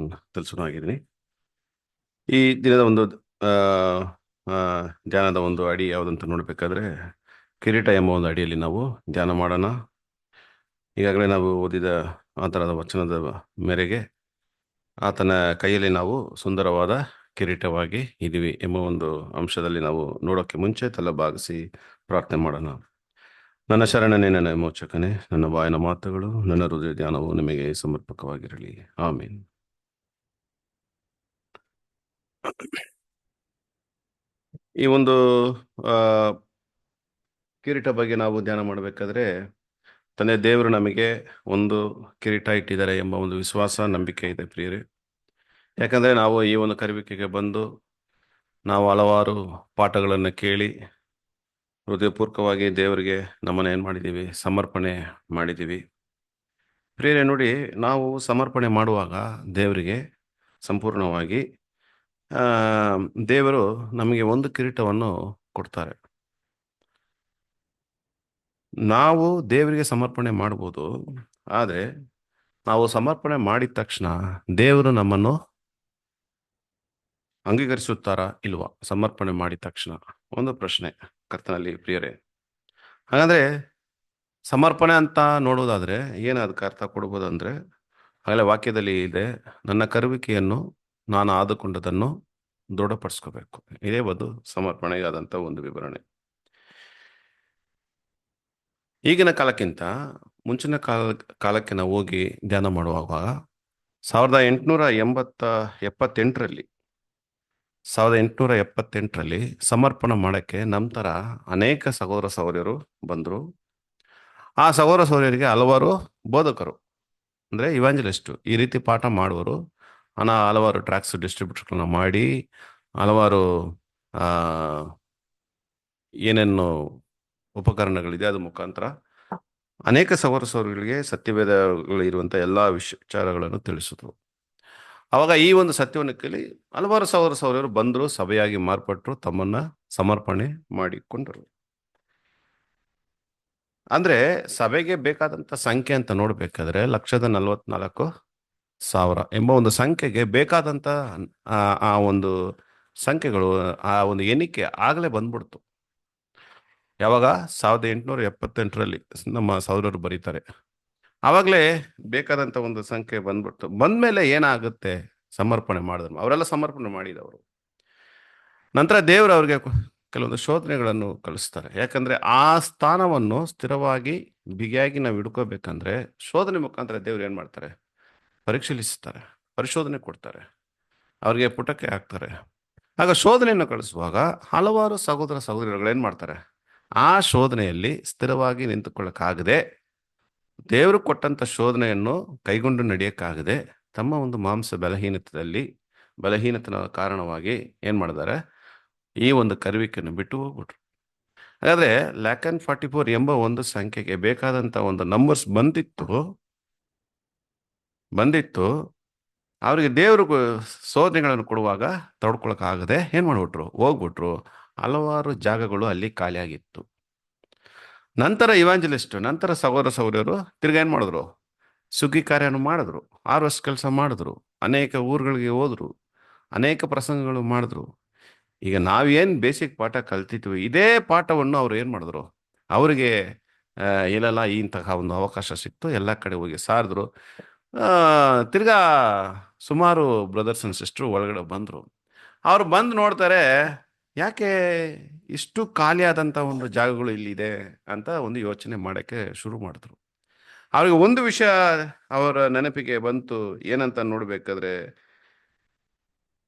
ನಾನು ತಿಳಿಸೋನಾಗಿದ್ದೀನಿ. ಈ ದಿನದ ಒಂದು ಆ, ಆ, ಧ್ಯಾನದ ಒಂದು ಅಡಿ ಯಾವುದಂತ ನೋಡಬೇಕಾದ್ರೆ ಕಿರೀಟ ಎಂಬ ಒಂದು ಅಡಿಯಲ್ಲಿ ನಾವು ಧ್ಯಾನ ಮಾಡೋಣ. ಈಗಾಗಲೇ ನಾವು ಓದಿದ ಆ ಥರದ ವಚನದ ಮೇರೆಗೆ ಆತನ ಕೈಯಲ್ಲಿ ನಾವು ಸುಂದರವಾದ ಕಿರೀಟವಾಗಿ ಇದ್ದೀವಿ ಎಂಬ ಒಂದು ಅಂಶದಲ್ಲಿ ನಾವು ನೋಡೋಕ್ಕೆ ಮುಂಚೆ ತಲೆ ಬಾಗಿಸಿ ಪ್ರಾರ್ಥನೆ ಮಾಡೋಣ. ನನ್ನ ಶರಣನೇ, ನನ್ನ ವಿಮೋಚಕನೇ, ನನ್ನ ಬಾಯಿನ ಮಾತುಗಳು, ನನ್ನ ಹೃದಯ ಧ್ಯಾನವು ನಿಮಗೆ ಸಮರ್ಪಕವಾಗಿರಲಿ. ಆಮೇನ್. ಈ ಒಂದು ಆ, ಕಿರೀಟ ಬಗ್ಗೆ ನಾವು ಧ್ಯಾನ ಮಾಡಬೇಕಾದ್ರೆ ತಂದೆ ದೇವರು ನಮಗೆ ಒಂದು ಕಿರೀಟ ಇಟ್ಟಿದ್ದಾರೆ ಎಂಬ ಒಂದು ವಿಶ್ವಾಸ, ನಂಬಿಕೆ ಇದೆ ಪ್ರಿಯರೇ. ಯಾಕಂದರೆ ನಾವು ಈ ಒಂದು ಕರುವಿಕೆಗೆ ಬಂದು ನಾವು ಹಲವಾರು ಪಾಠಗಳನ್ನು ಕೇಳಿ ಹೃದಯಪೂರ್ವಕವಾಗಿ ದೇವರಿಗೆ ನಮ್ಮನ್ನು ಏನು ಮಾಡಿದ್ದೀವಿ, ಸಮರ್ಪಣೆ ಮಾಡಿದ್ದೀವಿ. ಪ್ರಿಯರೇ ನೋಡಿ, ನಾವು ಸಮರ್ಪಣೆ ಮಾಡುವಾಗ ದೇವರಿಗೆ ಸಂಪೂರ್ಣವಾಗಿ ಆ, ದೇವರು ನಮಗೆ ಒಂದು ಕಿರೀಟವನ್ನು ಕೊಡ್ತಾರೆ. ನಾವು ದೇವರಿಗೆ ಸಮರ್ಪಣೆ ಮಾಡ್ಬೋದು, ಆದರೆ ನಾವು ಸಮರ್ಪಣೆ ಮಾಡಿದ ತಕ್ಷಣ ದೇವರು ನಮ್ಮನ್ನು ಅಂಗೀಕರಿಸುತ್ತಾರಾ ಇಲ್ವಾ? ಸಮರ್ಪಣೆ ಮಾಡಿದ ತಕ್ಷಣ ಒಂದು ಪ್ರಶ್ನೆ ಕರ್ತನಲ್ಲಿ ಪ್ರಿಯರೇ. ಹಾಗಂದ್ರೆ ಸಮರ್ಪಣೆ ಅಂತ ನೋಡೋದಾದ್ರೆ ಏನು ಅದಕ್ಕೆ ಅರ್ಥ ಕೊಡ್ಬೋದು ಅಂದ್ರೆ, ಆಗಲೇ ವಾಕ್ಯದಲ್ಲಿ ಇದೆ, ನನ್ನ ಕರುವಿಕೆಯನ್ನು ನಾನು ಆದುಕೊಂಡದನ್ನು ದೃಢಪಡಿಸ್ಕೋಬೇಕು. ಇದೇ ಒಂದು ಸಮರ್ಪಣೆಗಾದಂಥ ಒಂದು ವಿವರಣೆ. ಈಗಿನ ಕಾಲಕ್ಕಿಂತ ಮುಂಚಿನ ಕಾಲಕ್ಕೆ ನಾವು ಹೋಗಿ ಧ್ಯಾನ ಮಾಡುವಾಗ 1878ರಲ್ಲಿ 1878ರಲ್ಲಿ ಸಮರ್ಪಣೆ ಮಾಡೋಕ್ಕೆ ನಮ್ಮ ಥರ ಅನೇಕ ಸಹೋದರ ಸಹೋದರಿಯರು ಬಂದರು. ಆ ಸಹೋದರ ಸಹೋದರಿಯರಿಗೆ ಹಲವಾರು ಬೋಧಕರು ಅಂದರೆ ಇವಾಂಜಲಿಸ್ಟು ಈ ರೀತಿ ಪಾಠ ಮಾಡುವರು ಹಲವಾರು ಟ್ರ್ಯಾಕ್ಸ್ ಡಿಸ್ಟ್ರಿಬ್ಯೂಟರ್ಗಳನ್ನ ಮಾಡಿ ಹಲವಾರು ಏನೇನು ಉಪಕರಣಗಳಿದೆ ಅದ್ರ ಮುಖಾಂತರ ಅನೇಕ ಸಹೋದರ ಸಹೋದರಿಗಳಿಗೆ ಸತ್ಯವೇದಗಳು ಇರುವಂಥ ಎಲ್ಲ ವಿಚಾರಗಳನ್ನು ತಿಳಿಸಿದ್ರು. ಅವಾಗ ಈ ಒಂದು ಸತ್ಯವನ್ನು ಕೇಳಿ ಹಲವಾರು ಸಹೋದರ ಸಹೋದರರು ಬಂದರು, ಸಭೆಯಾಗಿ ಮಾರ್ಪಟ್ಟರು, ತಮ್ಮನ್ನ ಸಮರ್ಪಣೆ ಮಾಡಿಕೊಂಡರು. ಅಂದ್ರೆ ಸಭೆಗೆ ಬೇಕಾದಂತ ಸಂಖ್ಯೆ ಅಂತ ನೋಡ್ಬೇಕಾದ್ರೆ 1,44,000 ಎಂಬ ಒಂದು ಸಂಖ್ಯೆಗೆ ಬೇಕಾದಂತ ಆ ಒಂದು ಸಂಖ್ಯೆಗಳು, ಆ ಒಂದು ಎಣಿಕೆ ಆಗಲೇ ಬಂದ್ಬಿಡ್ತು. ಯಾವಾಗ 1878ರಲ್ಲಿ ನಮ್ಮ ಸಹೋದರರು ಬರೀತಾರೆ, ಆವಾಗಲೇ ಬೇಕಾದಂತ ಒಂದು ಸಂಖ್ಯೆ ಬಂದ್ಬಿಡ್ತು. ಬಂದ್ಮೇಲೆ ಏನಾಗುತ್ತೆ? ಸಮರ್ಪಣೆ ಮಾಡಿದ್ರು. ಅವರೆಲ್ಲ ಸಮರ್ಪಣೆ ಮಾಡಿದವರು. ನಂತರ ದೇವರು ಅವ್ರಿಗೆ ಕೆಲವೊಂದು ಶೋಧನೆಗಳನ್ನು ಕಳಿಸ್ತಾರೆ. ಯಾಕಂದ್ರೆ ಆ ಸ್ಥಾನವನ್ನು ಸ್ಥಿರವಾಗಿ ಬಿಗಿಯಾಗಿ ನಾವು ಹಿಡ್ಕೋಬೇಕಂದ್ರೆ ಶೋಧನೆ ಮುಖಾಂತರ ದೇವ್ರು ಏನ್ ಮಾಡ್ತಾರೆ? ಪರಿಶೀಲಿಸ್ತಾರೆ, ಪರಿಶೋಧನೆ ಕೊಡ್ತಾರೆ, ಅವ್ರಿಗೆ ಪುಟಕ್ಕೆ ಹಾಕ್ತಾರೆ. ಆಗ ಶೋಧನೆಯನ್ನು ಕಳಿಸುವಾಗ ಹಲವಾರು ಸಹೋದರ ಸಹೋದರಿಗಳು ಏನ್ ಮಾಡ್ತಾರೆ? ಆ ಶೋಧನೆಯಲ್ಲಿ ಸ್ಥಿರವಾಗಿ ನಿಂತುಕೊಳ್ಳಕ್ಕಾಗದೆ, ದೇವರು ಕೊಟ್ಟಂತ ಶೋಧನೆಯನ್ನು ಕೈಗೊಂಡು ನಡೆಯಕ್ಕಾಗದೆ, ತಮ್ಮ ಒಂದು ಮಾಂಸ ಬಲಹೀನತನ ಕಾರಣವಾಗಿ ಏನ್ ಮಾಡಿದ್ದಾರೆ? ಈ ಒಂದು ಕರುವಿಕೆಯನ್ನು ಬಿಟ್ಟು ಹೋಗ್ಬಿಟ್ರು. ಹಾಗಾದ್ರೆ 1,44 ಎಂಬ ಒಂದು ಸಂಖ್ಯೆಗೆ ಬೇಕಾದಂತ ಒಂದು ನಂಬರ್ಸ್ ಬಂದಿತ್ತು. ಅವರಿಗೆ ದೇವರು ಶೋಧನೆಗಳನ್ನು ಕೊಡುವಾಗ ತಡ್ಕೊಳಕ್ಕಾಗದೆ ಏನ್ ಮಾಡ್ಬಿಟ್ರು? ಹೋಗ್ಬಿಟ್ರು. ಹಲವಾರು ಜಾಗಗಳು ಅಲ್ಲಿ ಖಾಲಿಯಾಗಿತ್ತು. ನಂತರ ಇವಾಂಜಲಿಸ್ಟ್, ನಂತರ ಸಹೋದರ ಸಹೋದರಿಯರು ತಿರ್ಗಾ ಏನ್ ಮಾಡಿದ್ರು? ಸುಗ್ಗಿ ಕಾರ್ಯವನ್ನು ಮಾಡಿದ್ರು, ಹಾರ್ವೆಸ್ಟ್ ಕೆಲಸ ಮಾಡಿದ್ರು, ಅನೇಕ ಊರುಗಳಿಗೆ ಹೋದ್ರು, ಅನೇಕ ಪ್ರಸಂಗಗಳು ಮಾಡಿದ್ರು. ಈಗ ನಾವೇನು ಬೇಸಿಕ್ ಪಾಠ ಕಲ್ತಿದ್ವಿ, ಇದೇ ಪಾಠವನ್ನು ಅವ್ರು ಏನು ಮಾಡಿದ್ರು? ಅವರಿಗೆ ಇಲ್ಲೆಲ್ಲ ಇಂತಹ ಒಂದು ಅವಕಾಶ ಸಿಕ್ತು, ಎಲ್ಲ ಕಡೆ ಹೋಗಿ ಸಾರಿದ್ರು. ತಿರ್ಗಾ ಸುಮಾರು ಬ್ರದರ್ಸ್ ಅಂಡ್ ಸಿಸ್ಟರ್ ಒಳಗಡೆ ಬಂದರು. ಅವ್ರು ಬಂದು ನೋಡ್ತಾರೆ, ಯಾಕೆ ಇಷ್ಟು ಖಾಲಿಯಾದಂಥ ಒಂದು ಜಾಗಗಳು ಇಲ್ಲಿದೆ ಅಂತ ಒಂದು ಯೋಚನೆ ಮಾಡೋಕ್ಕೆ ಶುರು ಮಾಡಿದ್ರು. ಅವ್ರಿಗೆ ಒಂದು ವಿಷಯ ಅವರ ನೆನಪಿಗೆ ಬಂತು. ಏನಂತ ನೋಡ್ಬೇಕಾದ್ರೆ,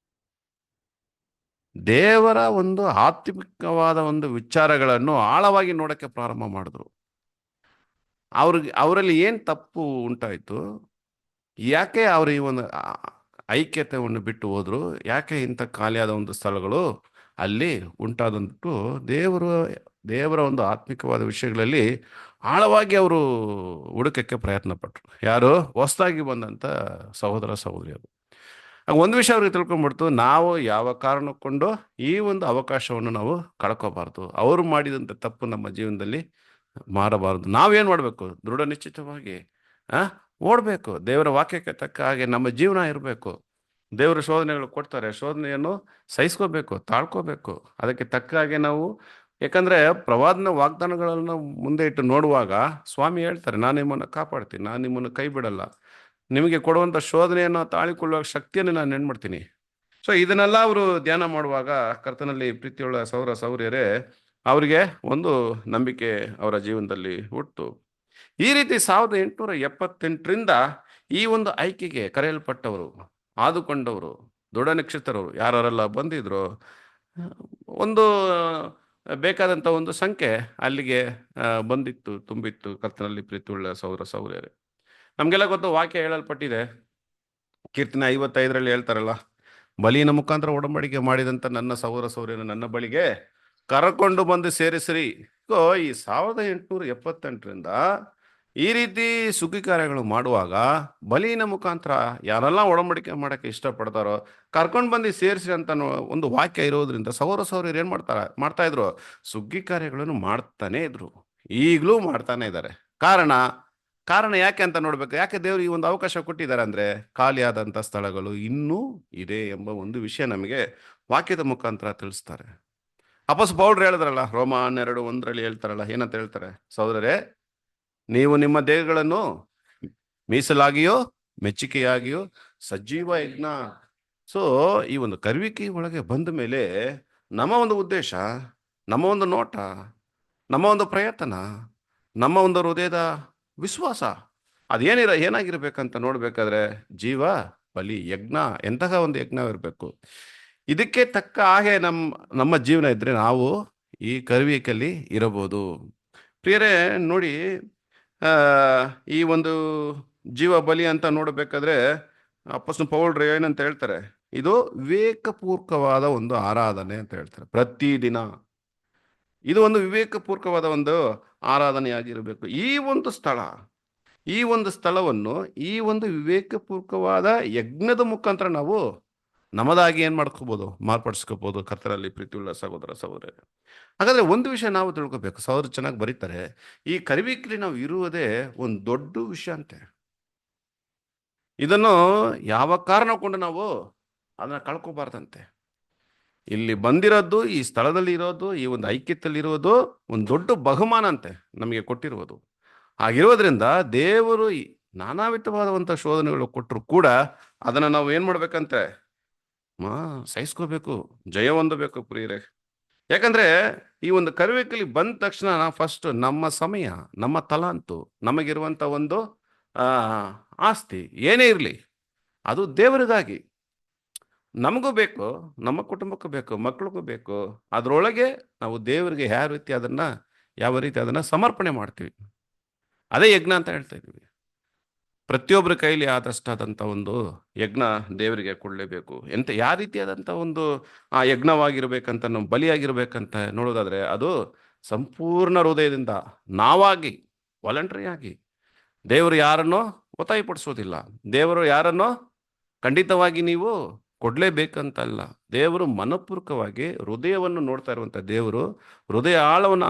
ದೇವರ ಒಂದು ಆತ್ಮಿಕವಾದ ಒಂದು ವಿಚಾರಗಳನ್ನು ಆಳವಾಗಿ ನೋಡಕ್ಕೆ ಪ್ರಾರಂಭ ಮಾಡಿದ್ರು. ಅವರಲ್ಲಿ ಏನು ತಪ್ಪು ಉಂಟಾಯಿತು? ಯಾಕೆ ಅವರು ಈ ಒಂದು ಐಕ್ಯತೆಯನ್ನು ಬಿಟ್ಟು ಹೋದ್ರು? ಯಾಕೆ ಇಂಥ ಖಾಲಿಯಾದ ಒಂದು ಸ್ಥಳಗಳು ಅಲ್ಲಿ ಉಂಟಾದಂಟು ದೇವರ ಒಂದು ಆತ್ಮಿಕವಾದ ವಿಷಯಗಳಲ್ಲಿ ಆಳವಾಗಿ ಅವರು ಹುಡುಕಕ್ಕೆ ಪ್ರಯತ್ನ ಪಟ್ಟರು. ಯಾರು? ಹೊಸದಾಗಿ ಬಂದಂಥ ಸಹೋದರ ಸಹೋದರಿಯರು. ಒಂದು ವಿಷಯ ಅವ್ರಿಗೆ ತಿಳ್ಕೊಂಡ್ಬಿಡ್ತು, ನಾವು ಯಾವ ಕಾರಣಕ್ಕೊಂಡು ಈ ಒಂದು ಅವಕಾಶವನ್ನು ನಾವು ಕಳ್ಕೋಬಾರ್ದು. ಅವರು ಮಾಡಿದಂಥ ತಪ್ಪು ನಮ್ಮ ಜೀವನದಲ್ಲಿ ಮಾಡಬಾರ್ದು. ನಾವೇನು ಮಾಡಬೇಕು? ದೃಢ ನಿಶ್ಚಿತವಾಗಿ ಓಡಬೇಕು. ದೇವರ ವಾಕ್ಯಕ್ಕೆ ತಕ್ಕ ಹಾಗೆ ನಮ್ಮ ಜೀವನ ಇರಬೇಕು. ದೇವರು ಶೋಧನೆಗಳು ಕೊಡ್ತಾರೆ. ಶೋಧನೆಯನ್ನು ಸಹಿಸ್ಕೋಬೇಕು, ತಾಳ್ಕೋಬೇಕು. ಅದಕ್ಕೆ ತಕ್ಕ ಹಾಗೆ ನಾವು, ಯಾಕಂದ್ರೆ ಪ್ರವಾದನ ವಾಗ್ದಾನಗಳನ್ನು ಮುಂದೆ ಇಟ್ಟು ನೋಡುವಾಗ ಸ್ವಾಮಿ ಹೇಳ್ತಾರೆ, ನಾನು ನಿಮ್ಮನ್ನು ಕಾಪಾಡ್ತೀನಿ, ನಾನು ನಿಮ್ಮನ್ನು ಕೈ ಬಿಡಲ್ಲ, ನಿಮಗೆ ಕೊಡುವಂಥ ಶೋಧನೆಯನ್ನು ತಾಳಿಕೊಳ್ಳುವ ಶಕ್ತಿಯನ್ನು ನಾನು ಏನ್ ಮಾಡ್ತೀನಿ. ಸೊ ಇದನ್ನೆಲ್ಲ ಅವರು ಧ್ಯಾನ ಮಾಡುವಾಗ ಕರ್ತನಲ್ಲಿ ಪ್ರೀತಿಯುಳ್ಳ ಸೌರ ಸೌರ್ಯರೇ, ಅವರಿಗೆ ಒಂದು ನಂಬಿಕೆ ಅವರ ಜೀವನದಲ್ಲಿ ಹುಟ್ಟು. ಈ ರೀತಿ 1878ರಿಂದ ಈ ಒಂದು ಆಯ್ಕೆಗೆ ಕರೆಯಲ್ಪಟ್ಟವರು, ಆದುಕೊಂಡವರು, ದೃಢ ನಕ್ಷತ್ರವರು ಯಾರೆಲ್ಲ ಬಂದಿದ್ರು, ಒಂದು ಬೇಕಾದಂಥ ಒಂದು ಸಂಖ್ಯೆ ಅಲ್ಲಿಗೆ ಬಂದಿತ್ತು, ತುಂಬಿತ್ತು. ಕರ್ತನಲ್ಲಿ ಪ್ರೀತಿಯುಳ್ಳ ಸೌರ ಸೌರ್ಯರೇ, ನಮಗೆಲ್ಲ ಗೊತ್ತು, ವಾಕ್ಯ ಹೇಳಲ್ಪಟ್ಟಿದೆ. ಕೀರ್ತನೆ 55ರಲ್ಲಿ ಹೇಳ್ತಾರಲ್ಲ, ಬಲಿನ ಮುಖಾಂತರ ಒಡಂಬಡಿಕೆ ಮಾಡಿದಂಥ ನನ್ನ ಸೌರ ಸೌರ್ಯನ ನನ್ನ ಬಳಿಗೆ ಕರಕೊಂಡು ಬಂದು ಸೇರಿಸಿರಿ. ಈ 1878ರಿಂದ ಈ ರೀತಿ ಸುಗ್ಗಿ ಕಾರ್ಯಗಳು ಮಾಡುವಾಗ ಬಲಿನ ಮುಖಾಂತರ ಯಾರೆಲ್ಲ ಒಡಂಬಡಿಕೆ ಮಾಡಕ್ಕೆ ಇಷ್ಟಪಡ್ತಾರೋ ಕರ್ಕೊಂಡು ಬಂದು ಸೇರಿಸಿ ಅಂತ ಒಂದು ವಾಕ್ಯ ಇರೋದ್ರಿಂದ ಸೌರ ಸೌರ್ಯರು ಏನ್ ಮಾಡ್ತಾ ಇದ್ರು, ಸುಗ್ಗಿ ಕಾರ್ಯಗಳನ್ನು ಮಾಡ್ತಾನೆ ಇದ್ರು, ಈಗಲೂ ಮಾಡ್ತಾನೆ ಇದ್ದಾರೆ. ಕಾರಣ ಕಾರಣ ಯಾಕೆ ಅಂತ ನೋಡ್ಬೇಕು. ಯಾಕೆ ದೇವರು ಈ ಒಂದು ಅವಕಾಶ ಕೊಟ್ಟಿದ್ದಾರೆ ಅಂದ್ರೆ, ಖಾಲಿಯಾದಂಥ ಸ್ಥಳಗಳು ಇನ್ನೂ ಇದೆ ಎಂಬ ಒಂದು ವಿಷಯ ನಮಗೆ ವಾಕ್ಯದ ಮುಖಾಂತರ ತಿಳಿಸ್ತಾರೆ. ಪೌಲ್ರು ಹೇಳಿದ್ರಲ್ಲ, ರೋಮ 12:1 ಹೇಳ್ತಾರಲ್ಲ, ಏನಂತ ಹೇಳ್ತಾರೆ, ಸಹೋದರರೇ, ನೀವು ನಿಮ್ಮ ದೇಹಗಳನ್ನು ಮೀಸಲಾಗಿಯೋ ಮೆಚ್ಚುಗೆಯಾಗಿಯೋ ಸಜೀವ ಯಜ್ಞ. ಸೊ ಈ ಒಂದು ಕರುವಿಕೆ ಒಳಗೆ ಬಂದ ಮೇಲೆ ನಮ್ಮ ಒಂದು ಉದ್ದೇಶ, ನಮ್ಮ ಒಂದು ನೋಟ, ನಮ್ಮ ಒಂದು ಪ್ರಯತ್ನ, ನಮ್ಮ ಒಂದು ಹೃದಯದ ವಿಶ್ವಾಸ ಏನಾಗಿರ್ಬೇಕಂತ ನೋಡ್ಬೇಕಾದ್ರೆ, ಜೀವ ಬಲಿ ಯಜ್ಞ, ಎಂತಹ ಒಂದು ಯಜ್ಞವಿರ್ಬೇಕು. ಇದಕ್ಕೆ ತಕ್ಕ ಹಾಗೆ ನಮ್ಮ ಜೀವನ ಇದ್ರೆ ನಾವು ಈ ಕರುವಿಕೆಯಲ್ಲಿ ಇರಬಹುದು. ಪ್ರಿಯರೇ ನೋಡಿ, ಈ ಒಂದು ಜೀವ ಬಲಿ ಅಂತ ನೋಡ್ಬೇಕಾದ್ರೆ ಅಪೊಸ್ತಲ ಪೌಲ್ರು ಏನಂತ ಹೇಳ್ತಾರೆ, ಇದು ವಿವೇಕಪೂರ್ವಕವಾದ ಒಂದು ಆರಾಧನೆ ಅಂತ ಹೇಳ್ತಾರೆ. ಪ್ರತಿದಿನ ಇದು ಒಂದು ವಿವೇಕಪೂರ್ವಕವಾದ ಒಂದು ಆರಾಧನೆಯಾಗಿರಬೇಕು. ಈ ಒಂದು ಸ್ಥಳವನ್ನು ಈ ಒಂದು ವಿವೇಕಪೂರ್ವಕವಾದ ಯಜ್ಞದ ಮುಖಾಂತರ ನಾವು ನಮ್ಮದಾಗಿ ಏನ್ ಮಾಡ್ಕೋಬಹುದು, ಮಾರ್ಪಡಿಸ್ಕೋಬಹುದು. ಕರ್ತನಲ್ಲಿ ಪ್ರೀತಿಯುಳ್ಳ ಸಹೋದರ ಸಹೋದರ, ಹಾಗಾದ್ರೆ ಒಂದು ವಿಷಯ ನಾವು ತಿಳ್ಕೊಬೇಕು. ಸಹೋದರ ಚೆನ್ನಾಗಿ ಬರೀತಾರೆ, ಈ ಕರಿವಿಕ್ಲಿ ನಾವು ಇರುವುದೇ ಒಂದು ದೊಡ್ಡ ವಿಷಯ ಅಂತೆ. ಇದನ್ನು ಯಾವ ಕಾರಣ ಕೊಂಡು ನಾವು ಅದನ್ನ ಕಳ್ಕೋಬಾರ್ದಂತೆ. ಇಲ್ಲಿ ಬಂದಿರೋದು, ಈ ಸ್ಥಳದಲ್ಲಿ ಇರೋದು, ಈ ಒಂದು ಐಕ್ಯತೆಯಲ್ಲಿ ಇರೋದು ಒಂದು ದೊಡ್ಡ ಬಹುಮಾನ ಅಂತೆ ನಮಗೆ ಕೊಟ್ಟಿರುವುದು. ಹಾಗಿರೋದ್ರಿಂದ ದೇವರು ನಾನಾ ವಿಧವಾದಂಥ ಶೋಧನೆಗಳು ಕೊಟ್ಟರು ಕೂಡ ಅದನ್ನ ನಾವು ಏನ್ ಮಾಡ್ಬೇಕಂತೆ, ಸಹಿಸ್ಕೋಬೇಕು, ಜಯ ಹೊಂದಬೇಕು ಪ್ರಿಯರೇ. ಯಾಕಂದ್ರೆ ಈ ಒಂದು ಕರುವಿಕೆಯಲ್ಲಿ ಬಂದ ತಕ್ಷಣ ಫಸ್ಟ್ ನಮ್ಮ ಸಮಯ, ನಮ್ಮ ತಲಾಂತು, ನಮಗಿರುವಂತ ಒಂದು ಆಸ್ತಿ ಏನೇ ಇರಲಿ ಅದು ದೇವರಿಗಾಗಿ. ನಮಗೂ ಬೇಕು, ನಮ್ಮ ಕುಟುಂಬಕ್ಕೂ ಬೇಕು, ಮಕ್ಕಳಿಗೂ ಬೇಕು. ಅದರೊಳಗೆ ನಾವು ದೇವರಿಗೆ ಯಾವ ರೀತಿ ಅದನ್ನ ಸಮರ್ಪಣೆ ಮಾಡ್ತೀವಿ, ಅದೇ ಯಜ್ಞ ಅಂತ ಹೇಳ್ತಾ ಇದೀವಿ. ಪ್ರತಿಯೊಬ್ಬರ ಕೈಲಿ ಆದಷ್ಟಾದಂಥ ಒಂದು ಯಜ್ಞ ದೇವರಿಗೆ ಕೊಡಲೇಬೇಕು. ಯಾವ ರೀತಿಯಾದಂಥ ಒಂದು ಆ ಯಜ್ಞವಾಗಿರ್ಬೇಕಂತ, ನಾವು ಬಲಿಯಾಗಿರ್ಬೇಕಂತ ನೋಡೋದಾದ್ರೆ, ಅದು ಸಂಪೂರ್ಣ ಹೃದಯದಿಂದ ನಾವಾಗಿ ವಾಲಂಟ್ರಿ ಆಗಿ. ದೇವರು ಯಾರನ್ನೋ ಒತ್ತಾಯಪಡಿಸೋದಿಲ್ಲ, ದೇವರು ಯಾರನ್ನೋ ಖಂಡಿತವಾಗಿ ನೀವು ಕೊಡ್ಲೇಬೇಕಂತಲ್ಲ. ದೇವರು ಮನಪೂರ್ವಕವಾಗಿ ಹೃದಯವನ್ನು ನೋಡ್ತಾ ಇರುವಂತ ದೇವರು, ಹೃದಯ ಆಳವನ್ನು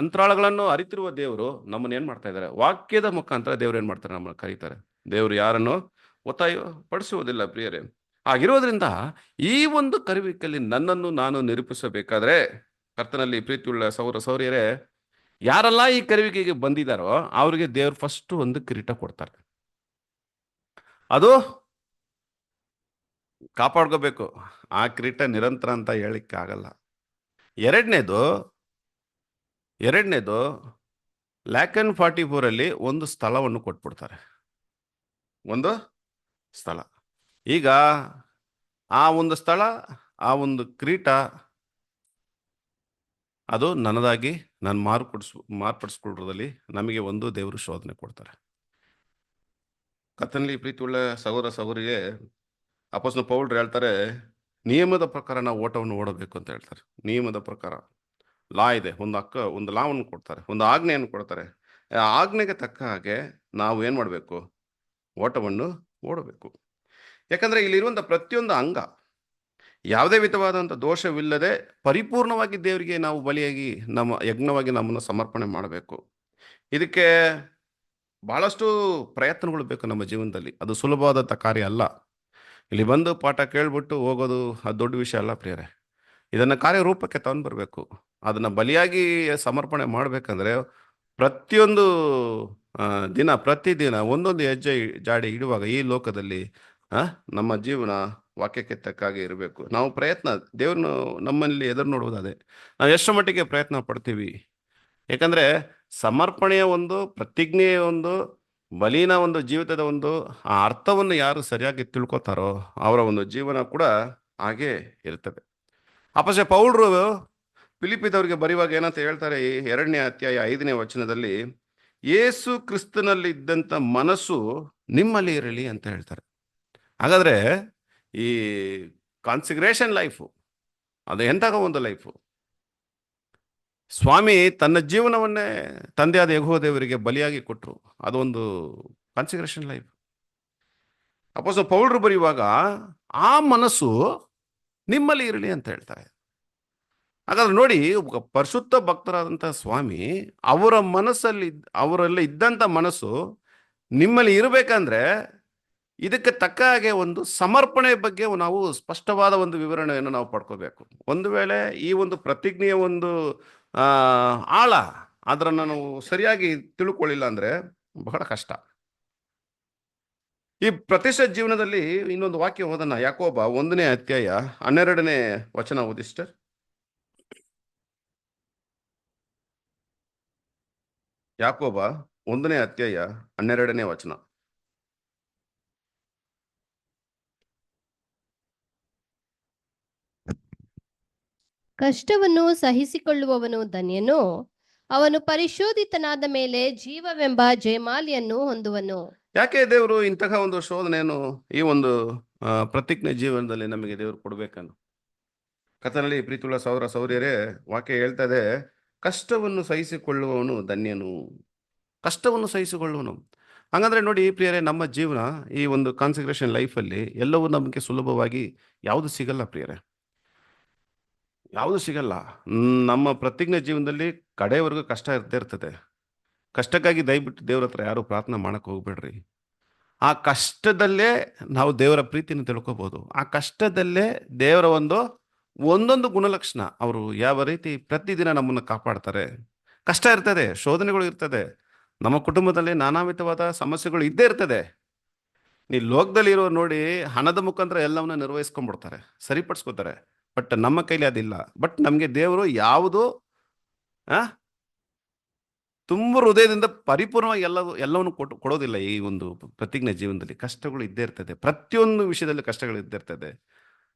ಅಂತರಾಳಗಳನ್ನು ಅರಿತಿರುವ ದೇವರು ನಮ್ಮನ್ನ ಏನ್ ಮಾಡ್ತಾ ಇದ್ದಾರೆ, ವಾಕ್ಯದ ಮುಖಾಂತರ ದೇವ್ರು ಏನ್ ಮಾಡ್ತಾರೆ, ನಮ್ಮನ್ನ ಕರೀತಾರೆ. ದೇವರು ಯಾರನ್ನು ಒತ್ತಾಯ ಪಡಿಸುವುದಿಲ್ಲ ಪ್ರಿಯರೇ. ಆಗಿರೋದ್ರಿಂದ ಈ ಒಂದು ಕರುವಿಕೆಯಲ್ಲಿ ನನ್ನನ್ನು ನಾನು ನಿರೂಪಿಸಬೇಕಾದ್ರೆ, ಕರ್ತನಲ್ಲಿ ಪ್ರೀತಿಯುಳ್ಳ ಸೌರ ಸೌರ್ಯರೇ, ಯಾರೆಲ್ಲ ಈ ಕರುವಿಕೆಗೆ ಬಂದಿದ್ದಾರೋ ಅವ್ರಿಗೆ ದೇವ್ರು ಫಸ್ಟ್ ಒಂದು ಕಿರೀಟ ಕೊಡ್ತಾರೆ. ಅದು ಕಾಪಾಡ್ಕೋಬೇಕು. ಆ ಕಿರೀಟ ನಿರಂತರ ಅಂತ ಹೇಳಿಕ್ಕೆ ಆಗಲ್ಲ. ಎರಡನೇದು ಲ್ಯಾಕನ್ 44 ಒಂದು ಸ್ಥಳವನ್ನು ಕೊಟ್ಬಿಡ್ತಾರೆ, ಒಂದು ಸ್ಥಳ. ಈಗ ಆ ಒಂದು ಸ್ಥಳ, ಆ ಒಂದು ಕಿರೀಟ ಅದು ನನ್ನದಾಗಿ ನಾನು ಮಾರ್ಪಡಿಸ್ಕೊಳ್ಳೋದ್ರಲ್ಲಿ ನಮಗೆ ಒಂದು ದೇವರು ಶೋಧನೆ ಕೊಡ್ತಾರೆ. ಕರ್ತನಲ್ಲಿ ಪ್ರೀತಿಯುಳ್ಳ ಸಹೋದರ ಸಹೋದರಿಗೆ ಅಪೊಸ್ತಲ ಪೌಲ್ರು ಹೇಳ್ತಾರೆ, ನಿಯಮದ ಪ್ರಕಾರ ನಾವು ಓಟವನ್ನು ಓಡಬೇಕು ಅಂತ ಹೇಳ್ತಾರೆ. ನಿಯಮದ ಪ್ರಕಾರ ಲಾ ಇದೆ, ಒಂದು ಲಾವನ್ನು ಕೊಡ್ತಾರೆ, ಒಂದು ಆಜ್ಞೆಯನ್ನು ಕೊಡ್ತಾರೆ. ಆ ಆಜ್ಞೆಗೆ ತಕ್ಕ ಹಾಗೆ ನಾವು ಏನ್ ಮಾಡಬೇಕು, ಓಟವನ್ನು ಓಡಬೇಕು. ಯಾಕಂದ್ರೆ ಇಲ್ಲಿರುವಂಥ ಪ್ರತಿಯೊಂದು ಅಂಗ ಯಾವುದೇ ವಿಧವಾದಂಥ ದೋಷವಿಲ್ಲದೆ ಪರಿಪೂರ್ಣವಾಗಿ ದೇವರಿಗೆ ನಾವು ಬಲಿಯಾಗಿ ನಮ್ಮ ಯಜ್ಞವಾಗಿ ನಮ್ಮನ್ನು ಸಮರ್ಪಣೆ ಮಾಡಬೇಕು. ಇದಕ್ಕೆ ಬಹಳಷ್ಟು ಪ್ರಯತ್ನಗಳು ಬೇಕು ನಮ್ಮ ಜೀವನದಲ್ಲಿ. ಅದು ಸುಲಭವಾದಂಥ ಕಾರ್ಯ ಅಲ್ಲ. ಇಲ್ಲಿ ಬಂದು ಪಾಠ ಕೇಳ್ಬಿಟ್ಟು ಹೋಗೋದು ಅದು ದೊಡ್ಡ ವಿಷಯ ಅಲ್ಲ ಪ್ರಿಯರೇ. ಇದನ್ನು ಕಾರ್ಯರೂಪಕ್ಕೆ ತಂದು ಬರಬೇಕು. ಅದನ್ನು ಬಲಿಯಾಗಿ ಸಮರ್ಪಣೆ ಮಾಡಬೇಕಂದ್ರೆ ಪ್ರತಿಯೊಂದು ಆ, ಪ್ರತಿದಿನ ಒಂದೊಂದು ಹೆಜ್ಜೆ ಜಾಡಿ ಇಡುವಾಗ ಈ ಲೋಕದಲ್ಲಿ ಆ, ನಮ್ಮ ಜೀವನ ವಾಕ್ಯಕ್ಕೆ ತಕ್ಕಾಗಿ ಇರಬೇಕು. ನಾವು ಪ್ರಯತ್ನ ದೇವ್ರನ್ನು ನಮ್ಮಲ್ಲಿ ಎದುರು ನೋಡುವುದು ಅದೇ. ನಾವು ಎಷ್ಟು ಮಟ್ಟಿಗೆ ಪ್ರಯತ್ನ ಪಡ್ತೀವಿ. ಯಾಕಂದ್ರೆ ಸಮರ್ಪಣೆಯ ಒಂದು ಪ್ರತಿಜ್ಞೆಯ ಒಂದು ಬಲಿನ ಒಂದು ಜೀವಿತದ ಒಂದು ಆ ಅರ್ಥವನ್ನು ಯಾರು ಸರಿಯಾಗಿ ತಿಳ್ಕೊತಾರೋ ಅವರ ಒಂದು ಜೀವನ ಕೂಡ ಹಾಗೆ ಇರ್ತದೆ. ಅಪೊಸ್ತಲ ಪೌಲರು ಫಿಲಿಪ್ಪಿದವರಿಗೆ ಬರೆಯುವಾಗ ಏನಂತ ಹೇಳ್ತಾರೆ, ಈ 2ನೇ ಅಧ್ಯಾಯ 5ನೇ ವಚನದಲ್ಲಿ, ಯೇಸು ಕ್ರಿಸ್ತನಲ್ಲಿ ಇದ್ದಂಥ ಮನಸ್ಸು ನಿಮ್ಮಲ್ಲಿ ಇರಲಿ ಅಂತ ಹೇಳ್ತಾರೆ. ಹಾಗಾದ್ರೆ ಈ ಕಾನ್ಸಿಗ್ರೇಷನ್ ಲೈಫು ಅದು ಎಂತಹ ಒಂದು ಲೈಫು. ಸ್ವಾಮಿ ತನ್ನ ಜೀವನವನ್ನೇ ತಂದೆಯಾದ ಯೆಹೋವ ದೇವರಿಗೆ ಬಲಿಯಾಗಿ ಕೊಟ್ಟರು. ಅದೊಂದು ಕಾನ್ಸಿಗ್ರೇಷನ್ ಲೈಫ್. ಅಪೊಸ್ತಲ ಪೌಲರು ಬರೆಯುವಾಗ ಆ ಮನಸ್ಸು ನಿಮ್ಮಲ್ಲಿ ಇರಲಿ ಅಂತ ಹೇಳ್ತಾರೆ. ಹಾಗಾದ್ರೆ ನೋಡಿ, ಒಬ್ಬ ಪರಿಶುದ್ಧ ಭಕ್ತರಾದಂಥ ಸ್ವಾಮಿ ಅವರ ಮನಸ್ಸಲ್ಲಿ ಅವರಲ್ಲಿ ಇದ್ದಂಥ ಮನಸ್ಸು ನಿಮ್ಮಲ್ಲಿ ಇರಬೇಕಂದ್ರೆ ಇದಕ್ಕೆ ತಕ್ಕ ಹಾಗೆ ಒಂದು ಸಮರ್ಪಣೆ ಬಗ್ಗೆ ನಾವು ಸ್ಪಷ್ಟವಾದ ಒಂದು ವಿವರಣೆಯನ್ನು ನಾವು ಪಡ್ಕೋಬೇಕು. ಒಂದು ವೇಳೆ ಈ ಒಂದು ಪ್ರತಿಜ್ಞೆಯ ಒಂದು ಆಳ ಅದನ್ನು ನಾವು ಸರಿಯಾಗಿ ತಿಳ್ಕೊಳ್ಳಿಲ್ಲ ಅಂದ್ರೆ ಬಹಳ ಕಷ್ಟ. ಈ ಪ್ರತಿಷ್ಠಿತ ಜೀವನದಲ್ಲಿ ಇನ್ನೊಂದು ವಾಕ್ಯ ಓದೋಣ. ಯಾಕೋಬ 1ನೇ ಅಧ್ಯಾಯ 12ನೇ ವಚನ ಓದಿ ಸಿಸ್ಟರ್. ಯಾಕೋಬ 1ನೇ ಅಧ್ಯಾಯ 12ನೇ ವಚನ. ಕಷ್ಟವನ್ನು ಸಹಿಸಿಕೊಳ್ಳುವವನು ಧನ್ಯನು, ಅವನು ಪರಿಶೋಧಿತನಾದ ಮೇಲೆ ಜೀವವೆಂಬ ಜಯಮಾಲಿಯನ್ನು ಹೊಂದುವನು. ಯಾಕೆ ದೇವರು ಇಂತಹ ಒಂದು ಶೋಧನೆಯನ್ನು ಈ ಒಂದು ಪ್ರತಿಜ್ಞೆ ಜೀವನದಲ್ಲಿ ನಮಗೆ ದೇವರು ಕೊಡ್ಬೇಕನ್ನು? ಕಥನಲ್ಲಿ ಪ್ರೀತಿಯುಳ್ಳ ಸಹೋದರ ಸಹೋದರಿಯರೇ, ವಾಕ್ಯ ಹೇಳ್ತಾ ಇದೆ, ಕಷ್ಟವನ್ನು ಸಹಿಸಿಕೊಳ್ಳುವವನು ಧನ್ಯನು. ಕಷ್ಟವನ್ನು ಸಹಿಸಿಕೊಳ್ಳುವನು. ಹಾಗಂದ್ರೆ ನೋಡಿ ಪ್ರಿಯರೇ, ನಮ್ಮ ಜೀವನ ಈ ಒಂದು ಕಾನ್ಸಿಗ್ರೇಷನ್ ಲೈಫಲ್ಲಿ ಎಲ್ಲವೂ ನಮಗೆ ಸುಲಭವಾಗಿ ಯಾವುದು ಸಿಗಲ್ಲ ಪ್ರಿಯರೇ, ಯಾವುದು ಸಿಗಲ್ಲ. ನಮ್ಮ ಪ್ರತಿಜ್ಞೆ ಜೀವನದಲ್ಲಿ ಕಡೆಯವರೆಗೂ ಕಷ್ಟ ಇರ್ತಾ ಇರ್ತದೆ. ಕಷ್ಟಕ್ಕಾಗಿ ದಯವಿಟ್ಟು ದೇವ್ರ ಹತ್ರ ಯಾರು ಪ್ರಾರ್ಥನೆ ಮಾಡಕ್ಕೆ ಹೋಗ್ಬೇಡ್ರಿ. ಆ ಕಷ್ಟದಲ್ಲೇ ನಾವು ದೇವರ ಪ್ರೀತಿಯನ್ನು ತಿಳ್ಕೊಬೋದು. ಆ ಕಷ್ಟದಲ್ಲೇ ದೇವರ ಒಂದೊಂದು ಗುಣಲಕ್ಷಣ, ಅವರು ಯಾವ ರೀತಿ ಪ್ರತಿದಿನ ನಮ್ಮನ್ನು ಕಾಪಾಡ್ತಾರೆ. ಕಷ್ಟ ಇರ್ತದೆ, ಶೋಧನೆಗಳು ಇರ್ತದೆ, ನಮ್ಮ ಕುಟುಂಬದಲ್ಲಿ ನಾನಾ ವಿಧವಾದ ಸಮಸ್ಯೆಗಳು ಇದ್ದೇ ಇರ್ತದೆ. ನೀ ಲೋಕದಲ್ಲಿ ಇರೋ ನೋಡಿ, ಹಣದ ಮುಖಾಂತರ ಎಲ್ಲವನ್ನ ನಿರ್ವಹಿಸ್ಕೊಂಡ್ಬಿಡ್ತಾರೆ, ಸರಿಪಡಿಸ್ಕೋತಾರೆ. ಬಟ್ ನಮ್ಮ ಕೈಲಿ ಅದಿಲ್ಲ. ಬಟ್ ನಮಗೆ ದೇವರು ಯಾವುದು ತುಂಬ ಹೃದಯದಿಂದ ಪರಿಪೂರ್ಣವಾಗಿ ಎಲ್ಲವನ್ನು ಕೊಡೋದಿಲ್ಲ. ಈ ಒಂದು ಪ್ರತಿಜ್ಞೆ ಜೀವನದಲ್ಲಿ ಕಷ್ಟಗಳು ಇದ್ದೇ ಇರ್ತದೆ, ಪ್ರತಿಯೊಂದು ವಿಷಯದಲ್ಲಿ ಕಷ್ಟಗಳು ಇದ್ದೇ ಇರ್ತದೆ.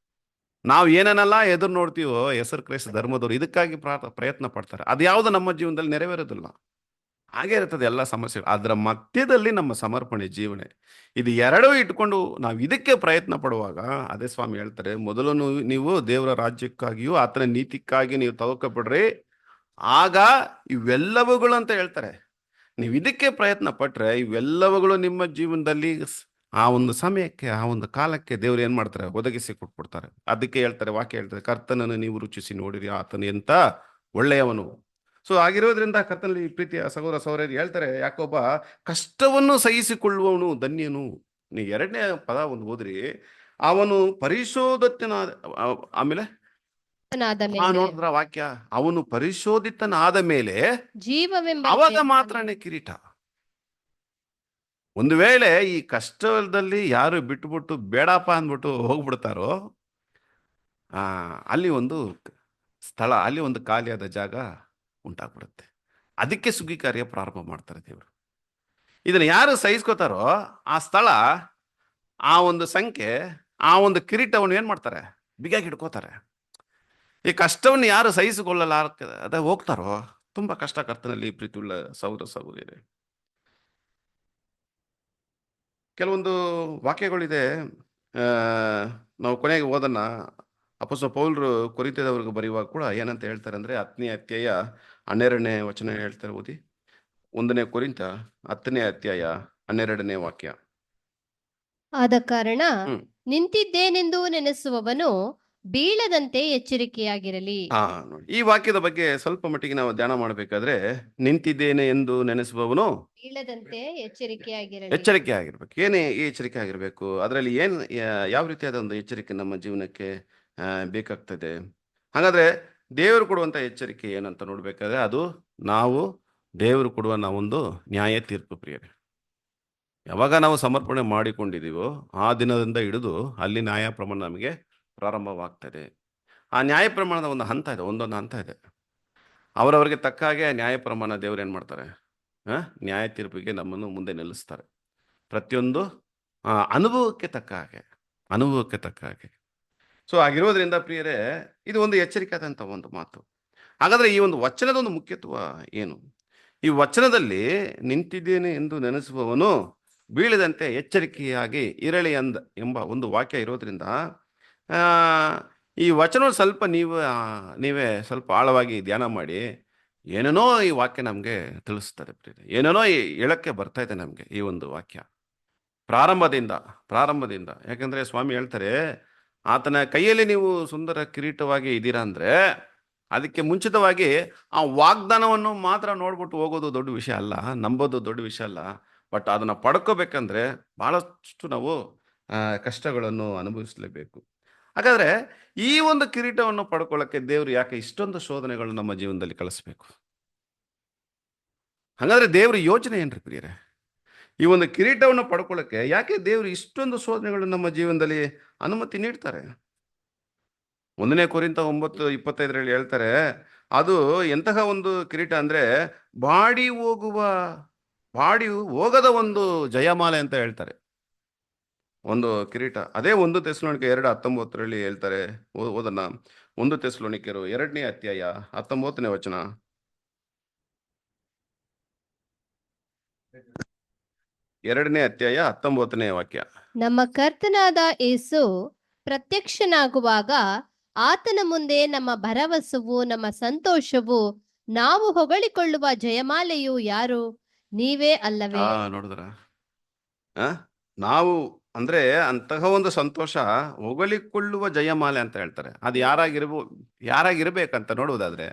ನಾವು ಏನನ್ನೆಲ್ಲ ಎದುರು ನೋಡ್ತೀವೋ ಹೆಸರು ಕ್ರೈಸ್ತ ಧರ್ಮದವರು ಇದಕ್ಕಾಗಿ ಪ್ರಯತ್ನ ಪಡ್ತಾರೆ, ಅದು ಯಾವುದು ನಮ್ಮ ಜೀವನದಲ್ಲಿ ನೆರವೇರೋದಿಲ್ಲ. ಹಾಗೆ ಇರ್ತದೆ ಎಲ್ಲ ಸಮಸ್ಯೆ. ಅದರ ಮಧ್ಯದಲ್ಲಿ ನಮ್ಮ ಸಮರ್ಪಣೆ ಜೀವನ, ಇದು ಎರಡೂ ಇಟ್ಕೊಂಡು ನಾವು ಇದಕ್ಕೆ ಪ್ರಯತ್ನ ಪಡುವಾಗ ಅದೇ ಸ್ವಾಮಿ ಹೇಳ್ತಾರೆ, ಮೊದಲು ನೀವು ದೇವರ ರಾಜ್ಯಕ್ಕಾಗಿಯೂ ಆತನ ನೀತಿಕ್ಕಾಗಿ ನೀವು ತಗೋಬಿಡ್ರಿ, ಆಗ ಇವೆಲ್ಲವುಗಳು ಅಂತ ಹೇಳ್ತಾರೆ. ನೀವು ಇದಕ್ಕೆ ಪ್ರಯತ್ನ ಪಟ್ರೆ ಇವೆಲ್ಲವುಗಳು ನಿಮ್ಮ ಜೀವನದಲ್ಲಿ ಆ ಒಂದು ಸಮಯಕ್ಕೆ ಆ ಒಂದು ಕಾಲಕ್ಕೆ ದೇವರು ಏನ್ ಮಾಡ್ತಾರೆ, ಒದಗಿಸಿ ಕೊಟ್ಬಿಡ್ತಾರೆ. ಅದಕ್ಕೆ ಹೇಳ್ತಾರೆ, ವಾಕ್ಯ ಹೇಳ್ತಾರೆ, ಕರ್ತನನ್ನು ನೀವು ರುಚಿಸಿ ನೋಡಿರಿ, ಆತನು ಎಂತ ಒಳ್ಳೆಯವನು. ಸೊ ಆಗಿರೋದ್ರಿಂದ ಕರ್ತನಲ್ಲಿ ಪ್ರೀತಿಯ ಸಹೋದರ ಸಹೋದರಿ ಹೇಳ್ತಾರೆ, ಯಾಕೊಬ್ಬ ಕಷ್ಟವನ್ನು ಸಹಿಸಿಕೊಳ್ಳುವವನು ಧನ್ಯನು. ನೀವು 2ನೇ ಪದ ಒಂದು ಹೋದ್ರಿ, ಅವನು ಪರಿಶೋಧಕನಾದ, ಆಮೇಲೆ ನೋಡಿದ್ರ ವಾಕ್ಯ, ಅವನು ಪರಿಶೋಧಿತನಾದ ಮೇಲೆ ಜೀವವೆಂಬ ಅವಾಗ ಮಾತ್ರನೇ ಕಿರೀಟ. ಒಂದು ವೇಳೆ ಈ ಕಷ್ಟದಲ್ಲಿ ಯಾರು ಬಿಟ್ಟುಬಿಟ್ಟು ಬೇಡಪ್ಪ ಅಂದ್ಬಿಟ್ಟು ಹೋಗ್ಬಿಡ್ತಾರೋ, ಅಲ್ಲಿ ಒಂದು ಸ್ಥಳ, ಅಲ್ಲಿ ಒಂದು ಖಾಲಿಯಾದ ಜಾಗ ಉಂಟಾಗ್ಬಿಡುತ್ತೆ. ಅದಕ್ಕೆ ಸುಗ್ಗಿ ಕಾರ್ಯ ಪ್ರಾರಂಭ ಮಾಡ್ತಾರೆ ದೇವರು. ಇದನ್ನು ಯಾರು ಸಹಿಸ್ಕೋತಾರೋ ಆ ಸ್ಥಳ, ಆ ಒಂದು ಸಂಖ್ಯೆ, ಆ ಒಂದು ಕಿರೀಟವನ್ನು ಏನ್ ಮಾಡ್ತಾರೆ, ಬಿಗಿಯಾಗಿ ಹಿಡ್ಕೋತಾರೆ. ಈ ಕಷ್ಟವನ್ನು ಯಾರು ಸಹಿಸಿಕೊಳ್ಳಲ್ಲ ಅದ ಹೋಗ್ತಾರೋ ತುಂಬಾ ಕಷ್ಟ. ಕರ್ತನಲ್ಲಿ ಪ್ರೀತಿಯುಳ್ಳ ಸಹೋದರ ಸಹೋದರಿಯರೇ, ಕೆಲವೊಂದು ವಾಕ್ಯಗಳಿದೆ, ನಾವು ಕೊನೆಗೆ ಓದನ್ನ. ಅಪೊಸ್ತಲ ಪೌಲರು ಕೊರಿಂಥದವರಿಗೆ ಬರೆಯುವಾಗ ಕೂಡ ಏನಂತ ಹೇಳ್ತಾರೆ ಅಂದ್ರೆ, 10ನೇ ಅಧ್ಯಾಯ 12ನೇ ವಚನ ಹೇಳ್ತಾರೆ, ಓದಿ. 1ನೇ ಕೊರಿಂಥ 10ನೇ ಅಧ್ಯಾಯ 12ನೇ ವಾಕ್ಯ. ಆದ ಕಾರಣ ನಿಂತಿದ್ದೇನೆಂದು ನೆನೆಸುವವನು ಬೀಳದಂತೆ ಎಚ್ಚರಿಕೆಯಾಗಿರಲಿ. ನೋಡಿ, ಈ ವಾಕ್ಯದ ಬಗ್ಗೆ ಸ್ವಲ್ಪ ಮಟ್ಟಿಗೆ ನಾವು ಧ್ಯಾನ ಮಾಡಬೇಕಾದ್ರೆ, ನಿಂತಿದ್ದೇನೆ ಎಂದು ನೆನೆಸುವವನು ಬೀಳದಂತೆ ಎಚ್ಚರಿಕೆಯಾಗಿರಲಿ. ಎಚ್ಚರಿಕೆ ಆಗಿರ್ಬೇಕು. ಏನೇ ಈ ಎಚ್ಚರಿಕೆ ಆಗಿರ್ಬೇಕು? ಅದರಲ್ಲಿ ಏನು ಯಾವ ರೀತಿಯಾದ ಒಂದು ಎಚ್ಚರಿಕೆ ನಮ್ಮ ಜೀವನಕ್ಕೆ ಬೇಕಾಗ್ತದೆ? ಹಾಗಾದ್ರೆ ದೇವರು ಕೊಡುವಂತ ಎಚ್ಚರಿಕೆ ಏನಂತ ನೋಡ್ಬೇಕಾದ್ರೆ, ಅದು ನಾವು ದೇವರು ಕೊಡುವ ನಾವೊಂದು ನ್ಯಾಯ ತೀರ್ಪು ಪ್ರಿಯರೇ. ಯಾವಾಗ ನಾವು ಸಮರ್ಪಣೆ ಮಾಡಿಕೊಂಡಿದ್ದೀವೋ ಆ ದಿನದಿಂದ ಹಿಡಿದು ಅಲ್ಲಿ ನ್ಯಾಯ ಪ್ರಮಾಣ ನಮಗೆ ಪ್ರಾರಂಭವಾಗ್ತದೆ. ಆ ನ್ಯಾಯ ಪ್ರಮಾಣದ ಒಂದು ಹಂತ ಇದೆ, ಒಂದೊಂದು ಹಂತ ಇದೆ. ಅವರವರಿಗೆ ತಕ್ಕ ಹಾಗೆ ನ್ಯಾಯ ಪ್ರಮಾಣ ದೇವರು ಏನು ಮಾಡ್ತಾರೆ? ನ್ಯಾಯ ತೀರ್ಪಿಗೆ ನಮ್ಮನ್ನು ಮುಂದೆ ನಿಲ್ಲಿಸ್ತಾರೆ. ಪ್ರತಿಯೊಂದು ಅನುಭವಕ್ಕೆ ತಕ್ಕ ಹಾಗೆ, ಅನುಭವಕ್ಕೆ ತಕ್ಕ ಹಾಗೆ. ಸೊ ಆಗಿರೋದ್ರಿಂದ ಪ್ರಿಯರೇ, ಇದು ಒಂದು ಎಚ್ಚರಿಕೆ ಆದಂಥ ಒಂದು ಮಾತು. ಹಾಗಾದ್ರೆ ಈ ಒಂದು ವಚನದ ಒಂದು ಮುಖ್ಯತ್ವ ಏನು? ಈ ವಚನದಲ್ಲಿ ನಿಂತಿದ್ದೇನೆ ಎಂದು ನೆನೆಸುವವನು ಬೀಳದಂತೆ ಎಚ್ಚರಿಕೆಯಾಗಿ ಇರಲಿ ಎಂಬ ಒಂದು ವಾಕ್ಯ ಇರೋದ್ರಿಂದ, ಈ ವಚನ ಸ್ವಲ್ಪ ನೀವೇ ಸ್ವಲ್ಪ ಆಳವಾಗಿ ಧ್ಯಾನ ಮಾಡಿ, ಏನೇನೋ ಈ ವಾಕ್ಯ ನಮಗೆ ತಿಳಿಸ್ತದೆ ಪ್ರಿಯರೇ. ಏನೇನೋ ಹೇಳಕ್ಕೆ ಬರ್ತಾ ಇದೆ ನಮಗೆ ಈ ಒಂದು ವಾಕ್ಯ ಪ್ರಾರಂಭದಿಂದ. ಯಾಕಂದ್ರೆ ಸ್ವಾಮಿ ಹೇಳ್ತಾರೆ, ಆತನ ಕೈಯಲ್ಲಿ ನೀವು ಸುಂದರ ಕಿರೀಟವಾಗಿ ಇದ್ದೀರಾ ಅಂದ್ರೆ, ಅದಕ್ಕೆ ಮುಂಚಿತವಾಗಿ ಆ ವಾಗ್ದಾನವನ್ನು ಮಾತ್ರ ನೋಡ್ಬಿಟ್ಟು ಹೋಗೋದು ದೊಡ್ಡ ವಿಷಯ ಅಲ್ಲ, ನಂಬೋದು ದೊಡ್ಡ ವಿಷಯ ಅಲ್ಲ. ಬಟ್ ಅದನ್ನ ಪಡ್ಕೋಬೇಕಂದ್ರೆ ಬಹಳಷ್ಟು ನಾವು ಕಷ್ಟಗಳನ್ನು ಅನುಭವಿಸಲೇಬೇಕು. ಹಾಗಾದ್ರೆ ಈ ಒಂದು ಕಿರೀಟವನ್ನು ಪಡ್ಕೊಳ್ಳೋಕ್ಕೆ ದೇವರು ಯಾಕೆ ಇಷ್ಟೊಂದು ಶೋಧನೆಗಳು ನಮ್ಮ ಜೀವನದಲ್ಲಿ ಕಳಿಸ್ಬೇಕು? ಹಾಗಾದ್ರೆ ದೇವ್ರ ಯೋಚನೆ ಏನ್ರಿ ಪ್ರಿಯರೇ? ಈ ಒಂದು ಕಿರೀಟವನ್ನು ಪಡ್ಕೊಳ್ಳೋಕ್ಕೆ ಯಾಕೆ ದೇವರು ಇಷ್ಟೊಂದು ಶೋಧನೆಗಳು ನಮ್ಮ ಜೀವನದಲ್ಲಿ ಅನುಮತಿ ನೀಡ್ತಾರೆ? 1 ಕೊರಿಂಥ 9:25 ಹೇಳ್ತಾರೆ, ಅದು ಎಂತಹ ಒಂದು ಕಿರೀಟ ಅಂದ್ರೆ ಬಾಡಿ ಹೋಗದ ಒಂದು ಜಯಮಾಲೆ ಅಂತ ಹೇಳ್ತಾರೆ. ಒಂದು ಕಿರೀಟ. ಅದೇ 1 ಥೆಸಲೋನಿಕೆ 2:19 ಹೇಳ್ತಾರೆ. ಓದೋಣ. 1 ಥೆಸಲೋನಿಕೆಯರು 2ನೇ ಅಧ್ಯಾಯ 19ನೇ ವಚನ. 2ನೇ ಅಧ್ಯಾಯ 19ನೇ ವಾಕ್ಯ. ನಮ್ಮ ಕರ್ತನಾದ ಯೇಸು ಪ್ರತ್ಯಕ್ಷನಾಗುವಾಗ ಆತನ ಮುಂದೆ ನಮ್ಮ ಭರವಸವು, ನಮ್ಮ ಸಂತೋಷವು, ನಾವು ಹೊಗಳಿಕೊಳ್ಳುವ ಜಯಮಾಲೆಯು ಯಾರು? ನೀವೇ ಅಲ್ಲವೇ? ನೋಡಿದ್ರ, ನಾವು ಅಂದ್ರೆ ಅಂತಹ ಒಂದು ಸಂತೋಷ ಹೊಗಳಿಕೊಳ್ಳುವ ಜಯಮಾಲೆ ಅಂತ ಹೇಳ್ತಾರೆ. ಅದು ಯಾರಾಗಿರ್ಬೇಕಂತ ನೋಡುವುದಾದ್ರೆ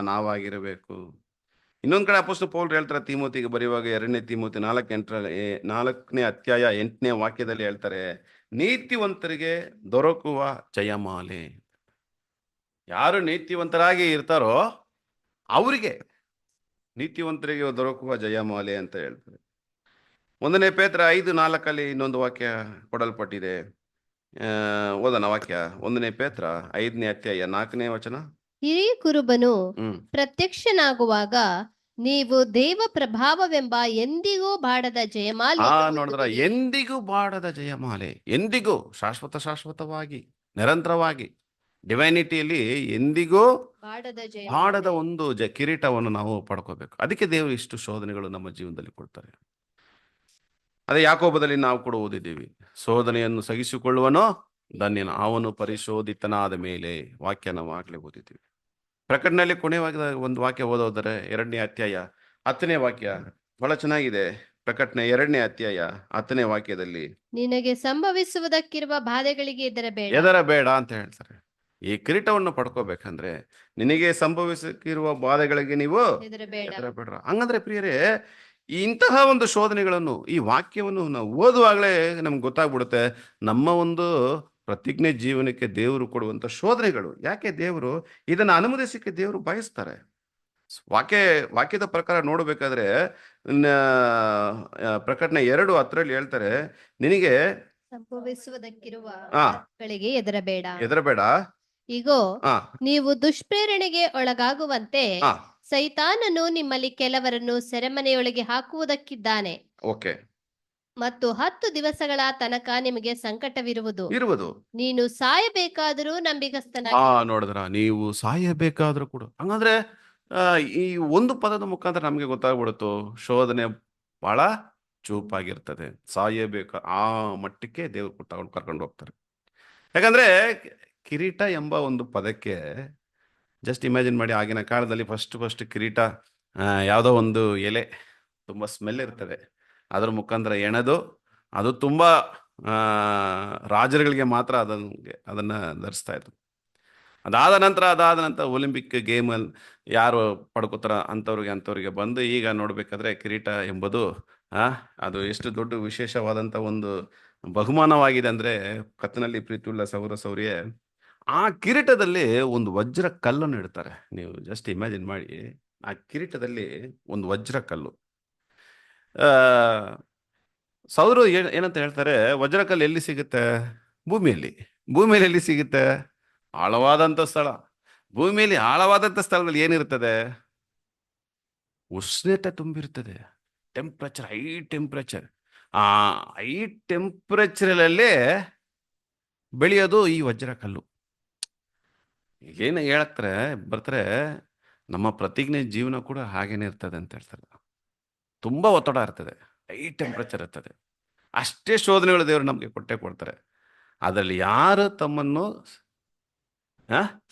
ನಾವಾಗಿರ್ಬೇಕು. ಇನ್ನೊಂದ್ ಕಡೆ ಅಪೊಸ್ತಲ ಪೌಲರು ಹೇಳ್ತಾರೆ, ತಿಮೋತಿಗೆ ಬರೆಯುವಾಗ 2ನೇ ತಿಮೋತಿ 4ನೇ ಅಧ್ಯಾಯ 8ನೇ ವಾಕ್ಯದಲ್ಲಿ ಹೇಳ್ತಾರೆ, ನೀತಿವಂತರಿಗೆ ದೊರಕುವ ಜಯಮಾಲೆ. ಯಾರು ನೀತಿವಂತರಾಗಿ ಇರ್ತಾರೋ ಅವರಿಗೆ ನೀತಿವಂತರಿಗೆ ದೊರಕುವ ಜಯಮಾಲೆ ಅಂತ ಹೇಳ್ತಾರೆ. 1ನೇ ಪೇತ್ರ 5:4 ಇನ್ನೊಂದು ವಾಕ್ಯ ಕೊಡಲ್ಪಟ್ಟಿದೆ. ಓದನ ವಾಕ್ಯ. 1ನೇ ಪೇತ್ರ 5ನೇ ಅಧ್ಯಾಯ 4ನೇ ವಚನ. ಹಿರಿಯ ಕುರುಬನು ಪ್ರತ್ಯಕ್ಷನಾಗುವಾಗ ನೀವು ದೇವ ಪ್ರಭಾವವೆಂಬ ಎಂದಿಗೂ ಬಾಡದ ಜಯಮಾಲೆ. ನೋಡಿದ್ರ, ಎಂದಿಗೂ ಬಾಡದ ಜಯಮಾಲೆ, ಎಂದಿಗೂ ಶಾಶ್ವತವಾಗಿ ನಿರಂತರವಾಗಿ ಡಿವೈನಿಟಿಯಲ್ಲಿ ಎಂದಿಗೂ ಬಾಡದ ಒಂದು ಕಿರೀಟವನ್ನು ನಾವು ಪಡ್ಕೋಬೇಕು. ಅದಕ್ಕೆ ದೇವರು ಇಷ್ಟು ಶೋಧನೆಗಳು ನಮ್ಮ ಜೀವನದಲ್ಲಿ ಕೊಡ್ತಾರೆ. ಅದೇ ಯಾಕೋಬದಲ್ಲಿ ನಾವು ಕೂಡ ಓದಿದ್ದೀವಿ, ಶೋಧನೆಯನ್ನು ಸಹಿಸಿಕೊಳ್ಳುವನೋ ಧನ್ಯನ, ಅವನು ಪರಿಶೋಧಿತನಾದ ಮೇಲೆ. ವಾಕ್ಯ ನಾವು ಆಗ್ಲೇ ಓದಿದ್ದೀವಿ. ಪ್ರಕಟಣೆಯಲ್ಲಿ ಕೊನೆಯಾಗಿ ಒಂದು ವಾಕ್ಯ ಓದೋದರೆ 2ನೇ ಅಧ್ಯಾಯ 10ನೇ ವಾಕ್ಯ ಬಹಳ ಚೆನ್ನಾಗಿದೆ. ಪ್ರಕಟಣೆ 2ನೇ ಅಧ್ಯಾಯ 10ನೇ ವಾಕ್ಯದಲ್ಲಿ, ನಿನಗೆ ಸಂಭವಿಸುವುದಕ್ಕಿರುವ ಬಾಧೆಗಳಿಗೆ ಹೆದರಬೇಡ ಅಂತ ಹೇಳ್ತಾರೆ. ಈ ಕಿರೀಟವನ್ನು ಪಡ್ಕೋಬೇಕಂದ್ರೆ ನಿನಗೆ ಸಂಭವಿಸಿರುವ ಬಾಧೆಗಳಿಗೆ ನೀವು ಹೆದರಬೇಡ್ರ. ಹಂಗಂದ್ರೆ ಪ್ರಿಯರೇ, ಇಂತಹ ಒಂದು ಶೋಧನೆಗಳನ್ನು, ಈ ವಾಕ್ಯವನ್ನು ನಾವು ಓದುವಾಗಲೇ ನಮ್ಗೆ ಗೊತ್ತಾಗ್ಬಿಡುತ್ತೆ ನಮ್ಮ ಒಂದು ಪ್ರತಿಜ್ಞೆ ಜೀವನಕ್ಕೆ ದೇವರು ಕೊಡುವಂತ ಶೋಧನೆಗಳು. ಯಾಕೆ ದೇವರು ಇದನ್ನ ಅನುಮತಿಸಕ್ಕೆ ದೇವರು ಬಯಸ್ತಾರೆ? ವಾಕ್ಯದ ಪ್ರಕಾರ ನೋಡಬೇಕಾದ್ರೆ ಪ್ರಕಟಣೆ 2:10 ಹೇಳ್ತಾರೆ, ನಿನಗೆ ಸಂಭವಿಸುವುದಕ್ಕಿರುವ ಹೆದರಬೇಡ. ಈಗೋ ನೀವು ದುಷ್ಪ್ರೇರಣೆಗೆ ಒಳಗಾಗುವಂತೆ ಸೈತಾನನು ನಿಮ್ಮಲ್ಲಿ ಕೆಲವರನ್ನು ಸೆರೆಮನೆಯೊಳಗೆ ಹಾಕುವುದಕ್ಕಿದ್ದಾನೆ. ಮತ್ತು 10 ದಿವಸಗಳ ತನಕ ನಿಮಗೆ ಸಂಕಟವಿರುವುದು. ನೀನು ಸಾಯಬೇಕಾದರೂ ನಂಬಿಗಸ್ತನಾಗಿ. ನೋಡಿದ್ರ, ನೀವು ಸಾಯಬೇಕಾದ್ರೂ ಕೂಡ. ಹಂಗಂದ್ರೆ ಈ ಒಂದು ಪದದ ಮುಖಾಂತರ ನಮ್ಗೆ ಗೊತ್ತಾಗ್ಬಿಡುತ್ತೋ ಶೋಧನೆ ಬಹಳ ಚೂಪಾಗಿರ್ತದೆ. ಸಾಯಬೇಕು ಆ ಮಟ್ಟಕ್ಕೆ ದೇವ್ರು ಕರ್ಕೊಂಡು ಹೋಗ್ತಾರೆ. ಯಾಕಂದ್ರೆ ಕಿರೀಟ ಎಂಬ ಒಂದು ಪದಕ್ಕೆ ಜಸ್ಟ್ ಇಮ್ಯಾಜಿನ್ ಮಾಡಿ, ಆಗಿನ ಕಾಲದಲ್ಲಿ ಫಸ್ಟ್ ಕಿರೀಟ ಯಾವುದೋ ಒಂದು ಎಲೆ ತುಂಬಾ ಸ್ಮೆಲ್ ಇರ್ತದೆ, ಅದ್ರ ಮುಖಾಂತರ ಎಣೆದು ಅದು ತುಂಬಾ ರಾಜರುಗಳಿಗೆ ಮಾತ್ರ ಅದನ್ನು ಧರಿಸ್ತಾ ಇದ್ರು. ಅದಾದ ನಂತರ ಒಲಿಂಪಿಕ್ ಗೇಮಲ್ಲಿ ಯಾರು ಪಡ್ಕೋತಾರ ಅಂಥವ್ರಿಗೆ ಬಂದು ಈಗ ನೋಡಬೇಕಾದ್ರೆ ಕಿರೀಟ ಎಂಬುದು ಅದು ಎಷ್ಟು ದೊಡ್ಡ ವಿಶೇಷವಾದಂಥ ಒಂದು ಬಹುಮಾನವಾಗಿದೆ ಅಂದರೆ, ಕತ್ತಿನಲ್ಲಿ ಪ್ರೀತಿಯುಳ್ಳ ಸೌರ ಸೌರಿಯೇ, ಆ ಕಿರೀಟದಲ್ಲಿ ಒಂದು ವಜ್ರ ಕಲ್ಲನ್ನು ಇಡ್ತಾರೆ. ನೀವು ಜಸ್ಟ್ ಇಮ್ಯಾಜಿನ್ ಮಾಡಿ, ಆ ಕಿರೀಟದಲ್ಲಿ ಒಂದು ವಜ್ರ ಕಲ್ಲು. ಸೌರು ಏನಂತ ಹೇಳ್ತಾರೆ, ವಜ್ರಕಲ್ಲು ಎಲ್ಲಿ ಸಿಗುತ್ತೆ? ಭೂಮಿಯಲ್ಲಿ ಎಲ್ಲಿ ಸಿಗುತ್ತೆ? ಆಳವಾದಂಥ ಸ್ಥಳ. ಭೂಮಿಯಲ್ಲಿ ಆಳವಾದಂಥ ಸ್ಥಳದಲ್ಲಿ ಏನಿರ್ತದೆ? ಉಷ್ಣತೆ ತುಂಬಿರ್ತದೆ, ಟೆಂಪ್ರೇಚರ್, ಹೈ ಟೆಂಪ್ರೇಚರ್. ಆ ಹೈ ಟೆಂಪ್ರೇಚರಲ್ಲೇ ಬೆಳೆಯೋದು ಈ ವಜ್ರಕಲ್ಲು. ಏನು ಬರ್ತಾರೆ, ನಮ್ಮ ಪ್ರತಿಜ್ಞೆ ಜೀವನ ಕೂಡ ಹಾಗೇನೆ ಇರ್ತದೆ ಅಂತ ಹೇಳ್ತಾರೆ. ತುಂಬ ಒತ್ತಡ ಇರ್ತದೆ, ಹೈ ಟೆಂಪ್ರೇಚರ್ ಇರ್ತದೆ, ಅಷ್ಟೇ ಶೋಧನೆಗಳು ದೇವರು ನಮಗೆ ಕೊಡ್ತಾರೆ. ಅದರಲ್ಲಿ ಯಾರು ತಮ್ಮನ್ನು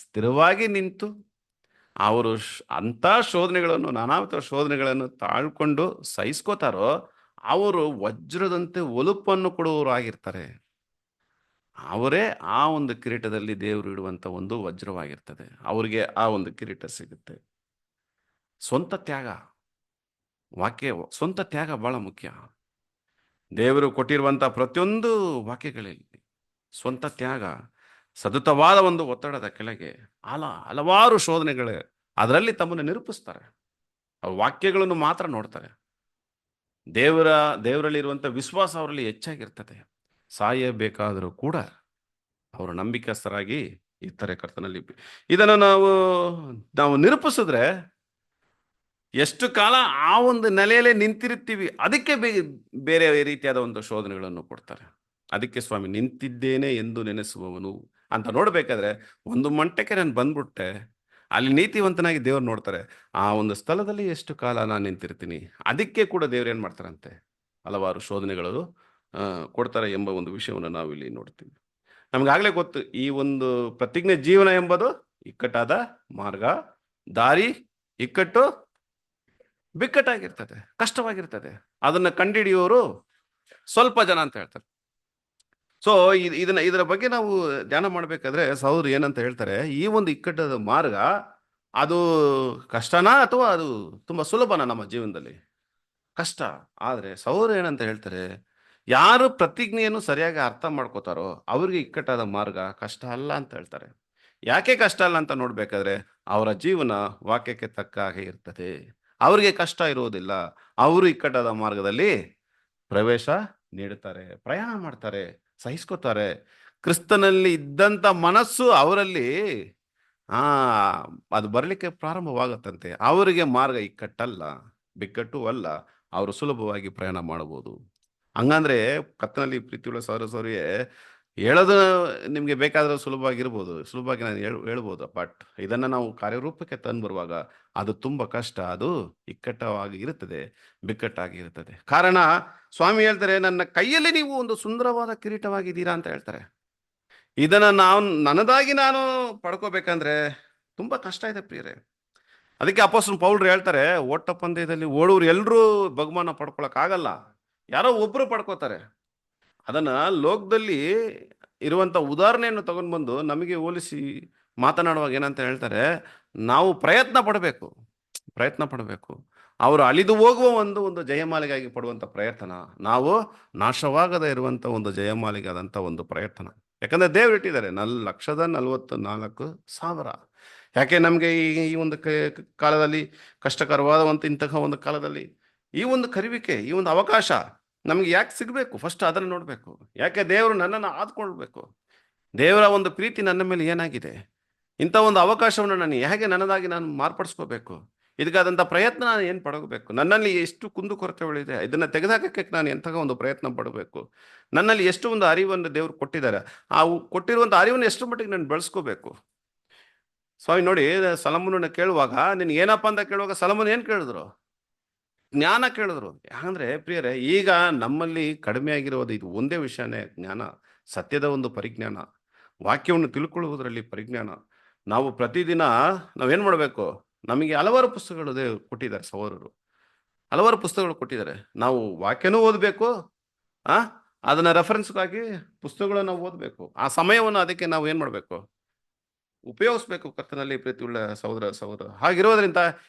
ಸ್ಥಿರವಾಗಿ ನಿಂತು ಅವರು ಅಂಥ ಶೋಧನೆಗಳನ್ನು, ನಾನಾ ಶೋಧನೆಗಳನ್ನು ತಾಳ್ಕೊಂಡು ಸಹಿಸ್ಕೋತಾರೋ, ಅವರು ವಜ್ರದಂತೆ ಒಲುಪನ್ನು ಕೊಡುವವರು ಆಗಿರ್ತಾರೆ. ಅವರೇ ಆ ಒಂದು ಕಿರೀಟದಲ್ಲಿ ದೇವರು ಇಡುವಂಥ ಒಂದು ವಜ್ರವಾಗಿರ್ತದೆ. ಅವರಿಗೆ ಆ ಒಂದು ಕಿರೀಟ ಸಿಗುತ್ತೆ. ಸ್ವಂತ ತ್ಯಾಗ, ಸ್ವಂತ ತ್ಯಾಗ ಬಹಳ ಮುಖ್ಯ. ದೇವರು ಕೊಟ್ಟಿರುವಂಥ ಪ್ರತಿಯೊಂದು ವಾಕ್ಯಗಳಲ್ಲಿ ಸ್ವಂತ ತ್ಯಾಗ, ಸತತವಾದ ಒಂದು ಒತ್ತಡದ ಕೆಳಗೆ ಹಲವಾರು ಶೋಧನೆಗಳು ಅದರಲ್ಲಿ ತಮ್ಮನ್ನು ನಿರೂಪಿಸ್ತಾರೆ. ಅವ್ರ ವಾಕ್ಯಗಳನ್ನು ಮಾತ್ರ ನೋಡ್ತಾರೆ. ದೇವರಲ್ಲಿರುವಂಥ ವಿಶ್ವಾಸ ಅವರಲ್ಲಿ ಹೆಚ್ಚಾಗಿರ್ತದೆ. ಸಾಯಬೇಕಾದರೂ ಕೂಡ ಅವರು ನಂಬಿಕಸ್ಥರಾಗಿ ಇರ್ತಾರೆ ಕರ್ತನಲ್ಲಿ. ಇದನ್ನು ನಾವು ನಿರೂಪಿಸಿದ್ರೆ ಎಷ್ಟು ಕಾಲ ಆ ಒಂದು ನೆಲೆಯಲ್ಲೇ ನಿಂತಿರ್ತೀವಿ, ಅದಕ್ಕೆ ಬೇರೆ ರೀತಿಯಾದ ಒಂದು ಶೋಧನೆಗಳನ್ನು ಕೊಡ್ತಾರೆ. ಅದಕ್ಕೆ ಸ್ವಾಮಿ ನಿಂತಿದ್ದೇನೆ ಎಂದು ನೆನೆಸುವವನು ಅಂತ ನೋಡ್ಬೇಕಾದ್ರೆ, ಒಂದು ಮಟ್ಟಕ್ಕೆ ನಾನು ಬಂದ್ಬಿಟ್ಟೆ, ಅಲ್ಲಿ ನೀತಿವಂತನಾಗಿ ದೇವ್ರು ನೋಡ್ತಾರೆ, ಆ ಒಂದು ಸ್ಥಳದಲ್ಲಿ ಎಷ್ಟು ಕಾಲ ನಾನು ನಿಂತಿರ್ತೀನಿ. ಅದಕ್ಕೆ ಕೂಡ ದೇವ್ರು ಏನು ಮಾಡ್ತಾರಂತೆ, ಹಲವಾರು ಶೋಧನೆಗಳು ಕೊಡ್ತಾರೆ ಎಂಬ ಒಂದು ವಿಷಯವನ್ನು ನಾವು ಇಲ್ಲಿ ನೋಡ್ತೀವಿ. ನಮ್ಗಾಗಲೇ ಗೊತ್ತು, ಈ ಒಂದು ಪ್ರತಿಜ್ಞೆ ಜೀವನ ಎಂಬುದು ಇಕ್ಕಟ್ಟಾದ ಮಾರ್ಗ, ದಾರಿ ಇಕ್ಕಟ್ಟು, ಬಿಕ್ಕಟ್ಟಾಗಿರ್ತದೆ, ಕಷ್ಟವಾಗಿರ್ತದೆ. ಅದನ್ನ ಕಂಡುಹಿಡಿಯೋರು ಸ್ವಲ್ಪ ಜನ ಅಂತ ಹೇಳ್ತಾರೆ. ಸೊ ಇದರ ಬಗ್ಗೆ ನಾವು ಧ್ಯಾನ ಮಾಡಬೇಕಾದ್ರೆ ಸಹೋದರು ಏನಂತ ಹೇಳ್ತಾರೆ, ಈ ಒಂದು ಇಕ್ಕಟ್ಟದ ಮಾರ್ಗ ಅದು ಕಷ್ಟನಾ ಅಥವಾ ಅದು ತುಂಬಾ ಸುಲಭನಾ? ನಮ್ಮ ಜೀವನದಲ್ಲಿ ಕಷ್ಟ. ಆದ್ರೆ ಸಹೋದರು ಏನಂತ ಹೇಳ್ತಾರೆ, ಯಾರು ಪ್ರತಿಜ್ಞೆಯನ್ನು ಸರಿಯಾಗಿ ಅರ್ಥ ಮಾಡ್ಕೋತಾರೋ ಅವ್ರಿಗೆ ಇಕ್ಕಟ್ಟಾದ ಮಾರ್ಗ ಕಷ್ಟ ಅಲ್ಲ ಅಂತ ಹೇಳ್ತಾರೆ. ಯಾಕೆ ಕಷ್ಟ ಅಲ್ಲ ಅಂತ ನೋಡ್ಬೇಕಾದ್ರೆ, ಅವರ ಜೀವನ ವಾಕ್ಯಕ್ಕೆ ತಕ್ಕ ಹಾಗೆ ಇರ್ತದೆ. ಅವ್ರಿಗೆ ಕಷ್ಟ ಇರುವುದಿಲ್ಲ. ಅವರು ಇಕ್ಕಟ್ಟಾದ ಮಾರ್ಗದಲ್ಲಿ ಪ್ರವೇಶ ನೀಡುತ್ತಾರೆ, ಪ್ರಯಾಣ ಮಾಡ್ತಾರೆ, ಸಹಿಸ್ಕೋತಾರೆ. ಕ್ರಿಸ್ತನಲ್ಲಿ ಇದ್ದಂಥ ಮನಸ್ಸು ಅವರಲ್ಲಿ ಅದು ಬರಲಿಕ್ಕೆ ಪ್ರಾರಂಭವಾಗುತ್ತಂತೆ. ಅವರಿಗೆ ಮಾರ್ಗ ಇಕ್ಕಟ್ಟಲ್ಲ, ಬಿಕ್ಕಟ್ಟು ಅಲ್ಲ, ಅವರು ಸುಲಭವಾಗಿ ಪ್ರಯಾಣ ಮಾಡಬಹುದು. ಹಂಗಂದ್ರೆ ಕರ್ತನಲ್ಲಿ ಪ್ರೀತಿಯುಳ್ಳ ಸಹೋದರ ಸಹೋದರಿಯೇ, ಹೇಳೋದು ನಿಮಗೆ ಬೇಕಾದ್ರೆ ಸುಲಭವಾಗಿ ನಾನು ಹೇಳ್ಬೋದು. ಬಟ್ ಇದನ್ನು ನಾವು ಕಾರ್ಯರೂಪಕ್ಕೆ ತಂದು ಬರುವಾಗ ಅದು ತುಂಬ ಕಷ್ಟ, ಅದು ಇಕ್ಕಟ್ಟವಾಗಿ ಇರುತ್ತದೆ, ಬಿಕ್ಕಟ್ಟಾಗಿ ಇರುತ್ತದೆ. ಕಾರಣ ಸ್ವಾಮಿ ಹೇಳ್ತಾರೆ, ನನ್ನ ಕೈಯಲ್ಲಿ ನೀವು ಒಂದು ಸುಂದರವಾದ ಕಿರೀಟವಾಗಿದ್ದೀರಾ ಅಂತ ಹೇಳ್ತಾರೆ. ಇದನ್ನು ನನ್ನದಾಗಿ ನಾನು ಪಡ್ಕೋಬೇಕಂದ್ರೆ ತುಂಬ ಕಷ್ಟ ಇದೆ ಪ್ರಿಯರೇ. ಅದಕ್ಕೆ ಅಪೊಸ್ತಲ ಪೌಲರು ಹೇಳ್ತಾರೆ, ಓಟ ಪಂದ್ಯದಲ್ಲಿ ಓಡುವರು ಎಲ್ಲರೂ ಬಹುಮಾನ ಪಡ್ಕೊಳಕ್ಕಾಗಲ್ಲ, ಯಾರೋ ಒಬ್ಬರು ಪಡ್ಕೋತಾರೆ. ಅದನ್ನು ಲೋಕದಲ್ಲಿ ಇರುವಂಥ ಉದಾಹರಣೆಯನ್ನು ತಗೊಂಡು ಬಂದು ನಮಗೆ ಹೋಲಿಸಿ ಮಾತನಾಡುವಾಗ ಏನಂತ ಹೇಳ್ತಾರೆ, ನಾವು ಪ್ರಯತ್ನ ಪಡಬೇಕು. ಅವರು ಅಳಿದು ಹೋಗುವ ಒಂದು ಜಯಮಾಲಿಗಾಗಿ ಪಡುವಂಥ ಪ್ರಯತ್ನ, ನಾವು ನಾಶವಾಗದೇ ಇರುವಂಥ ಒಂದು ಜಯಮಾಲಿಗಾದಂಥ ಒಂದು ಪ್ರಯತ್ನ. ಯಾಕಂದರೆ ದೇವರು ಇಟ್ಟಿದ್ದಾರೆ 1,44,000. ಯಾಕೆ ನಮಗೆ ಈ ಒಂದು ಕಾಲದಲ್ಲಿ, ಕಷ್ಟಕರವಾದಂಥ ಇಂತಹ ಒಂದು ಕಾಲದಲ್ಲಿ ಈ ಒಂದು ಕರಿವಿಕೆ, ಈ ಒಂದು ಅವಕಾಶ ನಮಗೆ ಯಾಕೆ ಸಿಗಬೇಕು? ಫಸ್ಟ್ ಅದನ್ನು ನೋಡಬೇಕು. ಯಾಕೆ ದೇವರು ನನ್ನನ್ನು ಆದ್ಕೊಳ್ಬೇಕು? ದೇವರ ಒಂದು ಪ್ರೀತಿ ನನ್ನ ಮೇಲೆ ಏನಾಗಿದೆ? ಇಂಥ ಒಂದು ಅವಕಾಶವನ್ನು ನಾನು ಹೇಗೆ ನನ್ನದಾಗಿ ನಾನು ಮಾರ್ಪಡಿಸ್ಕೋಬೇಕು? ಇದಕ್ಕಾದಂಥ ಪ್ರಯತ್ನ ನಾನು ಏನು ಪಡಬೇಕು? ನನ್ನಲ್ಲಿ ಎಷ್ಟು ಕುಂದುಕೊರತೆಗಳಿದೆ, ಇದನ್ನು ತೆಗೆದುಹಾಕಕ್ಕೆ ನಾನು ಎಂತಹ ಒಂದು ಪ್ರಯತ್ನ ಪಡಬೇಕು? ನನ್ನಲ್ಲಿ ಎಷ್ಟು ಒಂದು ಅರಿವನ್ನು ದೇವರು ಕೊಟ್ಟಿದ್ದಾರೆ, ಆ ಕೊಟ್ಟಿರುವಂಥ ಅರಿವನ್ನು ಎಷ್ಟು ಮಟ್ಟಿಗೆ ನಾನು ಬೆಳೆಸ್ಕೋಬೇಕು? ಸ್ವಾಮಿ ನೋಡಿ, ಸೊಲೊಮೋನನ ಕೇಳುವಾಗ, ನಿನಗೆ ಏನಪ್ಪ ಅಂತ ಕೇಳುವಾಗ ಸೊಲೊಮೋನ ಏನು ಕೇಳಿದ್ರು? ಜ್ಞಾನ ಕೇಳಿದ್ರು. ಯಾಕಂದ್ರೆ ಪ್ರಿಯರೇ, ಈಗ ನಮ್ಮಲ್ಲಿ ಕಡಿಮೆ ಆಗಿರೋದು ಇದು ಒಂದೇ ವಿಷಯನೇ, ಜ್ಞಾನ, ಸತ್ಯದ ಒಂದು ಪರಿಜ್ಞಾನ, ವಾಕ್ಯವನ್ನು ತಿಳ್ಕೊಳ್ಳುವುದರಲ್ಲಿ ಪರಿಜ್ಞಾನ. ನಾವು ಪ್ರತಿದಿನ ನಾವೇನು ಮಾಡಬೇಕು? ನಮಗೆ ಹಲವಾರು ಪುಸ್ತಕಗಳು ಕೊಟ್ಟಿದ್ದಾರೆ ಸಹೋದರರು, ಹಲವಾರು ಪುಸ್ತಕಗಳು ಕೊಟ್ಟಿದ್ದಾರೆ. ನಾವು ವಾಕ್ಯನೂ ಓದಬೇಕು, ಅದನ್ನ ರೆಫರೆನ್ಸ್ಗಾಗಿ ಪುಸ್ತಕಗಳನ್ನು ಓದಬೇಕು. ಆ ಸಮಯವನ್ನು ಅದಕ್ಕೆ ನಾವು ಏನ್ ಮಾಡಬೇಕು, ಉಪಯೋಗಿಸ್ಬೇಕು. ಕರ್ತನಲ್ಲಿ ಪ್ರೀತಿಯುಳ್ಳ ಸಹೋದರ ಸಹೋದರ, ಹಾಗಿರೋದ್ರಿಂದ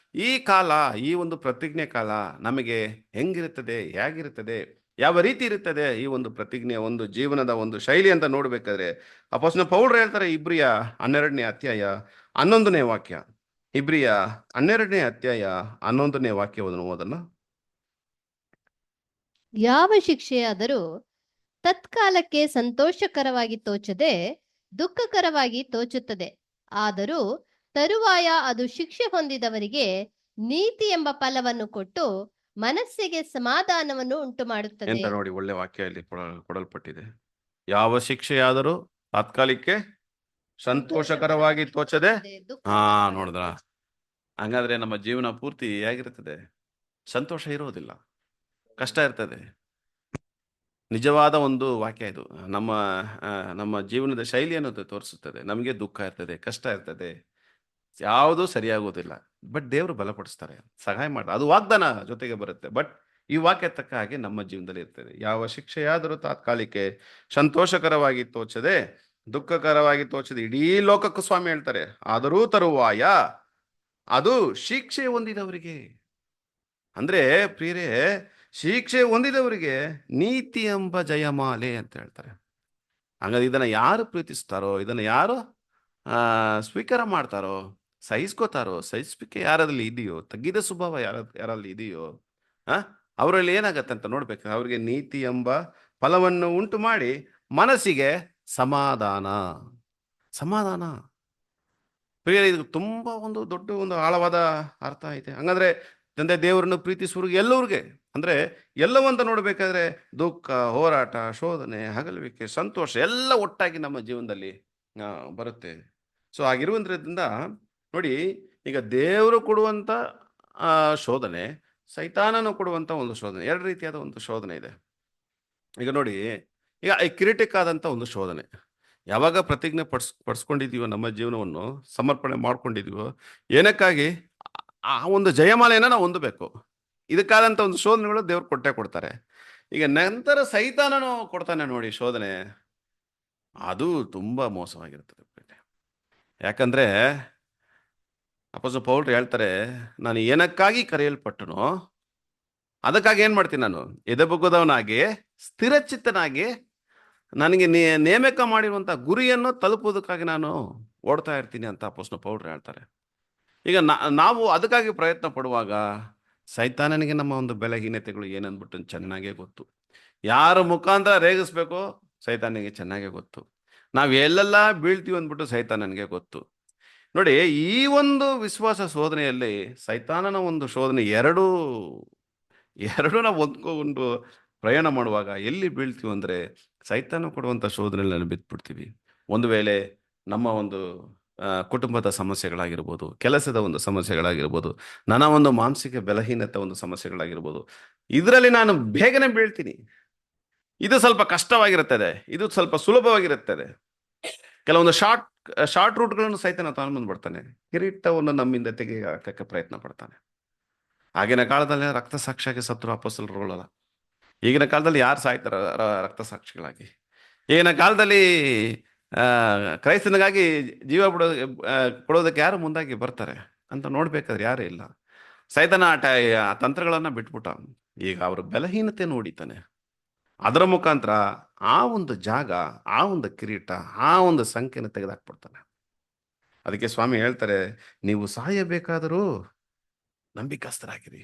ಈ ಕಾಲ, ಈ ಒಂದು ಪ್ರತಿಜ್ಞೆ ಕಾಲ ನಮಗೆ ಹೆಂಗಿರುತ್ತದೆ, ಹೇಗಿರುತ್ತದೆ, ಯಾವ ರೀತಿ ಇರುತ್ತದೆ, ಈ ಒಂದು ಪ್ರತಿಜ್ಞೆ ಒಂದು ಜೀವನದ ಒಂದು ಶೈಲಿ ಅಂತ ನೋಡ್ಬೇಕಾದ್ರೆ ಅಪೊಸ್ತಲನಾದ ಪೌಲರು ಹೇಳ್ತಾರೆ, ಇಬ್ರಿಯ 12ನೇ ಅಧ್ಯಾಯ 11ನೇ ವಾಕ್ಯ. ಇಬ್ರಿಯ 12ನೇ ಅಧ್ಯಾಯ 11ನೇ ವಾಕ್ಯವನ್ನು ಓದೋಣ. ಯಾವ ಶಿಕ್ಷೆಯಾದರೂ ತತ್ಕಾಲಕ್ಕೆ ಸಂತೋಷಕರವಾಗಿ ತೋಚದೆ ದುಃಖಕರವಾಗಿ ತೋಚುತ್ತದೆ. ಆದರೂ ತರುವಾಯ ಅದು ಶಿಕ್ಷೆ ಹೊಂದಿದವರಿಗೆ ನೀತಿ ಎಂಬ ಫಲವನ್ನು ಕೊಟ್ಟು ಮನಸ್ಸಿಗೆ ಸಮಾಧಾನವನ್ನು ಉಂಟು ಮಾಡುತ್ತದೆ. ಎಂತ ನೋಡಿ, ಒಳ್ಳೆ ವಾಕ್ಯ ಇಲ್ಲಿ ಕೊಡಲ್ಪಟ್ಟಿದೆ. ಯಾವ ಶಿಕ್ಷೆಯಾದರೂ ತಾತ್ಕಾಲಿಕ ಸಂತೋಷಕರವಾಗಿ ತೋಚದೆ. ನೋಡಿದ್ರ, ಹಂಗಾದ್ರೆ ನಮ್ಮ ಜೀವನ ಪೂರ್ತಿ ಹೇಗಿರ್ತದೆ? ಸಂತೋಷ ಇರೋದಿಲ್ಲ, ಕಷ್ಟ ಇರ್ತದೆ. ನಿಜವಾದ ಒಂದು ವಾಕ್ಯ ಇದು. ನಮ್ಮ ಜೀವನದ ಶೈಲಿಯನ್ನು ತೋರಿಸುತ್ತದೆ. ನಮಗೆ ದುಃಖ ಇರ್ತದೆ, ಕಷ್ಟ ಇರ್ತದೆ, ಯಾವುದೂ ಸರಿಯಾಗೋದಿಲ್ಲ. ಬಟ್ ದೇವರು ಬಲಪಡಿಸ್ತಾರೆ, ಸಹಾಯ ಮಾಡ್ತಾರೆ. ಅದು ವಾಗ್ದಾನ ಜೊತೆಗೆ ಬರುತ್ತೆ. ಬಟ್ ಈ ವಾಕ್ಯ ತಕ್ಕ ಹಾಗೆ ನಮ್ಮ ಜೀವನದಲ್ಲಿ ಇರ್ತದೆ. ಯಾವ ಶಿಕ್ಷೆಯಾದರೂ ತಾತ್ಕಾಲಿಕ ಸಂತೋಷಕರವಾಗಿ ತೋಚದೆ ದುಃಖಕರವಾಗಿ ತೋಚದೆ ಇಡೀ ಲೋಕಕ್ಕೂ ಸ್ವಾಮಿ ಹೇಳ್ತಾರೆ. ಆದರೂ ತರುವಾಯ ಅದು ಶಿಕ್ಷೆ ಹೊಂದಿದವರಿಗೆ, ಅಂದ್ರೆ ಪ್ರಿಯರೇ, ಶಿಕ್ಷೆ ಹೊಂದಿದವರಿಗೆ ನೀತಿ ಎಂಬ ಜಯಮಾಲೆ ಅಂತ ಹೇಳ್ತಾರೆ. ಹಾಗಾದ್ರೆ ಇದನ್ನ ಯಾರು ಪ್ರೀತಿಸ್ತಾರೋ, ಇದನ್ನ ಯಾರು ಸ್ವೀಕಾರ ಮಾಡ್ತಾರೋ, ಸಹಿಸ್ಕೋತಾರೋ, ಸಹಿಸ್ಬಿಕೆ ಯಾರಲ್ಲಿ ಇದೆಯೋ, ತಗ್ಗಿದ ಸ್ವಭಾವ ಯಾರಲ್ಲಿ ಇದೆಯೋ, ಅವರಲ್ಲಿ ಏನಾಗತ್ತೆ ಅಂತ ನೋಡ್ಬೇಕು. ಅವ್ರಿಗೆ ನೀತಿ ಎಂಬ ಫಲವನ್ನು ಉಂಟು ಮಾಡಿ ಮನಸ್ಸಿಗೆ ಸಮಾಧಾನ. ಸಮಾಧಾನ ಪ್ರಿಯರೇ, ಇದು ತುಂಬಾ ಒಂದು ದೊಡ್ಡ ಒಂದು ಆಳವಾದ ಅರ್ಥ ಐತೆ. ಹಂಗಂದ್ರೆ ತಂದೆ ದೇವರನ್ನು ಪ್ರೀತಿಸುವವ್ರಿಗೆ ಎಲ್ಲವ್ರಿಗೆ, ಅಂದ್ರೆ ಎಲ್ಲವಂತ ನೋಡ್ಬೇಕಾದ್ರೆ ದುಃಖ, ಹೋರಾಟ, ಶೋಧನೆ, ಹಗಲುವಿಕೆ, ಸಂತೋಷ ಎಲ್ಲ ಒಟ್ಟಾಗಿ ನಮ್ಮ ಜೀವನದಲ್ಲಿ ಬರುತ್ತೆ. ಸೊ ಆಗಿರುವುದರಿಂದ ನೋಡಿ, ಈಗ ದೇವರು ಕೊಡುವಂತ ಶೋಧನೆ, ಸೈತಾನನು ಕೊಡುವಂತ ಒಂದು ಶೋಧನೆ, ಎರಡು ರೀತಿಯಾದ ಒಂದು ಶೋಧನೆ ಇದೆ. ಈಗ ನೋಡಿ, ಈಗ ಈ ಕಿರೀಟಕ್ಕೆ ಆದಂತ ಒಂದು ಶೋಧನೆ, ಯಾವಾಗ ಪ್ರತಿಜ್ಞೆ ಪಡಿಸ್ಕೊಂಡಿದೀವೋ, ನಮ್ಮ ಜೀವನವನ್ನು ಸಮರ್ಪಣೆ ಮಾಡ್ಕೊಂಡಿದೀವೋ, ಏನಕ್ಕಾಗಿ ಆ ಒಂದು ಜಯಮಾಲೆಯನ್ನ ನಾವು ಹೊಂದಬೇಕು. ಇದಕ್ಕಾದಂತ ಒಂದು ಶೋಧನೆಗಳು ದೇವ್ರು ಕೊಟ್ಟೆ ಕೊಡ್ತಾರೆ. ಈಗ ನಂತರ ಸೈತಾನನು ಕೊಡ್ತಾನೆ ನೋಡಿ ಶೋಧನೆ, ಅದು ತುಂಬಾ ಮೋಸವಾಗಿರ್ತದೆ. ಯಾಕಂದ್ರೆ ಅಪೊಸ್ತಲ ಪೌಲರು ಹೇಳ್ತಾರೆ, ನಾನು ಏನಕ್ಕಾಗಿ ಕರೆಯಲ್ಪಟ್ಟನೋ ಅದಕ್ಕಾಗಿ ಏನ್ ಮಾಡ್ತೀನಿ, ನಾನು ಎದೆಬುಗ್ಗದವನಾಗಿ ಸ್ಥಿರಚಿತ್ತನಾಗಿ ನನಗೆ ನೇಮಕ ಮಾಡಿರುವಂತ ಗುರಿಯನ್ನು ತಲುಪುವುದಕ್ಕಾಗಿ ನಾನು ಓಡ್ತಾ ಇರ್ತೀನಿ ಅಂತ ಅಪೊಸ್ತಲ ಪೌಲರು ಹೇಳ್ತಾರೆ. ಈಗ ನಾವು ಅದಕ್ಕಾಗಿ ಪ್ರಯತ್ನ ಪಡುವಾಗ ಸೈತಾನನಿಗೆ ನಮ್ಮ ಒಂದು ಬಲಹೀನತೆಗಳು ಏನಂದ್ಬಿಟ್ಟು ಚೆನ್ನಾಗೇ ಗೊತ್ತು. ಯಾರ ಮುಖಾಂತರ ರೇಗಿಸ್ಬೇಕೋ ಸೈತಾನಿಗೆ ಚೆನ್ನಾಗೇ ಗೊತ್ತು. ನಾವು ಎಲ್ಲೆಲ್ಲ ಬೀಳ್ತೀವಿ ಅಂದ್ಬಿಟ್ಟು ಸೈತಾನನಿಗೆ ಗೊತ್ತು. ನೋಡಿ, ಈ ಒಂದು ವಿಶ್ವಾಸ ಶೋಧನೆಯಲ್ಲಿ ಸೈತಾನನ ಒಂದು ಶೋಧನೆ ಎರಡೂ ನಾವು ಹೊಂದ್ಕೊಂಡು ಪ್ರಯಾಣ ಮಾಡುವಾಗ ಎಲ್ಲಿ ಬೀಳ್ತೀವಿ ಅಂದ್ರೆ ಸೈತಾನ ಕೊಡುವಂತ ಶೋಧನೆಯಲ್ಲಿ ನಾನು ಬಿದ್ದುಬಿಡ್ತೀವಿ. ಒಂದು ವೇಳೆ ನಮ್ಮ ಒಂದು ಕುಟುಂಬದ ಸಮಸ್ಯೆಗಳಾಗಿರ್ಬೋದು, ಕೆಲಸದ ಒಂದು ಸಮಸ್ಯೆಗಳಾಗಿರ್ಬೋದು, ನನ್ನ ಒಂದು ಮಾನಸಿಕ ಬಲಹೀನತೆ ಒಂದು ಸಮಸ್ಯೆಗಳಾಗಿರ್ಬೋದು, ಇದರಲ್ಲಿ ನಾನು ಬೇಗನೆ ಬೀಳ್ತೀನಿ. ಇದು ಸ್ವಲ್ಪ ಕಷ್ಟವಾಗಿರುತ್ತದೆ, ಇದು ಸ್ವಲ್ಪ ಸುಲಭವಾಗಿರುತ್ತದೆ. ಕೆಲವೊಂದು ಶಾರ್ಟ್ ರೂಟ್ಗಳನ್ನು ಸಹಿತ ತಾನು ಬಂದ್ಬಿಡ್ತಾನೆ, ಕಿರೀಟವನ್ನು ನಮ್ಮಿಂದ ತೆಗೆಯಕ್ಕೆ ಪ್ರಯತ್ನ ಪಡ್ತಾನೆ. ಆಗಿನ ಕಾಲದಲ್ಲಿ ರಕ್ತ ಸಾಕ್ಷಿಯಾಗಿ ಸತ್ರು ಅಪೊಸ್ತಲರುಗಳಲ್ಲ. ಈಗಿನ ಕಾಲದಲ್ಲಿ ಯಾರು ಸಾಯ್ತಾರ ರಕ್ತ ಸಾಕ್ಷಿಗಳಾಗಿ? ಈಗಿನ ಕಾಲದಲ್ಲಿ ಕ್ರೈಸ್ತನಿಗಾಗಿ ಜೀವ ಕೊಡೋದಕ್ಕೆ ಯಾರು ಮುಂದಾಗಿ ಬರ್ತಾರೆ ಅಂತ ನೋಡ್ಬೇಕಾದ್ರೆ ಯಾರೇ ಇಲ್ಲ. ಸೈತಾನ ಆ ತಂತ್ರಗಳನ್ನ ಬಿಟ್ಬಿಟ್ಟ. ಈಗ ಅವ್ರ ಬಲಹೀನತೆ ನೋಡಿತಾನೆ, ಅದರ ಮುಖಾಂತರ ಆ ಒಂದು ಜಾಗ, ಆ ಒಂದು ಕಿರೀಟ, ಆ ಒಂದು ಸಂಖ್ಯೆನ ತೆಗೆದಾಕ್ಬಿಡ್ತಾನೆ. ಅದಕ್ಕೆ ಸ್ವಾಮಿ ಹೇಳ್ತಾರೆ, ನೀವು ಸಾಯಬೇಕಾದರೂ ನಂಬಿಕಸ್ಥರಾಗಿರಿ.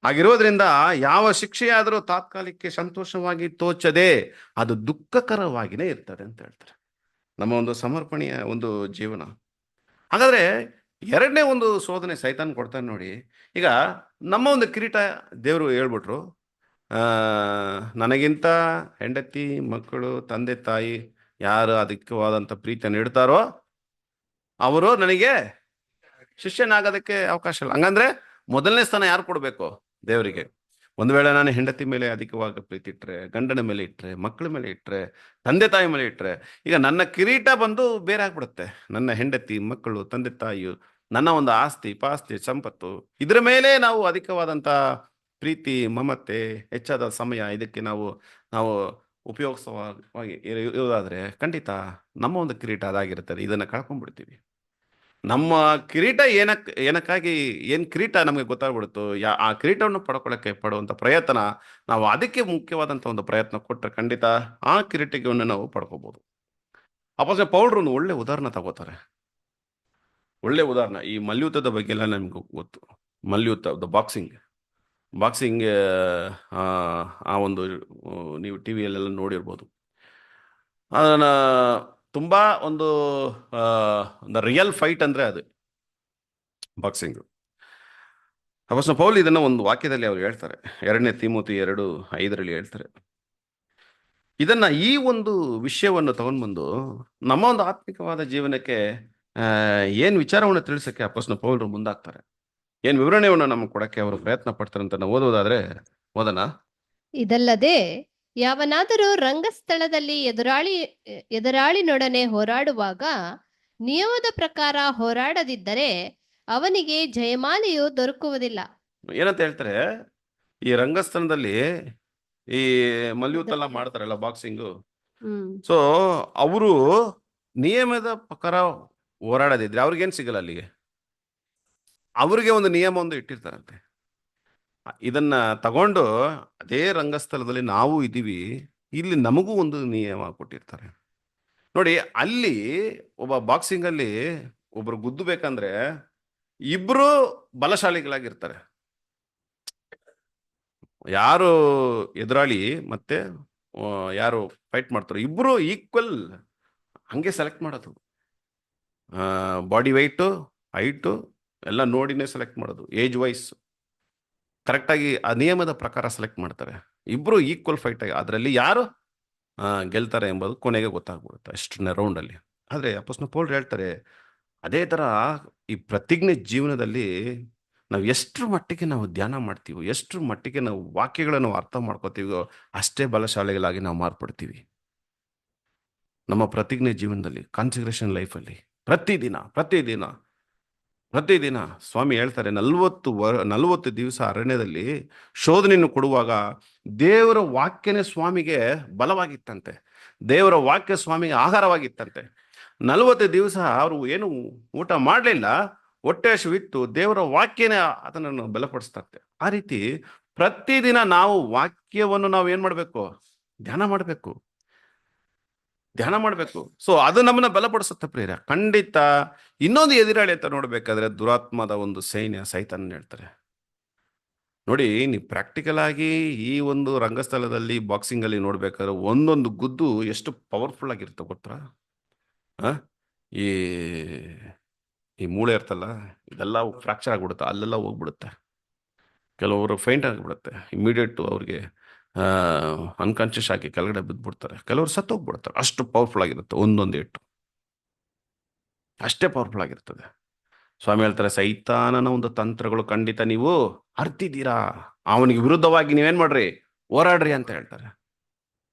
ಆಗಿರೋದ್ರಿಂದ ಯಾವ ಶಿಕ್ಷೆಯಾದರೂ ತಾತ್ಕಾಲಿಕ ಸಂತೋಷವಾಗಿ ತೋಚದೆ ಅದು ದುಃಖಕರವಾಗಿನೇ ಇರ್ತದೆ ಅಂತ ಹೇಳ್ತಾರೆ. ನಮ್ಮ ಒಂದು ಸಮರ್ಪಣೆಯ ಒಂದು ಜೀವನ. ಹಾಗಾದ್ರೆ ಎರಡನೇ ಒಂದು ಶೋಧನೆ ಸೈತಾನ್ ಕೊಡ್ತಾನೆ ನೋಡಿ. ಈಗ ನಮ್ಮ ಒಂದು ಕಿರೀಟ ದೇವರು ಹೇಳ್ಬಿಟ್ರು, ನನಗಿಂತ ಹೆಂಡತಿ, ಮಕ್ಕಳು, ತಂದೆ ತಾಯಿ ಯಾರು ಅಧಿಕವಾದಂಥ ಪ್ರೀತಿಯನ್ನು ಇಡ್ತಾರೋ ಅವರು ನನಗೆ ಶಿಷ್ಯನಾಗೋದಕ್ಕೆ ಅವಕಾಶ ಇಲ್ಲ. ಹಂಗಂದ್ರೆ ಮೊದಲನೇ ಸ್ಥಾನ ಯಾರು ಕೊಡ್ಬೇಕು? ದೇವರಿಗೆ. ಒಂದು ವೇಳೆ ನಾನು ಹೆಂಡತಿ ಮೇಲೆ ಅಧಿಕವಾಗಿ ಪ್ರೀತಿ ಇಟ್ರೆ, ಗಂಡನ ಮೇಲೆ ಇಟ್ರೆ, ಮಕ್ಕಳ ಮೇಲೆ ಇಟ್ರೆ, ತಂದೆ ತಾಯಿ ಮೇಲೆ ಇಟ್ರೆ, ಈಗ ನನ್ನ ಕಿರೀಟ ಬಂದು ಬೇರೆ ಆಗ್ಬಿಡುತ್ತೆ. ನನ್ನ ಹೆಂಡತಿ, ಮಕ್ಕಳು, ತಂದೆ ತಾಯಿಯು, ನನ್ನ ಒಂದು ಆಸ್ತಿ ಪಾಸ್ತಿ ಸಂಪತ್ತು, ಇದ್ರ ಮೇಲೆ ನಾವು ಅಧಿಕವಾದಂತ ಪ್ರೀತಿ ಮಮತೆ ಹೆಚ್ಚಾದ ಸಮಯ ಇದಕ್ಕೆ ನಾವು ನಾವು ಉಪಯೋಗಿಸುವಾಗಿ ಇರೋದಾದ್ರೆ ಖಂಡಿತ ನಮ್ಮ ಒಂದು ಕಿರೀಟ ಅದಾಗಿರ್ತದೆ. ಇದನ್ನ ಕಳ್ಕೊಂಡ್ಬಿಡ್ತೀವಿ. ನಮ್ಮ ಕಿರೀಟ ಏನಕ್ಕಾಗಿ ಏನ್ ಕಿರೀಟ ನಮಗೆ ಗೊತ್ತಾಗ್ಬಿಡುತ್ತೋ, ಆ ಕಿರೀಟವನ್ನು ಪಡ್ಕೊಳ್ಳಕ್ಕೆ ಪಡುವಂತ ಪ್ರಯತ್ನ, ನಾವು ಅದಕ್ಕೆ ಮುಖ್ಯವಾದಂತ ಒಂದು ಪ್ರಯತ್ನ ಕೊಟ್ಟರೆ ಖಂಡಿತ ಆ ಕಿರೀಟವನ್ನು ನಾವು ಪಡ್ಕೋಬಹುದು. ಅಪೊಸ್ತಲ ಪೌಲರು ಒಂದು ಒಳ್ಳೆ ಉದಾಹರಣೆ ತಗೋತಾರೆ. ಒಳ್ಳೆ ಉದಾಹರಣೆ ಈ ಮಲ್ಯುದ್ಧದ ಬಗ್ಗೆ ಎಲ್ಲ ನಮ್ಗೆ ಗೊತ್ತು. ಮಲ್ಯುದ್ಧ ಬಾಕ್ಸಿಂಗ್ ಬಾಕ್ಸಿಂಗ್ ಆ ಒಂದು ನೀವು ಟಿ ವಿಯಲ್ಲೆಲ್ಲ ನೋಡಿರ್ಬೋದು. ಅದನ್ನ ತುಂಬಾ ಒಂದು ರಿಯಲ್ ಫೈಟ್ ಅಂದ್ರೆ ಅದು ಬಾಕ್ಸಿಂಗ್. ಅಪೊಸ್ತಲ ಪೌಲ್ ಇದನ್ನ ಒಂದು ವಾಕ್ಯದಲ್ಲಿ ಅವ್ರು ಹೇಳ್ತಾರೆ, 2 ತಿಮೋಥಿ 2:5 ಹೇಳ್ತಾರೆ. ಇದನ್ನ ಈ ಒಂದು ವಿಷಯವನ್ನು ತಗೊಂಡ್ಬಂದು ನಮ್ಮ ಒಂದು ಆತ್ಮಿಕವಾದ ಜೀವನಕ್ಕೆ ಏನ್ ವಿಚಾರವನ್ನು ತಿಳಿಸಕ್ಕೆ ಅಪೊಸ್ತಲ ಪೌಲರು ಮುಂದಾಗ್ತಾರೆ, ಏನ್ ವಿವರಣೆಯನ್ನು ನಮಗೆ ಕೊಡಕ್ಕೆ ಅವರು ಪ್ರಯತ್ನ ಪಡ್ತಾರೆ ಅಂತ ನಾವು ಓದೋದಾದ್ರೆ ಓದನ. ಇದಲ್ಲದೆ ಯಾವನಾದರೂ ರಂಗಸ್ಥಳದಲ್ಲಿ ಎದುರಾಳಿನೊಡನೆ ಹೋರಾಡುವಾಗ ನಿಯಮದ ಪ್ರಕಾರ ಹೋರಾಡದಿದ್ದರೆ ಅವನಿಗೆ ಜಯಮಾಲೆಯು ದೊರಕುವುದಿಲ್ಲ. ಏನಂತ ಹೇಳ್ತಾರೆ, ಈ ರಂಗಸ್ಥಳದಲ್ಲಿ ಈ ಮಲ್ಯುದ್ಧ ಮಾಡ್ತಾರಲ್ಲ ಬಾಕ್ಸಿಂಗು, ಸೊ ಅವರು ನಿಯಮದ ಪ್ರಕಾರ ಹೋರಾಡದಿದ್ರೆ ಅವ್ರಿಗೇನ್ ಸಿಗಲ್ಲ. ಅಲ್ಲಿಗೆ ಅವ್ರಿಗೆ ಒಂದು ನಿಯಮ ಒಂದು ಇಟ್ಟಿರ್ತಾರಂತೆ. ಇದನ್ನ ತಗೊಂಡು ಅದೇ ರಂಗಸ್ಥಳದಲ್ಲಿ ನಾವು ಇದೀವಿ, ಇಲ್ಲಿ ನಮಗೂ ಒಂದು ನಿಯಮ ಕೊಟ್ಟಿರ್ತಾರೆ ನೋಡಿ. ಅಲ್ಲಿ ಒಬ್ಬ ಬಾಕ್ಸಿಂಗ್ ಅಲ್ಲಿ ಒಬ್ರು ಗುದ್ದಬೇಕಂದ್ರೆ ಇಬ್ರು ಬಲಶಾಲಿಗಳಾಗಿರ್ತಾರೆ. ಯಾರು ಎದುರಾಳಿ ಮತ್ತೆ ಯಾರು ಫೈಟ್ ಮಾಡ್ತಾರೆ ಇಬ್ರು ಈಕ್ವಲ್ ಹಂಗೆ ಸೆಲೆಕ್ಟ್ ಮಾಡೋದು. ಬಾಡಿ ವೆಯ್ಟು ಹೈಟು ಎಲ್ಲ ನೋಡಿನೇ ಸೆಲೆಕ್ಟ್ ಮಾಡೋದು. ಏಜ್ ವೈಸ್ ಕರೆಕ್ಟಾಗಿ ಆ ನಿಯಮದ ಪ್ರಕಾರ ಸೆಲೆಕ್ಟ್ ಮಾಡ್ತಾರೆ. ಇಬ್ರು ಈಕ್ವಲ್ ಫೈಟ್ ಆಗಿ ಅದರಲ್ಲಿ ಯಾರು ಗೆಲ್ತಾರೆ ಎಂಬುದು ಕೊನೆಗೆ ಗೊತ್ತಾಗ್ಬಿಡುತ್ತೆ ಅಷ್ಟನೇ ರೌಂಡಲ್ಲಿ. ಆದರೆ ಅಪೊಸ್ತಲ ಪೌಲರು ಹೇಳ್ತಾರೆ, ಅದೇ ಥರ ಈ ಪ್ರತಿಜ್ಞೆ ಜೀವನದಲ್ಲಿ ನಾವು ಎಷ್ಟರ ಮಟ್ಟಿಗೆ ನಾವು ಧ್ಯಾನ ಮಾಡ್ತೀವೋ, ಎಷ್ಟರ ಮಟ್ಟಿಗೆ ನಾವು ವಾಕ್ಯಗಳನ್ನು ಅರ್ಥ ಮಾಡ್ಕೋತೀವೋ ಅಷ್ಟೇ ಬಲಶಾಲಿಗಳಾಗಿ ನಾವು ಮಾರ್ಪಡ್ತೀವಿ. ನಮ್ಮ ಪ್ರತಿಜ್ಞೆ ಜೀವನದಲ್ಲಿ, ಕಾನ್ಸಂಟ್ರೇಷನ್ ಲೈಫಲ್ಲಿ ಪ್ರತಿದಿನ ಸ್ವಾಮಿ ಹೇಳ್ತಾರೆ, 40 ದಿವಸ ಅರಣ್ಯದಲ್ಲಿ ಶೋಧನೆಯನ್ನು ಕೊಡುವಾಗ ದೇವರ ವಾಕ್ಯನೇ ಸ್ವಾಮಿಗೆ ಬಲವಾಗಿತ್ತಂತೆ. ದೇವರ ವಾಕ್ಯ ಸ್ವಾಮಿಗೆ ಆಹಾರವಾಗಿತ್ತಂತೆ. 40 ದಿವಸ ಅವರು ಏನು ಊಟ ಮಾಡಲಿಲ್ಲ, ಹೊಟ್ಟೆ ಹಸಿವಿತ್ತು, ದೇವರ ವಾಕ್ಯನೇ ಅದನ್ನು ಬಲಪಡಿಸ್ತಂತೆ. ಆ ರೀತಿ ಪ್ರತಿದಿನ ನಾವು ವಾಕ್ಯವನ್ನು ನಾವು ಏನ್ ಮಾಡ್ಬೇಕು, ಧ್ಯಾನ ಮಾಡ್ಬೇಕು. ಸೊ ಅದು ನಮ್ಮನ್ನ ಬಲಪಡಿಸುತ್ತೆ ಪ್ರಿಯರೇ. ಖಂಡಿತ ಇನ್ನೊಂದು ಎದುರಾಳಿ ಅಂತ ನೋಡ್ಬೇಕಾದ್ರೆ ದುರಾತ್ಮದ ಒಂದು ಸೈನ್ಯ ಸೈತಾನ್ ಹೇಳ್ತಾರೆ ನೋಡಿ. ನೀವು ಪ್ರಾಕ್ಟಿಕಲ್ ಆಗಿ ಈ ಒಂದು ರಂಗಸ್ಥಳದಲ್ಲಿ ಬಾಕ್ಸಿಂಗ್ ಅಲ್ಲಿ ನೋಡ್ಬೇಕಾದ್ರೆ ಒಂದೊಂದು ಗುದ್ದು ಎಷ್ಟು ಪವರ್ಫುಲ್ ಆಗಿರುತ್ತೆ ಗೊತ್ತಾ. ಈ ಈ ಮೂಳೆ ಇರ್ತಲ್ಲ, ಇದೆಲ್ಲ ಫ್ರಾಕ್ಚರ್ ಆಗ್ಬಿಡುತ್ತೆ, ಅಲ್ಲೆಲ್ಲ ಹೋಗ್ಬಿಡುತ್ತೆ. ಕೆಲವರು ಫೈಂಟ್ ಆಗಿಬಿಡುತ್ತೆ, ಇಮಿಡಿಯೇಟ್ ಅವ್ರಿಗೆ ಅನ್ಕಾನ್ಶಿಯಸ್ ಆಗಿ ಕೆಳಗಡೆ ಬಿದ್ದುಬಿಡ್ತಾರೆ. ಕೆಲವರು ಸತ್ತೋಗ್ಬಿಡ್ತಾರೆ. ಅಷ್ಟು ಪವರ್ಫುಲ್ ಆಗಿರುತ್ತೆ ಒಂದೊಂದು ಏಟು, ಅಷ್ಟೇ ಪವರ್ಫುಲ್ ಆಗಿರ್ತದೆ. ಸ್ವಾಮಿ ಹೇಳ್ತಾರೆ, ಸೈತಾನನ ಒಂದು ತಂತ್ರಗಳು ಖಂಡಿತ ನೀವು ಅರ್ತಿದ್ದೀರಾ, ಅವನಿಗೆ ವಿರುದ್ಧವಾಗಿ ನೀವೇನ್ ಮಾಡ್ರಿ, ಹೋರಾಡ್ರಿ ಅಂತ ಹೇಳ್ತಾರೆ.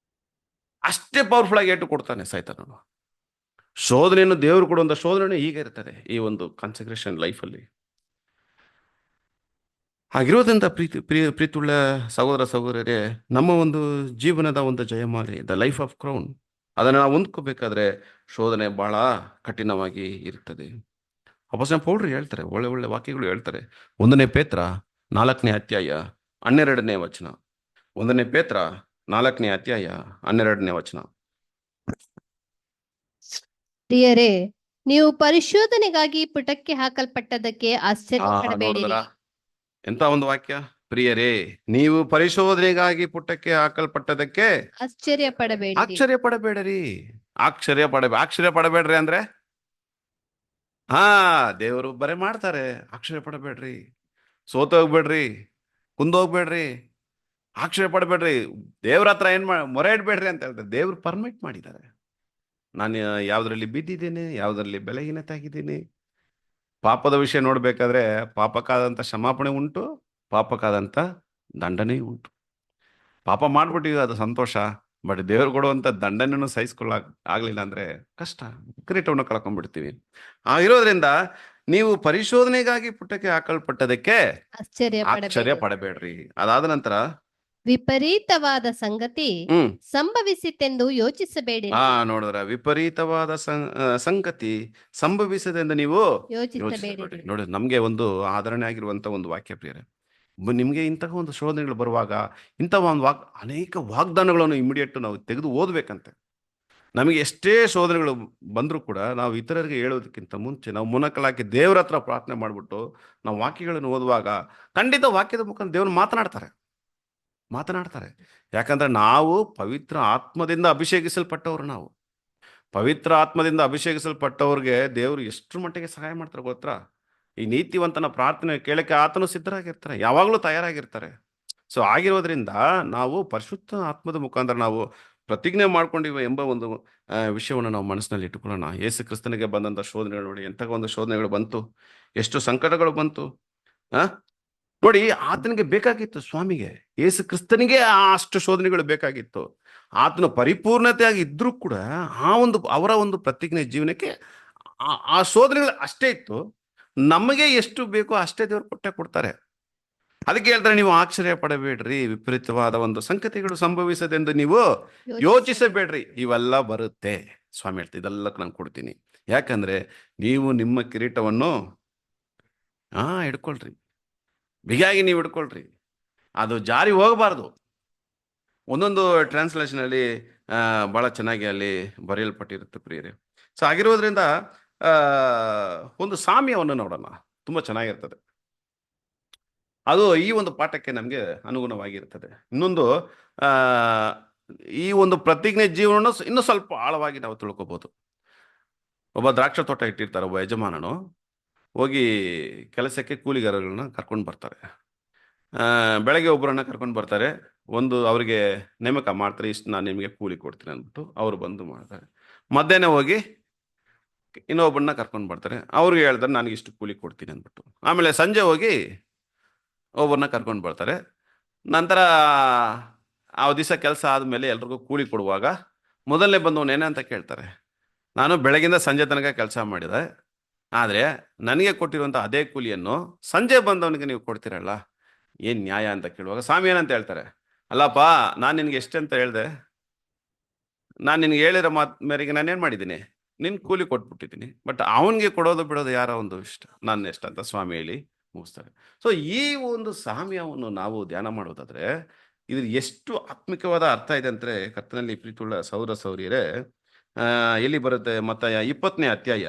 ಅಷ್ಟೇ ಪವರ್ಫುಲ್ ಆಗಿ ಏಟು ಕೊಡ್ತಾನೆ ಸೈತಾನನು. ಶೋಧನೆಯನ್ನು ದೇವರು ಕೊಡುವಂತ ಶೋಧನೆ ಹೀಗೆ ಇರ್ತದೆ ಈ ಒಂದು ಕಾನ್ಸಂಟ್ರೇಷನ್ ಲೈಫಲ್ಲಿ. ಹಾಗಿರೋದ್ರಿಂದ ಪ್ರೀತಿಯುಳ್ಳ ಸಹೋದರ ಸಹೋದರರೇ, ನಮ್ಮ ಒಂದು ಜೀವನದ ಒಂದು ಜಯಮಾಲೆ, ದ ಲೈಫ್ ಆಫ್ ಕ್ರೌನ್, ಅದನ್ನು ನಾವು ಹೊಂದ್ಕೋಬೇಕಾದ್ರೆ ಶೋಧನೆ ಬಹಳ ಕಠಿಣವಾಗಿ ಇರ್ತದೆ. ಅಪೊಸ್ತಲ ಪೌಲರು ಹೇಳ್ತಾರೆ, ಒಳ್ಳೆ ವಾಕ್ಯಗಳು ಹೇಳ್ತಾರೆ. 1 ಪೇತ್ರ 4ನೇ ಅಧ್ಯಾಯ 12ನೇ ವಚನ. 1 ಪೇತ್ರ 4ನೇ ಅಧ್ಯಾಯ 12ನೇ ವಚನ. ಪ್ರಿಯರೇ, ನೀವು ಪರಿಶೋಧನೆಗಾಗಿ ಪುಟಕ್ಕೆ ಹಾಕಲ್ಪಟ್ಟದಕ್ಕೆ ಆಶ್ಚರ್ಯಪಡಬೇಡಿರಿ. ಎಂತ ಒಂದು ವಾಕ್ಯ. ಪ್ರಿಯರೇ, ನೀವು ಪರಿಶೋಧನೆಗಾಗಿ ಪುಟಕ್ಕೆ ಹಾಕಲ್ಪಟ್ಟದಕ್ಕೆ ಆಶ್ಚರ್ಯಪಡಬೇಡಿರಿ. ಆಶ್ಚರ್ಯಪಡಬೇಡ್ರಿ ಅಂದ್ರೆ ದೇವರು ಬರೇ ಮಾಡ್ತಾರೆ. ಆಶ್ಚರ್ಯಪಡಬೇಡ್ರಿ, ಸೋತೋಗ್ಬೇಡ್ರಿ, ಕುಂದೋಗ್ಬೇಡ್ರಿ, ಆಶ್ಚರ್ಯಪಡಬೇಡ್ರಿ, ದೇವ್ರ ಹತ್ರ ಮೊರೆ ಇಡ್ಬೇಡ್ರಿ ಅಂತ ಹೇಳ್ತಾರೆ. ದೇವ್ರು ಪರ್ಮಿಟ್ ಮಾಡಿದ್ದಾರೆ. ನಾನು ಯಾವ್ದ್ರಲ್ಲಿ ಬಿದ್ದಿದ್ದೇನೆ, ಯಾವ್ದ್ರಲ್ಲಿ ಬೆಲೆಹೀನತೆ ಆಗಿದ್ದೀನಿ. ಪಾಪದ ವಿಷಯ ನೋಡ್ಬೇಕಾದ್ರೆ ಪಾಪಕ್ಕಾದಂಥ ಕ್ಷಮಾಪಣೆ ಉಂಟು, ಪಾಪಕ್ಕಾದಂಥ ದಂಡನೆ ಉಂಟು. ಪಾಪ ಮಾಡ್ಬಿಟ್ಟಿವಿ, ಅದು ಸಂತೋಷ. ಬಟ್ ದೇವ್ರು ಕೊಡುವಂಥ ದಂಡನೆಯನ್ನು ಸಹಿಸ್ಕೊಳ್ಳಕ್ ಆಗ್ಲಿಲ್ಲ ಅಂದ್ರೆ ಕಷ್ಟ, ಕಿರೀಟವನ್ನು ಕಳ್ಕೊಂಡ್ಬಿಡ್ತೀವಿ. ಇರೋದ್ರಿಂದ ನೀವು ಪರಿಶೋಧನೆಗಾಗಿ ಪುಟಕ್ಕೆ ಹಾಕಲ್ಪಟ್ಟದಕ್ಕೆ ಆಶ್ಚರ್ಯ ಆಶ್ಚರ್ಯ ಪಡಬೇಡಿ. ಪಡಬೇಡ್ರಿ. ಅದಾದ ನಂತರ ವಿಪರೀತವಾದ ಸಂಗತಿ ಹ್ಮ್ ಸಂಭವಿಸಿತೆಂದು ಯೋಚಿಸಬೇಡಿರಿ. ನೋಡಿದ್ರ ವಿಪರೀತವಾದ ಸಂಗತಿ ಸಂಭವಿಸದೆಂದು ನೀವು ಯೋಚಿಸಬೇಡಿ. ಯೋಚಿಸಬೇಡಿರಿ. ನೋಡಿ, ನಮ್ಗೆ ಒಂದು ಆಧರಣೆ ಆಗಿರುವಂತ ಒಂದು ವಾಕ್ಯ ಪ್ರಿಯರೇ. ನಿಮ್ಗೆ ಇಂತಹ ಒಂದು ಶೋಧನೆಗಳು ಬರುವಾಗ ಇಂತಹ ಒಂದು ಅನೇಕ ವಾಗ್ದಾನಗಳನ್ನು ಇಮಿಡಿಯೇಟ್ ನಾವು ತೆಗೆದು ಓದ್ಬೇಕಂತೆ. ನಮಗೆ ಎಷ್ಟೇ ಶೋಧನೆಗಳು ಬಂದರೂ ಕೂಡ ನಾವು ಇತರರಿಗೆ ಹೇಳೋದಕ್ಕಿಂತ ಮುಂಚೆ ನಾವು ಮುನಕಲಾಕಿ ದೇವರ ಹತ್ರ ಪ್ರಾರ್ಥನೆ ಮಾಡಿಬಿಟ್ಟು ನಾವು ವಾಕ್ಯಗಳನ್ನು ಓದುವಾಗ ಖಂಡಿತ ವಾಕ್ಯದ ಮುಖಾಂತರ ದೇವರು ಮಾತನಾಡ್ತಾರೆ. ಯಾಕಂದ್ರೆ ನಾವು ಪವಿತ್ರ ಆತ್ಮದಿಂದ ಅಭಿಷೇಕಿಸಲ್ಪಟ್ಟವರು. ನಾವು ಪವಿತ್ರ ಆತ್ಮದಿಂದ ಅಭಿಷೇಕಿಸಲ್ಪಟ್ಟವ್ರಿಗೆ ದೇವರು ಎಷ್ಟು ಮಟ್ಟಿಗೆ ಸಹಾಯ ಮಾಡ್ತಾರೆ ಗೊತ್ತಾ? ಈ ನೀತಿವಂತನ ಪ್ರಾರ್ಥನೆ ಕೇಳಕ್ಕೆ ಆತನು ಸಿದ್ಧರಾಗಿರ್ತಾರೆ, ಯಾವಾಗಲೂ ತಯಾರಾಗಿರ್ತಾರೆ. ಸೊ ಆಗಿರೋದ್ರಿಂದ ನಾವು ಪರಿಶುದ್ಧ ಆತ್ಮದ ಮುಖಾಂತರ ನಾವು ಪ್ರತಿಜ್ಞೆ ಮಾಡ್ಕೊಂಡಿವೆ ಎಂಬ ಒಂದು ವಿಷಯವನ್ನು ನಾವು ಮನಸ್ಸಿನಲ್ಲಿ ಇಟ್ಟುಕೊಳ್ಳೋಣ. ಯೇಸು ಕ್ರಿಸ್ತನಿಗೆ ಬಂದಂಥ ಶೋಧನೆಗಳು ನೋಡಿ, ಎಂಥ ಒಂದು ಶೋಧನೆಗಳು ಬಂತು, ಎಷ್ಟು ಸಂಕಟಗಳು ಬಂತು. ನೋಡಿ, ಆತನಿಗೆ ಬೇಕಾಗಿತ್ತು, ಸ್ವಾಮಿಗೆ ಯೇಸು ಕ್ರಿಸ್ತನಿಗೆ ಅಷ್ಟು ಶೋಧನೆಗಳು ಬೇಕಾಗಿತ್ತು. ಆತನ ಪರಿಪೂರ್ಣತೆಯಾಗಿ ಇದ್ರೂ ಕೂಡ ಅವರ ಒಂದು ಪ್ರತಿಜ್ಞೆ ಜೀವನಕ್ಕೆ ಆ ಶೋಧನೆಗಳು ಅಷ್ಟೇ ಇತ್ತು. ನಮಗೆ ಎಷ್ಟು ಬೇಕೋ ಅಷ್ಟೇ ದೇವರು ಕೊಡ್ತಾರೆ. ಅದಕ್ಕೆ ಹೇಳ್ತಾರೆ, ನೀವು ಆಶ್ಚರ್ಯ ಪಡಬೇಡ್ರಿ, ವಿಪರೀತವಾದ ಒಂದು ಸಂಗತಿಗಳು ಸಂಭವಿಸದೆಂದು ನೀವು ಯೋಚಿಸಬೇಡ್ರಿ. ಇವೆಲ್ಲ ಬರುತ್ತೆ ಸ್ವಾಮಿ ಹೇಳ್ತಾ, ಇದೆಲ್ಲ ನಾನು ಕೊಡ್ತೀನಿ. ಯಾಕಂದ್ರೆ ನೀವು ನಿಮ್ಮ ಕಿರೀಟವನ್ನು ಹಿಡ್ಕೊಳ್ರಿ, ಬಿಗಿಯಾಗಿ ನೀವು ಹಿಡ್ಕೊಳ್ರಿ, ಅದು ಜಾರಿ ಹೋಗಬಾರ್ದು. ಒಂದೊಂದು ಟ್ರಾನ್ಸ್ಲೇಷನ್ ಅಲ್ಲಿ ಬಹಳ ಚೆನ್ನಾಗಿ ಅಲ್ಲಿ ಬರೆಯಲ್ಪಟ್ಟಿರುತ್ತೆ ಪ್ರಿಯರೇ. ಸೊ ಆಗಿರೋದ್ರಿಂದ ಒಂದು ಸಾಮ್ಯವನ್ನು ನೋಡೋಣ, ತುಂಬಾ ಚೆನ್ನಾಗಿರ್ತದೆ. ಅದು ಈ ಒಂದು ಪಾಠಕ್ಕೆ ನಮಗೆ ಅನುಗುಣವಾಗಿರ್ತದೆ. ಇನ್ನೊಂದು ಈ ಒಂದು ಪ್ರತಿಜ್ಞೆ ಜೀವನ ಇನ್ನೂ ಸ್ವಲ್ಪ ಆಳವಾಗಿ ನಾವು ತಿಳ್ಕೊಬಹುದು. ಒಬ್ಬ ದ್ರಾಕ್ಷ ತೋಟ ಇಟ್ಟಿರ್ತಾರೆ ಒಬ್ಬ ಯಜಮಾನನು, ಹೋಗಿ ಕೆಲಸಕ್ಕೆ ಕೂಲಿಗಾರಗಳನ್ನ ಕರ್ಕೊಂಡು ಬರ್ತಾರೆ. ಬೆಳಗ್ಗೆ ಒಬ್ಬರನ್ನ ಕರ್ಕೊಂಡು ಬರ್ತಾರೆ, ಅವರಿಗೆ ನೇಮಕ ಮಾಡ್ತಾರೆ, ಇಷ್ಟು ನಾನು ನಿಮಗೆ ಕೂಲಿ ಕೊಡ್ತೀನಿ ಅಂದ್ಬಿಟ್ಟು ಅವರು ಬಂದು ಮಾಡ್ತಾರೆ. ಮಧ್ಯಾಹ್ನ ಹೋಗಿ ಇನ್ನೊಬ್ಬರನ್ನ ಕರ್ಕೊಂಡು ಬರ್ತಾರೆ, ಅವ್ರಿಗೆ ಹೇಳ್ತಾರೆ ನನಗೆ ಇಷ್ಟು ಕೂಲಿ ಕೊಡ್ತೀನಿ ಅಂದ್ಬಿಟ್ಟು. ಆಮೇಲೆ ಸಂಜೆ ಹೋಗಿ ಒಬ್ಬರನ್ನ ಕರ್ಕೊಂಡು ಬರ್ತಾರೆ. ನಂತರ ಆ ದಿವಸ ಕೆಲಸ ಆದಮೇಲೆ ಎಲ್ರಿಗೂ ಕೂಲಿ ಕೊಡುವಾಗ ಮೊದಲನೇ ಬಂದವನು ಏನೇ ಅಂತ ಕೇಳ್ತಾರೆ, ನಾನು ಬೆಳಗಿಂದ ಸಂಜೆ ತನಕ ಕೆಲಸ ಮಾಡಿದೆ, ಆದರೆ ನನಗೆ ಕೊಟ್ಟಿರುವಂಥ ಅದೇ ಕೂಲಿಯನ್ನು ಸಂಜೆ ಬಂದವನಿಗೆ ನೀವು ಕೊಡ್ತೀರಲ್ಲ, ಏನು ನ್ಯಾಯ ಅಂತ ಕೇಳುವಾಗ ಸ್ವಾಮಿ ಏನಂತ ಹೇಳ್ತಾರೆ, ಅಲ್ಲಪ್ಪ ನಾನು ನಿನಗೆ ಎಷ್ಟಂತ ಹೇಳಿದೆ, ನಾನು ನಿನಗೆ ಹೇಳಿರೋ ಮೇರೆಗೆ ನಾನೇನು ಮಾಡಿದ್ದೀನಿ, ನಿನ್ನ ಕೂಲಿ ಕೊಟ್ಬಿಟ್ಟಿದ್ದೀನಿ. ಬಟ್ ಅವನಿಗೆ ಕೊಡೋದು ಬಿಡೋದು ಯಾರೋ ಒಂದು ಇಷ್ಟ, ನನ್ನ ಎಷ್ಟಂತ ಸ್ವಾಮಿ ಹೇಳಿ ಮುಗಿಸ್ತಾರೆ. ಸೊ ಈ ಒಂದು ಸಾಮ್ಯವನ್ನು ನಾವು ಧ್ಯಾನ ಮಾಡೋದಾದ್ರೆ ಇದ್ರ ಎಷ್ಟು ಆತ್ಮಿಕವಾದ ಅರ್ಥ ಇದೆ ಅಂದರೆ, ಕರ್ತನಲ್ಲಿ ಪ್ರೀತಿಯುಳ್ಳ ಸೌರ ಸೌರ್ಯರೇ, ಎಲ್ಲಿ ಬರುತ್ತೆ? ಮತ್ತೆ 20ನೇ ಅಧ್ಯಾಯ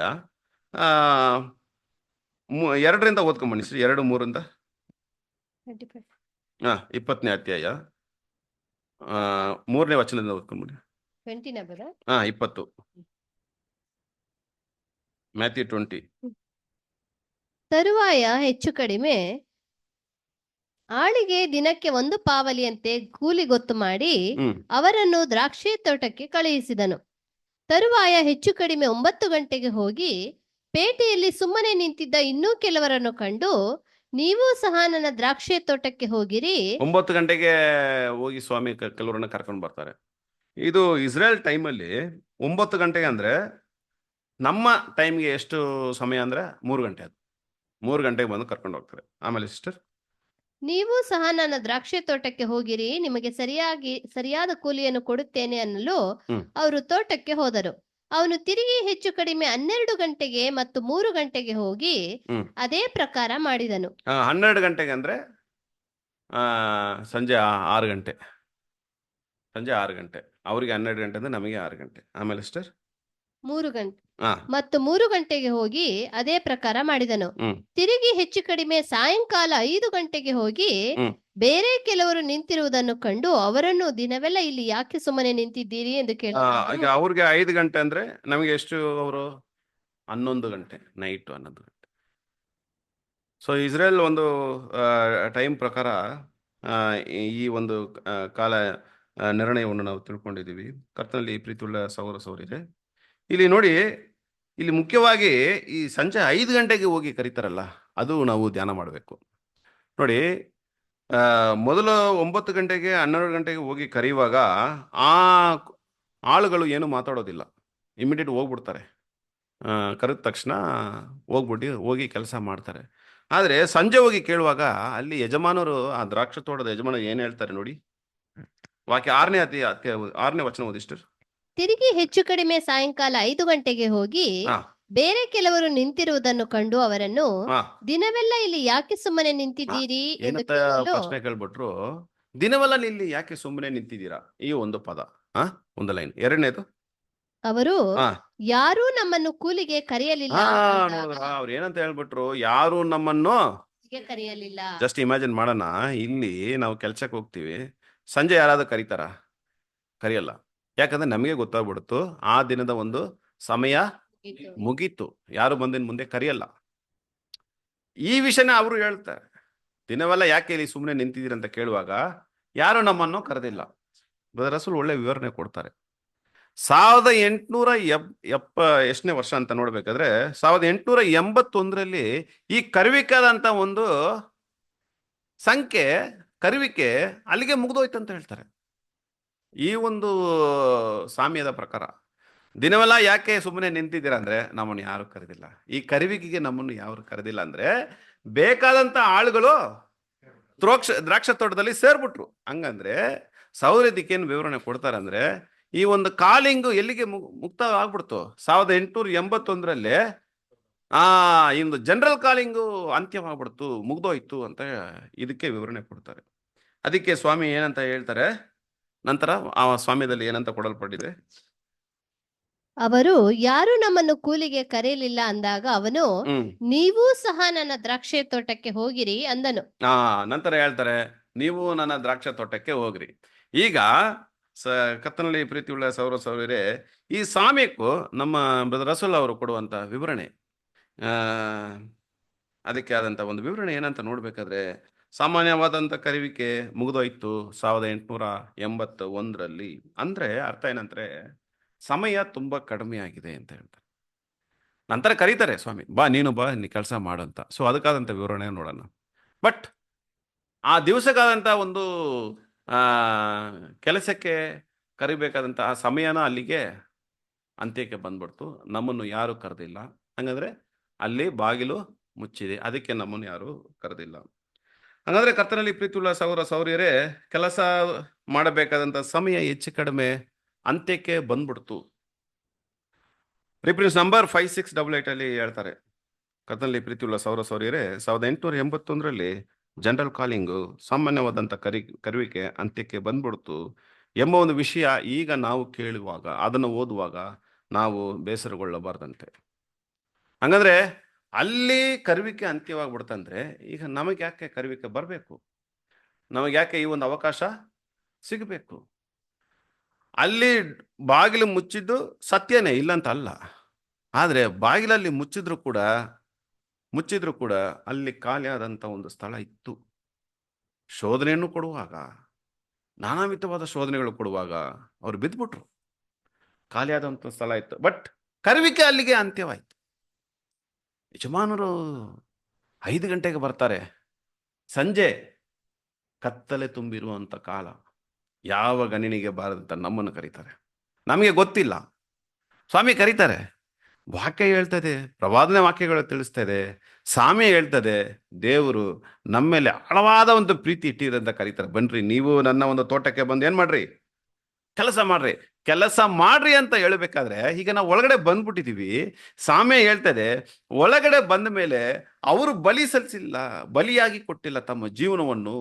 2ರಿಂದ ಓದ್ಕೊಂಬನ್ನಿ ಶ್ರೀ, 2-3 20ನೇ ಅಧ್ಯಾಯ 3ನೇ ವಚನದಿಂದ ಓದ್ಕೊಂಡ್ಬಿಡಿ. 20 ಮ್ಯಾಥ್ಯೂ 20. ತರುವಾಯ ಹೆಚ್ಚು ಕಡಿಮೆ ಆಳಿಗೆ ದಿನಕ್ಕೆ 1 ಪಾವಲಿಯಂತೆ ಕೂಲಿ ಗೊತ್ತು ಮಾಡಿ ಅವರನ್ನು ದ್ರಾಕ್ಷಿ ತೋಟಕ್ಕೆ ಕಳುಹಿಸಿದನು. ತರುವಾಯ ಹೆಚ್ಚು ಕಡಿಮೆ 9 ಗಂಟೆಗೆ ಹೋಗಿ ಪೇಟೆಯಲ್ಲಿ ಸುಮ್ಮನೆ ನಿಂತಿದ್ದ ಇನ್ನೂ ಕೆಲವರನ್ನು ಕಂಡು, ನೀವು ಸಹ ನನ್ನ ದ್ರಾಕ್ಷಿ ತೋಟಕ್ಕೆ ಹೋಗಿರಿ. 9 ಗಂಟೆಗೆ ಹೋಗಿ ಸ್ವಾಮಿ ಕೆಲವರನ್ನ ಕರ್ಕೊಂಡು ಬರ್ತಾರೆ. ಇದು ಇಸ್ರೇಲ್ ಟೈಮಲ್ಲಿ 9 ಗಂಟೆಗೆ ಅಂದ್ರೆ ನಮ್ಮ ಟೈಮ್ಗೆ ಎಷ್ಟು ಸಮಯ ಅಂದ್ರೆ 3 ಗಂಟೆ. ಅದು 3 ಗಂಟೆಗೆ ಬಂದು ಕರ್ಕೊಂಡು ಹೋಗ್ತಾರೆ. ಆಮೇಲೆ ಸಿಸ್ಟರ್, ನೀವು ಸಹ ನನ್ನ ದ್ರಾಕ್ಷಿ ತೋಟಕ್ಕೆ ಹೋಗಿರಿ, ನಿಮಗೆ ಸರಿಯಾದ ಕೂಲಿಯನ್ನು ಕೊಡುತ್ತೇನೆ ಅನ್ನಲು ಅವರು ತೋಟಕ್ಕೆ ಹೋದರು. ಅವನು ತಿರುಗಿ ಹೆಚ್ಚು ಕಡಿಮೆ 12 ಗಂಟೆಗೆ ಮತ್ತು 3 ಗಂಟೆಗೆ ಹೋಗಿ ಅದೇ ಪ್ರಕಾರ ಮಾಡಿದನು. 12 ಗಂಟೆಗೆ ಅಂದ್ರೆ ಸಂಜೆ 6 ಗಂಟೆ, ಸಂಜೆ 6 ಗಂಟೆ, ಅವರಿಗೆ 12 ಗಂಟೆ ಅಂದ್ರೆ ನಮಗೆ 6 ಗಂಟೆ. ಆಮೇಲೆ ಸಿಸ್ಟರ್ 3 ಗಂಟೆ ಮತ್ತು 3 ಗಂಟೆಗೆ ಹೋಗಿ ಅದೇ ಪ್ರಕಾರ ಮಾಡಿದನು. ತಿರುಗಿ ಹೆಚ್ಚು ಕಡಿಮೆ ಸಾಯಂಕಾಲ 5 ಗಂಟೆಗೆ ಹೋಗಿ ಬೇರೆ ಕೆಲವರು ನಿಂತಿರುವುದನ್ನು ಕಂಡು ಅವರನ್ನು, ದಿನವೆಲ್ಲ ಇಲ್ಲಿ ಯಾಕೆ ಸುಮ್ಮನೆ ನಿಂತಿದ್ದೀರಿ ಎಂದು ಕೇಳಿದರು. ಅವ್ರಿಗೆ 5 ಗಂಟೆ ಅಂದ್ರೆ ನಮಗೆ ಎಷ್ಟು? ಅವರು 11 ಗಂಟೆ, ನೈಟ್ 11 ಗಂಟೆ. ಸೊ ಇಸ್ರೇಲ್ ಒಂದು ಟೈಮ್ ಪ್ರಕಾರ ಈ ಒಂದು ಕಾಲ ನಿರ್ಣಯವನ್ನು ನಾವು ತಿಳ್ಕೊಂಡಿದ್ದೀವಿ. ಕರ್ತನಲ್ಲಿ ಪ್ರೀತಿಯುಳ್ಳ ಸೌರ ಸೌರ್ಯರೇ, ಇಲ್ಲಿ ನೋಡಿ, ಇಲ್ಲಿ ಮುಖ್ಯವಾಗಿ ಈ ಸಂಜೆ 5 ಗಂಟೆಗೆ ಹೋಗಿ ಕರೀತಾರಲ್ಲ, ಅದು ನಾವು ಧ್ಯಾನ ಮಾಡಬೇಕು. ನೋಡಿ, ಮೊದಲು 9 ಗಂಟೆಗೆ 12 ಗಂಟೆಗೆ ಹೋಗಿ ಕರೆಯುವಾಗ ಆ ಆಳುಗಳು ಏನು ಮಾತಾಡೋದಿಲ್ಲ, ಇಮಿಡಿಯೇಟ್ ಹೋಗ್ಬಿಡ್ತಾರೆ. ಕರೆದ ತಕ್ಷಣ ಹೋಗಿ ಕೆಲಸ ಮಾಡ್ತಾರೆ. ಆದರೆ ಸಂಜೆ ಹೋಗಿ ಕೇಳುವಾಗ ಅಲ್ಲಿ ಯಜಮಾನರು, ಆ ದ್ರಾಕ್ಷ ತೋಟದ ಯಜಮಾನ ಏನು ಹೇಳ್ತಾರೆ ನೋಡಿ. ವಾಕ್ಯ 6ನೇ ವಚನ ಓದಿಷ್ಟು. ತಿರುಗಿ ಹೆಚ್ಚು ಕಡಿಮೆ ಸಾಯಂಕಾಲ 5 ಗಂಟೆಗೆ ಹೋಗಿ ಹಾ ಬೇರೆ ಕೆಲವರು ನಿಂತಿರುವುದನ್ನು ಕಂಡು ಅವರನ್ನು, ಹಾ ದಿನವೆಲ್ಲ ಇಲ್ಲಿ ಯಾಕೆ ಸುಮ್ಮನೆ ನಿಂತಿದ್ದೀರಿ ಎಂದು ಏನಂತ ಕೇಳಲು, ಪ್ರಶ್ನೆ ಕೇಳ್ಬಿಟ್ರು. ದಿನವೆಲ್ಲ ಇಲ್ಲಿ ಯಾಕೆ ಸುಮ್ಮನೆ ನಿಂತಿದ್ದೀರಾ, ಈ ಒಂದು ಪದ, ಒಂದು ಲೈನ್. ಎರಡನೇದು, ಅವರು ಹಾ ಯಾರೂ ನಮ್ಮನ್ನು ಕೂಲಿಗೆ ಕರೆಯಲಿಲ್ಲ ಅಂದಾಗ, ನೋಡಿದ್ರ ಅವ್ರು ಏನಂತ ಹೇಳ್ಬಿಟ್ರು, ಯಾರು ನಮ್ಮನ್ನು. ಕೂಲಿಗೆ ಕರೆಯಲಿಲ್ಲ. ಜಸ್ಟ್ ಇಮ್ಯಾಜಿನ್ ಮಾಡೋಣ, ಇಲ್ಲಿ ನಾವು ಕೆಲ್ಸಕ್ಕೆ ಹೋಗ್ತೀವಿ, ಸಂಜೆ ಯಾರಾದ್ರೂ ಕರೀತಾರ? ಕರೆಯಲ್ಲ. ಯಾಕಂದ್ರೆ ನಮಗೆ ಗೊತ್ತಾಗ್ಬಿಡ್ತು ಆ ದಿನದ ಒಂದು ಸಮಯ ಮುಗೀತು, ಯಾರು ಬಂದಿನ ಮುಂದೆ ಕರೆಯಲ್ಲ. ಈ ವಿಷಯನ ಅವರು ಹೇಳ್ತಾರೆ. ದಿನವೆಲ್ಲ ಯಾಕೆ ಇಲ್ಲಿ ಸುಮ್ಮನೆ ನಿಂತಿದ್ದೀರಿ ಅಂತ ಕೇಳುವಾಗ ಯಾರು ನಮ್ಮನ್ನು ಕರೆದಿಲ್ಲ. ಬ್ರದರ್ ರಸೂಲ್ ಒಳ್ಳೆ ವಿವರಣೆ ಕೊಡ್ತಾರೆ. 1800 ಎಷ್ಟನೇ ವರ್ಷ ಅಂತ ನೋಡ್ಬೇಕಾದ್ರೆ 1881ರಲ್ಲಿ ಈ ಕರುವಿಕಾದಂತ ಒಂದು ಸಂಖ್ಯೆ, ಕರುವಿಕೆ ಅಲ್ಲಿಗೆ ಮುಗ್ದೋಯ್ತು ಅಂತ ಹೇಳ್ತಾರೆ. ಈ ಒಂದು ಸಾಮ್ಯದ ಪ್ರಕಾರ ದಿನವೆಲ್ಲ ಯಾಕೆ ಸುಮ್ಮನೆ ನಿಂತಿದ್ದೀರಾ ಅಂದ್ರೆ, ನಮ್ಮನ್ನು ಯಾರು ಕರೆದಿಲ್ಲ. ಈ ಕರುವಿಕೆಗೆ ನಮ್ಮನ್ನು ಯಾರು ಕರೆದಿಲ್ಲ ಅಂದ್ರೆ, ಬೇಕಾದಂತ ಆಳುಗಳು ದ್ರಾಕ್ಷ ತೋಟದಲ್ಲಿ ಸೇರ್ಬಿಟ್ರು. ಹಂಗಂದ್ರೆ ಸೌರದಿಕ್ಕೇನು ವಿವರಣೆ ಕೊಡ್ತಾರೆ ಅಂದ್ರೆ, ಈ ಒಂದು ಕಾಲಿಂಗು ಎಲ್ಲಿಗೆ ಮುಕ್ತ ಆಗ್ಬಿಡ್ತು 1881ರಲ್ಲಿ. ಈ ಒಂದು ಜನರಲ್ ಕಾಲಿಂಗು ಅಂತ್ಯವಾಗ್ಬಿಡ್ತು, ಮುಗ್ದೋಯ್ತು ಅಂತ ಇದಕ್ಕೆ ವಿವರಣೆ ಕೊಡ್ತಾರೆ. ಅದಕ್ಕೆ ಸ್ವಾಮಿ ಏನಂತ ಹೇಳ್ತಾರೆ ನಂತರ, ಆ ಸ್ವಾಮ್ಯದಲ್ಲಿ ಏನಂತ ಕೊಡಲ್ಪಟ್ಟಿದೆ. ಅವರು ಯಾರು ನಮ್ಮನ್ನು ಕೂಲಿಗೆ ಕರೆಯಲಿಲ್ಲ ಅಂದಾಗ ಅವನು, ನೀವೂ ಸಹ ನನ್ನ ದ್ರಾಕ್ಷಿ ತೋಟಕ್ಕೆ ಹೋಗಿರಿ ಅಂದನು. ನಂತರ ಹೇಳ್ತಾರೆ, ನೀವು ನನ್ನ ದ್ರಾಕ್ಷ ತೋಟಕ್ಕೆ ಹೋಗ್ರಿ. ಈಗ ಕರ್ತನಲ್ಲಿ ಪ್ರೀತಿಯುಳ್ಳ ಸೌರರೇ, ಈ ಸಾಮ್ಯಕ್ಕೂ ನಮ್ಮ ಬ್ರದರ್ ರಸೂಲ್ ಅವರು ಕೊಡುವಂತ ವಿವರಣೆ, ಅದಕ್ಕೆ ಆದಂತ ಒಂದು ವಿವರಣೆ ಏನಂತ ನೋಡ್ಬೇಕಾದ್ರೆ, ಸಾಮಾನ್ಯವಾದಂತ ಕರುವಿಕೆ ಮುಗಿದೋಯ್ತು 1881ರಲ್ಲಿ. ಅಂದ್ರೆ ಅರ್ಥ ಏನಂದ್ರೆ, ಸಮಯ ತುಂಬಾ ಕಡಿಮೆ ಆಗಿದೆ ಅಂತ ಹೇಳ್ತಾರೆ. ನಂತರ ಕರೀತಾರೆ, ಸ್ವಾಮಿ ಬಾ, ನೀನು ಬಾ, ನೀ ಕೆಲಸ ಮಾಡಂತ. ಸೊ ಅದಕ್ಕಾದಂಥ ವಿವರಣೆ ನೋಡೋಣ. ಬಟ್ ಆ ದಿವಸಕ್ಕಾದಂಥ ಒಂದು ಕೆಲಸಕ್ಕೆ ಕರಿಬೇಕಾದಂಥ ಆ ಸಮಯನ ಅಲ್ಲಿಗೆ ಅಂತ್ಯಕ್ಕೆ ಬಂದ್ಬಿಡ್ತು. ನಮ್ಮನ್ನು ಯಾರು ಕರೆದಿಲ್ಲ. ಹಂಗಂದ್ರೆ ಅಲ್ಲಿ ಬಾಗಿಲು ಮುಚ್ಚಿದೆ, ಅದಕ್ಕೆ ನಮ್ಮನ್ನು ಯಾರು ಕರೆದಿಲ್ಲ. ಹಾಗಾದ್ರೆ ಕರ್ತನಲ್ಲಿ ಪ್ರೀತಿಯುಳ್ಳ ಸೌರ್ಯರೇ, ಕೆಲಸ ಮಾಡಬೇಕಾದಂಥ ಸಮಯ ಹೆಚ್ಚು ಕಡಿಮೆ ಅಂತ್ಯಕ್ಕೆ ಬಂದ್ಬಿಡ್ತು. ರಿಫರೆನ್ಸ್ ನಂಬರ್ 5688 ಅಲ್ಲಿ ಹೇಳ್ತಾರೆ, ಕರ್ತನಲ್ಲಿ ಪ್ರೀತಿಯುಳ್ಳ ಸೌರ್ಯರೇ, 1881ರಲ್ಲಿ ಜನರಲ್ ಕಾಲಿಂಗು, ಸಾಮಾನ್ಯವಾದಂಥ ಕರುವಿಕೆ ಅಂತ್ಯಕ್ಕೆ ಬಂದ್ಬಿಡ್ತು ಎಂಬ ಒಂದು ವಿಷಯ ಈಗ ನಾವು ಕೇಳುವಾಗ, ಅದನ್ನು ಓದುವಾಗ ನಾವು ಬೇಸರಗೊಳ್ಳಬಾರ್ದಂತೆ. ಹಂಗಂದ್ರೆ ಅಲ್ಲಿ ಕರುವಿಕೆ ಅಂತ್ಯವಾಗ್ಬಿಡ್ತಂದ್ರೆ, ಈಗ ನಮಗೆ ಯಾಕೆ ಕರುವಿಕೆ ಬರಬೇಕು? ನಮಗೆ ಯಾಕೆ ಈ ಒಂದು ಅವಕಾಶ ಸಿಗಬೇಕು? ಅಲ್ಲಿ ಬಾಗಿಲು ಮುಚ್ಚಿದ್ದು ಸತ್ಯನೇ, ಇಲ್ಲಂತ ಅಲ್ಲ. ಆದರೆ ಬಾಗಿಲಲ್ಲಿ ಮುಚ್ಚಿದ್ರು ಕೂಡ ಅಲ್ಲಿ ಖಾಲಿಯಾದಂಥ ಒಂದು ಸ್ಥಳ ಇತ್ತು. ಶೋಧನೆಯನ್ನು ಕೊಡುವಾಗ, ನಾನಾ ವಿಧವಾದ ಶೋಧನೆಗಳು ಕೊಡುವಾಗ ಅವ್ರು ಬಿದ್ದುಬಿಟ್ರು. ಖಾಲಿಯಾದಂಥ ಸ್ಥಳ ಇತ್ತು. ಬಟ್ ಕರುವಿಕೆ ಅಲ್ಲಿಗೆ ಅಂತ್ಯವಾಯಿತು. ಯಜಮಾನರು 5 ಗಂಟೆಗೆ ಬರ್ತಾರೆ. ಸಂಜೆ ಕತ್ತಲೆ ತುಂಬಿರುವಂಥ ಕಾಲ, ಯಾವ ಗಣಿನಿಗೆ ಬಾರದಂತ ನಮ್ಮನ್ನು ಕರೀತಾರೆ. ನಮಗೆ ಗೊತ್ತಿಲ್ಲ, ಸ್ವಾಮಿ ಕರೀತಾರೆ. ವಾಕ್ಯ ಹೇಳ್ತದೆ, ಪ್ರವಾದನೆ ವಾಕ್ಯಗಳು ತಿಳಿಸ್ತದೆ, ಸಾಮ್ಯ ಹೇಳ್ತದೆ, ದೇವರು ನಮ್ಮ ಮೇಲೆ ಆಳವಾದ ಒಂದು ಪ್ರೀತಿ ಇಟ್ಟಿದೆ ಅಂತ ಕರೀತಾರೆ. ಬನ್ರಿ, ನೀವು ನನ್ನ ಒಂದು ತೋಟಕ್ಕೆ ಬಂದು ಏನ್ ಮಾಡ್ರಿ, ಕೆಲಸ ಮಾಡ್ರಿ ಅಂತ ಹೇಳ್ಬೇಕಾದ್ರೆ, ಈಗ ನಾವು ಒಳಗಡೆ ಬಂದ್ಬಿಟ್ಟಿದೀವಿ. ಸಾಮ್ಯ ಹೇಳ್ತದೆ, ಒಳಗಡೆ ಬಂದ ಮೇಲೆ ಅವರು ಬಲಿಯಾಗಿ ಕೊಟ್ಟಿಲ್ಲ ತಮ್ಮ ಜೀವನವನ್ನು.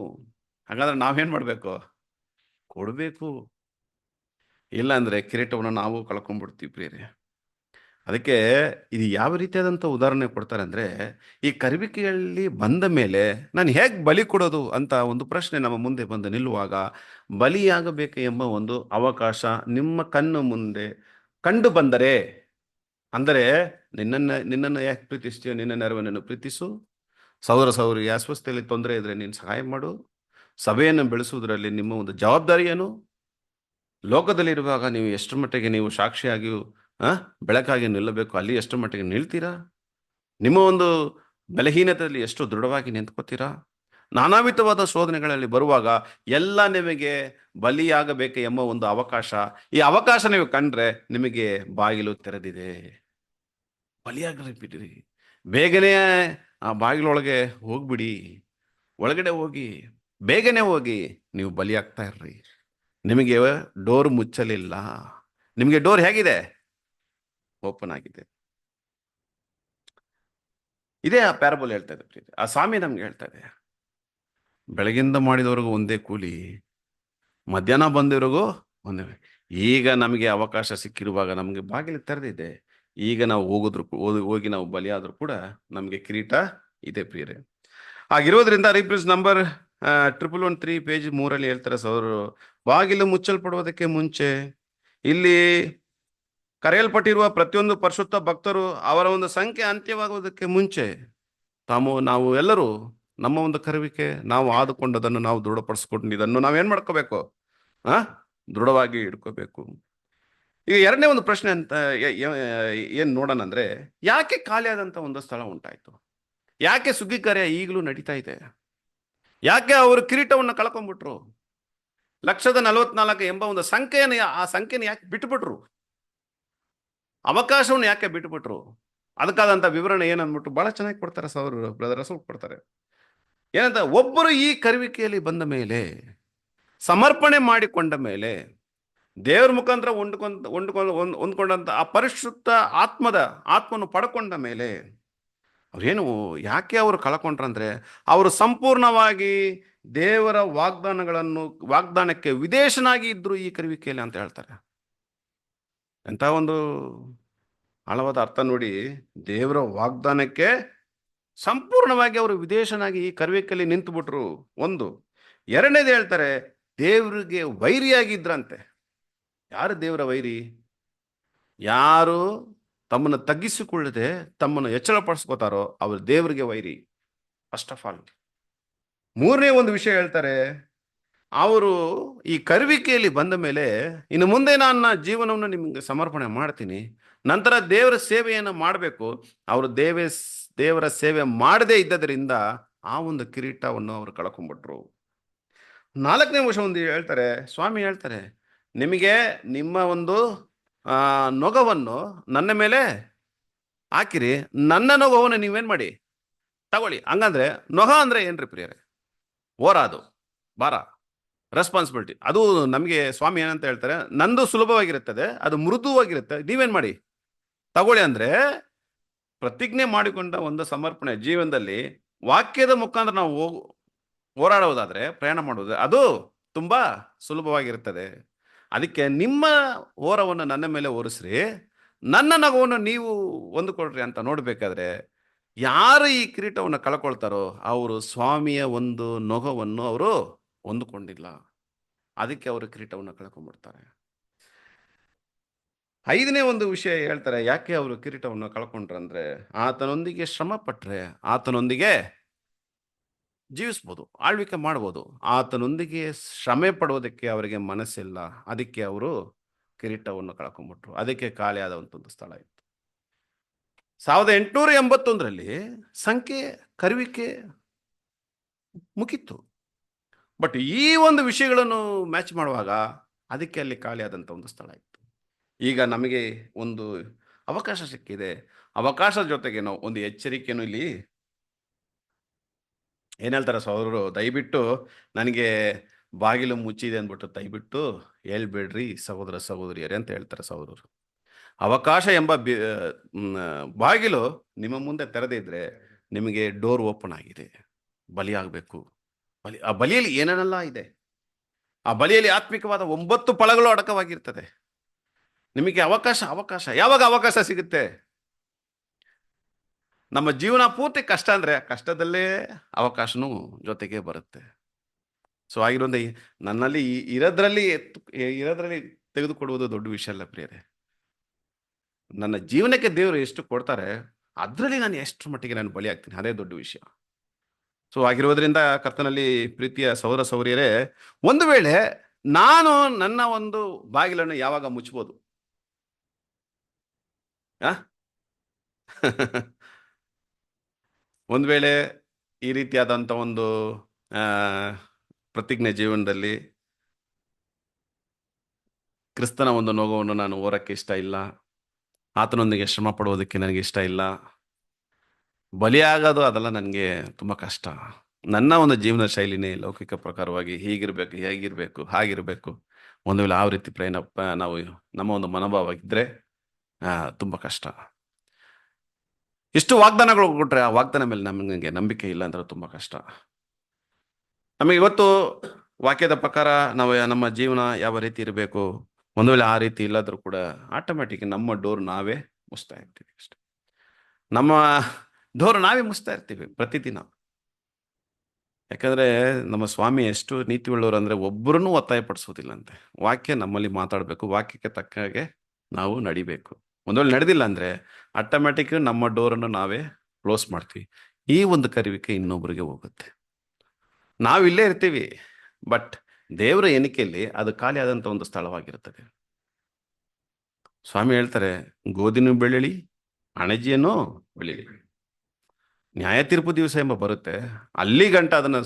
ಹಾಗಾದ್ರೆ ನಾವೇನ್ ಮಾಡ್ಬೇಕು? ಕೊಡ್ಬೇಕು. ಇಲ್ಲ ಅಂದ್ರೆ ಕಿರೀಟವನ್ನು ನಾವು ಕಳ್ಕೊಂಡ್ಬಿಡ್ತೀವಿ ಪ್ರಿಯರೇ. ಅದಕ್ಕೆ ಇದು ಯಾವ ರೀತಿಯಾದಂಥ ಉದಾಹರಣೆ ಕೊಡ್ತಾರೆ ಅಂದ್ರೆ, ಈ ಕರುವಿಕೆಯಲ್ಲಿ ಬಂದ ಮೇಲೆ ನಾನು ಹೇಗೆ ಬಲಿ ಕೊಡೋದು ಅಂತ ಒಂದು ಪ್ರಶ್ನೆ ನಮ್ಮ ಮುಂದೆ ಬಂದು ನಿಲ್ಲುವಾಗ, ಬಲಿಯಾಗಬೇಕು ಎಂಬ ಒಂದು ಅವಕಾಶ ನಿಮ್ಮ ಕಣ್ಣು ಮುಂದೆ ಕಂಡು ಬಂದರೆ, ಅಂದರೆ ನಿನ್ನನ್ನು ಯಾಕೆ ಪ್ರೀತಿಸ್ತೀಯೋ, ನಿನ್ನ ನೆರವನ್ನು ಪ್ರೀತಿಸು. ಸೌರಿ ಅಸ್ವಸ್ಥತೆಯಲ್ಲಿ ತೊಂದರೆ ಇದ್ರೆ ನೀನು ಸಹಾಯ ಮಾಡು. ಸಭೆಯನ್ನು ಬೆಳೆಸುವುದರಲ್ಲಿ ನಿಮ್ಮ ಒಂದು ಜವಾಬ್ದಾರಿ ಏನು? ಲೋಕದಲ್ಲಿರುವಾಗ ನೀವು ಎಷ್ಟರ ಮಟ್ಟಿಗೆ ನೀವು ಸಾಕ್ಷಿಯಾಗಿಯೂ ಬೆಳಕಾಗಿ ನಿಲ್ಲಬೇಕು, ಅಲ್ಲಿ ಎಷ್ಟರ ಮಟ್ಟಿಗೆ ನಿಲ್ತೀರಾ? ನಿಮ್ಮ ಒಂದು ಬಲಹೀನತೆಯಲ್ಲಿ ಎಷ್ಟು ದೃಢವಾಗಿ ನಿಂತ್ಕೋತೀರಾ? ನಾನಾ ವಿಧವಾದ ಶೋಧನೆಗಳಲ್ಲಿ ಬರುವಾಗ ಎಲ್ಲ ನಿಮಗೆ ಬಲಿಯಾಗಬೇಕು ಎಂಬ ಒಂದು ಅವಕಾಶ, ಈ ಅವಕಾಶ ನೀವು ಕಂಡ್ರೆ ನಿಮಗೆ ಬಾಗಿಲು ತೆರೆದಿದೆ. ಬಲಿಯಾಗ್ರಿ ಬಿಡ್ರಿ, ಬೇಗನೆ ಆ ಬಾಗಿಲೊಳಗೆ ಹೋಗ್ಬಿಡಿ, ಒಳಗಡೆ ಹೋಗಿ ಬೇಗನೆ ಹೋಗಿ ನೀವು ಬಲಿಯಾಗ್ತಾ ಇರ್ರಿ. ನಿಮಗೆ ಡೋರ್ ಮುಚ್ಚಲಿಲ್ಲ, ನಿಮಗೆ ಡೋರ್ ಹೇಗಿದೆ, ಓಪನ್ ಆಗಿದೆ. ಇದೇ ಆ ಪ್ಯಾರಬಲ್ ಹೇಳ್ತಾ ಇದೆ, ಆ ಸ್ವಾಮಿ ನಮ್ಗೆ ಹೇಳ್ತಾ ಇದೆ, ಬೆಳಗಿಂದ ಮಾಡಿದವ್ರಿಗೂ ಒಂದೇ ಕೂಲಿ, ಮಧ್ಯಾಹ್ನ ಬಂದಿರೋಗೂ ಒಂದೇ. ಈಗ ನಮಗೆ ಅವಕಾಶ ಸಿಕ್ಕಿರುವಾಗ ನಮಗೆ ಬಾಗಿಲು ತೆರೆದಿದೆ, ಈಗ ನಾವು ಹೋಗಿ ನಾವು ಬಲಿಯಾದ್ರೂ ಕೂಡ ನಮಗೆ ಕಿರೀಟ ಇದೆ ಪ್ರಿಯರೇ. ಹಾಗಿರೋದ್ರಿಂದ ರಿಪ್ರೀಸ್ ನಂಬರ್ 1113 ಪೇಜ್ 3 ಹೇಳ್ತಾರೆ ಸಹೋದರರು, ಬಾಗಿಲು ಮುಚ್ಚಲ್ಪಡುವುದಕ್ಕೆ ಮುಂಚೆ ಇಲ್ಲಿ ಕರೆಯಲ್ಪಟ್ಟಿರುವ ಪ್ರತಿಯೊಂದು ಪರಿಶುದ್ಧ ಭಕ್ತರು ಅವರ ಒಂದು ಸಂಖ್ಯೆ ಅಂತ್ಯವಾಗುವುದಕ್ಕೆ ಮುಂಚೆ ನಾವು ಎಲ್ಲರೂ ನಮ್ಮ ಒಂದು ಕರುವಿಕೆ ನಾವು ಆದುಕೊಂಡದನ್ನು ನಾವು ದೃಢಪಡಿಸ್ಕೊಂಡು ಇದನ್ನು ನಾವೇನ್ ಮಾಡ್ಕೋಬೇಕು, ದೃಢವಾಗಿ ಇಟ್ಕೋಬೇಕು. ಈಗ ಎರಡನೇ ಒಂದು ಪ್ರಶ್ನೆ ಅಂತ ಏನ್ ನೋಡೋಣ ಅಂದ್ರೆ, ಯಾಕೆ ಖಾಲಿಯಾದಂತ ಒಂದು ಸ್ಥಳ ಉಂಟಾಯ್ತು, ಯಾಕೆ ಸುಗ್ಗಿ ಕಾರ್ಯ ಈಗಲೂ ನಡೀತಾ ಇದೆ, ಯಾಕೆ ಅವರು ಕಿರೀಟವನ್ನು ಕಳ್ಕೊಂಡ್ಬಿಟ್ರು, 1,44,000 ಎಂಬ ಒಂದು ಸಂಖ್ಯೆಯನ್ನು ಆ ಸಂಖ್ಯೆನ ಯಾಕೆ ಬಿಟ್ಟುಬಿಟ್ರು, ಅವಕಾಶವನ್ನು ಯಾಕೆ ಬಿಟ್ಟುಬಿಟ್ರು, ಅದಕ್ಕಾದಂತ ವಿವರಣೆ ಏನಂದ್ಬಿಟ್ಟು ಬಹಳ ಚೆನ್ನಾಗಿ ಕೊಡ್ತಾರೆ ಸಹೋದರರು, ಬ್ರದರ್ ರಸೂಲ್ ಕೊಡ್ತಾರೆ. ಏನಂತ, ಒಬ್ಬರು ಈ ಕರುವಿಕೆಯಲ್ಲಿ ಬಂದ ಮೇಲೆ, ಸಮರ್ಪಣೆ ಮಾಡಿಕೊಂಡ ಮೇಲೆ, ದೇವರ ಮುಖಾಂತರ ಹೊಂದ್ಕೊಂಡಂತ ಆ ಪರಿಶುದ್ಧ ಆತ್ಮನು ಪಡ್ಕೊಂಡ ಮೇಲೆ ಅವ್ರೇನು ಯಾಕೆ ಅವರು ಕಳ್ಕೊಂಡ್ರಂದ್ರೆ, ಅವರು ಸಂಪೂರ್ಣವಾಗಿ ದೇವರ ವಾಗ್ದಾನಕ್ಕೆ ವಿದೇಶನಾಗಿ ಇದ್ರು ಈ ಕರುವಿಕೆಯಲ್ಲಿ ಅಂತ ಹೇಳ್ತಾರೆ. ಎಂತ ಒಂದು ಆಳವಾದ ಅರ್ಥ ನೋಡಿ. ದೇವರ ವಾಗ್ದಾನಕ್ಕೆ ಸಂಪೂರ್ಣವಾಗಿ ಅವರು ವಿದೇಶನಾಗಿ ಈ ಕರುವಿಕೆಯಲ್ಲಿ ನಿಂತು ಬಿಟ್ರು. ಒಂದು. ಎರಡನೇದು ಹೇಳ್ತಾರೆ, ದೇವರಿಗೆ ವೈರಿಯಾಗಿದ್ರಂತೆ. ಯಾರು ದೇವರ ವೈರಿ? ಯಾರು ತಮ್ಮನ್ನು ತಗ್ಗಿಸಿಕೊಳ್ಳದೆ ತಮ್ಮನ್ನು ಎಚ್ಚರಪಡಿಸ್ಕೋತಾರೋ ಅವರು ದೇವರಿಗೆ ವೈರಿ, ಫಸ್ಟ್ ಆಫ್ ಆಲ್. ಮೂರನೇ ಒಂದು ವಿಷಯ ಹೇಳ್ತಾರೆ, ಅವರು ಈ ಕರುವಿಕೆಯಲ್ಲಿ ಬಂದ ಮೇಲೆ ಇನ್ನು ಮುಂದೆ ನನ್ನ ಜೀವನವನ್ನು ನಿಮಗೆ ಸಮರ್ಪಣೆ ಮಾಡ್ತೀನಿ, ನಂತರ ದೇವರ ಸೇವೆಯನ್ನು ಮಾಡಬೇಕು. ಅವರು ದೇವರ ಸೇವೆ ಮಾಡದೇ ಇದ್ದದರಿಂದ ಆ ಒಂದು ಕಿರೀಟವನ್ನು ಅವರು ಕಳ್ಕೊಂಡ್ಬಿಟ್ರು. ನಾಲ್ಕನೇ ಅಂಶ ಒಂದು ಹೇಳ್ತಾರೆ, ಸ್ವಾಮಿ ಹೇಳ್ತಾರೆ, ನಿಮಗೆ ನಿಮ್ಮ ಒಂದು ನೊಗವನ್ನು ನನ್ನ ಮೇಲೆ ಹಾಕಿರಿ, ನನ್ನ ನೊಗವನ್ನು ನೀವೇನ್ ಮಾಡಿ ತಗೊಳ್ಳಿ. ಹಂಗಂದ್ರೆ ನೊಗ ಅಂದ್ರೆ ಏನ್ರಿ ಪ್ರಿಯರೇ? ಓರಾದು ಭಾರ, ರೆಸ್ಪಾನ್ಸಿಬಿಲಿಟಿ. ಅದು ನಮಗೆ ಸ್ವಾಮಿ ಏನಂತ ಹೇಳ್ತಾರೆ, ನಂದು ಸುಲಭವಾಗಿರುತ್ತದೆ, ಅದು ಮೃದುವಾಗಿರುತ್ತೆ, ನೀವೇನ್ ಮಾಡಿ ತಗೊಳ್ಳಿ. ಅಂದ್ರೆ ಪ್ರತಿಜ್ಞೆ ಮಾಡಿಕೊಂಡ ಒಂದು ಸಮರ್ಪಣೆ ಜೀವನದಲ್ಲಿ ವಾಕ್ಯದ ಮುಖಾಂತರ ನಾವು ಹೋರಾಡುವುದಾದ್ರೆ, ಪ್ರಯಾಣ ಮಾಡುವುದು ಅದು ತುಂಬಾ ಸುಲಭವಾಗಿರುತ್ತದೆ. ಅದಕ್ಕೆ ನಿಮ್ಮ ಓರವನ್ನು ನನ್ನ ಮೇಲೆ ಓರಿಸ್ರಿ, ನನ್ನ ನಗುವನ್ನು ನೀವು ಹೊಂದ್ಕೊಳ್ರಿ ಅಂತ ನೋಡ್ಬೇಕಾದ್ರೆ, ಯಾರು ಈ ಕಿರೀಟವನ್ನು ಕಳ್ಕೊಳ್ತಾರೋ ಅವರು ಸ್ವಾಮಿಯ ಒಂದು ನೊಗವನ್ನು ಅವರು ಹೊಂದ್ಕೊಂಡಿಲ್ಲ. ಅದಕ್ಕೆ ಅವರು ಕಿರೀಟವನ್ನು ಕಳ್ಕೊಂಡ್ಬಿಡ್ತಾರೆ. ಐದನೇ ಒಂದು ವಿಷಯ ಹೇಳ್ತಾರೆ, ಯಾಕೆ ಅವರು ಕಿರೀಟವನ್ನು ಕಳ್ಕೊಂಡ್ರಂದ್ರೆ, ಆತನೊಂದಿಗೆ ಶ್ರಮ ಪಟ್ರೆ ಆತನೊಂದಿಗೆ ಜೀವಿಸ್ಬೋದು, ಆಳ್ವಿಕೆ ಮಾಡ್ಬೋದು. ಆತನೊಂದಿಗೆ ಶ್ರಮೆ ಪಡುವುದಕ್ಕೆ ಅವರಿಗೆ ಮನಸ್ಸಿಲ್ಲ. ಅದಕ್ಕೆ ಅವರು ಕಿರೀಟವನ್ನು ಕಳ್ಕೊಂಡ್ಬಿಟ್ರು. ಅದಕ್ಕೆ ಖಾಲಿಯಾದಂಥ ಒಂದು ಸ್ಥಳ ಇತ್ತು. 1881ರಲ್ಲಿ ಸಂಖ್ಯೆ ಕರುವಿಕೆ ಮುಗಿತ್ತು. ಬಟ್ ಈ ಒಂದು ವಿಷಯಗಳನ್ನು ಮ್ಯಾಚ್ ಮಾಡುವಾಗ ಅದಕ್ಕೆ ಅಲ್ಲಿ ಖಾಲಿಯಾದಂಥ ಒಂದು ಸ್ಥಳ ಇತ್ತು. ಈಗ ನಮಗೆ ಒಂದು ಅವಕಾಶ ಸಿಕ್ಕಿದೆ. ಅವಕಾಶದ ಜೊತೆಗೆ ನಾವು ಒಂದು ಎಚ್ಚರಿಕೆಯನ್ನು ಇಲ್ಲಿ ಏನ್ ಹೇಳ್ತಾರೆ ಸಹೋದರರು, ದಯವಿಟ್ಟು ನನಗೆ ಬಾಗಿಲು ಮುಚ್ಚಿದೆ ಅಂದ್ಬಿಟ್ಟು ದಯವಿಟ್ಟು ಹೇಳ್ಬೇಡ್ರಿ ಸಹೋದರ ಸಹೋದರಿಯರೇ ಅಂತ ಹೇಳ್ತಾರೆ ಸಹೋದರರು. ಅವಕಾಶ ಎಂಬ ಬಾಗಿಲು ನಿಮ್ಮ ಮುಂದೆ ತೆರೆದಿದ್ರೆ ನಿಮಗೆ ಡೋರ್ ಓಪನ್ ಆಗಿದೆ. ಬಲಿಯಾಗಬೇಕು. ಆ ಬಲಿಯಲ್ಲಿ ಏನೇನೆಲ್ಲ ಇದೆ, ಆ ಬಲಿಯಲ್ಲಿ ಆತ್ಮಿಕವಾದ 9 ಫಲಗಳು ಅಡಕವಾಗಿರ್ತದೆ. ನಿಮಗೆ ಅವಕಾಶ ಯಾವಾಗ ಅವಕಾಶ ಸಿಗುತ್ತೆ? ನಮ್ಮ ಜೀವನ ಪೂರ್ತಿ ಕಷ್ಟ ಅಂದ್ರೆ ಕಷ್ಟದಲ್ಲೇ ಅವಕಾಶನೂ ಜೊತೆಗೆ ಬರುತ್ತೆ. ಸೊ ಆಗಿರೋದ ನನ್ನಲ್ಲಿ ಇರೋದ್ರಲ್ಲಿ ತೆಗೆದುಕೊಡುವುದು ದೊಡ್ಡ ವಿಷಯ ಅಲ್ಲ ಪ್ರಿಯರೇ. ನನ್ನ ಜೀವನಕ್ಕೆ ದೇವರು ಎಷ್ಟು ಕೊಡ್ತಾರೆ ಅದರಲ್ಲಿ ನಾನು ಎಷ್ಟು ಮಟ್ಟಿಗೆ ನಾನು ಬಲಿ ಆಗ್ತೀನಿ, ಅದೇ ದೊಡ್ಡ ವಿಷಯ. ಸೊ ಆಗಿರೋದ್ರಿಂದ ಕರ್ತನಲ್ಲಿ ಪ್ರೀತಿಯ ಸಹೋದರ ಸಹೋದರಿಯರೇ, ಒಂದು ವೇಳೆ ನಾನು ನನ್ನ ಒಂದು ಬಾಗಿಲನ್ನು ಯಾವಾಗ ಮುಚ್ಚಬಹುದು? ಒಂದು ವೇಳೆ ಈ ರೀತಿಯಾದಂಥ ಒಂದು ಪ್ರತಿಜ್ಞೆ ಜೀವನದಲ್ಲಿ ಕ್ರಿಸ್ತನ ಒಂದು ನೊಗವನ್ನು ನಾನು ಓರಕ್ಕೆ ಇಷ್ಟ ಇಲ್ಲ, ಆತನೊಂದಿಗೆ ಶ್ರಮ ಪಡುವುದಕ್ಕೆ ನನಗೆ ಇಷ್ಟ ಇಲ್ಲ. ಬಲಿಯಾಗೋದು ಅದೆಲ್ಲ ನನಗೆ ತುಂಬ ಕಷ್ಟ. ನನ್ನ ಒಂದು ಜೀವನ ಶೈಲಿನೇ ಲೌಕಿಕ ಪ್ರಕಾರವಾಗಿ ಹೀಗಿರಬೇಕು, ಹೇಗಿರಬೇಕು, ಹಾಗಿರಬೇಕು. ಒಂದು ವೇಳೆ ಆ ರೀತಿ ನಾವು ನಮ್ಮ ಒಂದು ಮನೋಭಾವ ಇದ್ದರೆ ತುಂಬ ಕಷ್ಟ. ಇಷ್ಟು ವಾಗ್ದಾನಗಳು ಕೊಟ್ಟರೆ ಆ ವಾಗ್ದಾನ ಮೇಲೆ ನಮಗೆ ನಂಬಿಕೆ ಇಲ್ಲ ಅಂದ್ರೆ ತುಂಬ ಕಷ್ಟ. ನಮಗೆ ಇವತ್ತು ವಾಕ್ಯದ ಪ್ರಕಾರ ನಾವು ನಮ್ಮ ಜೀವನ ಯಾವ ರೀತಿ ಇರಬೇಕು, ಒಂದು ವೇಳೆ ಆ ರೀತಿ ಇಲ್ಲದ್ರೂ ಕೂಡ ಆಟೋಮ್ಯಾಟಿಕ್ ನಮ್ಮ ಡೋರ್ ನಾವೇ ಮುಚ್ತಾ ಇರ್ತೀವಿ ಅಷ್ಟೆ. ನಮ್ಮ ಡೋರ್ ನಾವೇ ಮುಚ್ತಾ ಇರ್ತೀವಿ ಪ್ರತಿದಿನ. ಯಾಕಂದ್ರೆ ನಮ್ಮ ಸ್ವಾಮಿ ಎಷ್ಟು ನೀತಿ ಉಳ್ಳವರು ಅಂದ್ರೆ ಒಬ್ಬರನ್ನೂ ಒತ್ತಾಯ ಪಡಿಸೋದಿಲ್ಲಂತೆ. ವಾಕ್ಯ ನಮ್ಮಲ್ಲಿ ಮಾತಾಡಬೇಕು, ವಾಕ್ಯಕ್ಕೆ ತಕ್ಕ ಹಾಗೆ ನಾವು ನಡಿಬೇಕು. ಒಂದು ವೇಳೆ ನಡೆದಿಲ್ಲ ಅಂದ್ರೆ ಆಟೋಮ್ಯಾಟಿಕ್ ನಮ್ಮ ಡೋರನ್ನು ನಾವೇ ಕ್ಲೋಸ್ ಮಾಡ್ತೀವಿ. ಈ ಒಂದು ಕರಿವಿಕೆ ಇನ್ನೊಬ್ಬರಿಗೆ ಹೋಗುತ್ತೆ. ನಾವು ಇಲ್ಲೇ ಇರ್ತೀವಿ, ಬಟ್ ದೇವರ ಎಣಿಕೆಯಲ್ಲಿ ಅದು ಖಾಲಿ ಆದಂತ ಒಂದು ಸ್ಥಳವಾಗಿರುತ್ತದೆ. ಸ್ವಾಮಿ ಹೇಳ್ತಾರೆ, ಗೋಧಿನೂ ಬೆಳೆಯಲಿ, ಅಣಜಿಯನ್ನು ಬೆಳೀಲಿ. ನ್ಯಾಯ ತೀರ್ಪು ದಿವಸ ಎಂಬ ಬರುತ್ತೆ, ಅಲ್ಲಿ ಗಂಟ ಅದನ್ನ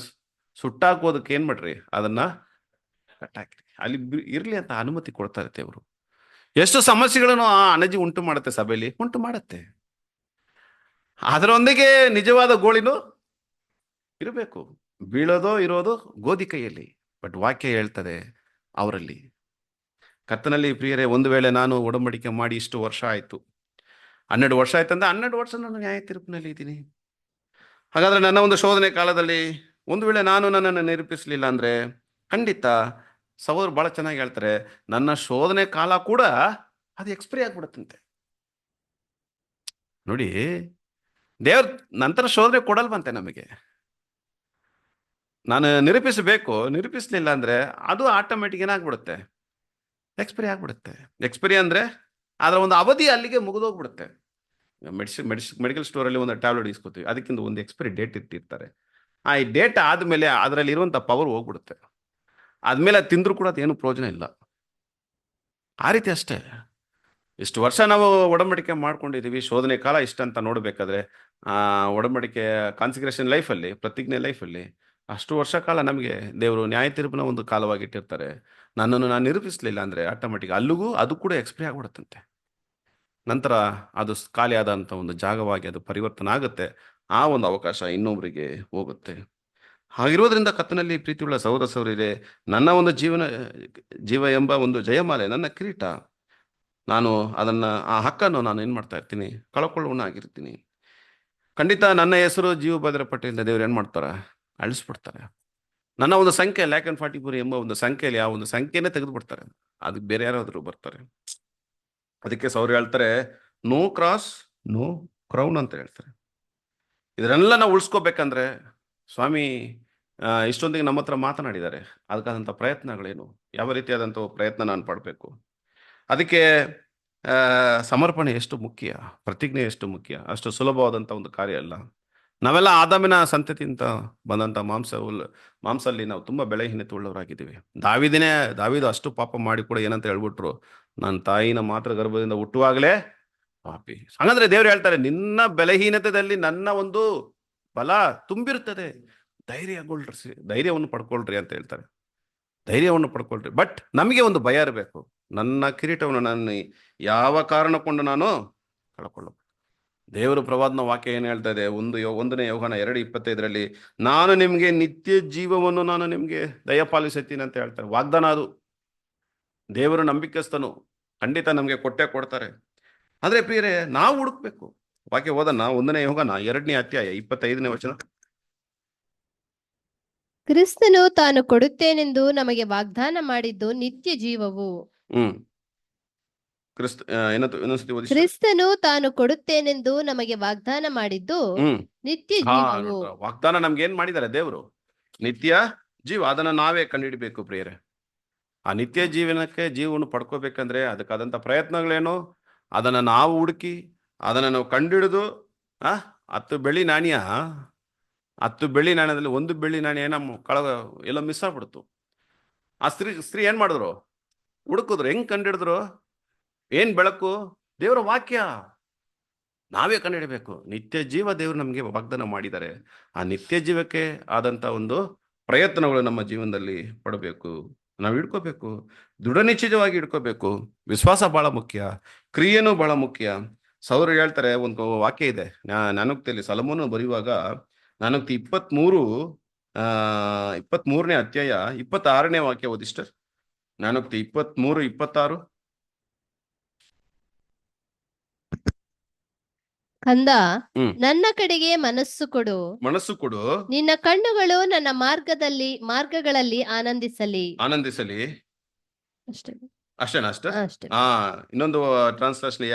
ಸುಟ್ಟಾಕೋದಕ್ಕೆ ಏನ್ ಮಾಡ್ರಿ, ಅದನ್ನ ಕಟ್ಟಾಕ್ರಿ, ಅಲ್ಲಿ ಇರ್ಲಿ ಅಂತ ಅನುಮತಿ ಕೊಡ್ತಾರೆ ದೇವರು. ಎಷ್ಟು ಸಮಸ್ಯೆಗಳನ್ನು ಆ ಅಣಜಿ ಉಂಟು ಮಾಡುತ್ತೆ, ಸಭೆಯಲ್ಲಿ ಉಂಟು ಮಾಡುತ್ತೆ. ಅದರೊಂದಿಗೆ ನಿಜವಾದ ಗೋಳಿನೂ ಇರಬೇಕು. ಬೀಳೋದೋ ಇರೋದು ಗೋಧಿ ಕೈಯಲ್ಲಿ, ಬಟ್ ವಾಕ್ಯ ಹೇಳ್ತದೆ ಅವರಲ್ಲಿ. ಕರ್ತನಲ್ಲಿ ಪ್ರಿಯರೇ, ಒಂದು ವೇಳೆ ನಾನು ಒಡಂಬಡಿಕೆ ಮಾಡಿ ಇಷ್ಟು ವರ್ಷ ಆಯ್ತು, 12 ವರ್ಷ ಆಯ್ತಂದ್ರೆ 12 ವರ್ಷ ನಾನು ನ್ಯಾಯ ತೀರ್ಪಿನಲ್ಲಿ ಇದ್ದೀನಿ. ಹಾಗಾದ್ರೆ ನನ್ನ ಒಂದು ಶೋಧನೆ ಕಾಲದಲ್ಲಿ ಒಂದು ವೇಳೆ ನಾನು ನನ್ನನ್ನು ನಿರೂಪಿಸಲಿಲ್ಲ ಅಂದ್ರೆ ಖಂಡಿತ ಸಹೋದರ ಬಹಳ ಚೆನ್ನಾಗಿ ಹೇಳ್ತಾರೆ, ನನ್ನ ಶೋಧನೆ ಕಾಲ ಕೂಡ ಅದು ಎಕ್ಸ್ಪೈರಿ ಆಗ್ಬಿಡುತ್ತಂತೆ. ನೋಡಿ, ದೇವ್ರ ನಂತರ ಶೋಧನೆ ಕೊಡಲ್ವಂತೆ ನಮಗೆ. ನಾನು ನಿರೂಪಿಸಬೇಕು, ನಿರೂಪಿಸಲಿಲ್ಲ ಅಂದ್ರೆ ಅದು ಆಟೋಮೆಟಿಕ್ ಏನಾಗ್ಬಿಡುತ್ತೆ, ಎಕ್ಸ್ಪೈರಿ ಆಗ್ಬಿಡುತ್ತೆ. ಎಕ್ಸ್ಪೈರಿ ಅಂದ್ರೆ ಅದರ ಒಂದು ಅವಧಿ ಅಲ್ಲಿಗೆ ಮುಗಿದೋಗ್ಬಿಡುತ್ತೆ. ಮೆಡಿಕಲ್ ಸ್ಟೋರಲ್ಲಿ ಒಂದು ಟ್ಯಾಬ್ಲೆಟ್ ಇಸ್ಕೊತೀವಿ, ಅದಕ್ಕಿಂತ ಒಂದು ಎಕ್ಸ್ಪೈರಿ ಡೇಟ್ ಇಟ್ಟಿರ್ತಾರೆ. ಆ ಈ ಡೇಟ್ ಆದಮೇಲೆ ಅದರಲ್ಲಿ ಇರುವಂಥ ಪವರ್ ಹೋಗ್ಬಿಡುತ್ತೆ. ಆದ್ಮೇಲೆ ಅದು ತಿಂದರೂ ಕೂಡ ಅದೇನು ಪ್ರಯೋಜನ ಇಲ್ಲ. ಆ ರೀತಿ ಅಷ್ಟೇ. ಇಷ್ಟು ವರ್ಷ ನಾವು ಒಡಂಬಡಿಕೆ ಮಾಡ್ಕೊಂಡಿದ್ದೀವಿ, ಶೋಧನೆ ಕಾಲ ಇಷ್ಟ ಅಂತ ನೋಡಬೇಕಾದ್ರೆ ಒಡಂಬಡಿಕೆ ಕಾನ್ಸಿಗ್ರೇಷನ್ ಲೈಫಲ್ಲಿ, ಪ್ರತಿಜ್ಞೆ ಲೈಫಲ್ಲಿ ಅಷ್ಟು ವರ್ಷ ಕಾಲ ನಮಗೆ ದೇವರು ನ್ಯಾಯ ತೀರ್ಪಿನ ಒಂದು ಕಾಲವಾಗಿಟ್ಟಿರ್ತಾರೆ. ನನ್ನನ್ನು ನಾನು ನಿರೂಪಿಸಲಿಲ್ಲ ಅಂದರೆ ಆಟೋಮೆಟಿಕ್ ಅಲ್ಲಿಗೂ ಅದು ಕೂಡ ಎಕ್ಸ್ಪೈರಿ ಆಗ್ಬಿಡುತ್ತಂತೆ. ನಂತರ ಅದು ಖಾಲಿ ಆದಂಥ ಒಂದು ಜಾಗವಾಗಿ ಅದು ಪರಿವರ್ತನೆ ಆಗುತ್ತೆ. ಆ ಒಂದು ಅವಕಾಶ ಇನ್ನೊಬ್ಬರಿಗೆ ಹೋಗುತ್ತೆ. ಹಾಗಿರೋದ್ರಿಂದ ಕರ್ತನಲ್ಲಿ ಪ್ರೀತಿಯುಳ್ಳ ಸಹೋದರ ಸಹೋದರಿಯರೇ, ನನ್ನ ಒಂದು ಜೀವ ಎಂಬ ಒಂದು ಜಯಮಾಲೆ, ನನ್ನ ಕಿರೀಟ, ನಾನು ಅದನ್ನು ಆ ಹಕ್ಕನ್ನು ನಾನು ಏನು ಮಾಡ್ತಾ ಇರ್ತೀನಿ, ಕಳ್ಕೊಳ್ಳೋನಾಗಿರ್ತೀನಿ. ಖಂಡಿತ ನನ್ನ ಹೆಸರು ಜೀವ ಭದ್ರ ಪಟ್ಟಿಯಿಂದ ದೇವ್ರು ಏನು ಮಾಡ್ತಾರೆ, ಅಳಿಸ್ಬಿಡ್ತಾರೆ. ನನ್ನ ಒಂದು ಸಂಖ್ಯೆ 144 ಎಂಬ ಒಂದು ಸಂಖ್ಯೆಯಲ್ಲಿ ಆ ಒಂದು ಸಂಖ್ಯೆನೇ ತೆಗೆದುಬಿಡ್ತಾರೆ. ಅದಕ್ಕೆ ಬೇರೆ ಯಾರಾದರೂ ಬರ್ತಾರೆ. ಅದಕ್ಕೆ ಸೌರು ಹೇಳ್ತಾರೆ, ನೋ ಕ್ರಾಸ್ ನೋ ಕ್ರೌನ್ ಅಂತ ಹೇಳ್ತಾರೆ. ಇದನ್ನೆಲ್ಲ ನಾವು ಉಳಿಸ್ಕೋಬೇಕಂದ್ರೆ ಸ್ವಾಮಿ ಇಷ್ಟೊಂದಿಗೆ ನಮ್ಮ ಹತ್ರ ಮಾತನಾಡಿದ್ದಾರೆ. ಅದಕ್ಕಾದಂಥ ಪ್ರಯತ್ನಗಳೇನು, ಯಾವ ರೀತಿಯಾದಂಥ ಪ್ರಯತ್ನ ನಾನು ಪಡಬೇಕು, ಅದಕ್ಕೆ ಸಮರ್ಪಣೆ ಎಷ್ಟು ಮುಖ್ಯ, ಪ್ರತಿಜ್ಞೆ ಎಷ್ಟು ಮುಖ್ಯ, ಅಷ್ಟು ಸುಲಭವಾದಂಥ ಒಂದು ಕಾರ್ಯ ಅಲ್ಲ. ನಾವೆಲ್ಲ ಆದಾಮಿನ ಸಂತತಿಯಿಂದ ಬಂದಂಥ ಮಾಂಸಲ್ಲಿ ನಾವು ತುಂಬ ಬೆಲೆಹೀನತೆ ಉಳ್ಳವರಾಗಿದ್ದೀವಿ. ದಾವೀದು ಅಷ್ಟು ಪಾಪ ಮಾಡಿ ಕೂಡ ಏನಂತ ಹೇಳ್ಬಿಟ್ರು, ನನ್ನ ತಾಯಿನ ಮಾತ್ರ ಗರ್ಭದಿಂದ ಹುಟ್ಟುವಾಗಲೇ ಪಾಪಿ. ಹಾಗಂದ್ರೆ ದೇವ್ರು ಹೇಳ್ತಾರೆ, ನಿನ್ನ ಬೆಲೆಹೀನತೆಯಲ್ಲಿ ನನ್ನ ಒಂದು ಬಲ ತುಂಬಿರ್ತದೆ, ಧೈರ್ಯವನ್ನು ಪಡ್ಕೊಳ್ರಿ ಅಂತ ಹೇಳ್ತಾರೆ. ಧೈರ್ಯವನ್ನು ಪಡ್ಕೊಳ್ರಿ. ಬಟ್ ನಮಗೆ ಒಂದು ಭಯ ಇರಬೇಕು, ನನ್ನ ಕಿರೀಟವನ್ನು ನಾನು ಯಾವ ಕಾರಣ ಕೊಂಡು ನಾನು ಕಳ್ಕೊಳ್ಳಬೇಕು. ದೇವರು ಪ್ರವಾದನ ವಾಕ್ಯ ಏನು ಹೇಳ್ತಾ ಇದೆ, 1 ಯೋಹಾನ 2:25 ನಾನು ನಿಮಗೆ ನಿತ್ಯ ಜೀವವನ್ನು ನಾನು ನಿಮಗೆ ದಯಪಾಲಿಸುತ್ತೀನಿ ಅಂತ ಹೇಳ್ತಾರೆ. ವಾಗ್ದಾನ ಅದು. ದೇವರು ನಂಬಿಕಸ್ತನು, ಖಂಡಿತ ನಮಗೆ ಕೊಡ್ತಾರೆ. ಆದ್ರೆ ಪ್ರಿಯರೇ, ನಾವು ಹುಡುಕ್ಬೇಕು. ವಾಕ್ಯ ಓದೋಣ, 1 ಯೋಹಾನ 2ನೇ ಅಧ್ಯಾಯ 25ನೇ ವಚನ. ಕ್ರಿಸ್ತನು ತಾನು ಕೊಡುತ್ತೇನೆಂದು ನಮಗೆ ವಾಗ್ದಾನ ಮಾಡಿದ್ದು ನಿತ್ಯ ಜೀವವು. ಕ್ರಿಸ್ತನು ತಾನು ಕೊಡುತ್ತೇನೆಂದು ನಮಗೆ ವಾಗ್ದಾನ ಮಾಡಿದ್ದು ನಿತ್ಯ ಜೀವವು. ವಾಗ್ದಾನ ನಮ್ಗೆ ಏನ್ ಮಾಡಿದ್ದಾರೆ ದೇವರು? ನಿತ್ಯ ಜೀವ. ಅದನ್ನ ನಾವೇ ಕಂಡುಹಿಡಬೇಕು ಪ್ರಿಯರೇ. ಆ ನಿತ್ಯ ಜೀವವನ್ನು ಪಡ್ಕೋಬೇಕಂದ್ರೆ ಅದಕ್ಕಾದಂಥ ಪ್ರಯತ್ನಗಳೇನು, ಅದನ್ನ ನಾವು ಹುಡುಕಿ ಅದನ್ನ ನಾವು ಕಂಡುಹಿಡಿದು 10 ಬೆಳ್ಳಿ ನಾಣ್ಯದಲ್ಲಿ 1 ಬೆಳ್ಳಿ ನಾಣ್ಯ ಎಲ್ಲ ಮಿಸ್ ಆಗ್ಬಿಡ್ತು. ಆ ಸ್ತ್ರೀ ಏನ್ ಮಾಡಿದ್ರು? ಹುಡುಕಿದ್ರು. ಹೆಂಗ್ ಕಂಡುಹಿಡಿದ್ರು? ಏನ್ ಬೆಳಕು? ದೇವರ ವಾಕ್ಯ. ನಾವೇ ಕಂಡುಹಿಡಬೇಕು. ನಿತ್ಯ ಜೀವ ದೇವರು ನಮಗೆ ವಾಗ್ದಾನ ಮಾಡಿದ್ದಾರೆ. ಆ ನಿತ್ಯ ಜೀವಕ್ಕೆ ಆದಂತ ಒಂದು ಪ್ರಯತ್ನಗಳು ನಮ್ಮ ಜೀವನದಲ್ಲಿ ಪಡಬೇಕು. ನಾವು ಹಿಡ್ಕೋಬೇಕು, ದೃಢ ನಿಶ್ಚಯವಾಗಿ ಹಿಡ್ಕೋಬೇಕು. ವಿಶ್ವಾಸ ಬಹಳ ಮುಖ್ಯ, ಕ್ರಿಯೆನೂ ಬಹಳ ಮುಖ್ಯ. ಸೌರು ಹೇಳ್ತಾರೆ, ಒಂದು ವಾಕ್ಯ ಇದೆ ನಾನುಕ್ತಿಯಲ್ಲಿ ಸಲಮೋನ ಬರೆಯುವಾಗ, ನಾನುಕ್ತಿ 23 23ನೇ ಅಧ್ಯಾಯ 26ನೇ ವಾಕ್ಯ ಓದಿ ಸಿಸ್ಟರ್. ನಾನುಕ್ತಿ 23:26. ಕಂದ, ನನ್ನ ಕಡೆಗೆ ಮನಸ್ಸು ಕೊಡು, ಮನಸ್ಸು ಕೊಡು, ನಿನ್ನ ಕಣ್ಣುಗಳು ನನ್ನ ಮಾರ್ಗಗಳಲ್ಲಿ ಆನಂದಿಸಲಿ. ಆನಂದಿಸಲಿ. ಅಷ್ಟೇ ಅಷ್ಟೇನಾ ಅಷ್ಟೇ? ಅಷ್ಟೇ. ಇನ್ನೊಂದು ಟ್ರಾನ್ಸ್ಲೇಷನ್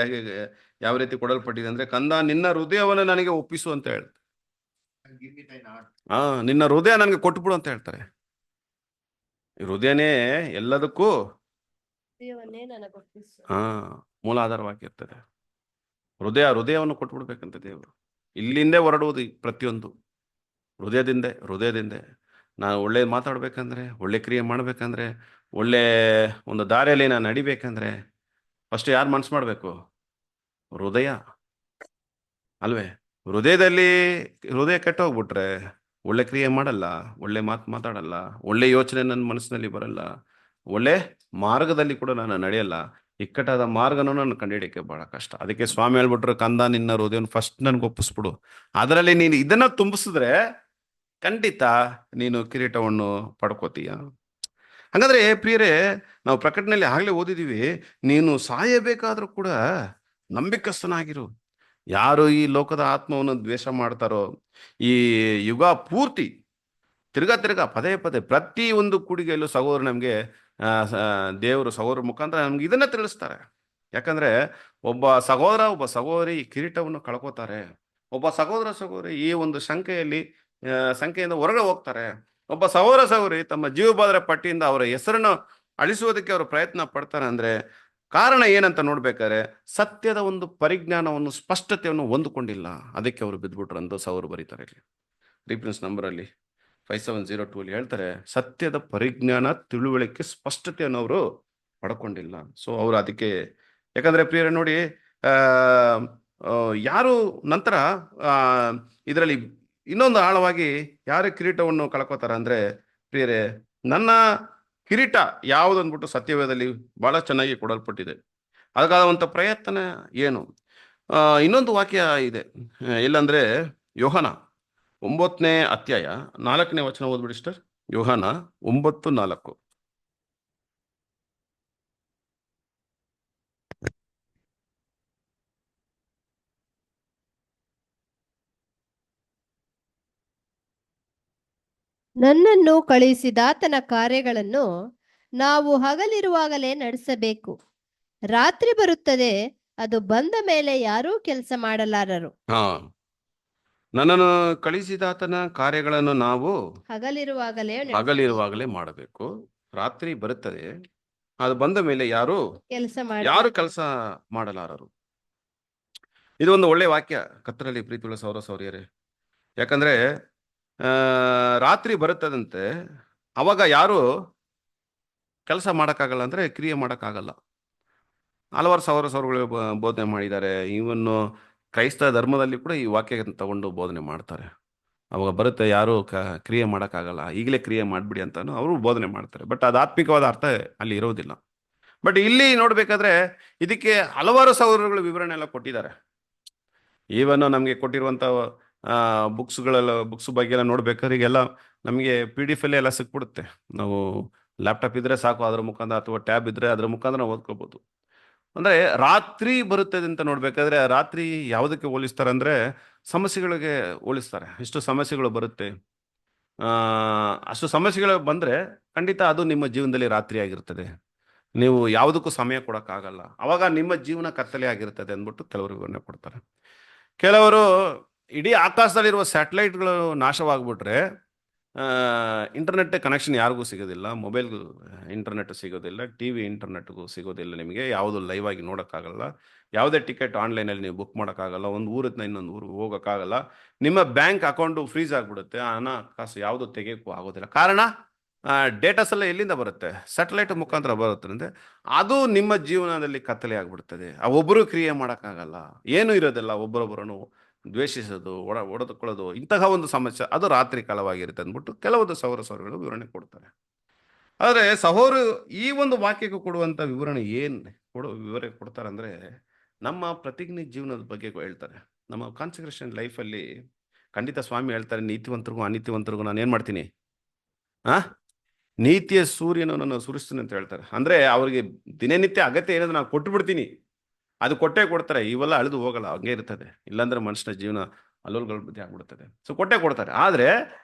ಯಾವ ರೀತಿ ಕೊಡಲ್ಪಟ್ಟಿದೆ ಅಂದ್ರೆ, ಕಂದ ನಿನ್ನ ಹೃದಯವನ್ನು ನನಗೆ ಒಪ್ಪಿಸು ಅಂತ ಹೇಳ್ತಾರೆ. ನಿನ್ನ ಹೃದಯ ನನಗೆ ಕೊಟ್ಬಿಡು ಅಂತ ಹೇಳ್ತಾರೆ. ಹೃದಯನೇ ಎಲ್ಲದಕ್ಕೂ ಮೂಲಾಧಾರವಾಗಿರ್ತದೆ. ಹೃದಯವನ್ನು ಕೊಟ್ಬಿಡ್ಬೇಕಂತ ದೇವರು. ಇಲ್ಲಿಂದೇ ಹೊರಡುವುದು ಪ್ರತಿಯೊಂದು ಹೃದಯದಿಂದ. ನಾನು ಒಳ್ಳೆ ಮಾತಾಡ್ಬೇಕಂದ್ರೆ, ಒಳ್ಳೆ ಕ್ರಿಯೆ ಮಾಡ್ಬೇಕಂದ್ರೆ, ಒಳ್ಳೆ ಒಂದು ದಾರಿಯಲ್ಲಿ ನಾನು ನಡಿಬೇಕಂದ್ರೆ ಫಸ್ಟ್ ಯಾರು ಮನ್ಸು ಮಾಡಬೇಕು? ಹೃದಯ ಅಲ್ವೇ? ಹೃದಯ ಕೆಟ್ಟೋಗ್ಬಿಟ್ರೆ ಒಳ್ಳೆ ಕ್ರಿಯೆ ಮಾಡಲ್ಲ, ಒಳ್ಳೆ ಮಾತಾಡಲ್ಲ, ಒಳ್ಳೆ ಯೋಚನೆ ನನ್ನ ಮನಸ್ಸಿನಲ್ಲಿ ಬರಲ್ಲ, ಒಳ್ಳೆ ಮಾರ್ಗದಲ್ಲಿ ಕೂಡ ನಾನು ನಡೆಯಲ್ಲ. ಇಕ್ಕಟ್ಟಾದ ಮಾರ್ಗನೂ ನಾನು ಕಂಡುಹಿಡಿಯಕ್ಕೆ ಬಹಳ ಕಷ್ಟ. ಅದಕ್ಕೆ ಸ್ವಾಮಿ ಹೇಳ್ಬಿಟ್ರು, ಕಂದ ನಿನ್ನ ಹೃದಯವನ್ನು ಫಸ್ಟ್ ನನ್ಗೆ ಒಪ್ಪಿಸ್ಬಿಡು. ಅದರಲ್ಲಿ ನೀನು ಇದನ್ನ ತುಂಬಿಸಿದ್ರೆ ಖಂಡಿತ ನೀನು ಕಿರೀಟವನ್ನು ಪಡ್ಕೋತೀಯ. ಹಾಗಾದ್ರೆ ಪ್ರಿಯರೇ, ನಾವು ಪ್ರಕಟಣೆಯಲ್ಲಿ ಆಗ್ಲೇ ಓದಿದೀವಿ, ನೀನು ಸಾಯಬೇಕಾದ್ರೂ ಕೂಡ ನಂಬಿಕಸ್ಥನಾಗಿರು. ಯಾರು ಈ ಲೋಕದ ಆತ್ಮವನ್ನು ದ್ವೇಷ ಮಾಡ್ತಾರೋ, ಈ ಯುಗ ಪೂರ್ತಿ ತಿರ್ಗಾ ಪದೇ ಪ್ರತಿ ಒಂದು ಕೂಡಿಗೆಯಲ್ಲೂ ಸಹೋದರ ನಮಗೆ ದೇವರು ಸಹೋದರ ಮುಖಾಂತರ ನಮ್ಗೆ ಇದನ್ನ ತಿಳಿಸ್ತಾರೆ. ಯಾಕಂದ್ರೆ ಒಬ್ಬ ಸಹೋದರ ಒಬ್ಬ ಸಹೋದರಿ ಈ ಕಿರೀಟವನ್ನು ಕಳ್ಕೋತಾರೆ. ಒಬ್ಬ ಸಹೋದರಿ ಈ ಒಂದು ಸಂಖ್ಯೆಯಿಂದ ಹೊರಗಡೆ ಹೋಗ್ತಾರೆ. ಒಬ್ಬ ಸಹೋದರಿ ತಮ್ಮ ಜೀವಬಾಧರ ಪಟ್ಟಿಯಿಂದ ಅವರ ಹೆಸರನ್ನು ಅಳಿಸುವುದಕ್ಕೆ ಅವರು ಪ್ರಯತ್ನ ಪಡ್ತಾರೆ. ಅಂದ್ರೆ ಕಾರಣ ಏನಂತ ನೋಡ್ಬೇಕಾದ್ರೆ, ಸತ್ಯದ ಒಂದು ಪರಿಜ್ಞಾನವನ್ನು, ಸ್ಪಷ್ಟತೆಯನ್ನು ಹೊಂದಿಕೊಂಡಿಲ್ಲ. ಅದಕ್ಕೆ ಅವರು ಬಿದ್ದ್ಬಿಟ್ರು ಅಂತ ಸೌರು ಬರೀತಾರೆ. ಇಲ್ಲಿ ರಿಫರೆನ್ಸ್ ನಂಬರಲ್ಲಿ 5702 ಅಲ್ಲಿ ಹೇಳ್ತಾರೆ, ಸತ್ಯದ ಪರಿಜ್ಞಾನ, ತಿಳುವಳಿಕೆ, ಸ್ಪಷ್ಟತೆಯನ್ನು ಅವರು ಪಡ್ಕೊಂಡಿಲ್ಲ. ಸೊ ಅವರು ಅದಕ್ಕೆ, ಯಾಕಂದ್ರೆ ಪ್ರಿಯರೇ ನೋಡಿ, ಯಾರು ನಂತರ ಇದರಲ್ಲಿ ಇನ್ನೊಂದು ಆಳವಾಗಿ ಯಾರು ಕಿರೀಟವನ್ನು ಕಳ್ಕೋತಾರ ಅಂದ್ರೆ, ಪ್ರಿಯರೇ, ನನ್ನ ಕಿರೀಟ ಯಾವುದಂದ್ಬಿಟ್ಟು ಸತ್ಯವೇದದಲ್ಲಿ ಬಹಳ ಚೆನ್ನಾಗಿ ಕೊಡಲ್ಪಟ್ಟಿದೆ. ಅದಕ್ಕಾದಂಥ ಪ್ರಯತ್ನ ಏನು? ಇನ್ನೊಂದು ವಾಕ್ಯ ಇದೆ, ಇಲ್ಲಂದ್ರೆ ಯೋಹನ 9ನೇ ಅಧ್ಯಾಯ 4ನೇ ವಚನ ಓದ್ಬಿಡಿ ಸಿಸ್ಟರ್. ಯೋಹನ 9:4. ನನ್ನನ್ನು ಕಳುಹಿಸಿದಾತನ ಕಾರ್ಯಗಳನ್ನು ನಾವು ಹಗಲಿರುವಾಗಲೇ ನಡೆಸಬೇಕು. ರಾತ್ರಿ ಬರುತ್ತದೆ, ಅದು ಬಂದ ಮೇಲೆ ಯಾರೂ ಕೆಲಸ ಮಾಡಲಾರರು. ನನ್ನನ್ನು ಕಳಿಸಿದಾತನ ಕಾರ್ಯಗಳನ್ನು ನಾವು ಹಗಲಿರುವಾಗಲೇ ಮಾಡಬೇಕು. ರಾತ್ರಿ ಬರುತ್ತದೆ, ಅದು ಬಂದ ಮೇಲೆ ಯಾರು ಕೆಲಸ ಮಾಡಲಾರರು. ಇದು ಒಂದು ಒಳ್ಳೆ ವಾಕ್ಯ ಕರ್ತನಲ್ಲಿ ಪ್ರೀತಿಯುಳ್ಳ ಸಹೋದರ ಸಹೋದರಿಯರೇ. ಯಾಕಂದ್ರೆ ರಾತ್ರಿ ಬರುತ್ತದಂತೆ, ಅವಾಗ ಯಾರು ಕೆಲಸ ಮಾಡೋಕ್ಕಾಗಲ್ಲ, ಅಂದ್ರೆ ಕ್ರಿಯೆ ಮಾಡೋಕ್ಕಾಗಲ್ಲ. ಹಲವಾರು ಸಹೋದರಗಳು ಬೋಧನೆ ಮಾಡಿದ್ದಾರೆ. ಇವನ್ನು ಕ್ರೈಸ್ತ ಧರ್ಮದಲ್ಲಿ ಕೂಡ ಈ ವಾಕ್ಯ ತಗೊಂಡು ಬೋಧನೆ ಮಾಡ್ತಾರೆ. ಅವಾಗ ಬರುತ್ತೆ, ಯಾರು ಕ್ರಿಯೆ ಮಾಡೋಕ್ಕಾಗಲ್ಲ, ಈಗಲೇ ಕ್ರಿಯೆ ಮಾಡಿಬಿಡಿ ಅಂತಾನು ಅವರು ಬೋಧನೆ ಮಾಡ್ತಾರೆ. ಬಟ್ ಅದು ಆತ್ಮಿಕವಾದ ಅರ್ಥ ಅಲ್ಲಿ ಇರೋದಿಲ್ಲ. ಬಟ್ ಇಲ್ಲಿ ನೋಡ್ಬೇಕಾದ್ರೆ ಇದಕ್ಕೆ ಹಲವಾರು ಸಹೋದರಗಳು ವಿವರಣೆ ಎಲ್ಲ ಕೊಟ್ಟಿದ್ದಾರೆ. ಈವನ್ ನಮಗೆ ಕೊಟ್ಟಿರುವಂಥ ಬುಕ್ಸ್ ಬಗ್ಗೆ ಎಲ್ಲ ನೋಡ್ಬೇಕಾದ್ರೆ ಈಗೆಲ್ಲ ನಮಗೆ PDF ಎಲ್ಲ ಸಿಕ್ಬಿಡುತ್ತೆ. ನಾವು ಲ್ಯಾಪ್ಟಾಪ್ ಇದ್ರೆ ಸಾಕು, ಅದ್ರ ಮುಖಾಂತರ, ಅಥವಾ ಟ್ಯಾಬ್ ಇದ್ರೆ ಅದ್ರ ಮುಖಾಂತರ ನಾವು ಓದ್ಕೋಬಹುದು. ಅಂದ್ರೆ ರಾತ್ರಿ ಬರುತ್ತದೆ ಅಂತ ನೋಡ್ಬೇಕಾದ್ರೆ, ರಾತ್ರಿ ಯಾವುದಕ್ಕೆ ಹೋಲಿಸ್ತಾರೆ ಅಂದ್ರೆ ಸಮಸ್ಯೆಗಳಿಗೆ ಹೋಲಿಸ್ತಾರೆ. ಇಷ್ಟು ಸಮಸ್ಯೆಗಳು ಬರುತ್ತೆ, ಅಷ್ಟು ಸಮಸ್ಯೆಗಳು ಬಂದ್ರೆ ಖಂಡಿತ ಅದು ನಿಮ್ಮ ಜೀವನದಲ್ಲಿ ರಾತ್ರಿ ಆಗಿರ್ತದೆ. ನೀವು ಯಾವುದಕ್ಕೂ ಸಮಯ ಕೊಡೋಕ್ಕಾಗಲ್ಲ. ಅವಾಗ ನಿಮ್ಮ ಜೀವನ ಕತ್ತಲೆ ಆಗಿರ್ತದೆ ಅಂದ್ಬಿಟ್ಟು ಕೆಲವರು ವಿವರಣೆ ಕೊಡ್ತಾರೆ. ಕೆಲವರು ಇಡೀ ಆಕಾಶದಲ್ಲಿರುವ ಸ್ಯಾಟಲೈಟ್ಗಳು ನಾಶವಾಗ್ಬಿಟ್ರೆ ಇಂಟರ್ನೆಟ್ ಕನೆಕ್ಷನ್ ಯಾರಿಗೂ ಸಿಗೋದಿಲ್ಲ, ಮೊಬೈಲ್ ಇಂಟರ್ನೆಟ್ ಸಿಗೋದಿಲ್ಲ, TV ಇಂಟರ್ನೆಟ್ಗೂ ಸಿಗೋದಿಲ್ಲ, ನಿಮಗೆ ಯಾವುದು ಲೈವ್ ಆಗಿ ನೋಡೋಕ್ಕಾಗಲ್ಲ, ಯಾವುದೇ ಟಿಕೆಟ್ ಆನ್ಲೈನಲ್ಲಿ ನೀವು ಬುಕ್ ಮಾಡೋಕ್ಕಾಗಲ್ಲ, ಒಂದು ಊರಿಂದ ಇನ್ನೊಂದು ಊರಿಗೆ ಹೋಗೋಕ್ಕಾಗಲ್ಲ, ನಿಮ್ಮ ಬ್ಯಾಂಕ್ ಅಕೌಂಟು ಫ್ರೀಸ್ ಆಗಿಬಿಡುತ್ತೆ, ಹಣ ಕಾಸು ಯಾವುದು ತೆಗೆಯೋಕ್ಕೂ ಆಗೋದಿಲ್ಲ. ಕಾರಣ ಡೇಟಾಸ್ ಎಲ್ಲ ಎಲ್ಲಿಂದ ಬರುತ್ತೆ? ಸ್ಯಾಟಲೈಟ್ ಮುಖಾಂತರ ಬರುತ್ತೆ. ಅಂದರೆ ಅದು ನಿಮ್ಮ ಜೀವನದಲ್ಲಿ ಕತ್ತಲೆ ಆಗಿಬಿಡ್ತದೆ. ಒಬ್ಬರು ಕ್ರಿಯೆ ಮಾಡೋಕ್ಕಾಗಲ್ಲ, ಏನೂ ಇರೋದಿಲ್ಲ, ಒಬ್ಬರೊಬ್ಬರನ್ನು ದ್ವೇಷಿಸೋದು, ಒಡೆದುಕೊಳ್ಳೋದು, ಇಂತಹ ಒಂದು ಸಮಸ್ಯೆ ಅದು ರಾತ್ರಿ ಕಾಲವಾಗಿರುತ್ತೆ ಅಂದ್ಬಿಟ್ಟು ಕೆಲವೊಂದು ಸೌರಗಳು ವಿವರಣೆ ಕೊಡ್ತಾರೆ. ಆದ್ರೆ ಸಹೋರು ಈ ಒಂದು ವಾಕ್ಯಕ್ಕೆ ಕೊಡುವಂತ ವಿವರಣೆ ವಿವರ ಕೊಡ್ತಾರಂದ್ರೆ ನಮ್ಮ ಪ್ರತಿಜ್ಞೆ ಜೀವನದ ಬಗ್ಗೆ ಹೇಳ್ತಾರೆ. ನಮ್ಮ ಕಾನ್ಸಂಟ್ರೇಷನ್ ಲೈಫಲ್ಲಿ ಖಂಡಿತ ಸ್ವಾಮಿ ಹೇಳ್ತಾರೆ, ನೀತಿವಂತರಿಗೂ ಅನೀತಿವಂತರಿಗೂ ನಾನು ಏನ್ ಮಾಡ್ತೀನಿ, ಆ ನೀತಿಯ ಸೂರ್ಯನನ್ನು ನಾನು ಸುರಿಸ್ತೀನಿ ಅಂತ ಹೇಳ್ತಾರೆ. ಅಂದ್ರೆ ಅವ್ರಿಗೆ ದಿನನಿತ್ಯ ಅಗತ್ಯ ಏನಾದ್ರು ನಾನು ಕೊಟ್ಟು ಬಿಡ್ತೀನಿ, ಅದು ಕೊಟ್ಟೇ ಕೊಡ್ತಾರೆ. ಇವೆಲ್ಲ ಅಳಿದು ಹೋಗಲ್ಲ, ಹಂಗೆ ಇರ್ತದೆ. ಇಲ್ಲಾಂದ್ರೆ ಮನುಷ್ಯನ ಜೀವನ ಅಲ್ಲೋಲ್ಗಳ ಬುದ್ಧಿ ಆಗ್ಬಿಡ್ತದೆ. ಸೊ ಕೊಟ್ಟೇ ಕೊಡ್ತಾರೆ. ಆದ್ರೆ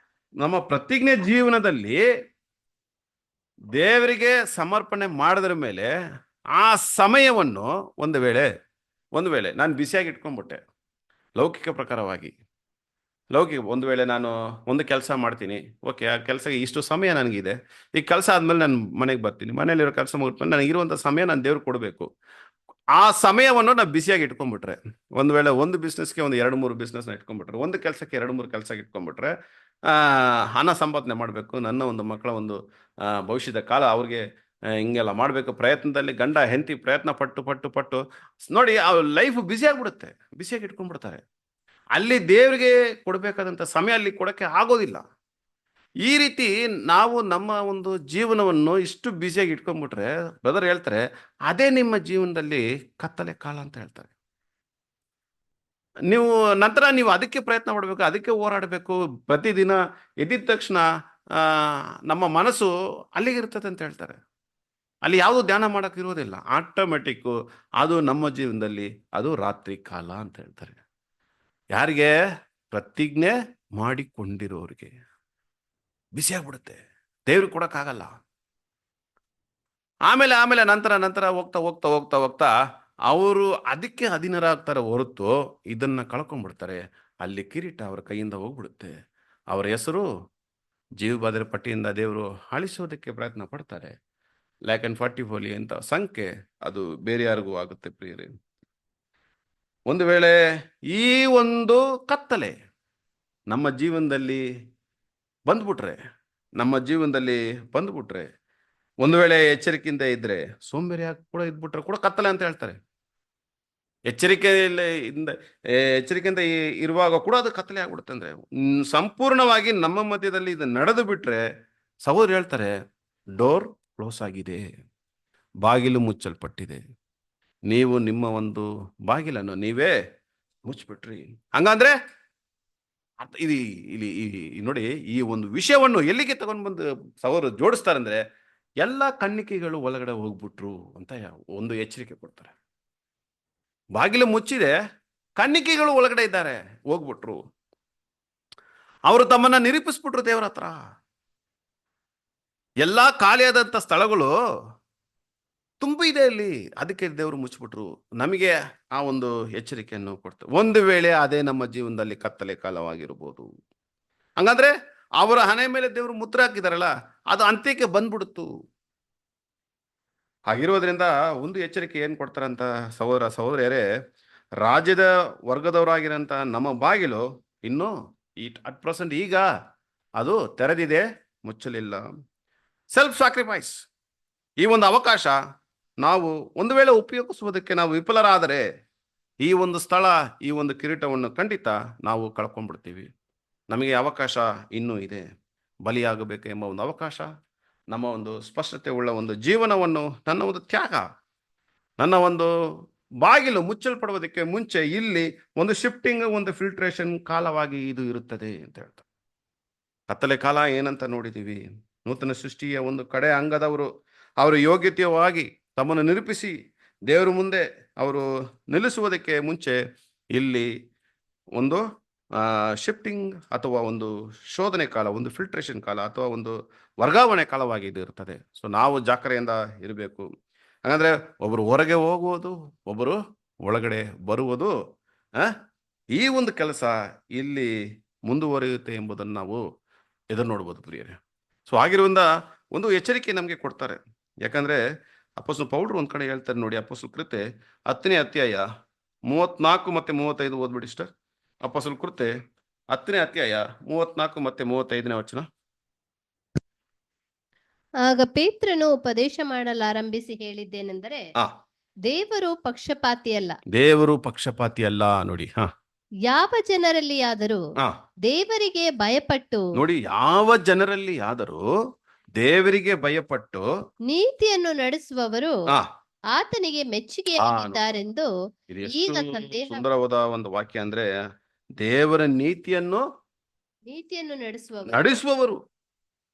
ನಮ್ಮ ಪ್ರತಿಜ್ಞೆ ಜೀವನದಲ್ಲಿ ದೇವರಿಗೆ ಸಮರ್ಪಣೆ ಮಾಡಿದ್ರ ಮೇಲೆ ಆ ಸಮಯವನ್ನು ಒಂದು ವೇಳೆ ನಾನು ಬಿಸಿಯಾಗಿ ಇಟ್ಕೊಂಡ್ಬಿಟ್ಟೆ, ಲೌಕಿಕ ಪ್ರಕಾರವಾಗಿ ಒಂದು ವೇಳೆ ನಾನು ಒಂದು ಕೆಲಸ ಮಾಡ್ತೀನಿ, ಓಕೆ, ಆ ಕೆಲಸಕ್ಕೆ ಇಷ್ಟು ಸಮಯ ನನಗಿದೆ, ಈ ಕೆಲಸ ಆದ್ಮೇಲೆ ನಾನು ಮನೆಗೆ ಬರ್ತೀನಿ, ಮನೇಲಿರೋ ಕೆಲಸ ಮುಗಿದ್ಮೇಲೆ ನನಗಿರುವಂಥ ಸಮಯ ನಾನು ದೇವ್ರಿಗೆ ಕೊಡಬೇಕು. ಆ ಸಮಯವನ್ನು ನಾವು ಬಿಸಿಯಾಗಿ ಇಟ್ಕೊಂಡ್ಬಿಟ್ರೆ, ಒಂದು ವೇಳೆ ಒಂದು ಬಿಸ್ನೆಸ್ಗೆ ಒಂದು 2-3 ಬಿಸ್ನೆಸ್ನ ಇಟ್ಕೊಂಡ್ಬಿಟ್ರೆ, ಒಂದು ಕೆಲಸಕ್ಕೆ 2-3 ಕೆಲಸ ಇಟ್ಕೊಂಡ್ಬಿಟ್ರೆ, ಹಣ ಸಂಪಾದನೆ ಮಾಡಬೇಕು, ನನ್ನ ಒಂದು ಮಕ್ಕಳ ಒಂದು ಭವಿಷ್ಯದ ಕಾಲ ಅವ್ರಿಗೆ ಹಿಂಗೆಲ್ಲ ಮಾಡಬೇಕು ಪ್ರಯತ್ನದಲ್ಲಿ ಗಂಡ ಹೆಂಡತಿ ಪ್ರಯತ್ನ ಪಟ್ಟು ನೋಡಿ ಆ ಲೈಫ್ ಬಿಸಿಯಾಗಿ ಇಟ್ಕೊಂಡ್ಬಿಡ್ತಾರೆ. ಅಲ್ಲಿ ದೇವರಿಗೆ ಕೊಡಬೇಕಾದಂಥ ಸಮಯ ಅಲ್ಲಿ ಕೊಡೋಕ್ಕೆ ಆಗೋದಿಲ್ಲ. ಈ ರೀತಿ ನಾವು ನಮ್ಮ ಒಂದು ಜೀವನವನ್ನು ಇಷ್ಟು ಬ್ಯುಸಿಯಾಗಿ ಇಟ್ಕೊಂಡ್ಬಿಟ್ರೆ, ಬ್ರದರ್ ಹೇಳ್ತಾರೆ, ಅದೇ ನಿಮ್ಮ ಜೀವನದಲ್ಲಿ ಕತ್ತಲೆ ಕಾಲ ಅಂತ ಹೇಳ್ತಾರೆ. ನಂತರ ನೀವು ಅದಕ್ಕೆ ಪ್ರಯತ್ನ ಪಡಬೇಕು, ಅದಕ್ಕೆ ಹೋರಾಡಬೇಕು. ಪ್ರತಿದಿನ ಎದ್ದಿದ ತಕ್ಷಣ ನಮ್ಮ ಮನಸ್ಸು ಅಲ್ಲಿಗಿರ್ತದೆ ಅಂತ ಹೇಳ್ತಾರೆ. ಅಲ್ಲಿ ಯಾವುದು ಧ್ಯಾನ ಮಾಡಕ್ ಇರೋದಿಲ್ಲ, ಆಟೋಮೆಟಿಕ್ ಅದು ನಮ್ಮ ಜೀವನದಲ್ಲಿ ಅದು ರಾತ್ರಿ ಕಾಲ ಅಂತ ಹೇಳ್ತಾರೆ. ಯಾರಿಗೆ? ಪ್ರತಿಜ್ಞೆ ಮಾಡಿಕೊಂಡಿರೋರಿಗೆ ಬಿಸಿಯಾಗ್ಬಿಡುತ್ತೆ, ದೇವ್ರಿಗೆ ಕೊಡಕ್ಕಾಗಲ್ಲ. ಆಮೇಲೆ ನಂತರ ಹೋಗ್ತಾ ಅವರು ಅದಕ್ಕೆ ಅಧೀನರಾಗ್ತಾರೆ ಹೊರತು ಇದನ್ನ ಕಳ್ಕೊಂಡ್ಬಿಡ್ತಾರೆ. ಅಲ್ಲಿ ಕಿರೀಟ ಅವರ ಕೈಯಿಂದ ಹೋಗ್ಬಿಡುತ್ತೆ. ಅವರ ಹೆಸರು ಜೀವಬಾಧರ ಪಟ್ಟಿಯಿಂದ ದೇವರು ಅಳಿಸೋದಕ್ಕೆ ಪ್ರಯತ್ನ ಪಡ್ತಾರೆ. 44 ಅಂತ ಸಂಖ್ಯೆ ಅದು ಬೇರೆ ಯಾರಿಗೂ ಆಗುತ್ತೆ ಪ್ರಿಯರೇ. ಒಂದು ವೇಳೆ ಈ ಒಂದು ಕತ್ತಲೆ ನಮ್ಮ ಜೀವನದಲ್ಲಿ ಬಂದ್ಬಿಟ್ರೆ, ಒಂದು ವೇಳೆ ಎಚ್ಚರಿಕೆಯಿಂದ ಇದ್ರೆ, ಸೋಂಬೇರಿಯಾಗಿ ಕೂಡ ಇದ್ಬಿಟ್ರೆ ಕೂಡ ಕತ್ತಲೆ ಅಂತ ಹೇಳ್ತಾರೆ. ಎಚ್ಚರಿಕೆಯಿಂದ ಇರುವಾಗ ಕೂಡ ಅದು ಕತ್ತಲೆ ಆಗ್ಬಿಡುತ್ತೆ. ಅಂದ್ರೆ ಸಂಪೂರ್ಣವಾಗಿ ನಮ್ಮ ಮಧ್ಯದಲ್ಲಿ ಇದು ನಡೆದು ಬಿಟ್ರೆ, ಸಹೋದರ ಹೇಳ್ತಾರೆ, ಡೋರ್ ಕ್ಲೋಸ್ ಆಗಿದೆ, ಬಾಗಿಲು ಮುಚ್ಚಲ್ಪಟ್ಟಿದೆ, ನೀವು ನಿಮ್ಮ ಒಂದು ಬಾಗಿಲನ್ನು ನೀವೇ ಮುಚ್ಚಿಬಿಟ್ರಿ. ಹಂಗಂದ್ರೆ ಇಲ್ಲಿ ನೋಡಿ, ಈ ಒಂದು ವಿಷಯವನ್ನು ಎಲ್ಲಿಗೆ ತಗೊಂಡ್ಬಂದು ಸಹೋದರ ಜೋಡಿಸ್ತಾರಂದ್ರೆ, ಎಲ್ಲ ಕಣ್ಣಿಕೆಗಳು ಒಳಗಡೆ ಹೋಗ್ಬಿಟ್ರು ಅಂತ ಒಂದು ಎಚ್ಚರಿಕೆ ಕೊಡ್ತಾರೆ. ಬಾಗಿಲು ಮುಚ್ಚಿದೆ, ಕಣ್ಣಿಕೆಗಳು ಒಳಗಡೆ ಇದ್ದಾರೆ, ಹೋಗ್ಬಿಟ್ರು. ಅವರು ತಮ್ಮನ್ನ ನಿರೂಪಿಸ್ಬಿಟ್ರು ದೇವರ ಹತ್ರ. ಎಲ್ಲಾ ಖಾಲಿಯಾದಂಥ ಸ್ಥಳಗಳು ತುಂಬಿದೆ ಅಲ್ಲಿ, ಅದಕ್ಕೆ ದೇವರು ಮುಚ್ಚಿಬಿಟ್ರು. ನಮಗೆ ಆ ಒಂದು ಎಚ್ಚರಿಕೆಯನ್ನು ಕೊಡ್ತಾರೆ. ಒಂದು ವೇಳೆ ಅದೇ ನಮ್ಮ ಜೀವನದಲ್ಲಿ ಕತ್ತಲೆ ಕಾಲವಾಗಿರ್ಬೋದು. ಹಂಗಂದ್ರೆ ಅವರ ಹಣೆ ಮೇಲೆ ದೇವರು ಮುದ್ರೆ ಹಾಕಿದಾರಲ್ಲ, ಅದು ಅಂತ್ಯಕ್ಕೆ ಬಂದ್ಬಿಡುತ್ತು. ಹಾಗಿರೋದ್ರಿಂದ ಒಂದು ಎಚ್ಚರಿಕೆ ಏನ್ ಕೊಡ್ತಾರಂತ ಸಹೋದರಿಯರೇ, ರಾಜ್ಯದ ವರ್ಗದವರಾಗಿರೋಂಥ ನಮ್ಮ ಬಾಗಿಲು ಇನ್ನು ಅಟ್ ಪ್ರೆಸೆಂಟ್ ಈಗ ಅದು ತೆರೆದಿದೆ, ಮುಚ್ಚಲಿಲ್ಲ. ಸೆಲ್ಫ್ ಸ್ಯಾಕ್ರಿಫೈಸ್, ಈ ಒಂದು ಅವಕಾಶ ನಾವು ಒಂದು ವೇಳೆ ಉಪಯೋಗಿಸುವುದಕ್ಕೆ ನಾವು ವಿಫಲರಾದರೆ, ಈ ಒಂದು ಸ್ಥಳ, ಈ ಒಂದು ಕಿರೀಟವನ್ನು ಖಂಡಿತ ನಾವು ಕಳ್ಕೊಂಡ್ಬಿಡ್ತೀವಿ. ನಮಗೆ ಅವಕಾಶ ಇನ್ನೂ ಇದೆ, ಬಲಿಯಾಗಬೇಕು ಎಂಬ ಒಂದು ಅವಕಾಶ, ನಮ್ಮ ಒಂದು ಸ್ಪಷ್ಟತೆ ಉಳ್ಳ ಒಂದು ಜೀವನವನ್ನು, ನನ್ನ ಒಂದು ತ್ಯಾಗ, ನನ್ನ ಒಂದು ಬಾಗಿಲು ಮುಚ್ಚಲ್ಪಡುವುದಕ್ಕೆ ಮುಂಚೆ ಇಲ್ಲಿ ಒಂದು ಶಿಫ್ಟಿಂಗ್, ಒಂದು ಫಿಲ್ಟ್ರೇಷನ್ ಕಾಲವಾಗಿ ಇದು ಇರುತ್ತದೆ ಅಂತ ಹೇಳ್ತಾರೆ. ಕತ್ತಲೆ ಕಾಲ ಏನಂತ ನೋಡಿದ್ದೀವಿ. ನೂತನ ಸೃಷ್ಟಿಯ ಒಂದು ಕಡೆ ಅಂಗದವರು ಅವರು ಯೋಗ್ಯತೆಯವಾಗಿ ತಮ್ಮನ್ನು ನಿರೂಪಿಸಿ ದೇವರ ಮುಂದೆ ಅವರು ನಿಲ್ಲಿಸುವುದಕ್ಕೆ ಮುಂಚೆ ಇಲ್ಲಿ ಒಂದು ಶಿಫ್ಟಿಂಗ್ ಅಥವಾ ಒಂದು ಶೋಧನೆ ಕಾಲ, ಒಂದು ಫಿಲ್ಟ್ರೇಷನ್ ಕಾಲ ಅಥವಾ ಒಂದು ವರ್ಗಾವಣೆ ಕಾಲವಾಗಿ ಇದು ಇರ್ತದೆ. ಸೊ ನಾವು ಜಾಗ್ರತೆಯಿಂದ ಇರಬೇಕು. ಹಾಗಂದ್ರೆ ಒಬ್ಬರು ಹೊರಗೆ ಹೋಗುವುದು, ಒಬ್ಬರು ಒಳಗಡೆ ಬರುವುದು, ಈ ಒಂದು ಕೆಲಸ ಇಲ್ಲಿ ಮುಂದುವರಿಯುತ್ತೆ ಎಂಬುದನ್ನು ನಾವು ಎದುರು ನೋಡ್ಬೋದು ಪ್ರಿಯರೇ. ಸೊ ಆಗಿರುವುದರಿಂದ ಒಂದು ಎಚ್ಚರಿಕೆ ನಮಗೆ ಕೊಡ್ತಾರೆ. ಯಾಕಂದ್ರೆ ಅಪೊಸ್ತಲ ಪೌಲರು ಒಂದ್ ಕಡೆ ಹೇಳ್ತಾರೆ ನೋಡಿ, ಅಪೊಸ್ತಲ ಕೃತ್ಯ 10ನೇ ಅಧ್ಯಾಯ 34 ಮತ್ತೆ 35 ಓದ್ಬಿಡಿ ಸಿಸ್ಟರ್. ಅಪೊಸ್ತಲ ಕೃತ್ಯ 10ನೇ ಅಧ್ಯಾಯ 34 ಮತ್ತೆ 35ನೇ ವಚನ. ಆಗ ಪೇತ್ರನು ಉಪದೇಶ ಮಾಡಲಾರಂಭಿಸಿ ಹೇಳಿದ್ದೇನೆಂದರೆ, ದೇವರು ಪಕ್ಷಪಾತಿ ಅಲ್ಲ. ನೋಡಿ, ಯಾವ ಜನರಲ್ಲಿ ಆದರೂ ದೇವರಿಗೆ ಭಯಪಟ್ಟು, ನೋಡಿ, ಯಾವ ಜನರಲ್ಲಿ ಆದರೂ ದೇವರಿಗೆ ಭಯಪಟ್ಟು ನೀತಿಯನ್ನು ನಡೆಸುವವರು ಆ ಆತನಿಗೆ ಮೆಚ್ಚುಗೆಯಾಗಿದ್ದಾರೆಂದು ಇದು ಈಗ ಎಷ್ಟು ಸಂದೇಹ. ಸುಂದರವಾದ ಒಂದು ವಾಕ್ಯ ಅಂದ್ರೆ, ದೇವರ ನೀತಿಯನ್ನು ನಡೆಸುವವರು ನಡೆಸುವವರು.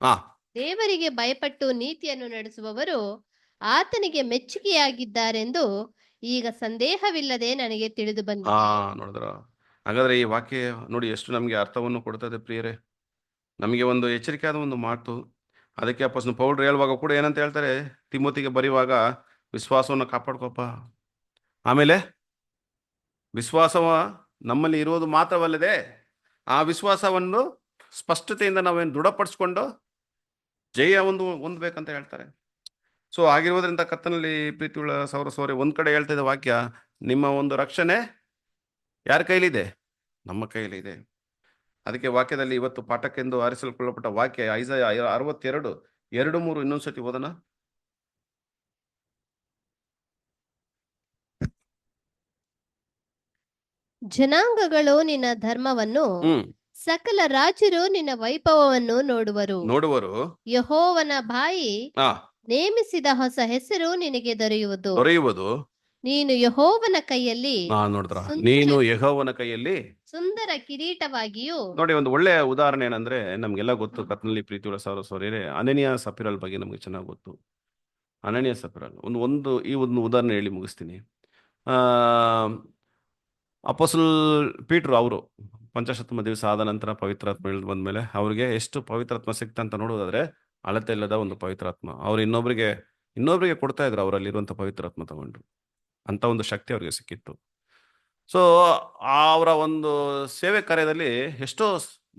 ಆ ದೇವರಿಗೆ ಭಯಪಟ್ಟು ನೀತಿಯನ್ನು ನಡೆಸುವವರು ಆತನಿಗೆ ಮೆಚ್ಚುಗೆಯಾಗಿದ್ದಾರೆಂದು ಈಗ ಸಂದೇಹವಿಲ್ಲದೆ ನನಗೆ ತಿಳಿದು ಆ ಬಂದಿದೆ. ನೋಡಿದ್ರ, ಹಾಗಾದ್ರೆ ಈ ವಾಕ್ಯ ನೋಡಿ ಎಷ್ಟು ನಮಗೆ ಅರ್ಥವನ್ನು ಕೊಡ್ತದೆ ಪ್ರಿಯರೇ. ನಮಗೆ ಒಂದು ಎಚ್ಚರಿಕೆಯಾದ ಒಂದು ಮಾತು. ಅದಕ್ಕೆ ಅಪ್ಪಸ್ನ ಪೌಲ್ರು ಹೇಳುವಾಗ ಕೂಡ ಏನಂತ ಹೇಳ್ತಾರೆ, ತಿಮೋತಿಗೆ ಬರೆಯುವಾಗ, ವಿಶ್ವಾಸವನ್ನು ಕಾಪಾಡ್ಕೊಪ್ಪ. ಆಮೇಲೆ ವಿಶ್ವಾಸವ ನಮ್ಮಲ್ಲಿ ಇರುವುದು ಮಾತ್ರವಲ್ಲದೆ ಆ ವಿಶ್ವಾಸವನ್ನು ಸ್ಪಷ್ಟತೆಯಿಂದ ನಾವೇನು ದೃಢಪಡಿಸ್ಕೊಂಡು ಜಯ ಹೊಂದ್ಬೇಕಂತ ಹೇಳ್ತಾರೆ. ಸೊ ಆಗಿರುವುದರಿಂದ ಕರ್ತನಲ್ಲಿ ಪ್ರೀತಿಯುಳ್ಳ ಸೌರ ಸೌರೆ, ಒಂದ್ ಕಡೆ ಹೇಳ್ತಾ ಇದ್ದ ವಾಕ್ಯ, ನಿಮ್ಮ ಒಂದು ರಕ್ಷಣೆ ಯಾರ ಕೈಲಿದೆ? ನಮ್ಮ ಕೈಲಿದೆ. ಅದಕ್ಕೆ ವಾಕ್ಯದಲ್ಲಿ ಇವತ್ತು ಪಾಠಕ್ಕೆಂದು ಆರಿಸಲ್ಪಡಲ್ಪಟ್ಟ ವಾಕ್ಯ ಐಸಾಯ 62:2-3 ಇನ್ನೊಂದ್ಸತಿ ಓದೋಣ. ಜನಾಂಗಗಳು ನಿನ್ನ ಧರ್ಮವನ್ನು, ಸಕಲ ರಾಜರು ನಿನ್ನ ವೈಭವವನ್ನು ನೋಡುವರು. ಯೆಹೋವನ ಬಾಯಿ ನೇಮಿಸಿದ ಹೊಸ ಹೆಸರು ನಿನಗೆ ದೊರೆಯುವುದು. ನೀನು ಯೆಹೋವನ ಕೈಯಲ್ಲಿ ನೀನು ಯೆಹೋವನ ಕೈಯಲ್ಲಿ ಸುಂದರ ಕಿರೀಟವಾಗಿಯೂ. ನೋಡಿ, ಒಂದು ಒಳ್ಳೆಯ ಉದಾಹರಣೆ ಏನಂದ್ರೆ, ನಮ್ಗೆಲ್ಲ ಗೊತ್ತು, ಕರ್ತನಲ್ಲಿ ಪ್ರೀತಿಯುಳ್ಳ ಸಹೋದರರೇ, ಅನನೀಯ ಸಫೀರಳ ಬಗ್ಗೆ ನಮಗೆ ಚೆನ್ನಾಗಿ ಗೊತ್ತು. ಅನನೀಯ ಸಫೀರಳ ಈ ಒಂದು ಉದಾಹರಣೆ ಹೇಳಿ ಮುಗಿಸ್ತೀನಿ. ಅಪೊಸ್ತಲ ಪೀಟ್ರು ಅವರು ಪಂಚಾಶತ್ತಮ ದಿವಸ ಆದ ನಂತರ ಪವಿತ್ರಾತ್ಮ ಇಳಿದು ಬಂದ್ಮೇಲೆ ಅವ್ರಿಗೆ ಎಷ್ಟು ಪವಿತ್ರಾತ್ಮ ಸಿಕ್ತ ಅಂತ ನೋಡೋದಾದ್ರೆ, ಅಳತೆ ಇಲ್ಲದ ಒಂದು ಪವಿತ್ರಾತ್ಮ ಅವ್ರು ಇನ್ನೊಬ್ರಿಗೆ ಕೊಡ್ತಾ ಇದ್ರು. ಅವರಲ್ಲಿರುವಂಥ ಪವಿತ್ರಾತ್ಮ ತಗೊಂಡು ಅಂತ ಒಂದು ಶಕ್ತಿ ಅವ್ರಿಗೆ ಸಿಕ್ಕಿತ್ತು. ಸೊ ಅವರ ಒಂದು ಸೇವೆ ಕಾರ್ಯದಲ್ಲಿ ಎಷ್ಟೋ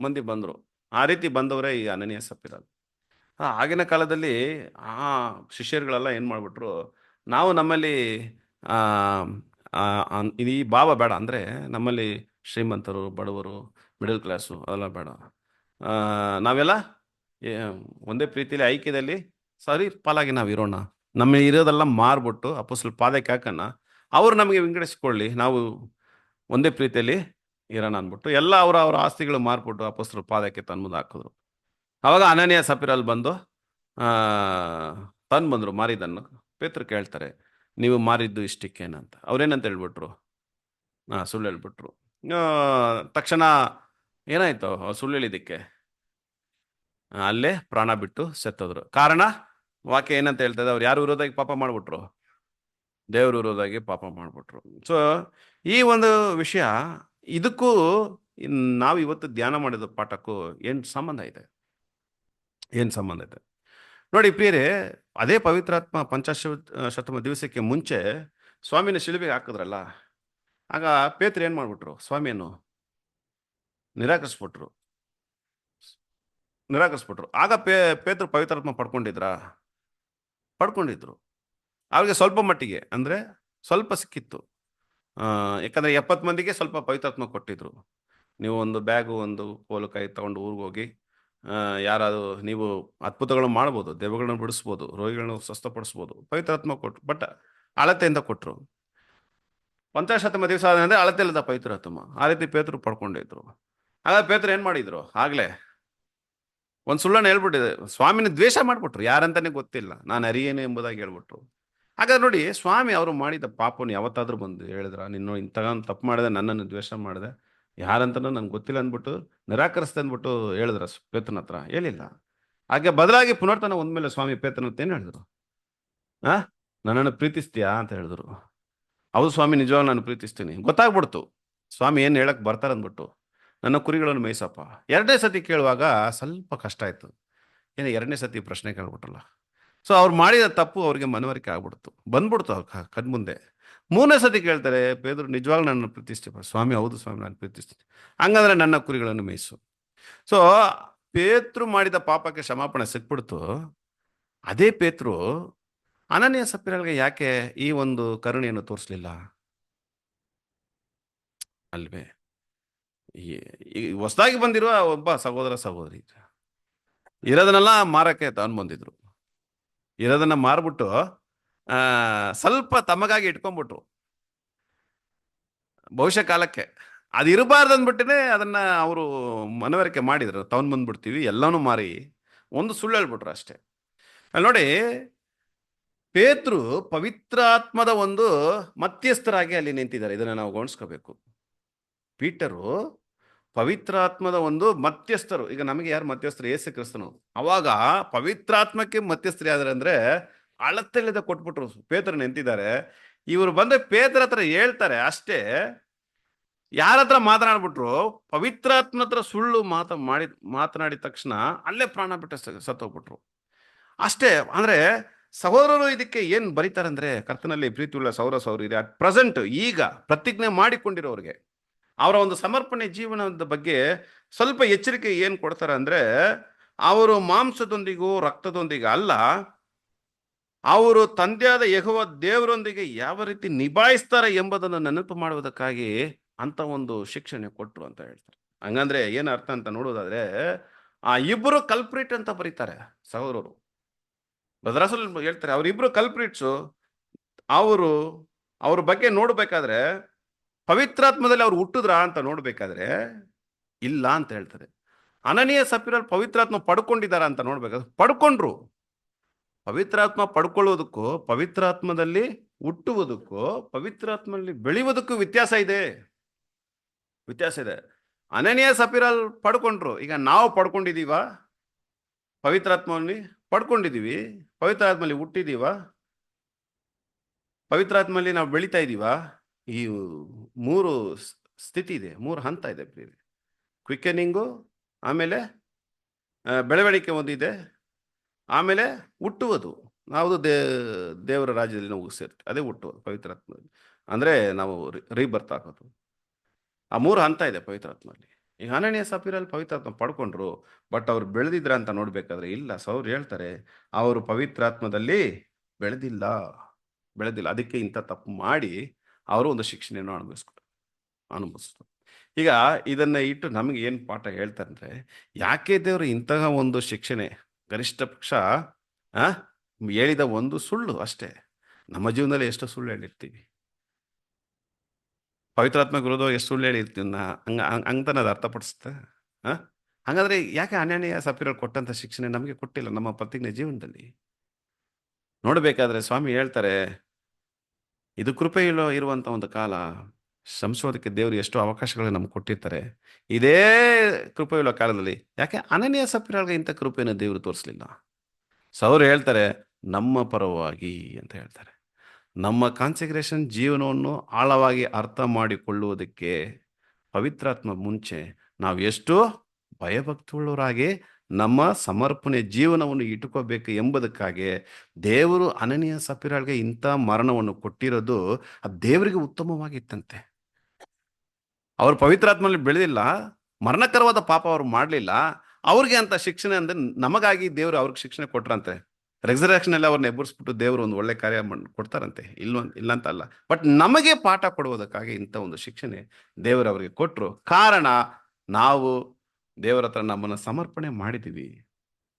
ಮಂದಿ ಬಂದರು. ಆ ರೀತಿ ಬಂದವರೇ ಈ ಅನನೀಯ ಸಫೀರ. ಆಗಿನ ಕಾಲದಲ್ಲಿ ಆ ಶಿಷ್ಯರುಗಳೆಲ್ಲ ಏನು ಮಾಡಿಬಿಟ್ರು, ನಾವು ನಮ್ಮಲ್ಲಿ ಈ ಭಾವ ಬೇಡ, ಅಂದರೆ ನಮ್ಮಲ್ಲಿ ಶ್ರೀಮಂತರು, ಬಡವರು, ಮಿಡಲ್ ಕ್ಲಾಸು ಅದೆಲ್ಲ ಬೇಡ, ನಾವೆಲ್ಲ ಒಂದೇ ಪ್ರೀತಿಯಲ್ಲಿ ಐಕ್ಯದಲ್ಲಿ ಸರಿ ಪಾಲಾಗಿ ನಾವು ಇರೋಣ, ನಮ್ಮ ಇರೋದೆಲ್ಲ ಮಾರ್ಬಿಟ್ಟು ಅಪೊಸ್ತಲ ಪಾದಕ್ಕೆ ಹಾಕೋಣ, ಅವರು ನಮಗೆ ವಿಂಗಡಿಸಿಕೊಳ್ಳಿ, ನಾವು ಒಂದೇ ಪ್ರೀತಿಯಲ್ಲಿ ಇರೋಣ ಅಂದ್ಬಿಟ್ಟು ಎಲ್ಲ ಅವರ ಆಸ್ತಿಗಳು ಮಾರ್ಬಿಟ್ಟು ಅಪೊಸ್ತಲ ಪಾದಕ್ಕೆ ತಂದು ಹಾಕಿದ್ರು. ಅವಾಗ ಅನನೀಯ ಸಫೀರಲ್ಲಿ ಬಂದು ಬಂದರು ಮಾರಿದ್ದನ್ನು. ಪೇತ್ರರು ಕೇಳ್ತಾರೆ, ನೀವು ಮಾರಿದ್ದು ಇಷ್ಟಕ್ಕೇನಂತ. ಅವ್ರೇನಂತ ಹೇಳ್ಬಿಟ್ರು, ಸುಳ್ಳು ಹೇಳ್ಬಿಟ್ರು. ತಕ್ಷಣ ಏನಾಯ್ತು, ಸುಳ್ಳು ಹೇಳಿದ್ದಕ್ಕೆ ಅಲ್ಲೇ ಪ್ರಾಣ ಬಿಟ್ಟು ಸತ್ತೋದ್ರು. ಕಾರಣ ವಾಕ್ಯ ಏನಂತ ಹೇಳ್ತದೆ, ಅವ್ರು ಯಾರು ವಿರೋಧಾಗಿ ಪಾಪ ಮಾಡ್ಬಿಟ್ರು? ದೇವ್ರ ವಿರೋಧಾಗಿ ಪಾಪ ಮಾಡ್ಬಿಟ್ರು. ಸೊ ಈ ಒಂದು ವಿಷಯ, ಇದಕ್ಕೂ ನಾವು ಇವತ್ತು ಧ್ಯಾನ ಮಾಡಿದ ಪಾಠಕ್ಕೂ ಏನು ಸಂಬಂಧ ಇದೆ? ನೋಡಿ ಪ್ರಿಯರೇ, ಅದೇ ಪವಿತ್ರಾತ್ಮ ಪಂಚಾಶತ್ತಮ ದಿವಸಕ್ಕೆ ಮುಂಚೆ ಸ್ವಾಮಿನ ಶಿಲುಬೆಗೆ ಹಾಕಿದ್ರಲ್ಲ, ಆಗ ಪೇತ್ರ ಏನು ಮಾಡ್ಬಿಟ್ರು? ಸ್ವಾಮಿಯನ್ನು ನಿರಾಕರಿಸ್ಬಿಟ್ರು. ಆಗ ಪೇತ್ರ ಪವಿತ್ರಾತ್ಮ ಪಡ್ಕೊಂಡಿದ್ರು. ಅವ್ರಿಗೆ ಸ್ವಲ್ಪ ಮಟ್ಟಿಗೆ, ಅಂದರೆ ಸ್ವಲ್ಪ ಸಿಕ್ಕಿತ್ತು. ಯಾಕಂದರೆ 70 ಮಂದಿಗೆ ಸ್ವಲ್ಪ ಪವಿತ್ರಾತ್ಮ ಕೊಟ್ಟಿದ್ರು. ನೀವು ಒಂದು ಬ್ಯಾಗು, ಒಂದು ಕೋಲುಕಾಯಿ ತಗೊಂಡು ಊರಿಗೆ ಹೋಗಿ, ಯಾರಾದರೂ ನೀವು ಅದ್ಭುತಗಳನ್ನು ಮಾಡ್ಬೋದು, ದೆವ್ವಗಳನ್ನ ಬಿಡಿಸ್ಬೋದು, ರೋಗಿಗಳನ್ನ ಸ್ವಸ್ಥಪಡಿಸ್ಬೋದು, ಪವಿತ್ರಾತ್ಮ ಕೊಟ್ಟರು. ಬಟ್ ಅಳತೆಯಿಂದ ಕೊಟ್ಟರು. ಪಂಚಾಶತ್ತಮ ದಿವಸ ಆದ್ರೆ ಅಳತೆ ಇಲ್ಲದ ಪವಿತ್ರಾತ್ಮ. ಆ ರೀತಿ ಪೇತ್ರರು ಪಡ್ಕೊಂಡಿದ್ರು. ಆಗ ಪೇತ್ರ ಏನು ಮಾಡಿದ್ರು? ಆಗಲೇ ಒಂದು ಸುಳ್ಳನ್ನು ಹೇಳ್ಬಿಟ್ಟಿದೆ, ಸ್ವಾಮಿನ ದ್ವೇಷ ಮಾಡ್ಬಿಟ್ರು. ಯಾರಂತಾನೆ ಗೊತ್ತಿಲ್ಲ, ನಾನು ಅರಿಯೇನೆ ಎಂಬುದಾಗಿ ಹೇಳ್ಬಿಟ್ರು. ಹಾಗಾದ್ರೆ ನೋಡಿ, ಸ್ವಾಮಿ ಅವರು ಮಾಡಿದ ಪಾಪವನ್ನು ಯಾವತ್ತಾದ್ರೂ ಬಂದು ಹೇಳಿದ್ರ, ನಿನ್ನ ಇಂತಹ ತಪ್ಪು ಮಾಡಿದೆ, ನನ್ನನ್ನು ದ್ವೇಷ ಮಾಡಿದೆ, ಯಾರಂತನೂ ನನ್ಗೆ ಗೊತ್ತಿಲ್ಲ ಅಂದ್ಬಿಟ್ಟು ನಿರಾಕರಿಸ್ತೆ ಅಂದ್ಬಿಟ್ಟು ಹೇಳಿದ್ರ ಪೇತ್ರನ ಹತ್ರ? ಹೇಳಿಲ್ಲ. ಹಾಗೆ ಬದಲಾಗಿ ಪುನರ್ತನ ಒಂದ್ಮೇಲೆ ಸ್ವಾಮಿ ಪೇತ್ರನ ಹತ್ರ ಏನು ಹೇಳಿದ್ರು? ನನ್ನನ್ನು ಪ್ರೀತಿಸ್ತೀಯಾ ಅಂತ ಹೇಳಿದ್ರು. ಹೌದು ಸ್ವಾಮಿ, ನಿಜವಾಗ ನಾನು ಪ್ರೀತಿಸ್ತೀನಿ. ಗೊತ್ತಾಗ್ಬಿಡ್ತು ಸ್ವಾಮಿ ಏನು ಹೇಳಕ್ ಬರ್ತಾರಂದ್ಬಿಟ್ಟು. ನನ್ನ ಕುರಿಗಳನ್ನು ಮೇಯ್ಸಪ್ಪ. 2ನೇ ಸತಿ ಕೇಳುವಾಗ ಸ್ವಲ್ಪ ಕಷ್ಟ ಆಯ್ತು. ಏನು 2ನೇ ಸತಿ ಪ್ರಶ್ನೆ ಕೇಳ್ಬಿಟ್ರಲ್ಲ. ಸೊ ಅವ್ರು ಮಾಡಿದ ತಪ್ಪು ಅವ್ರಿಗೆ ಮನವರಿಕೆ ಆಗ್ಬಿಡ್ತು, ಬಂದ್ಬಿಡ್ತು ಅವ್ರ ಕಣ್ಮುಂದೆ. 3ನೇ ಸತಿ ಕೇಳ್ತಾರೆ, ಪೇದ್ರು ನಿಜವಾಗ್ಲೂ ನನ್ನ ಪ್ರೀತಿಸ್ತೀಪ? ಸ್ವಾಮಿ, ಹೌದು ಸ್ವಾಮಿ, ನಾನು ಪ್ರೀತಿಸ್ತೀನಿ. ಹಂಗಂದ್ರೆ ನನ್ನ ಕುರಿಗಳನ್ನು ಮೇಯಿಸು. ಸೊ ಪೇತ್ರು ಮಾಡಿದ ಪಾಪಕ್ಕೆ ಕ್ಷಮಾಪಣೆ ಸಿಕ್ಬಿಡ್ತು. ಅದೇ ಪೇತ್ರು ಅನನೀಯ ಸಫೀರಳಿಗೆ ಯಾಕೆ ಈ ಒಂದು ಕರುಣೆಯನ್ನು ತೋರಿಸ್ಲಿಲ್ಲ ಅಲ್ವೇ? ಈ ಹೊಸದಾಗಿ ಬಂದಿರುವ ಒಬ್ಬ ಸಹೋದರ ಸಹೋದರಿ ಇರೋದನ್ನೆಲ್ಲ ಮಾರಕ್ಕೆ ಬಂದಿದ್ರು. ಇರೋದನ್ನ ಮಾರ್ಬಿಟ್ಟು ಸ್ವಲ್ಪ ತಮಗಾಗಿ ಇಟ್ಕೊಂಡ್ಬಿಟ್ರು ಭವಿಷ್ಯ ಕಾಲಕ್ಕೆ. ಅದು ಇರಬಾರ್ದು ಅಂದ್ಬಿಟ್ಟೇ ಅದನ್ನ ಅವರು ಮನವರಿಕೆ ಮಾಡಿದ್ರು. ಬಂದ್ಬಿಡ್ತೀವಿ ಎಲ್ಲನೂ ಮಾರಿ ಒಂದು ಸುಳ್ಳು ಹೇಳ್ಬಿಟ್ರು ಅಷ್ಟೇ. ಅಲ್ಲಿ ನೋಡಿ, ಪೇತ್ರು ಪವಿತ್ರಾತ್ಮದ ಒಂದು ಮಧ್ಯಸ್ಥರಾಗಿ ಅಲ್ಲಿ ನಿಂತಿದ್ದಾರೆ. ಇದನ್ನ ನಾವು ಗಮನಿಸ್ಕೋಬೇಕು. ಪೀಟರು ಪವಿತ್ರಾತ್ಮದ ಒಂದು ಮಧ್ಯಸ್ಥರು. ಈಗ ನಮಗೆ ಯಾರು ಮಧ್ಯಸ್ಥರು? ಯೇಸು ಕ್ರಿಸ್ತನು. ಅವಾಗ ಪವಿತ್ರಾತ್ಮಕ್ಕೆ ಮಧ್ಯಸ್ಥರು ಯಾರು ಅಂದ್ರೆ ಅಳತೆಲ್ಲದ ಕೊಟ್ಬಿಟ್ರು. ಪೇತ್ರ ನಿಂತಿದ್ದಾರೆ, ಇವರು ಬಂದ್ರೆ ಪೇತ್ರ ಹತ್ರ ಹೇಳ್ತಾರೆ ಅಷ್ಟೇ. ಯಾರ ಹತ್ರ ಮಾತನಾಡ್ಬಿಟ್ರು? ಪವಿತ್ರಾತ್ಮ ಹತ್ರ ಸುಳ್ಳು ಮಾತನಾಡಿದ ತಕ್ಷಣ ಅಲ್ಲೇ ಪ್ರಾಣ ಬಿಟ್ಟು ಸತ್ತೋಗ್ಬಿಟ್ರು ಅಷ್ಟೇ. ಅಂದ್ರೆ ಸಹೋದರರು ಇದಕ್ಕೆ ಏನ್ ಬರೀತಾರೆ ಅಂದ್ರೆ, ಕರ್ತನಲ್ಲಿ ಪ್ರೀತಿಯುಳ್ಳ ಸೌರ ಸೌರಿ ಅಟ್ ಪ್ರೆಸೆಂಟ್, ಈಗ ಪ್ರತಿಜ್ಞೆ ಮಾಡಿಕೊಂಡಿರೋರಿಗೆ ಅವರ ಒಂದು ಸಮರ್ಪಣೆ ಜೀವನದ ಬಗ್ಗೆ ಸ್ವಲ್ಪ ಎಚ್ಚರಿಕೆ ಏನ್ ಕೊಡ್ತಾರೆ ಅಂದ್ರೆ, ಅವರು ಮಾಂಸದೊಂದಿಗೂ ರಕ್ತದೊಂದಿಗೆ ಅಲ್ಲ, ಅವರು ತಂದೆಯಾದ ಯೆಹೋವ ದೇವರೊಂದಿಗೆ ಯಾವ ರೀತಿ ನಿಭಾಯಿಸ್ತಾರೆ ಎಂಬುದನ್ನು ನೆನಪು ಮಾಡುವುದಕ್ಕಾಗಿ ಅಂತ ಒಂದು ಶಿಕ್ಷಣೆ ಕೊಟ್ರು ಅಂತ ಹೇಳ್ತಾರೆ. ಹಂಗಂದ್ರೆ ಏನ್ ಅರ್ಥ ಅಂತ ನೋಡೋದಾದ್ರೆ, ಆ ಇಬ್ಬರು ಕಲ್ಪ್ರಿಟ್ ಅಂತ ಬರೀತಾರೆ ಸಹೋದರರು. ಬದ್ರಾಸಲ್ ಹೇಳ್ತಾರೆ ಅವರಿಬ್ರು ಕಲ್ಪ್ರಿಟ್ಸು. ಅವರು ಅವ್ರ ಬಗ್ಗೆ ನೋಡ್ಬೇಕಾದ್ರೆ ಪವಿತ್ರಾತ್ಮದಲ್ಲಿ ಅವ್ರು ಹುಟ್ಟಿದ್ರ ಅಂತ ನೋಡ್ಬೇಕಾದ್ರೆ ಇಲ್ಲ ಅಂತ ಹೇಳ್ತಾರೆ. ಅನನೀಯ ಸಫೀರಲ್ಲಿ ಪವಿತ್ರಾತ್ಮ ಪಡ್ಕೊಂಡಿದಾರ ಅಂತ ನೋಡ್ಬೇಕಾದ್ರೆ ಪಡ್ಕೊಂಡ್ರು. ಪವಿತ್ರಾತ್ಮ ಪಡ್ಕೊಳ್ಳೋದಕ್ಕೂ ಪವಿತ್ರಾತ್ಮದಲ್ಲಿ ಹುಟ್ಟುವುದಕ್ಕೂ ಪವಿತ್ರಾತ್ಮದಲ್ಲಿ ಬೆಳೆಯುವುದಕ್ಕೂ ವ್ಯತ್ಯಾಸ ಇದೆ. ಅನನೀಯ ಸಫೀರಲ್ಲಿ ಪಡ್ಕೊಂಡ್ರು. ಈಗ ನಾವು ಪಡ್ಕೊಂಡಿದೀವ? ಪವಿತ್ರಾತ್ಮಲ್ಲಿ ಪಡ್ಕೊಂಡಿದೀವಿ. ಪವಿತ್ರಾತ್ಮಲ್ಲಿ ಹುಟ್ಟಿದೀವ? ಪವಿತ್ರಾತ್ಮಲ್ಲಿ ನಾವು ಬೆಳೀತಾ ಇದೀವ? ಈ ಮೂರು ಸ್ಥಿತಿ ಇದೆ, ಮೂರು ಹಂತ ಇದೆ. ಕ್ವಿಕನಿಂಗು, ಆಮೇಲೆ ಬೆಳವಣಿಗೆ ಒಂದಿದೆ, ಆಮೇಲೆ ಹುಟ್ಟುವುದು. ನಾವು ದೇವರ ರಾಜ್ಯದಲ್ಲಿ ನಾವು ಸೇರ್ತೀವಿ, ಅದೇ ಹುಟ್ಟುವುದು ಪವಿತ್ರಾತ್ಮದಲ್ಲಿ. ಅಂದ್ರೆ ನಾವು ರೀಬರ್ತ್ ಆಗೋದು. ಆ ಮೂರು ಹಂತ ಇದೆ ಪವಿತ್ರಾತ್ಮಲ್ಲಿ. ಈಗ ಅನನೀಯ ಸಫೀರಲ್ಲಿ ಪವಿತ್ರಾತ್ಮ ಪಡ್ಕೊಂಡ್ರು, ಬಟ್ ಅವ್ರು ಬೆಳೆದಿದ್ರ ಅಂತ ನೋಡ್ಬೇಕಾದ್ರೆ ಇಲ್ಲ. ಸೌರು ಹೇಳ್ತಾರೆ ಅವರು ಪವಿತ್ರಾತ್ಮದಲ್ಲಿ ಬೆಳೆದಿಲ್ಲ. ಅದಕ್ಕೆ ಇಂಥ ತಪ್ಪು ಮಾಡಿ ಅವರು ಒಂದು ಶಿಕ್ಷಣೆಯನ್ನು ಅನುಭವಿಸ್ತಾರೆ. ಈಗ ಇದನ್ನ ಇಟ್ಟು ನಮಗೆ ಏನು ಪಾಠ ಹೇಳ್ತಾರೆ ಅಂದ್ರೆ, ಯಾಕೆ ದೇವರು ಇಂತಹ ಒಂದು ಶಿಕ್ಷಣೆ, ಗರಿಷ್ಠ ಪಕ್ಷ ಹೇಳಿದ ಒಂದು ಸುಳ್ಳು ಅಷ್ಟೇ. ನಮ್ಮ ಜೀವನದಲ್ಲಿ ಎಷ್ಟು ಸುಳ್ಳು ಹೇಳಿರ್ತೀವಿ, ಪವಿತ್ರಾತ್ಮ ವಿರೋಧವಾಗಿ ಎಷ್ಟು ಸುಳ್ಳು ಹೇಳಿರ್ತೀವಿ. ಹಂಗತನ ಅದು ಅರ್ಥಪಡಿಸುತ್ತೆ. ಹಾಗಾದ್ರೆ ಯಾಕೆ ಅನನೀಯ ಸಫೀರಲ್ಲಿ ಕೊಟ್ಟಂತ ಶಿಕ್ಷಣೆ ನಮಗೆ ಕೊಟ್ಟಿಲ್ಲ ನಮ್ಮ ಪ್ರತಿಜ್ಞೆ ಜೀವನದಲ್ಲಿ? ನೋಡ್ಬೇಕಾದ್ರೆ ಸ್ವಾಮಿ ಹೇಳ್ತಾರೆ, ಇದು ಕೃಪೆಯಲ್ಲೋ ಇರುವಂತ ಒಂದು ಕಾಲ. ಸಂಶೋಧಕ್ಕೆ ದೇವರು ಎಷ್ಟೋ ಅವಕಾಶಗಳನ್ನು ನಮ್ಗೆ ಕೊಟ್ಟಿರ್ತಾರೆ. ಇದೇ ಕೃಪೆಯುಳ್ಳ ಕಾಲದಲ್ಲಿ ಯಾಕೆ ಅನನೀಯ ಸಫೀರಲ್ಗೆ ಇಂಥ ಕೃಪೆಯನ್ನು ದೇವರು ತೋರಿಸ್ಲಿಲ್ಲ? ಸೌರು ಹೇಳ್ತಾರೆ ನಮ್ಮ ಪರವಾಗಿ ಅಂತ ಹೇಳ್ತಾರೆ. ನಮ್ಮ ಕಾನ್ಸಂಟ್ರೇಷನ್ ಜೀವನವನ್ನು ಆಳವಾಗಿ ಅರ್ಥ ಮಾಡಿಕೊಳ್ಳುವುದಕ್ಕೆ ಪವಿತ್ರಾತ್ಮ ಮುಂಚೆ ನಾವು ಎಷ್ಟು ಭಯಭಕ್ತಿಯುಳ್ಳವರಾಗಿ ನಮ್ಮ ಸಮರ್ಪಣೆ ಜೀವನವನ್ನು ಇಟ್ಟುಕೋಬೇಕು ಎಂಬುದಕ್ಕಾಗಿ ದೇವರು ಅನನೀಯ ಸಫೀರಲ್ಗೆ ಇಂಥ ಮರಣವನ್ನು ಕೊಟ್ಟಿರೋದು ಅದು ದೇವರಿಗೆ ಉತ್ತಮವಾಗಿತ್ತಂತೆ. ಅವರು ಪವಿತ್ರಾತ್ಮಲ್ಲಿ ಬೆಳೆದಿಲ್ಲ, ಮರಣಕರವಾದ ಪಾಪ ಅವ್ರು ಮಾಡಲಿಲ್ಲ, ಅವ್ರಿಗೆ ಅಂತ ಶಿಕ್ಷಣ ಅಂದ್ರೆ ನಮಗಾಗಿ ದೇವರು ಅವ್ರಿಗೆ ಶಿಕ್ಷಣ ಕೊಟ್ರಂತೆ. ರೆಸರೆಕ್ಷನ್ ಎಲ್ಲ ಅವ್ರನ್ನ ಎಬ್ಬರಿಸ್ಬಿಟ್ಟು ದೇವರು ಒಂದು ಒಳ್ಳೆ ಕಾರ್ಯ ಕೊಡ್ತಾರಂತೆ, ಇಲ್ಲ ಅಂತ ಅಲ್ಲ. ಬಟ್ ನಮಗೆ ಪಾಠ ಕೊಡುವುದಕ್ಕಾಗಿ ಇಂಥ ಒಂದು ಶಿಕ್ಷಣೆ ದೇವರು ಅವರಿಗೆ ಕೊಟ್ಟರು. ಕಾರಣ ನಾವು ದೇವರ ಹತ್ರ ನಮ್ಮನ್ನು ಸಮರ್ಪಣೆ ಮಾಡಿದ್ದೀವಿ.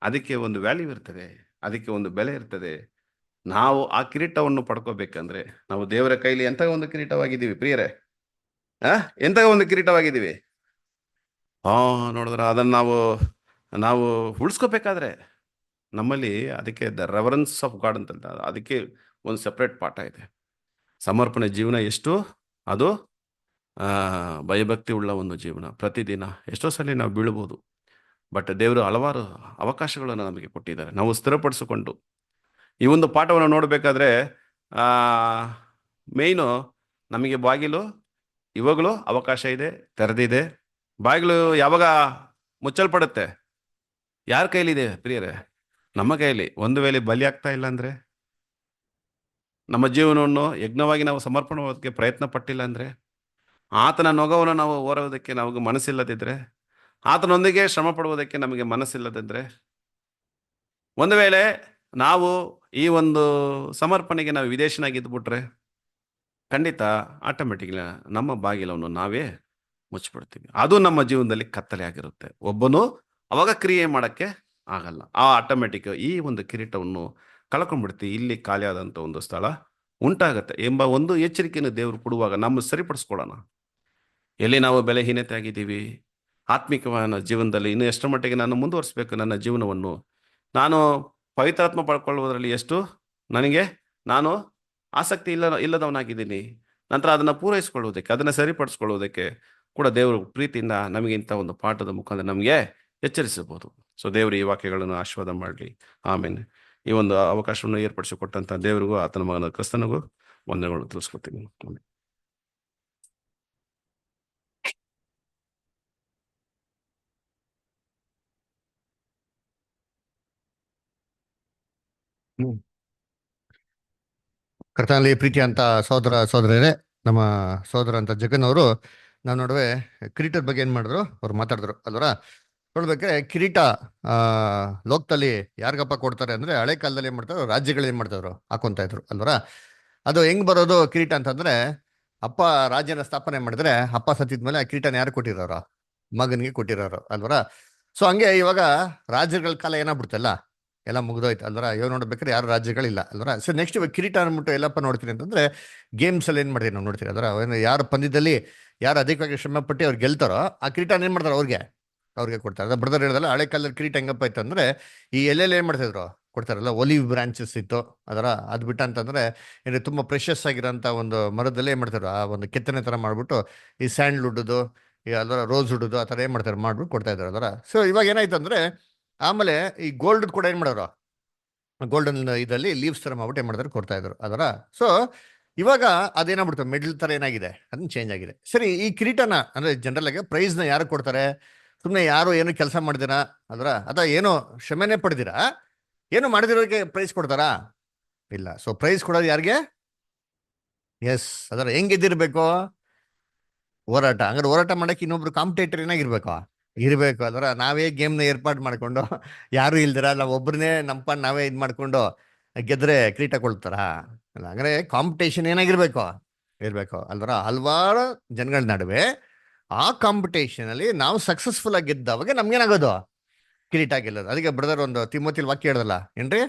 ಅದಕ್ಕೆ ಒಂದು ವ್ಯಾಲ್ಯೂ ಇರ್ತದೆ, ಅದಕ್ಕೆ ಒಂದು ಬೆಲೆ ಇರ್ತದೆ. ನಾವು ಆ ಕಿರೀಟವನ್ನು ಪಡ್ಕೋಬೇಕಂದ್ರೆ ನಾವು ದೇವರ ಕೈಲಿ ಎಂಥ ಒಂದು ಕಿರೀಟವಾಗಿದ್ದೀವಿ ಪ್ರಿಯರೇ. ಎಂಥ ಒಂದು ಕಿರೀಟವಾಗಿದ್ದೀವಿ. ನೋಡಿದ್ರೆ ಅದನ್ನು ನಾವು ಉಳಿಸ್ಕೋಬೇಕಾದ್ರೆ ನಮ್ಮಲ್ಲಿ ಅದಕ್ಕೆ ದ ರೆವರೆನ್ಸ್ ಆಫ್ ಗಾಡ್ ಅಂತ ಅದಕ್ಕೆ ಒಂದು ಸೆಪ್ರೇಟ್ ಪಾಠ ಇದೆ. ಸಮರ್ಪಣೆ ಜೀವನ ಎಷ್ಟು ಅದು ಭಯಭಕ್ತಿ ಉಳ್ಳ ಒಂದು ಜೀವನ. ಪ್ರತಿದಿನ ಎಷ್ಟೋ ಸಲ ನಾವು ಬೀಳ್ಬೋದು, ಬಟ್ ದೇವರು ಹಲವಾರು ಅವಕಾಶಗಳನ್ನು ನಮಗೆ ಕೊಟ್ಟಿದ್ದಾರೆ. ನಾವು ಸ್ಥಿರಪಡಿಸಿಕೊಂಡು ಈ ಒಂದು ಪಾಠವನ್ನು ನೋಡಬೇಕಾದ್ರೆ ಮೇಯ್ನು ನಮಗೆ ಬಾಗಿಲು ಇವಾಗಲೂ ಅವಕಾಶ ಇದೆ, ತೆರೆದಿದೆ. ಬಾಗಿಲು ಯಾವಾಗ ಮುಚ್ಚಲ್ಪಡುತ್ತೆ? ಯಾರ ಕೈಲಿದೆ ಪ್ರಿಯರೇ? ನಮ್ಮ ಕೈಯಲ್ಲಿ. ಒಂದು ವೇಳೆ ಬಲಿ ಆಗ್ತಾ ಇಲ್ಲ ಅಂದ್ರೆ, ನಮ್ಮ ಜೀವನವನ್ನು ಯಜ್ಞವಾಗಿ ನಾವು ಸಮರ್ಪಣೆ ಮಾಡೋದಕ್ಕೆ ಪ್ರಯತ್ನ ಪಟ್ಟಿಲ್ಲ ಅಂದ್ರೆ, ಆತನ ನೊಗವನ್ನು ನಾವು ಓರೋದಕ್ಕೆ ನಮಗೆ ಮನಸ್ಸಿಲ್ಲದಿದ್ರೆ, ಆತನೊಂದಿಗೆ ಶ್ರಮ ಪಡುವುದಕ್ಕೆ ನಮಗೆ ಮನಸ್ಸಿಲ್ಲದಿದ್ರೆ, ಒಂದು ವೇಳೆ ನಾವು ಈ ಒಂದು ಸಮರ್ಪಣೆಗೆ ನಾವು ವಿದೇಶನಾಗಿದ್ದುಬಿಟ್ರೆ ಖಂಡಿತ ಆಟೋಮೆಟಿಕ್ಲಿ ನಮ್ಮ ಬಾಗಿಲವನ್ನು ನಾವೇ ಮುಚ್ಚಿಬಿಡ್ತೀವಿ. ಅದು ನಮ್ಮ ಜೀವನದಲ್ಲಿ ಕತ್ತಲೆ ಆಗಿರುತ್ತೆ. ಒಬ್ಬನು ಅವಾಗ ಕ್ರಿಯೆ ಮಾಡೋಕ್ಕೆ ಆಗಲ್ಲ. ಆಟೋಮೆಟಿಕ್ ಈ ಒಂದು ಕಿರೀಟವನ್ನು ಕಳ್ಕೊಂಡ್ಬಿಡ್ತೀವಿ. ಇಲ್ಲಿ ಖಾಲಿಯಾದಂಥ ಒಂದು ಸ್ಥಳ ಉಂಟಾಗತ್ತೆ ಎಂಬ ಒಂದು ಎಚ್ಚರಿಕೆಯನ್ನು ದೇವರು ಕೊಡುವಾಗ ನಮ್ಮ ಸರಿಪಡಿಸ್ಕೊಳ್ಳೋಣ. ಎಲ್ಲಿ ನಾವು ಬೆಲೆಹೀನತೆ ಆಗಿದ್ದೀವಿ, ಆತ್ಮಿಕವಾದ ಜೀವನದಲ್ಲಿ ಇನ್ನು ಎಷ್ಟರ ಮಟ್ಟಿಗೆ ನಾನು ಮುಂದುವರಿಸಬೇಕು ನನ್ನ ಜೀವನವನ್ನು, ನಾನು ಪವಿತ್ರಾತ್ಮ ಪಡ್ಕೊಳ್ಳುವುದರಲ್ಲಿ ಎಷ್ಟು ನನಗೆ ನಾನು ಆಸಕ್ತಿ ಇಲ್ಲದವನಾಗಿದ್ದೀನಿ. ನಂತರ ಅದನ್ನು ಪೂರೈಸ್ಕೊಳ್ಳುವುದಕ್ಕೆ, ಅದನ್ನು ಸರಿಪಡಿಸ್ಕೊಳ್ಳುವುದಕ್ಕೆ ಕೂಡ ದೇವರು ಪ್ರೀತಿಯಿಂದ ನಮಗೆ ಇಂಥ ಒಂದು ಪಾಠದ ಮುಖಾಂತರ ನಮಗೆ ಎಚ್ಚರಿಸಬಹುದು. ಸೊ ದೇವರು ಈ ವಾಕ್ಯಗಳನ್ನು ಆಶೀರ್ವಾದ ಮಾಡಲಿ. ಆಮೇಲೆ ಈ ಒಂದು ಅವಕಾಶವನ್ನು ಏರ್ಪಡಿಸಿಕೊಟ್ಟಂಥ ದೇವರಿಗೂ ಆತನ ಮಗನ ಕ್ರಿಸ್ತನಿಗೂ ವಂದನೆಗಳು ತಿಳಿಸ್ಕೊತೀನಿ. ಆಮೇಲೆ ಕರ್ತನಲ್ಲಿ ಪ್ರೀತಿ ಅಂತ ಸಹೋದರ ಸಹೋದರರೇ, ನಮ್ಮ ಸಹೋದರ ಅಂತ ಜಗನ್ ಅವರು ನಾವು ನಡುವೆ ಕಿರೀಟದ ಬಗ್ಗೆ ಏನ್ ಮಾಡಿದ್ರು, ಅವ್ರು ಮಾತಾಡಿದ್ರು ಅಲ್ವರ. ನೋಡ್ಬೇಕಾದ್ರೆ ಕಿರೀಟ ಲೋಕದಲ್ಲಿ ಯಾರಿಗಪ್ಪ ಕೊಡ್ತಾರೆ ಅಂದ್ರೆ, ಹಳೆ ಕಾಲದಲ್ಲಿ ಏನ್ ಮಾಡ್ತಾರೆ, ರಾಜ್ಯಗಳು ಏನ್ ಮಾಡ್ತಾವ್ರು ಹಾಕೊಂತ ಇದ್ರು ಅಲ್ವರ. ಅದು ಹೆಂಗ್ ಬರೋದು ಕಿರೀಟ ಅಂತಂದ್ರೆ, ಅಪ್ಪ ರಾಜ್ಯನ ಸ್ಥಾಪನೆ ಮಾಡಿದ್ರೆ ಅಪ್ಪ ಸತ್ತಿದ್ಮೇಲೆ ಆ ಕಿರೀಟನ ಯಾರು ಕೊಟ್ಟಿರೋರು, ಮಗನಿಗೆ ಕೊಟ್ಟಿರೋರು ಅಲ್ವರ. ಸೊ ಹಂಗೆ ಇವಾಗ ರಾಜ್ಯಗಳ ಕಾಲ ಏನಾಗ್ಬಿಡ್ತಲ್ಲ, ಎಲ್ಲ ಮುಗ್ದೋಯ್ತು ಅಲ್ವರ. ಇವಾಗ ನೋಡ್ಬೇಕಾದ್ರೆ ಯಾರು ರಾಜ್ಯಗಳಿಲ್ಲ ಅಲ್ವರ. ಸೊ ನೆಕ್ಸ್ಟ್ ಇವಾಗ ಕಿರೀಟ ಅಂದ್ಬಿಟ್ಟು ಎಲ್ಲಪ್ಪ ನೋಡ್ತೀನಿ ಅಂತಂದ್ರೆ, ಗೇಮ್ಸ್ ಅಲ್ಲಿ ಏನ್ ಮಾಡ್ತೀವಿ ನಾವು ನೋಡ್ತೀವಿ ಅಲ್ವರ. ಯಾರು ಪಂದ್ಯದಲ್ಲಿ ಯಾರು ಅಧಿಕವಾಗಿ ಶ್ರಮ ಪಟ್ಟು ಅವ್ರು ಗೆಲ್ತಾರೋ ಆ ಕಿರೀಟನ ಏನ್ ಮಾಡ್ತಾರೆ ಅವ್ರಿಗೆ ಕೊಡ್ತಾರೆ. ಅದ ಬ್ರದರ್ ಹೇಳಿದಲ್ಲ, ಹಳೆ ಕಾಲದಲ್ಲಿ ಕಿರೀಟ ಹೆಂಗಪ್ಪ ಇತ್ತು ಅಂದ್ರೆ, ಈ ಎಲ್ಲೆಲ್ಲಿ ಏನ್ ಮಾಡ್ತಿದ್ರು ಕೊಡ್ತಾರಲ್ಲ, ಒಲಿವ್ ಬ್ರಾಂಚಸ್ ಇತ್ತು ಅದರ. ಅದ್ ಬಿಟ್ಟ ಅಂತಂದ್ರೆ ಏನು ತುಂಬಾ ಪ್ರೆಷಸ್ ಆಗಿರೋಂಥ ಒಂದು ಮರದಲ್ಲೇ ಏನ್ ಮಾಡ್ತಾರೆ, ಆ ಒಂದು ಕೆತ್ತನೆ ತರ ಮಾಡ್ಬಿಟ್ಟು ಈ ಸ್ಯಾಂಡ್ಲ್ವುಡ್ದು ಅದರ ರೋಸ್ ವುಡ್ದು ಆ ತರ ಏನ್ ಮಾಡ್ತಾರೆ ಮಾಡ್ಬಿಟ್ಟು ಕೊಡ್ತಾ ಇದ್ದಾರೆ ಅದರ. ಸೊ ಇವಾಗ ಏನಾಯ್ತು ಅಂದ್ರೆ, ಆಮೇಲೆ ಈ ಗೋಲ್ಡ್ ಕೂಡ ಏನ್ ಮಾಡೋರು, ಗೋಲ್ಡನ್ ಇದರಲ್ಲಿ ಲೀವ್ಸ್ ತರ ಮಾಡ್ಬಿಟ್ಟು ಏನ್ ಮಾಡ್ತಾರೆ ಕೊಡ್ತಾ ಇದ್ರು ಅದರ. ಸೊ ಇವಾಗ ಅದೇನಾಗ್ಬಿಡ್ತು, ಮೆಡಲ್ ತರ ಏನಾಗಿದೆ ಅದನ್ನ ಚೇಂಜ್ ಆಗಿದೆ. ಸರಿ, ಈ ಕಿರೀಟನ ಅಂದ್ರೆ ಜನರಲ್ ಆಗಿ ಪ್ರೈಸ್ ನ ಯಾರು ಕೊಡ್ತಾರೆ? ಸುಮ್ಮನೆ ಯಾರು ಏನು ಕೆಲಸ ಮಾಡಿದಿರಾ ಅದರ, ಅಥವಾ ಏನೋ ಶ್ರಮೆನೆ ಪಡೆದಿರಾ, ಏನು ಮಾಡಿದಿರೋರಿಗೆ ಪ್ರೈಸ್ ಕೊಡ್ತಾರಾ? ಇಲ್ಲ. ಸೊ ಪ್ರೈಸ್ ಕೊಡೋದು ಯಾರಿಗೆ? ಎಸ್, ಅದರ ಹೆಂಗಿದ್ದಿರ್ಬೇಕು ಹೋರಾಟ. ಹಂಗಾರೆ ಹೋರಾಟ ಮಾಡಕ್ಕೆ ಇನ್ನೊಬ್ರು ಕಾಂಪಿಟೇಟರ್ ಏನಾಗಿರ್ಬೇಕು, ಇರ್ಬೇಕು ಅದರ. ನಾವೇ ಗೇಮ್ನ ಏರ್ಪಾಡು ಮಾಡ್ಕೊಂಡು ಯಾರು ಇಲ್ದಿರ ನಾವು ಒಬ್ಬರನ್ನೇ ನಂಬ್ಕೊಂಡು ನಾವೇ ಇದು ಮಾಡ್ಕೊಂಡು ಗೆದ್ರೆ ಕಿರೀಟ ಕೊಡ್ತಾರ? ಅಲ್ಲ, ಹಂಗಾರೆ ಕಾಂಪಿಟೇಷನ್ ಏನಾಗಿರ್ಬೇಕು, ಇರ್ಬೇಕು ಅಲ್ವರ. ಹಲವಾರು ಜನಗಳ ನಡುವೆ ಆ ಕಾಂಪಿಟೇಷನ್ ಅಲ್ಲಿ ನಾವು ಸಕ್ಸಸ್ಫುಲ್ ಆಗಿ ಗೆದ್ದವಾಗ ನಮ್ಗೇನಾಗೋದು, ಕಿರೀಟ ಗೆಲ್ಲೋದು. ಅದಕ್ಕೆ ಬ್ರದರ್ ಒಂದು ತಿಮೋತಿಲ್ ವಾಕ್ಯ ಹೇಳಿದಲ್ಲ ಏನ್ರಿ,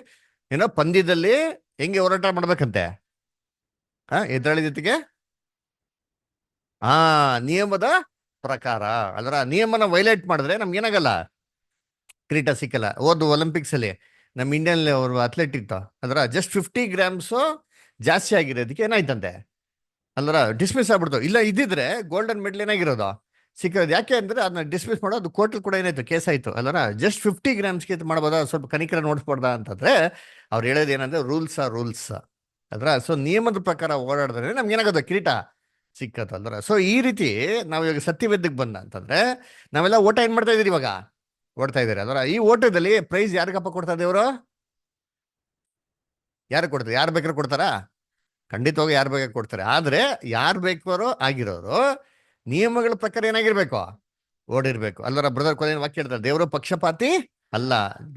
ಏನೋ ಪಂದ್ಯದಲ್ಲಿ ಹೆಂಗೆ ಹೋರಾಟ ಮಾಡ್ಬೇಕಂತೆ, ಎದುರಾಳಿ ಜೊತೆಗೆ ನಿಯಮದ ಪ್ರಕಾರ ಅಲ್ರ. ನಿಯಮನ ವೈಲೇಟ್ ಮಾಡಿದ್ರೆ ನಮ್ಗೆ ಏನಾಗಲ್ಲ, ಕಿರೀಟ ಸಿಕ್ಕಲ್ಲ. ಒಲಿಂಪಿಕ್ಸ್ ಅಲ್ಲಿ ನಮ್ಮ ಇಂಡಿಯನ್ ಅವರು ಅಥ್ಲೆಟ್ ಇತ್ತು ಅದರ, ಜಸ್ಟ್ 50 grams ಜಾಸ್ತಿ ಆಗಿರೋದಕ್ಕೆ ಏನಾಯ್ತಂತೆ ಅಲ್ರ, ಡಿಸ್ಮಿಸ್ ಆಗ್ಬಿಡ್ತು. ಇಲ್ಲ ಇದ್ದಿದ್ರೆ ಗೋಲ್ಡನ್ ಮೆಡಲ್ ಏನಾಗಿರೋದು ಸಿಕ್ಕಿರೋದು. ಯಾಕೆ ಅಂದ್ರೆ ಅದನ್ನ ಡಿಸ್ಮಿಸ್ ಮಾಡೋದು ಕೋರ್ಟಲ್ ಕೂಡ ಏನಾಯ್ತು, ಕೇಸ್ ಆಯ್ತು ಅಲ್ರ. ಜಸ್ಟ್ 50 grams ಮಾಡ್ಬೋದಾ, ಸ್ವಲ್ಪ ಕನಿಕರ ನೋಡಿಸ್ಬಾರ್ದಾ ಅಂತಂದ್ರೆ ಅವ್ರು ಹೇಳೋದು ಏನಂದ್ರೆ, ರೂಲ್ಸ್ ಆ ರೂಲ್ಸ್ ಅಲ್ರ. ಸೊ ನಿಯಮದ ಪ್ರಕಾರ ಓಡಾಡಿದ್ರೆ ನಮ್ಗೆ ಏನಾಗೋದು, ಕಿರೀಟ ಸಿಕ್ಕತ್ತಲ್ರ. ಸೊ ಈ ರೀತಿ ನಾವು ಇವಾಗ ಸತ್ಯವೇದಕ್ಕೆ ಬಂದ ಅಂತಂದ್ರೆ, ನಾವೆಲ್ಲ ಓಟ ಏನ್ ಮಾಡ್ತಾ ಇದೀರಿ ಇವಾಗ, ಓಡ್ತಾ ಇದಾರೆ ಅದರ. ಈ ಓಟದಲ್ಲಿ ಪ್ರೈಸ್ ಯಾರಿಗಪ್ಪ ಕೊಡ್ತಾ ದೇವರು? ಯಾರು ಕೊಡ್ತಾರೆ? ಯಾರು ಬೇಕಾದ್ರೂ ಕೊಡ್ತಾರಾ? ಖಂಡಿತವಾಗಿ ಯಾರು ಬೇಕಾದ್ರೂ ಕೊಡ್ತಾರೆ. ಆದ್ರೆ ಯಾರು ಬೇಕಾರೋ ಆಗಿರೋರು ನಿಯಮಗಳ ಪ್ರಕಾರ ಏನಾಗಿರ್ಬೇಕು, ಓಡಿರ್ಬೇಕು ಅಲ್ಲರ. ಬ್ರದರ್ ಕೊನೆ ವಾಕ್ಯ ಹೇಳ್ತಾರೆ, ದೇವರು ಪಕ್ಷಪಾತಿ ಅಲ್ಲ.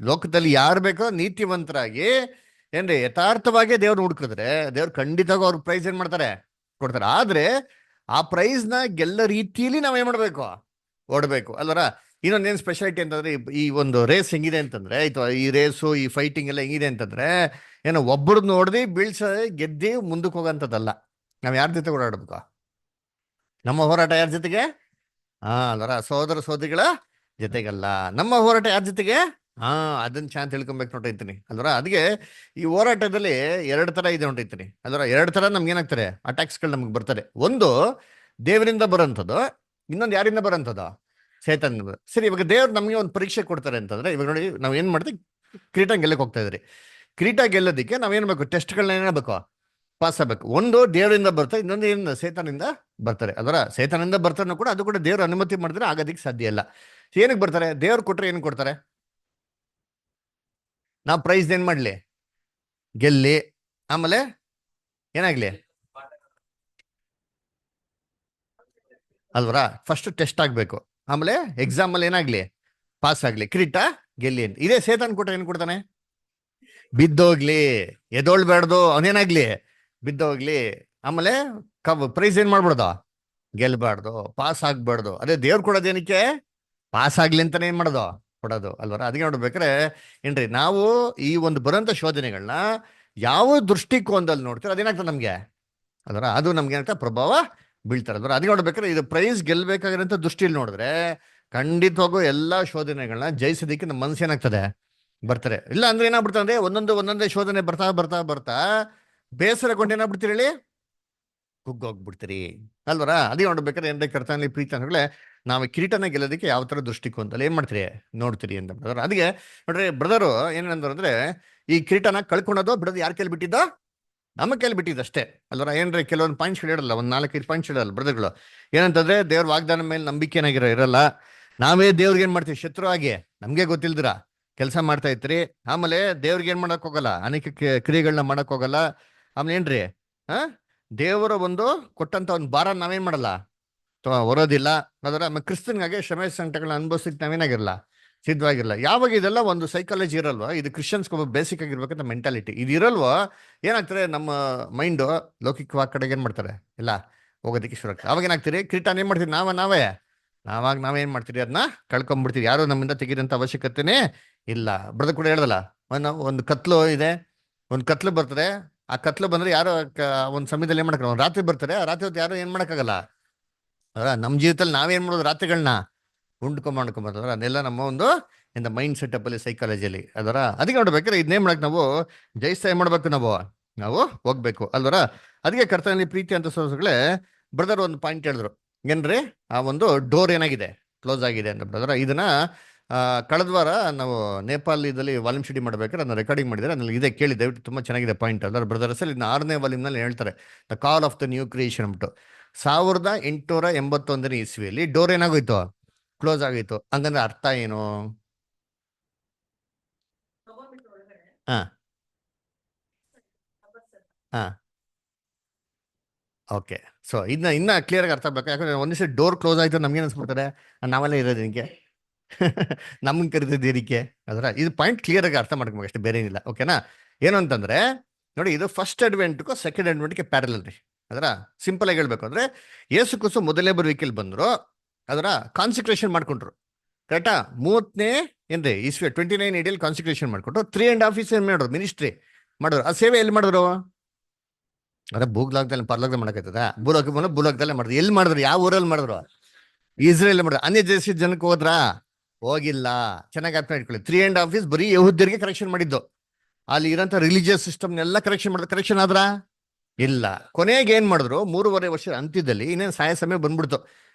ಲೋಕದಲ್ಲಿ ಯಾರು ಬೇಕೋ ನೀತಿವಂತರಾಗಿ ಏನ್ರಿ ಯಥಾರ್ಥವಾಗಿ ದೇವ್ರು ಹುಡುಕಿದ್ರೆ ದೇವ್ರು ಖಂಡಿತವಾಗಿ ಅವ್ರ ಪ್ರೈಸ್ ಏನ್ ಮಾಡ್ತಾರೆ, ಕೊಡ್ತಾರೆ. ಆದ್ರೆ ಆ ಪ್ರೈಸ್ ನ ಗೆಲ್ಲ ರೀತಿಯಲ್ಲಿ ನಾವೇನ್ ಮಾಡ್ಬೇಕು, ಓಡಬೇಕು ಅಲ್ಲರ. ಇನ್ನೊಂದೇನ್ ಸ್ಪೆಷಾಲಿಟಿ ಅಂತಂದ್ರೆ, ಈ ಒಂದು ರೇಸ್ ಹೆಂಗಿದೆ ಅಂತಂದ್ರೆ, ಈ ರೇಸು ಈ ಫೈಟಿಂಗ್ ಎಲ್ಲ ಹೆಂಗಿದೆ ಅಂತಂದ್ರೆ, ಏನೋ ಒಬ್ಬರು ನೋಡ್ದಿ ಬೀಳ್ಸ ಗೆದ್ದಿ ಮುಂದಕ್ಕೆ ಹೋಗಂತದಲ್ಲ. ನಾವ್ ಯಾರ ಜೊತೆ ಓಡಾಡ್ಬೇಕು? ನಮ್ಮ ಹೋರಾಟ ಯಾರ ಜೊತೆಗೆ? ಅಲ್ಲರ, ಸಹೋದರ ಸಹೋದರಿಗಳ ಜೊತೆಗಲ್ಲ. ನಮ್ಮ ಹೋರಾಟ ಯಾರ ಜೊತೆಗೆ? ಅದನ್ನ ಚೆನ್ನಾಗಿ ತಿಳ್ಕೊಬೇಕು ನೋಡಿರ್ತೀನಿ ಅಲ್ವರ. ಅದಕ್ಕೆ ಈ ಹೋರಾಟದಲ್ಲಿ 2 ತರ ಇದೆ ನೋಡಿರ್ತೀನಿ ಅಲ್ವರ. 2 ತರ ನಮ್ಗೆ ಏನಾಗ್ತಾರೆ, ಅಟ್ಯಾಕ್ಸ್ಗಳು ನಮ್ಗೆ ಬರ್ತಾರೆ. ಒಂದು ದೇವರಿಂದ ಬರೋಂಥದ್ದು, ಇನ್ನೊಂದು ಯಾರಿಂದ ಬರೋಂಥದ್ದು, ಸೈತಾನದಿಂದ. ಸರಿ, ಇವಾಗ ದೇವ್ರು ನಮ್ಗೆ ಒಂದು ಪರೀಕ್ಷೆ ಕೊಡ್ತಾರೆ ಅಂತಂದ್ರೆ, ಇವಾಗ ನೋಡಿ ನಾವ್ ಏನ್ ಮಾಡ್ತೀವಿ, ಕಿರೀಟ ಗೆಲ್ಲಕ್ಕೆ ಹೋಗ್ತಾ ಇದ್ರಿ. ಕಿರೀಟ ಗೆಲ್ಲೋದಿಕ್ಕೆ ನಾವೇನ್ ಬೇಕು, ಟೆಸ್ಟ್ಗಳನ್ನ ಏನಾಗಬೇಕು, ಪಾಸ್ ಆಗ್ಬೇಕು. ಒಂದು ದೇವರಿಂದ ಬರ್ತಾರೆ, ಇನ್ನೊಂದು ಏನಿಂದ, ಸೈತಾನಿಂದ ಬರ್ತಾರೆ ಅದರ. ಸೈತಾನಿಂದ ಬರ್ತಾರನು ಕೂಡ ಅದು ಕೂಡ ದೇವ್ರ ಅನುಮತಿ ಮಾಡಿದ್ರೆ ಆಗೋದಿಕ್ಕೆ ಸಾಧ್ಯ ಇಲ್ಲ. ಏನಕ್ಕೆ ಬರ್ತಾರೆ? ದೇವ್ರು ಕೊಟ್ರೆ ಏನ್ ಕೊಡ್ತಾರೆ? ನಾವು ಪ್ರೈಸ್ ಏನ್ ಮಾಡ್ಲಿ, ಗೆಲ್ಲಿ, ಆಮೇಲೆ ಏನಾಗ್ಲಿ ಅಲ್ವರ. ಫಸ್ಟ್ ಟೆಸ್ಟ್ ಆಗ್ಬೇಕು, ಆಮೇಲೆ ಎಕ್ಸಾಮ್ ಅಲ್ಲಿ ಏನಾಗ್ಲಿ, ಪಾಸ್ ಆಗ್ಲಿ, ಕಿರೀಟ ಗೆಲ್ಲಿ ಅಂತ. ಇದೇ ಸೇತಾನ್ ಕೊಟ್ರೆ ಏನ್ ಕೊಡ್ತಾನೆ? ಬಿದ್ದೋಗ್ಲಿ, ಎದೋಳ್ಬೇಡ್ದು, ಅವನೇನಾಗ್ಲಿ ಬಿದ್ದೋಗ್ಲಿ. ಆಮೇಲೆ ಪ್ರೈಸ್ ಏನ್ ಮಾಡ್ಬಿಡ್ದು, ಗೆಲ್ಬಾರ್ದು, ಪಾಸ್ ಆಗ್ಬಾರ್ದು. ಅದೇ ದೇವ್ರು ಕೊಡೋದೇನಕ್ಕೆ, ಪಾಸ್ ಆಗ್ಲಿ ಅಂತಾನೆ ಏನ್ ಮಾಡೋದು, ಕೊಡೋದು ಅಲ್ವರ. ಅದಕ್ಕೆ ನೋಡ್ಬೇಕ್ರೆ ಏನ್ರಿ, ನಾವು ಈ ಒಂದು ಬರೋಂಥ ಶೋಧನೆಗಳನ್ನ ಯಾವ ದೃಷ್ಟಿಕೋನದಲ್ಲಿ ನೋಡ್ತೀರ ಅದೇನಾಗ್ತದೆ ನಮ್ಗೆ ಅಲ್ವರ, ಅದು ನಮ್ಗೆ ಏನಾಗ್ತದೆ, ಪ್ರಭಾವ ಬೀಳ್ತಾರೆ ಅಲ್ವರ. ಅದಕ್ಕೆ ನೋಡ್ಬೇಕಾದ್ರೆ ಇದು ಪ್ರೈಸ್ ಗೆಲ್ಬೇಕಾಗಿರೋಂಥ ದೃಷ್ಟಿಯಲ್ಲಿ ನೋಡಿದ್ರೆ ಖಂಡಿತವಾಗೂ ಎಲ್ಲಾ ಶೋಧನೆಗಳನ್ನ ಜಯಿಸೋದಕ್ಕೆ ನಮ್ಮ ಮನಸ್ಸು ಏನಾಗ್ತದೆ, ಬರ್ತಾರೆ. ಇಲ್ಲ ಅಂದ್ರೆ ಏನಾಗ್ಬಿಡ್ತಾರೆ ಅಂದ್ರೆ ಒಂದೊಂದೇ ಶೋಧನೆ ಬರ್ತಾ ಬರ್ತಾ ಬರ್ತಾ ಬೇಸರಗೊಂಡು ಏನಾಗ್ಬಿಡ್ತೀರಿ ಹೇಳಿ, ಕುಗ್ಗೋಗ್ಬಿಡ್ತೀರಿ ಅಲ್ವರ. ಅದೇ ನೋಡ್ಬೇಕಾದ್ರೆ ಏನ್ರಿ ಕರ್ತನಲ್ಲಿ ಪ್ರೀತಿ ಅಂದ್ರೆ ನಾವು ಕಿರೀಟನ ಗೆಲ್ಲೋದಕ್ಕೆ ಯಾವ ತರ ದೃಷ್ಟಿಕೋನದಲ್ಲಿ ಏನ್ ಮಾಡ್ತೀರಿ ನೋಡ್ತೀರಿ ಅಂತ ಬ್ರದರ್. ಅದಕ್ಕೆ ನೋಡ್ರಿ ಬ್ರದರು ಏನಂದ್ರು ಅಂದ್ರೆ ಈ ಕಿರೀಟನ ಕಳ್ಕೊಳೋದು ಬಿಡೋದು ಯಾರ ಕೈಲಿ ಬಿಟ್ಟಿದ್ದ, ನಮ್ಮ ಕೈಲಿ ಬಿಟ್ಟಿದ್ದು ಅಷ್ಟೇ ಅಲ್ವರ. ಏನ್ರಿ ಕೆಲವೊಂದು ಪಾಯಿಂಟ್ಸ್ ಇಡಲ್ಲ, ಒಂದು 4-5 ಪಾಯಿಂಟ್ಸ್ ಇಡಲ್ಲ ಬ್ರದರ್ಗಳು. ಏನಂತಂದ್ರೆ ದೇವ್ರ ವಾಗ್ದಾನ ಮೇಲೆ ನಂಬಿಕೆನಾಗಿರೋ ಇರಲ್ಲ, ನಾವೇ ದೇವ್ರಿಗೆ ಏನ್ ಮಾಡ್ತೀವಿ ಶತ್ರು ಆಗಿ ನಮ್ಗೆ ಗೊತ್ತಿಲ್ದಿರ ಕೆಲಸ ಮಾಡ್ತಾ ಇರ್ತೀರಿ. ಆಮೇಲೆ ದೇವ್ರಿಗೆ ಏನ್ ಮಾಡಕ್ ಹೋಗಲ್ಲ, ಅನೇಕ ಕ್ರಿಯೆಗಳನ್ನ ಮಾಡಕ್ ಹೋಗಲ್ಲ. ಆಮೇಲೆ ಏನ್ರಿ ದೇವರ ಒಂದು ಕೊಟ್ಟಂತ ಒಂದು ಭಾರ ನಾವೇನ್ ಮಾಡಲ್ಲ, ಹೊರೋದಿಲ್ಲ ಅದರ. ಆಮೇಲೆ ಕ್ರಿಸ್ತನ್ಗಾಗೆ ಶ್ರಮೆ ಸಂಕಟಗಳನ್ನ ಅನುಭವಿಸಲಿಕ್ಕೆ ನಾವೇನಾಗಿರಲ್ಲ, ಸಿದ್ಧವಾಗಿರಲ್ಲ. ಯಾವಾಗ ಇದೆಲ್ಲ ಒಂದು ಸೈಕಾಲಜಿ ಇರಲ್ವಾ, ಇದು ಕ್ರಿಶ್ಚಿಯನ್ಸ್ಗೆ ಒಬ್ಬ ಬೇಸಿಕ್ ಆಗಿರ್ಬೇಕಂತ ಮೆಂಟಾಲಿಟಿ ಇದು ಇರಲ್ವೋ, ಏನಾಗ್ತಾರೆ ನಮ್ಮ ಮೈಂಡು ಲೌಕಿಕವಾದ ಕಡೆಗೆ ಏನ್ ಮಾಡ್ತಾರೆ ಇಲ್ಲ ಹೋಗೋದಕ್ಕೆ ಶುರು ಆಗ್ತದೆ. ಅವಾಗ ಏನಾಗ್ತೀರಿ, ಕಿರೀಟನ ಏನ್ ಮಾಡ್ತೀವಿ ನಾವೇನ್ ಮಾಡ್ತೀರಿ ಅದನ್ನ ಕಳ್ಕೊಂಡ್ಬಿಡ್ತೀವಿ. ಯಾರು ನಮ್ಮಿಂದ ತೆಗಿದಂತ ಅವಶ್ಯಕತೆನೇ ಇಲ್ಲ. ಬ್ರದರ್ ಕೂಡ ಹೇಳ್ದಲ್ಲ, ಒಂದು ಕತ್ಲು ಇದೆ, ಒಂದು ಕತ್ಲು ಬರ್ತದೆ, ಆ ಕತ್ಲು ಬಂದ್ರೆ ಯಾರು ಒಂದು ಸಮಯದಲ್ಲಿ ಏನ್ ಮಾಡಕ್ ಒಂದು ರಾತ್ರಿ ಬರ್ತಾರೆ, ಆ ರಾತ್ರಿ ಹೊತ್ತು ಯಾರು ಏನ್ ಮಾಡಕ್ಕಾಗಲ್ಲ. ನಮ್ಮ ಜೀವಿತದಲ್ಲಿ ನಾವೇನ್ ಮಾಡೋದು, ರಾತ್ರಿಗಳನ್ನ ಮಾಡ್ಕೊಂಬರ್ತದ್ರ ಅದೆಲ್ಲ ನಮ್ಮ ಒಂದು ಮೈಂಡ್ ಸೆಟಪ್ ಅಲ್ಲಿ ಸೈಕಾಲಜಿಯಲ್ಲಿ ಅದರ. ಅದಕ್ಕೆ ನೋಡ್ಬೇಕಾದ್ರೆ ಇದನ್ನೇ ಮಾಡಕ್ ನಾವು ಜಯಿಸ್ತಾ ಏನ್ ಮಾಡ್ಬೇಕು, ನಾವು ಹೋಗ್ಬೇಕು ಅಲ್ವರ. ಅದಕ್ಕೆ ಕರ್ತನಲ್ಲಿ ಪ್ರೀತಿ ಅಂತ ಸೋಸಗಳೇ ಬ್ರದರ್ ಒಂದು ಪಾಯಿಂಟ್ ಹೇಳಿದ್ರು, ಏನ್ರಿ ಆ ಒಂದು ಡೋರ್ ಏನಾಗಿದೆ ಕ್ಲೋಸ್ ಆಗಿದೆ ಅಂತ ಬ್ರದರ್. ಇದನ್ನ ಕಳೆದ ವಾರ ನಾವು ನೇಪಾಳದಲ್ಲಿ ವಾಲ್ಯೂಮ್ ಸ್ಟಡಿ ಮಾಡ್ಬೇಕಾದ್ರೆ ಅದನ್ನ ರೆಕಾರ್ಡಿಂಗ್ ಮಾಡಿದ್ರೆ ಅದ್ರಲ್ಲಿ ಇದೆ ಕೇಳಿ, ದಯವಿಟ್ಟು ತುಂಬಾ ಚೆನ್ನಾಗಿದೆ ಪಾಯಿಂಟ್ ಅಲ್ಲ ಬ್ರದರ್ಸ್. ಇದನ್ನ 6ನೇ ವಾಲ್ಯೂಮ್ನಲ್ಲಿ ಹೇಳ್ತಾರೆ, the Call of the new creation ಅಂದ್ಬಿಟ್ಟು. 1881 ಇಸ್ವಿಯಲ್ಲಿ ಡೋರ್ ಏನಾಗೋಯ್ತು, ಕ್ಲೋಸ್ ಆಗಿತ್ತು. ಹಂಗಂದ್ರೆ ಅರ್ಥ ಏನು? ಹಾ ಹಾ ಓಕೆ. ಸೊ ಇನ್ನ ಕ್ಲಿಯರ್ ಆಗಿ ಅರ್ಥ ಆಗ್ಬೇಕು. ಯಾಕಂದ್ರೆ ಒಂದಿವ್ಸ ಡೋರ್ ಕ್ಲೋಸ್ ಆಯ್ತು ನಮ್ಗೆ ಅನ್ಸ್ಬಿಡ್ತಾರೆ ನಾವೆಲ್ಲ ಇರೋದು ನಿಮಗೆ ನಮ್ಗೆ ಕರೆದಿದ್ದೀರಿಕೆ ಅದರ. ಇದು ಪಾಯಿಂಟ್ ಕ್ಲಿಯರ್ ಆಗಿ ಅರ್ಥ ಮಾಡ್ಕೊಬೇಕು ಅಷ್ಟೇ, ಬೇರೆ ಏನಿಲ್ಲ. ಓಕೆನಾ? ಏನು ಅಂತಂದ್ರೆ ನೋಡಿ, ಇದು ಫಸ್ಟ್ ಅಡ್ವೆಂಟ್ಗೂ ಸೆಕೆಂಡ್ ಅಡ್ವೆಂಟ್ಗೆ ಪ್ಯಾರಲಲ್ ರೀ. ಅದರ ಸಿಂಪಲ್ ಆಗಿ ಹೇಳ್ಬೇಕು ಅಂದ್ರೆ ಯೇಸು ಕ್ರಿಸ್ತು ಮೊದಲನೇ ಬರುವಿಕೆಯಲ್ಲಿ ಬಂದ್ರು, ಅದರ ಕಾನ್ಸಂಟ್ರೇಷನ್ ಮಾಡ್ಕೊಂಡ್ರು ಕರೆಕ್ಟಾ. 30ನೇ ಏನ್ರಿ ಇಸ್ವಿ 29 AD ಕಾನ್ಸಂಟ್ರೇಷನ್ ಮಾಡ್ಕೊಟ್ಟು 3.5 years ಏನ್ ಮಾಡಿದ್ರು, ಮಿನಿಸ್ಟ್ರಿ ಮಾಡಿದ್ರು. ಆ ಸೇವೆ ಎಲ್ಲಿ ಮಾಡಿದ್ರು? ಅದೇ ಭೂಗ್ಲಾಗದಲ್ಲಿ ಪರ್ಲಾಗದಲ್ಲಿ ಮಾಡಕತ್ತದ, ಭೂಲೋಕದಲ್ಲೇ ಮಾಡಿದ್ರು. ಎಲ್ಲಿ ಮಾಡಿದ್ರು? ಯಾವ ಊರಲ್ಲಿ ಮಾಡಿದ್ರು? ಇಸ್ರೇಲ್ ಮಾಡಿದ್ರು. ಅನ್ಯ ದೇಶದ ಜನಕ್ಕೆ ಹೋದ್ರಾ? ಹೋಗಿಲ್ಲ. ಚೆನ್ನಾಗಿ ಅರ್ಥ ಇಟ್ಕೊಳ್ಳಿ. 3.5 years ಬರೀ ಯಹೂದ್ಯರಿಗೆ ಕರೆಕ್ಷನ್ ಮಾಡಿದ್ದು. ಅಲ್ಲಿ ಇರೋಂಥ ರಿಲಿಜಿಯಸ್ ಸಿಸ್ಟಮ್ನೆಲ್ಲ ಕರೆಕ್ಷನ್ ಮಾಡಿದ್ರು. ಕರೆಕ್ಷನ್ ಆದ್ರ ಇಲ್ಲ. ಕೊನೆಗೆ ಏನ್ ಮಾಡಿದ್ರು, 3.5 ವರ್ಷದ ಅಂತ್ಯದಲ್ಲಿ ಇನ್ನೇನು ಸಾಯ ಸಮಯ ಬಂದ್ಬಿಡ್ತು.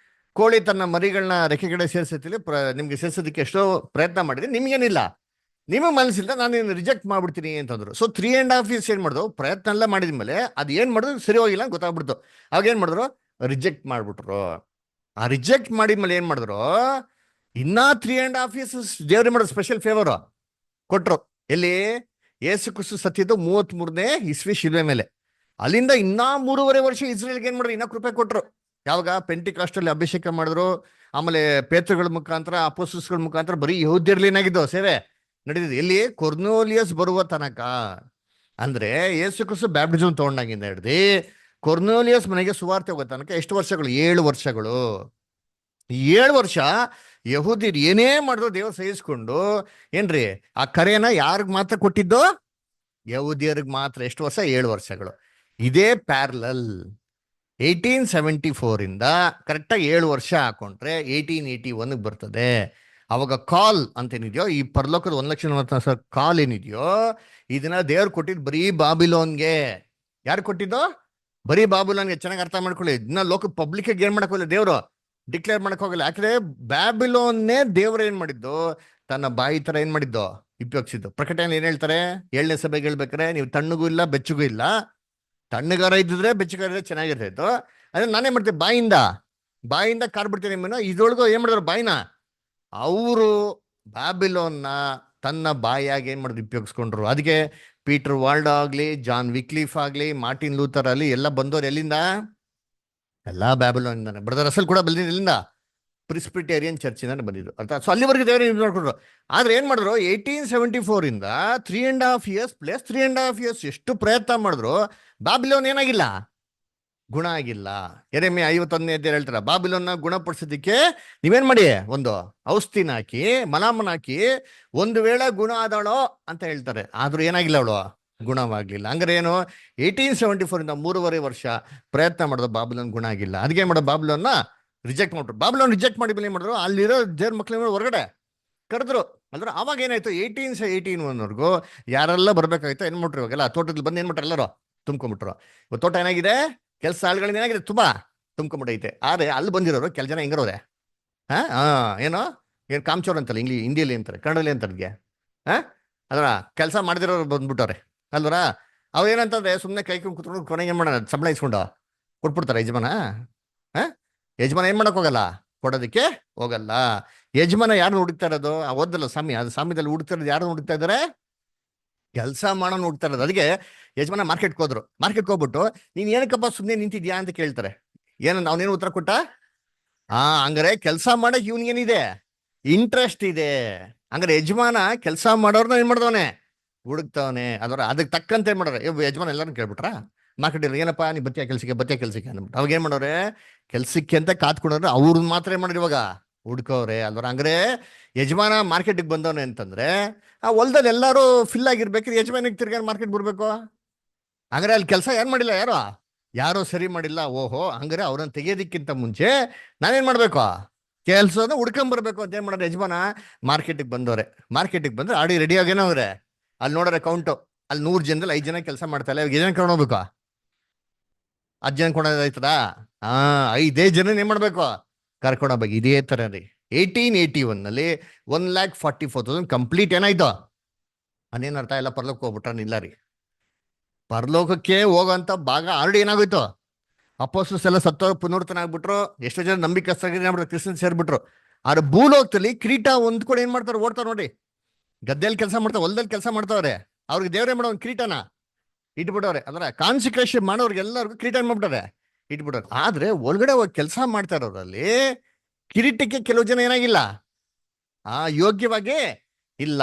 ಕೋಳಿ ತನ್ನ ಮರಿಗಳನ್ನ ರೆಕ್ಕೆಗಡೆ ಸೇರಿಸತ್ತಿಲ್ಲ, ನಿಮ್ಗೆ ಸೇರ್ಸೋದಕ್ಕೆ ಎಷ್ಟೋ ಪ್ರಯತ್ನ ಮಾಡಿದ್ರೆ ನಿಮ್ಗೇನಿಲ್ಲ, ನಿಮಗೆ ಮನಸ್ಸಿಲ್ಲ, ನಾನು ರಿಜೆಕ್ಟ್ ಮಾಡ್ಬಿಡ್ತೀನಿ ಅಂತಂದ್ರು. ಸೊ 3.5 years ಏನ್ ಮಾಡಿದ್ರು, ಪ್ರಯತ್ನ ಎಲ್ಲ ಮಾಡಿದ್ಮೇಲೆ ಅದು ಏನ್ ಮಾಡಿದ್ರು ಸರಿ ಹೋಗಿಲ್ಲ ಅಂತ ಗೊತ್ತಾಗ್ಬಿಡ್ತು. ಅವಾಗ ಏನ್ ಮಾಡಿದ್ರು, ರಿಜೆಕ್ಟ್ ಮಾಡ್ಬಿಟ್ರು. ಆ ರಿಜೆಕ್ಟ್ ಮಾಡಿದ್ಮೇಲೆ ಏನ್ ಮಾಡಿದ್ರು, ಇನ್ನ 3.5 years ದೇವ್ರಿಗೆ ಮಾಡೋದು ಸ್ಪೆಷಲ್ ಫೇವರ್ ಕೊಟ್ರು. ಎಲ್ಲಿ? ಯೇಸು ಕ್ರಿಸ್ತು ಸತ್ತಿದ್ದು 33ನೇ ಇಸ್ವಿ ಶಿಲ್ವೆ ಮೇಲೆ. ಅಲ್ಲಿಂದ ಇನ್ನ 3.5 ವರ್ಷ ಇಸ್ರೇಲ್ಗೆ ಏನ್ ಮಾಡಿದ್ರು, ಇನ್ನ ಕೃಪೆ ಕೊಟ್ರು. ಯಾವಾಗ? ಪೆಂಟಿಕಾಸ್ಟ್ ಅಲ್ಲಿ ಅಭಿಷೇಕ ಮಾಡಿದ್ರು. ಆಮೇಲೆ ಪೇತ್ರಗಳ ಮುಖಾಂತರ, ಅಪೊಸ್ತಲರ ಮುಖಾಂತರ ಬರೀ ಯಹೂದ್ಯರಲ್ಲಿ ಏನಾಗಿದ್ದು ಸೇವೆ ನಡೆದಿದ್ದು. ಎಲ್ಲಿ? ಕೊರ್ನೋಲಿಯಸ್ ಬರುವ ತನಕ. ಅಂದ್ರೆ ಯೇಸು ಕ್ರಿಸ್ತು ಬ್ಯಾಪ್ಟಿಸಮ್ ತಗೊಂಡಾಗಿಂದ ಹಿಡ್ದು ಕೊರ್ನೋಲಿಯಸ್ ಮನೆಗೆ ಸುವಾರ್ತೆ ಹೋಗೋ ತನಕ ಎಷ್ಟು ವರ್ಷಗಳು? 7 ವರ್ಷಗಳು. 7 ವರ್ಷ ಯಹೂದ್ಯರು ಏನೇ ಮಾಡಿದ್ರು ದೇವ್ರು ಸಹಿಸ್ಕೊಂಡು ಏನ್ರಿ ಆ ಕರೆಯನ್ನ ಯಾರಿಗ್ ಮಾತ್ರ ಕೊಟ್ಟಿದ್ದು? ಯಹೂದ್ಯರಿಗೆ ಮಾತ್ರ. ಎಷ್ಟು ವರ್ಷ? 7 ವರ್ಷಗಳು. ಇದೇ ಪ್ಯಾರಲಲ್ 1874 ಇಂದ ಕರೆಕ್ಟಾಗಿ 7 ವರ್ಷ ಹಾಕೊಂಡ್ರೆ 1881 ಬರ್ತದೆ. ಅವಾಗ ಕಾಲ್ ಅಂತ ಏನಿದೆಯೋ, ಈ ಪರಲೋಕದ 1,40,000 ಕಾಲ್ ಏನಿದೆಯೋ, ಇದನ್ನ ದೇವ್ರು ಕೊಟ್ಟಿದ್ದು ಬರೀ ಬಾಬಿಲೋನ್ಗೆ. ಯಾರು ಕೊಟ್ಟಿದ್ದು? ಬರೀ ಬಾಬಿಲೋನ್ಗೆ. ಚೆನ್ನಾಗಿ ಅರ್ಥ ಮಾಡ್ಕೊಳ್ಳಿ. ಇದನ್ನ ಲೋಕ ಪಬ್ಲಿಕ್ ಏನ್ ಮಾಡಕ್ ಹೋಗಿಲ್ಲ, ದೇವ್ರು ಡಿಕ್ಲೇರ್ ಮಾಡಕ್ ಹೋಗಿಲ್ಲ. ಯಾಕಂದ್ರೆ ಬ್ಯಾಬಿಲೋನ್ನೇ ದೇವ್ರು ಏನ್ ಮಾಡಿದ್ದು, ತನ್ನ ಬಾಯಿ ತರ ಏನ್ ಮಾಡಿದ್ದು, ಉಪಯೋಗಿಸಿದ್ದು. ಪ್ರಕಟಣೆ ಏನ್ ಹೇಳ್ತಾರೆ? 7ನೇ ಸಭೆಗೆ ಹೇಳ್ಬೇಕಾರೆ, ನೀವು ತಣ್ಣಗೂ ಇಲ್ಲ ಬೆಚ್ಚಗೂ ಇಲ್ಲ, ತಣ್ಣಗಾರ ಇದ್ದಿದ್ರೆ ಬೆಚ್ಚಗಾರ ಇದ್ರೆ ಚೆನ್ನಾಗಿರ್ತಾಯಿತ್ತು. ಅದೇ ನಾನೇ ಮಾಡ್ತೇನೆ, ಬಾಯಿಂದ ಕಾರ್ಬಿಡ್ತೀನಿ ನಿಮ್ಮನ್ನು. ಇದ್ರೊಳಗೂ ಏನ್ ಮಾಡಿದ್ರು ಬಾಯಿನ, ಅವರು ಬ್ಯಾಬಿಲೋನ್ನ ತನ್ನ ಬಾಯಿಯಾಗಿ ಏನ್ ಮಾಡಿದ್ರು, ಉಪಯೋಗಿಸ್ಕೊಂಡ್ರು. ಅದಕ್ಕೆ ಪೀಟರ್ ವಾಲ್ಡ್ ಆಗ್ಲಿ, ಜಾನ್ ವಿಕ್ಲಿಫ್ ಆಗ್ಲಿ, ಮಾರ್ಟಿನ್ ಲೂಥರ್ ಅಲ್ಲಿ ಎಲ್ಲ ಬಂದವ್ರು ಎಲ್ಲಿಂದ? ಎಲ್ಲ ಬ್ಯಾಬಿಲೋನ್ ಇಂದಾನೆ. ಬ್ರದರ್ ರಸಲ್ ಕೂಡ ಬಂದಿದ್ದು ಎಲ್ಲಿಂದ? ಪ್ರಿಸ್ಪಿಟೇರಿಯನ್ ಚರ್ಚಿಂದ ಬಂದಿದ್ದು. ಅರ್ಥ? ಸೊ ಅಲ್ಲಿವರೆಗೆ ದೇವರೇ ನೋಡ್ಕೊಂಡ್ರು. ಆದ್ರೆ ಏನ್ ಮಾಡಿದ್ರು, 1874 ಇಂದ 3.5 years ಪ್ಲಸ್ 3.5 years ಎಷ್ಟು ಪ್ರಯತ್ನ ಮಾಡಿದ್ರು, ಬಾಬಿಲೋನ್ ಏನಾಗಿಲ್ಲ, ಗುಣ ಆಗಿಲ್ಲ. ಯೆರೆಮೀಯ 51ನೇ ಅಧ್ಯಾಯ ಹೇಳ್ತಾರ, ಬಾಬಿಲೋನ್ನ ಗುಣಪಡಿಸೋದಿಕ್ಕೆ ನೀವೇನ್ ಮಾಡಿ, ಒಂದು ಔಷಧಿನ ಹಾಕಿ, ಮಲಾಮನ ಹಾಕಿ, ಒಂದು ವೇಳೆ ಗುಣ ಆದವಳೋ ಅಂತ ಹೇಳ್ತಾರೆ. ಆದ್ರೂ ಏನಾಗಿಲ್ಲ, ಅವಳು ಗುಣವಾಗ್ಲಿಲ್ಲ. ಹಂಗಾರೆ ಏನು? 1874 ಇಂದ 3.5 ವರ್ಷ ಪ್ರಯತ್ನ ಮಾಡಿದ್ರು, ಬಾಬಿಲೋನ್ ಗುಣ ಆಗಿಲ್ಲ. ಅದಕ್ಕೆ ಏನ್ ಮಾಡೋದು, ಬಾಬಿಲೋನ್ನ ರಿಜೆಕ್ಟ್ ಮಾಡ್ರು. ಬಾಬಿಲೋನ್ ರಿಜೆಕ್ಟ್ ಮಾಡಿದ್ಮೇಲೆ ಏನ್ ಮಾಡಿದ್ರು, ಅಲ್ಲಿರೋ ದೇವ್ರ ಮಕ್ಳ ಹೊರಗಡೆ ಕರೆದ್ರು. ಅಂದ್ರೆ ಅವಾಗ ಏನಾಯ್ತು 1881 ಯಾರೆಲ್ಲ ಬರ್ಬೇಕಾಯ್ತು ಏನ್ ಮಾಡ್ರು ಇವಾಗೆಲ್ಲ ತೋಟದಲ್ಲಿ ಬಂದು ಏನ್ ಮಾಡ್ರು ಎಲ್ಲರೂ ತುಂಬ್ಕೊಂಡ್ಬಿಟ್ರು. ಇವತ್ತು ತೋಟ ಏನಾಗಿದೆ, ಕೆಲಸ ಆಳುಗಳಿಂದ ಏನಾಗಿದೆ ತುಂಬಾ ತುಂಬ್ಕೊಂಡ್ಬಿಟ್ಟೈತೆ. ಆದ್ರೆ ಅಲ್ಲಿ ಬಂದಿರೋರು ಕೆಲ ಜನ ಹೆಂಗಿರೋದೆ, ಹಾ ಏನೋ ಏನ್ ಕಾಮ್ಚೋರ್ ಅಂತಲ್ಲ ಹಿಂದಿಯಲ್ಲಿ ಅಂತಾರೆ, ಕನ್ನಡದಲ್ಲಿ ಅಂತಾರೆ ಹಾ ಅದರ ಕೆಲಸ ಮಾಡಿದಿರೋರು ಬಂದ್ಬಿಟ್ಟವ್ರೆ ಅಲ್ವರ. ಅವ್ರು ಏನಂತಂದ್ರೆ ಸುಮ್ಮನೆ ಕೈ ಕುತ್ಕೊಂಡು ಕೊನೆಗೆ ಏನ್ ಮಾಡೋಣ ಸಂಬಳ ಇಸ್ಕೊಂಡು ಕೊಟ್ಬಿಡ್ತಾರೆ ಯಜಮಾನ. ಹಾ ಯಜಮಾನ ಏನ್ ಮಾಡಕ್ ಹೋಗಲ್ಲ, ಕೊಡೋದಕ್ಕೆ ಹೋಗಲ್ಲ. ಯಜಮಾನ ಯಾರು ಹುಡುಕ್ತಾ ಇರೋದು, ಆ ಓದಲ್ಲ ಸಾಮಿ, ಅದು ಸಾಮ್ಯದಲ್ಲಿ ಹುಡುಕ್ತಾ ಇರೋದು ಯಾರು ಹುಡುಕ್ತಾ ಇದಾರೆ, ಕೆಲಸ ಮಾಡೋನು ಹುಡುಕ್ತಾ ಇರೋದು. ಅದಕ್ಕೆ ಯಜಮಾನ ಮಾರ್ಕೆಟ್ಗೆ ಹೋದ್ರು. ಮಾರ್ಕೆಟ್ಗೆ ಹೋಗ್ಬಿಟ್ಟು ನೀನ್ ಏನಕ್ಕಪ್ಪ ಸುಮ್ಮನೆ ನಿಂತಿದ್ಯಾ ಅಂತ ಕೇಳ್ತಾರೆ. ಅವನೇನು ಉತ್ತರ ಕೊಟ್ಟ, ಹಂಗಾರೆ ಕೆಲಸ ಮಾಡಕ್ ಇವ್ನಿಗೇನಿದೆ, ಇಂಟ್ರೆಸ್ಟ್ ಇದೆ. ಹಂಗಾರೆ ಯಜಮಾನ ಕೆಲಸ ಮಾಡೋರ್ನ ಏನ್ ಮಾಡ್ದವನೆ, ಹುಡುಕ್ತವನೆ. ಅದಕ್ಕೆ ತಕ್ಕಂತೆ ಏನ್ ಮಾಡೋರೆ, ಯಜಮಾನ ಎಲ್ಲಾರು ಕೇಳ್ಬಿಟ್ರ ಮಾರ್ಕೆಟ್ ಏನಪ್ಪ ನೀ ಬತ್ತಿಯ ಕೆಲ್ಸಕ್ಕೆ ಅಂದ್ಬಿಟ್ಟು ಅವಾಗ ಏನ್ ಮಾಡೋರೆ, ಕೆಲ್ಸಕ್ಕೆ ಅಂತ ಕಾತ್ಕೊಂಡ್ರೆ ಅವ್ರನ್ನ ಮಾತ್ರ ಏನ್ ಮಾಡ್ರಿ ಇವಾಗ ಹುಡ್ಕೋರೆ ಅಲ್ವರ. ಹಂಗ್ರೆ ಯಜಮಾನ ಮಾರ್ಕೆಟಿಗೆ ಬಂದವನೆ ಅಂತಂದ್ರೆ ಆ ಹೊಲ್ದಲ್ಲಿ ಎಲ್ಲಾರು ಫಿಲ್ ಆಗಿರ್ಬೇಕ್ರಿ, ಯಜಮಾನಿಗೆ ತಿರ್ಗಾ ಮಾರ್ಕೆಟ್ ಬರ್ಬೇಕು. ಹಂಗಾರೆ ಅಲ್ಲಿ ಕೆಲಸ ಏನ್ ಮಾಡಿಲ್ಲ, ಯಾರೋ ಸರಿ ಮಾಡಿಲ್ಲ. ಓಹೋ, ಹಂಗಾರೆ ಅವ್ರನ್ನ ತೆಗಿಯೋದಕ್ಕಿಂತ ಮುಂಚೆ ನಾವೇನ್ ಮಾಡ್ಬೇಕು, ಕೆಲ್ಸನ ಹುಡ್ಕೊಂಬರ್ಬೇಕು ಅಂತ ಏನ್ ಮಾಡೋದು ಯಜಮಾನ ಮಾರ್ಕೆಟಿಗೆ ಬಂದವ್ರೆ. ಮಾರ್ಕೆಟಿಗೆ ಬಂದ್ರೆ ಆಡಿ ರೆಡಿ ಆಗೇನವ್ರೆ, ಅಲ್ಲಿ ನೋಡ್ರೆ ಕೌಂಟು, ಅಲ್ಲಿ 100 ಜನದಲ್ಲಿ 5 ಜನ ಕೆಲಸ ಮಾಡ್ತಾರೆ. ಇವಾಗ ಜನ ಕರ್ಕೊಂಡು ಹೋಗ್ಬೇಕು, 10 ಜನ ಕೊಂಡೋಯ್ತದ, 5 ಜನ ಏನ್ ಮಾಡ್ಬೇಕು ಕರ್ಕೊಂಡು ಹೋಗ್ಬೇಕು. ಇದೇ ತರ ರೀ 1881 1,44,000 ಕಂಪ್ಲೀಟ್ ಏನಾಯ್ತು. ಅದೇನ್ ಅರ್ಥ ಎಲ್ಲ ಪರಲೋಕ ಹೋಗ್ಬಿಟ್ರ ಇಲ್ಲ ರೀ, ಪರಲೋಕಕ್ಕೆ ಹೋಗೋಂತ ಭಾಗ ಆಲ್ರೆಡಿ ಏನಾಗೋಯ್ತು. ಅಪೋಸ್ಟಲ್ಸ್ ಎಲ್ಲ ಸತ್ತೋರು ಪುನರ್ತನ ಆಗ್ಬಿಟ್ರು. ಎಷ್ಟೋ ಜನ ನಂಬಿಕಸ್ಥರಾಗಿ ಕ್ರಿಶ್ಚಿಯನ್ ಸೇರ್ಬಿಟ್ರು. ಆದ್ರೆ ಭೂಲೋಕದಲ್ಲಿ ಕಿರೀಟ ಹೊಂದ್ಕೊಂಡು ಏನ್ ಮಾಡ್ತಾರೆ, ಓಡ್ತಾರೆ ನೋಡಿ, ಗದ್ದೆಯಲ್ಲಿ ಕೆಲಸ ಮಾಡ್ತಾರೆ, ಹೊಲದಲ್ಲಿ ಕೆಲಸ ಮಾಡ್ತಾವ್ರೆ. ಅವ್ರಿಗೆ ದೇವ್ರೇ ಮಾಡೋ ಒಂದು ಕಿರೀಟನ ಇಟ್ಬಿಟ್ಟವ್ರೆ. ಅಂದ್ರೆ ಕಾನ್ಸಿಕ್ರೇಷನ್ ಮಾಡೋರ್ಗೆ ಎಲ್ಲರಿಗೂ ಕಿರೀಟ ಮಾಡ್ಬಿಟ್ಟಾರೆ, ಇಟ್ಬಿಟ್ಟವ್ರೆ. ಆದ್ರೆ ಒಳಗಡೆ ಹೋಗಿ ಕೆಲಸ ಮಾಡ್ತಾ ಇರೋರಲ್ಲಿ ಕಿರೀಟಕ್ಕೆ ಕೆಲವು ಜನ ಏನಾಗಿಲ್ಲ, ಯೋಗ್ಯವಾಗಿ ಇಲ್ಲ,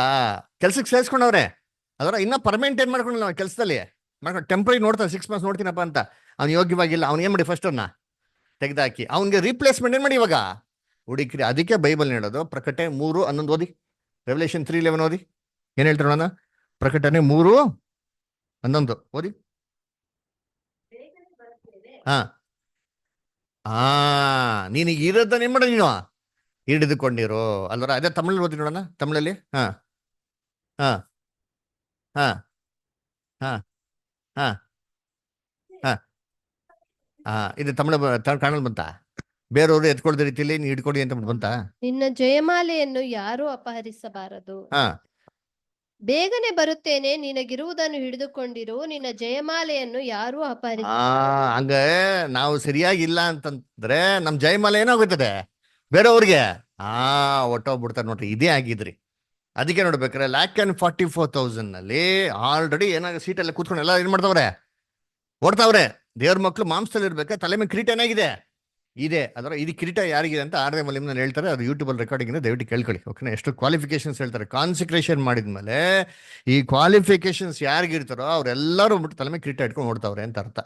ಕೆಲ್ಸಕ್ಕೆ ಸೇರಿಸ್ಕೊಂಡವ್ರೆ. ಇನ್ನ ಪರ್ಮನೆಂಟ್ ಏನ್ ಮಾಡ್ಕೊಂಡಿಲ್ಲ ನಾವು ಕೆಲಸದಲ್ಲಿ ಮಾಡ್ಕೊಂಡು, ಟೆಂಪ್ರರಿ ನೋಡ್ತಾರೆ 6 months ನೋಡ್ತೀನಪ್ಪ ಅಂತ. ಅವ್ನು ಯೋಗ್ಯವಾಗಿಲ್ಲ, ಅವ್ನು ಏನ್ ಮಾಡಿ ಫಸ್ಟ್ ಅವ್ನ ತೆಗ್ದಾಕಿ ಅವ್ನಿಗೆ ರಿಪ್ಲೇಸ್ಮೆಂಟ್ ಏನ್ ಮಾಡಿ ಇವಾಗ ಹುಡುಕ್ರಿ. ಅದಕ್ಕೆ ಬೈಬಲ್ ಹೇಳೋದು ಪ್ರಕಟಣೆ 3:11 ಓದಿ, ರೆವಲ್ಯೂಷನ್ 3:11 ಓದಿ. ಏನ್ ಹೇಳ್ತಾರೆ ನೋಡೋಣ, ಪ್ರಕಟಣೆ 3:11 ಓದಿ. ನೀನಿಗೆ ಇರೋದನ್ನ ಏನ್ ಮಾಡ ನೀನು ಹಿಡಿದುಕೊಂಡಿರೋ ಅಲ್ವರ. ಅದೇ ತಮಿಳಲ್ಲಿ ಓದಿ ನೋಡೋಣ, ತಮಿಳಲ್ಲಿ. ಹಾ ಹಾ ಹಾ ಹಾ ಹಾ ಹಾ ಇದು ಕನ್ನಡ ಬಂತ, ಬೇರೆಯವರು ಎತ್ಕೊಳ್ದ ರೀತಿಯಲ್ಲಿ ನೀ ಹಿಡ್ಕೊಡಿ ಅಂತ ಬಂತ. ನಿನ್ನ ಜಯಮಾಲೆಯನ್ನು ಯಾರೂ ಅಪಹರಿಸಬಾರದು. ಹಾ ಬೇಗನೆ ಬರುತ್ತೇನೆ, ನಿನಗಿರುವುದನ್ನು ಹಿಡಿದುಕೊಂಡಿರು, ನಿನ್ನ ಜಯಮಾಲೆಯನ್ನು ಯಾರೂ ಅಪಹರಿಸ. ಹಂಗ ನಾವು ಸರಿಯಾಗಿಲ್ಲ ಅಂತಂದ್ರೆ ನಮ್ ಜಯಮಾಲೆ ಏನಾಗುತ್ತದೆ ಬೇರೆಯವ್ರಿಗೆ ಒಟ್ಟೋಗ್ಬಿಡ್ತಾರೆ ನೋಡ್ರಿ. ಇದೇ ಆಗಿದ್ರಿ. ಅದಕ್ಕೆ ನೋಡ್ಬೇಕ್ರೆ 1,44,000 ಆಲ್ರೆಡಿ ಏನಾಗ ಸೀಟಲ್ಲಿ ಕೂತ್ಕೊಂಡು ಎಲ್ಲ ಏನ್ ಮಾಡ್ತಾವ್ರೆ, ಓಡ್ತಾವ್ರೆ. ದೇವ್ರ ಮಕ್ಳು ಮಾಂಸದಲ್ಲಿ ಇರ್ಬೇಕಾ, ತಲೆ ಮೇಲೆ ಕಿರೀಟ ಏನಾಗಿದೆ ಇದೆ. ಇದು ಕಿರೀಟ ಯಾರಿಗಿದೆ ಅಂತ 6ನೇ ಮಲಿಮ್ನಲ್ಲಿ ಹೇಳ್ತಾರೆ. ಅದು ಯೂಟ್ಯೂಬಲ್ಲಿ ರೆಕಾರ್ಡಿಂಗ್ ಇದೆ, ದಯವಿಟ್ಟು ಕೇಳ್ಕೊಳ್ಳಿ. ಓಕೆನಾ, ಎಷ್ಟು ಕ್ವಾಲಿಫಿಕೇಶನ್ಸ್ ಹೇಳ್ತಾರೆ. ಕಾನ್ಸಿಕ್ರೇಷನ್ ಮಾಡಿದ್ಮೇಲೆ ಈ ಕ್ವಾಲಿಫಿಕೇಶನ್ಸ್ ಯಾರಿಗಿರ್ತಾರೋ ಅವ್ರೆಲ್ಲರೂ ಬಿಟ್ಟು ತಲೆ ಮೇಲೆ ಕಿರೀಟ ಇಟ್ಕೊಂಡು ಓಡ್ತಾವ್ರೆ ಅಂತ ಅರ್ಥ.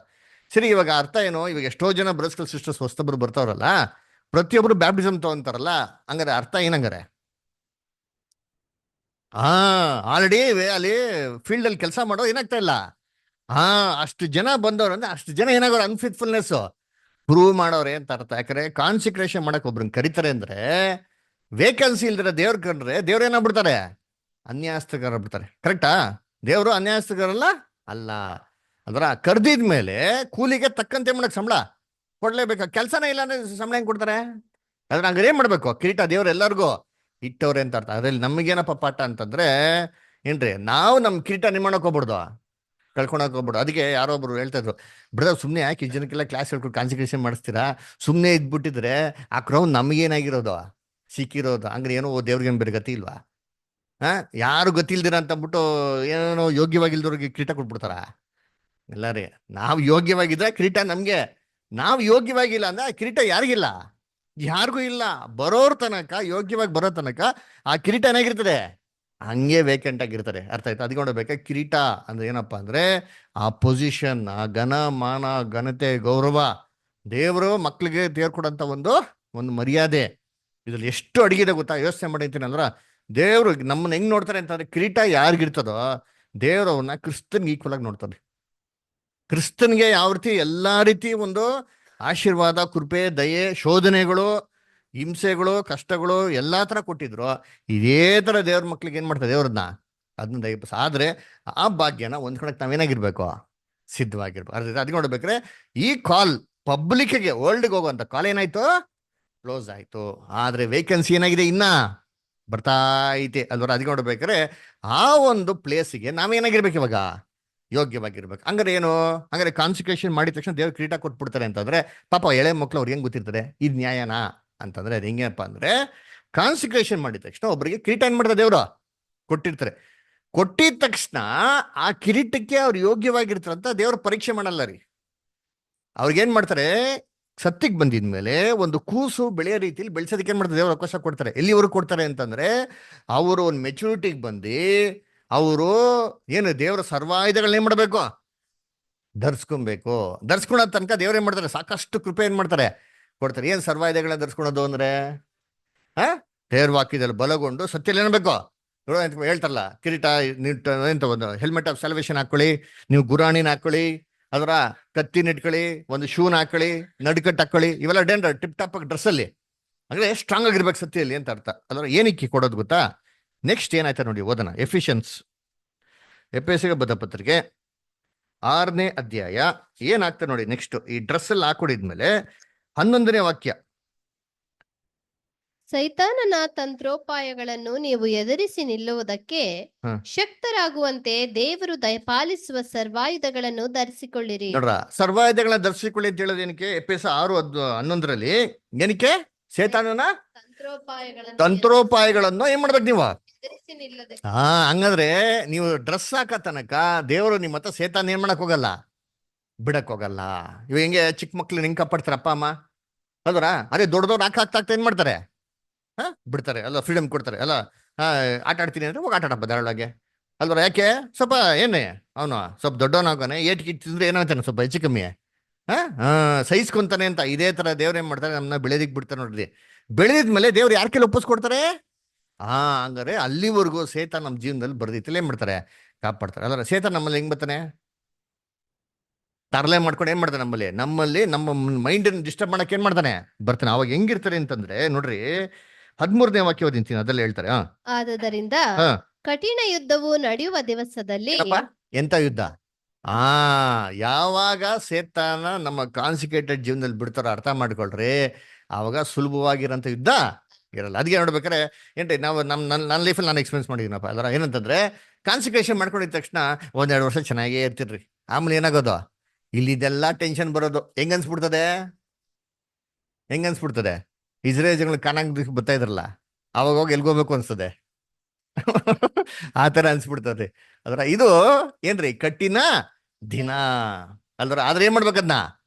ಸರಿ, ಇವಾಗ ಅರ್ಥ ಏನು, ಇವಾಗ ಎಷ್ಟೋ ಜನ ಬ್ರದರ್ಸ್ ಸಿಸ್ಟರ್ಸ್ ಹೊಸಬ್ರು ಬರ್ತಾವ್ರಲ್ಲ, ಪ್ರತಿಯೊಬ್ರು ಬ್ಯಾಪ್ಟಿಸಮ್ ತಗೊಂತಾರಲ್ಲ, ಹಂಗಾರೆ ಅರ್ಥ ಏನಂಗಾರೆ, ಆಲ್ರೆಡಿ ಅಲ್ಲಿ ಫೀಲ್ಡ್ ಅಲ್ಲಿ ಕೆಲಸ ಮಾಡೋ ಏನಾಗ್ತಾ ಇಲ್ಲ. ಅಷ್ಟು ಜನ ಬಂದವ್ರು ಅಂದ್ರೆ ಅಷ್ಟು ಜನ ಏನಾಗೋರು ಅನ್ಫೇತ್ಫುಲ್ನೆಸ್ ಪ್ರೂವ್ ಮಾಡೋರೆ ಅಂತ ಅರ್ಥ. ಯಾಕಂದ್ರೆ ಕಾನ್ಸಿಕ್ರೇಷನ್ ಮಾಡಕ್ ಒಬ್ರನ್ನ ಕರೀತಾರೆ ಅಂದ್ರೆ ವೇಕೆನ್ಸಿ ಇಲ್ದಿರ ದೇವ್ರ ಕಂಡ್ರೆ ದೇವ್ರ ಏನಾಗ್ಬಿಡ್ತಾರೆ, ಅನ್ಯಾಸ್ತಗಾರ ಬಿಡ್ತಾರೆ. ಕರೆಕ್ಟಾ? ದೇವ್ರು ಅನ್ಯಾಸ್ತಗಾರಲ್ಲ ಅಲ್ಲ. ಕರ್ದಿದ್ಮೇಲೆ ಕೂಲಿಗೆ ತಕ್ಕಂತೆ ಮಾಡಕ್ ಸಂಬಳ ಕೊಡ್ಲೇಬೇಕು. ಕೆಲಸನೇ ಇಲ್ಲ ಅಂದ್ರೆ ಸಂಬಳ ಹೆಂಗ್ ಕೊಡ್ತಾರೆ? ಹಂಗಾರೆ ಏನ್ ಮಾಡ್ಬೇಕು, ಕಿರೀಟ ದೇವ್ರು ಎಲ್ಲರಿಗೂ ಇಟ್ಟವ್ರೆ ಅಂತ ಅರ್ಥ. ಅದ್ರಲ್ಲಿ ನಮಗೇನಪ್ಪ ಪಾಠ ಅಂತಂದ್ರೆ ಏನ್ರಿ, ನಾವು ನಮ್ ಕಿರೀಟ ನಿರ್ಮಾಣಕ್ ಹೋಗ್ಬಿಡ್ದು, ಕಳ್ಕೊಳಕ್ ಹೋಗ್ಬಿಡು. ಅದಕ್ಕೆ ಯಾರೋ ಒಬ್ರು ಹೇಳ್ತಾ ಇದ್ರು, ಬ್ರದರ್ ಸುಮ್ಮನೆ ಯಾಕೆ ಈ ಜನಕ್ಕೆಲ್ಲ ಕ್ಲಾಸ್ ಹೇಳ್ಕೊಂಡು ಕಾನ್ಸಂಟ್ರೇಷನ್ ಮಾಡಿಸ್ತೀರಾ, ಸುಮ್ಮನೆ ಇದ್ಬಿಟ್ಟಿದ್ರೆ ಆ ಕ್ರೌನ್ ನಮಗೇನಾಗಿರೋದು ಸಿಕ್ಕಿರೋದು. ಹಂಗ್ರೆ ಏನೋ ದೇವ್ರಿಗೇನು ಬೇರೆ ಗತಿ ಇಲ್ವಾ? ಯಾರು ಗತಿ ಇಲ್ದಿರ ಅಂತಂದ್ಬಿಟ್ಟು ಏನೋ ಯೋಗ್ಯವಾಗಿಲ್ದವ್ರಿಗೆ ಕಿರೀಟ ಕೊಟ್ಬಿಡ್ತಾರ? ಇಲ್ಲ ರೀ, ನಾವು ಯೋಗ್ಯವಾಗಿದ್ರೆ ಕಿರೀಟ ನಮ್ಗೆ. ನಾವು ಯೋಗ್ಯವಾಗಿಲ್ಲ ಅಂದ್ರೆ ಆ ಕಿರೀಟ ಯಾರಿಗಿಲ್ಲ, ಯಾರಿಗೂ ಇಲ್ಲ. ಬರೋರ್ ತನಕ, ಯೋಗ್ಯವಾಗಿ ಬರೋ ತನಕ ಆ ಕಿರೀಟ ಏನಾಗಿರ್ತದೆ, ಹಂಗೆ ವೇಕೆಂಟ್ ಆಗಿರ್ತಾರೆ. ಅರ್ಥ ಆಯ್ತು? ಅದಕ್ಕೆ ಕಿರೀಟ ಅಂದ್ರೆ ಏನಪ್ಪಾ ಅಂದ್ರೆ ಆ ಪೊಸಿಷನ್, ಆ ಘನ ಮಾನ, ಘನತೆ, ಗೌರವ, ದೇವರು ಮಕ್ಳಿಗೆ ತೇರ್ಕೊಡಂತ ಒಂದು ಮರ್ಯಾದೆ. ಇದ್ರಲ್ಲಿ ಎಷ್ಟು ಅಡಗಿದೆ ಗೊತ್ತಾ? ಯೋಚನೆ ಮಾಡಿರ್ತೀನಿ ಅಂದ್ರ, ದೇವ್ರು ನಮ್ಮನ್ನ ಹೆಂಗ್ ನೋಡ್ತಾರೆ ಅಂತಂದ್ರೆ, ಕಿರೀಟ ಯಾರಿಗಿರ್ತದೋ ದೇವ್ರು ಅವನ್ನ ಕ್ರಿಸ್ತನ್ಗೆ ಈಕ್ವಲ್ ಆಗಿ ನೋಡ್ತಾರೆ. ಕ್ರಿಸ್ತನ್ಗೆ ಯಾವ ರೀತಿ ಎಲ್ಲಾ ರೀತಿ ಒಂದು ಆಶೀರ್ವಾದ, ಕೃಪೆ, ದಯೆ, ಶೋಧನೆಗಳು ಹಿಂಸೆಗಳು ಕಷ್ಟಗಳು ಎಲ್ಲಾ ತರ ಕೊಟ್ಟಿದ್ರು. ಇದೇ ತರ ದೇವ್ರ ಮಕ್ಳಿಗೆ ಏನ್ ಮಾಡ್ತಾರೆ ದೇವ್ರನ್ನ ಅದನ್ನ ಆದ್ರೆ ಆ ಭಾಗ್ಯನ ಹೊಂದ್ಕೊಳಕ್ ನಾವೇನಾಗಿರ್ಬೇಕು, ಸಿದ್ಧವಾಗಿರ್ಬೇಕು. ಅದಕ್ಕೆ ನೋಡ್ಬೇಕ್ರೆ ಈ ಕಾಲ್ ಪಬ್ಲಿಕ್ಗೆ ವರ್ಲ್ಡ್ಗೆ ಹೋಗುವಂತ ಕಾಲ್ ಏನಾಯ್ತು, ಕ್ಲೋಸ್ ಆಯ್ತು. ಆದ್ರೆ ವೇಕೆನ್ಸಿ ಏನಾಗಿದೆ, ಇನ್ನ ಬರ್ತಾ ಐತೆ ಅಲ್ವರ. ಅದಕ್ಕೆ ನೋಡ್ಬೇಕಾದ್ರೆ ಆ ಒಂದು ಪ್ಲೇಸ್ಗೆ ನಾವೇನಾಗಿರ್ಬೇಕು ಇವಾಗ, ಯೋಗ್ಯವಾಗಿರ್ಬೇಕು. ಹಂಗಾರೆ ಏನು, ಹಂಗಾರೆ ಕಾನ್ಸಿಕ್ರೇಷನ್ ಮಾಡಿದ ತಕ್ಷಣ ದೇವ್ರು ಕಿರೀಟ ಕೊಟ್ಬಿಡ್ತಾರೆ ಅಂತಂದ್ರೆ ಪಾಪ ಎಳೆ ಮಕ್ಳು ಅವ್ರಿಗೆ ಹೆಂಗ್ ಗೊತ್ತಿರ್ತದೆ ಇದು ನ್ಯಾಯನಾ ಅಂತಂದ್ರೆ ಅದು ಹೆಂಗಪ್ಪ ಅಂದ್ರೆ, ಕಾನ್ಸಿಕ್ರೇಷನ್ ಮಾಡಿದ ತಕ್ಷಣ ಒಬ್ಬರಿಗೆ ಕಿರೀಟ ಏನ್ ಮಾಡ್ತಾರೆ ದೇವ್ರು ಕೊಟ್ಟಿರ್ತಾರೆ. ಕೊಟ್ಟಿದ ತಕ್ಷಣ ಆ ಕಿರೀಟಕ್ಕೆ ಅವ್ರು ಯೋಗ್ಯವಾಗಿರ್ತಾರಂತ ದೇವ್ರು ಪರೀಕ್ಷೆ ಮಾಡಲ್ಲ ರೀ. ಅವ್ರಿಗೇನ್ ಮಾಡ್ತಾರೆ, ಸತ್ತಿಗೆ ಬಂದಿದ್ಮೇಲೆ ಒಂದು ಕೂಸು ಬೆಳೆಯೋ ರೀತಿಯಲ್ಲಿ ಬೆಳೆಸೋದಕ್ಕೆ ಏನ್ ಮಾಡ್ತಾರೆ ದೇವ್ರು ಅವಕಾಶ ಕೊಡ್ತಾರೆ. ಎಲ್ಲಿವರೆಗೂ ಕೊಡ್ತಾರೆ ಅಂತಂದ್ರೆ ಅವರು ಒಂದು ಮೆಚುರಿಟಿಗೆ ಬಂದು ಅವರು ಏನು ದೇವರ ಸರ್ವಾಯುಧಗಳನ್ನ ಏನ್ ಮಾಡ್ಬೇಕು, ಧರಿಸ್ಕೊಬೇಕು. ಧರಿಸ್ಕೊಳ್ಳೋ ತನಕ ದೇವ್ರು ಏನ್ ಮಾಡ್ತಾರೆ, ಸಾಕಷ್ಟು ಕೃಪೆ ಏನ್ ಮಾಡ್ತಾರೆ ಕೊಡ್ತಾರೆ. ಏನ್ ಸರ್ವಾಯುಧಗಳನ್ನ ಧರಿಸ್ಕೊಳೋದು ಅಂದ್ರೆ ದೇವ್ರ ವಾಕ್ಯದಲ್ಲಿ ಬಲಗೊಂಡು ಸತ್ಯಲ್ಲಿ ಏನ್ಬೇಕು ಹೇಳ್ತಾರಲ್ಲ, ಕಿರೀಟ ಎಂತ ಒಂದು ಹೆಲ್ಮೆಟ್ ಆಫ್ ಸಲ್ವೇಷನ್ ಹಾಕೊಳ್ಳಿ, ನೀವು ಗುರಾಣಿನ ಹಾಕೊಳ್ಳಿ, ಅದರ ಕತ್ತಿನ ಇಟ್ಕೊಳ್ಳಿ, ಒಂದು ಶೂನ್ ಹಾಕೊಳ್ಳಿ, ನಡ್ಕಟ್ ಹಾಕೊಳ್ಳಿ, ಇವೆಲ್ಲ ಡೇಂಜರ್ ಟಿಪ್ ಟಾಪ್ ಡ್ರೆಸ್ ಅಲ್ಲಿ ಅಂದ್ರೆ ಸ್ಟ್ರಾಂಗ್ ಆಗಿರ್ಬೇಕು ಸತ್ಯಲ್ಲಿ ಅಂತ ಅರ್ಥ. ಅದರ ಏನಕ್ಕೆ ಕೊಡೋದು ಗೊತ್ತಾ. ನೆಕ್ಸ್ಟ್ ಏನಾಯ್ತಾ ನೋಡಿ, ಓದನ ಎಫಿಷಿಯನ್ಸ್ ಎಫೆಸಗೆ ಬದ್ಧ ಪತ್ರಿಕೆ 6ನೇ ಅಧ್ಯಾಯ ಏನಾಗ್ತದೆ ನೋಡಿ. ನೆಕ್ಸ್ಟ್ ಈ ಡ್ರೆಸ್ ಎಲ್ಲ ಹಾಕೊಡಿದ್ಮೇಲೆ 11ನೇ ವಾಕ್ಯ, ಸೈತಾನನ ತಂತ್ರೋಪಾಯಗಳನ್ನು ನೀವು ಎದುರಿಸಿ ನಿಲ್ಲುವುದಕ್ಕೆ ಶಕ್ತರಾಗುವಂತೆ ದೇವರು ದಯಪಾಲಿಸುವ ಸರ್ವಾಯುಧಗಳನ್ನು ಧರಿಸಿಕೊಳ್ಳಿರಿ. ನೋಡ್ರ, ಸರ್ವಾಯುಧಗಳನ್ನ ಧರಿಸಿಕೊಳ್ಳಿ ಅಂತ ಹೇಳೋದು ಏನಕ್ಕೆ, ಎಫೆಸ 6:11 ಏನಕ್ಕೆ, ಸೈತಾನನ ತಂತ್ರೋಪಾಯಗಳನ್ನು ಏನ್ ಮಾಡ್ಬೇಕು ನೀವು ಎದುರಿಸಿ ನಿಲ್ಲದೆ. ಹಂಗಂದ್ರೆ ನೀವು ಡ್ರೆಸ್ ಹಾಕೋ ತನಕ ದೇವರು ನಿಮ್ಮ ಹತ್ರ ಸೈತಾನ ಏನ್ ಮಾಡಕ್ ಹೋಗಲ್ಲ, ಬಿಡಕ್ ಹೋಗಲ್ಲ. ಇವ್ ಹೆಂಗೆ ಚಿಕ್ಕ ಮಕ್ಳು ಹೆಂಗ್ ಕಾಪಾಡ್ತಾರೆ ಅಪ್ಪ ಅಮ್ಮ ಅಲ್ವರ, ಅದೇ ದೊಡ್ಡದವ್ರು ಹಾಕ್ತಾ ಏನ್ ಮಾಡ್ತಾರೆ, ಬಿಡ್ತಾರೆ ಅಲ್ಲ, ಫ್ರೀಡಮ್ ಕೊಡ್ತಾರೆ ಅಲ್ಲ. ಆಟ ಆಡ್ತೀನಿ ಅಂದ್ರೆ ಹೋಗಿ ಆಟ ಆಡಪ್ಪ ಧಾರಾಳಗೆ ಅಲ್ವರ. ಯಾಕೆ, ಸ್ವಲ್ಪ ಏನೇ ಅವನು ಸ್ವಲ್ಪ ದೊಡ್ಡವನಾಗೋನೆ, ಏಟ್ಗೆ ತಿಂದ್ರೆ ಏನಾಗ್ತಾನೆ, ಸ್ವಲ್ಪ ಹೆಚ್ಚು ಕಮ್ಮಿ ಸಹಿಸ್ಕೊಂತಾನೆ ಅಂತ. ಇದೇ ತರ ದೇವ್ರು ಏನ್ ಮಾಡ್ತಾರೆ, ನಮ್ಮನ್ನ ಬೆಳೆದಿಕ್ ಬಿಡ್ತಾರೆ ನೋಡ್ರಿ. ಬೆಳೆದಿದ್ಮೇಲೆ ದೇವ್ರು ಯಾರ ಕೈಲಿ ಒಪ್ಪಿಸ್ಕೊಡ್ತಾರೆ, ಹಂಗಾರೆ ಅಲ್ಲಿವರೆಗೂ ಸೇತಾನ್ ನಮ್ಮ ಜೀವನದಲ್ಲಿ ಬರ್ದಿತ್ತಲ್ಲ ಏನ್ ಮಾಡ್ತಾರೆ, ಕಾಪಾಡ್ತಾರೆ ಅಲ್ವರ. ಸೇತಾನ್ ನಮ್ಮಲ್ಲಿ ಹೆಂಗ್ ಬರ್ತಾನೆ, ತರಲೆ ಮಾಡ್ಕೊಂಡು ಏನ್ ಮಾಡ್ತಾನೆ, ನಮ್ಮಲ್ಲಿ ನಮ್ಮ ಮೈಂಡ್ ಡಿಸ್ಟರ್ಬ್ ಮಾಡಕ್ ಏನ್ ಮಾಡ್ತಾನೆ ಬರ್ತಾನೆ. ಅವಾಗ ಹೆಂಗಿರ್ತಾರೆ ಅಂತಂದ್ರೆ ನೋಡ್ರಿ, 13ನೇ ವಾಕ್ಯ ಓದಿಂತೀನಿ, ಅದ್ರಲ್ಲಿ ಹೇಳ್ತಾರೆ. ಆದುದರಿಂದ ಕಠಿಣ ಯುದ್ಧವು ನಡೆಯುವ ದಿವಸದಲ್ಲಿ. ಎಂತ ಯುದ್ಧ, ಯಾವಾಗ ಸೇತಾನ ನಮ್ಮ ಕಾನ್ಸಿಕ್ರೇಟೆಡ್ ಜೀವನದಲ್ಲಿ ಬಿಡ್ತಾರೋ ಅರ್ಥ ಮಾಡ್ಕೊಳ್ರಿ, ಆವಾಗ ಸುಲಭವಾಗಿರೋಂಥ ಯುದ್ಧ ಇರಲ್ಲ. ಅದಕ್ಕೆ ನೋಡ್ಬೇಕಾರೆ ಏನ್ರಿ, ನಾವು ನನ್ನ ಲೈಫಲ್ಲಿ ನಾನು ಎಕ್ಸ್ಪೀರಿಯನ್ಸ್ ಮಾಡಿದ್ದೀನಪ್ಪ ಅದರ. ಏನಂತಂದ್ರೆ ಕಾನ್ಸಿಕ್ರೇಷನ್ ಮಾಡ್ಕೊಂಡಿದ ತಕ್ಷಣ 1-2 ವರ್ಷ ಚೆನ್ನಾಗೇ ಇರ್ತಿರ್ರಿ. ಆಮೇಲೆ ಏನಾಗೋದು, ಇಲ್ಲಿದೆಲ್ಲ ಟೆನ್ಷನ್ ಬರೋದು. ಹೆಂಗನ್ಸ್ಬಿಡ್ತದೆ ಇಸ್ರೇಲ್ ಜನಗಳು ಕಾಣಂಗ್ ಬರ್ತಾ ಇದ್ರಲ್ಲ, ಅವಾಗ ಹೋಗಿ ಎಲ್ಗೋಬೇಕು ಅನ್ಸ್ತದೆ ಆ ತರ ಅನ್ಸ್ಬಿಡ್ತದೆ ಅದರ. ಇದು ಏನ್ರಿ ಕಠಿಣ ದಿನ ಅಲ್ದ್ರ. ಆದ್ರೆ ಏನ್ ಮಾಡ್ಬೇಕದ್ನ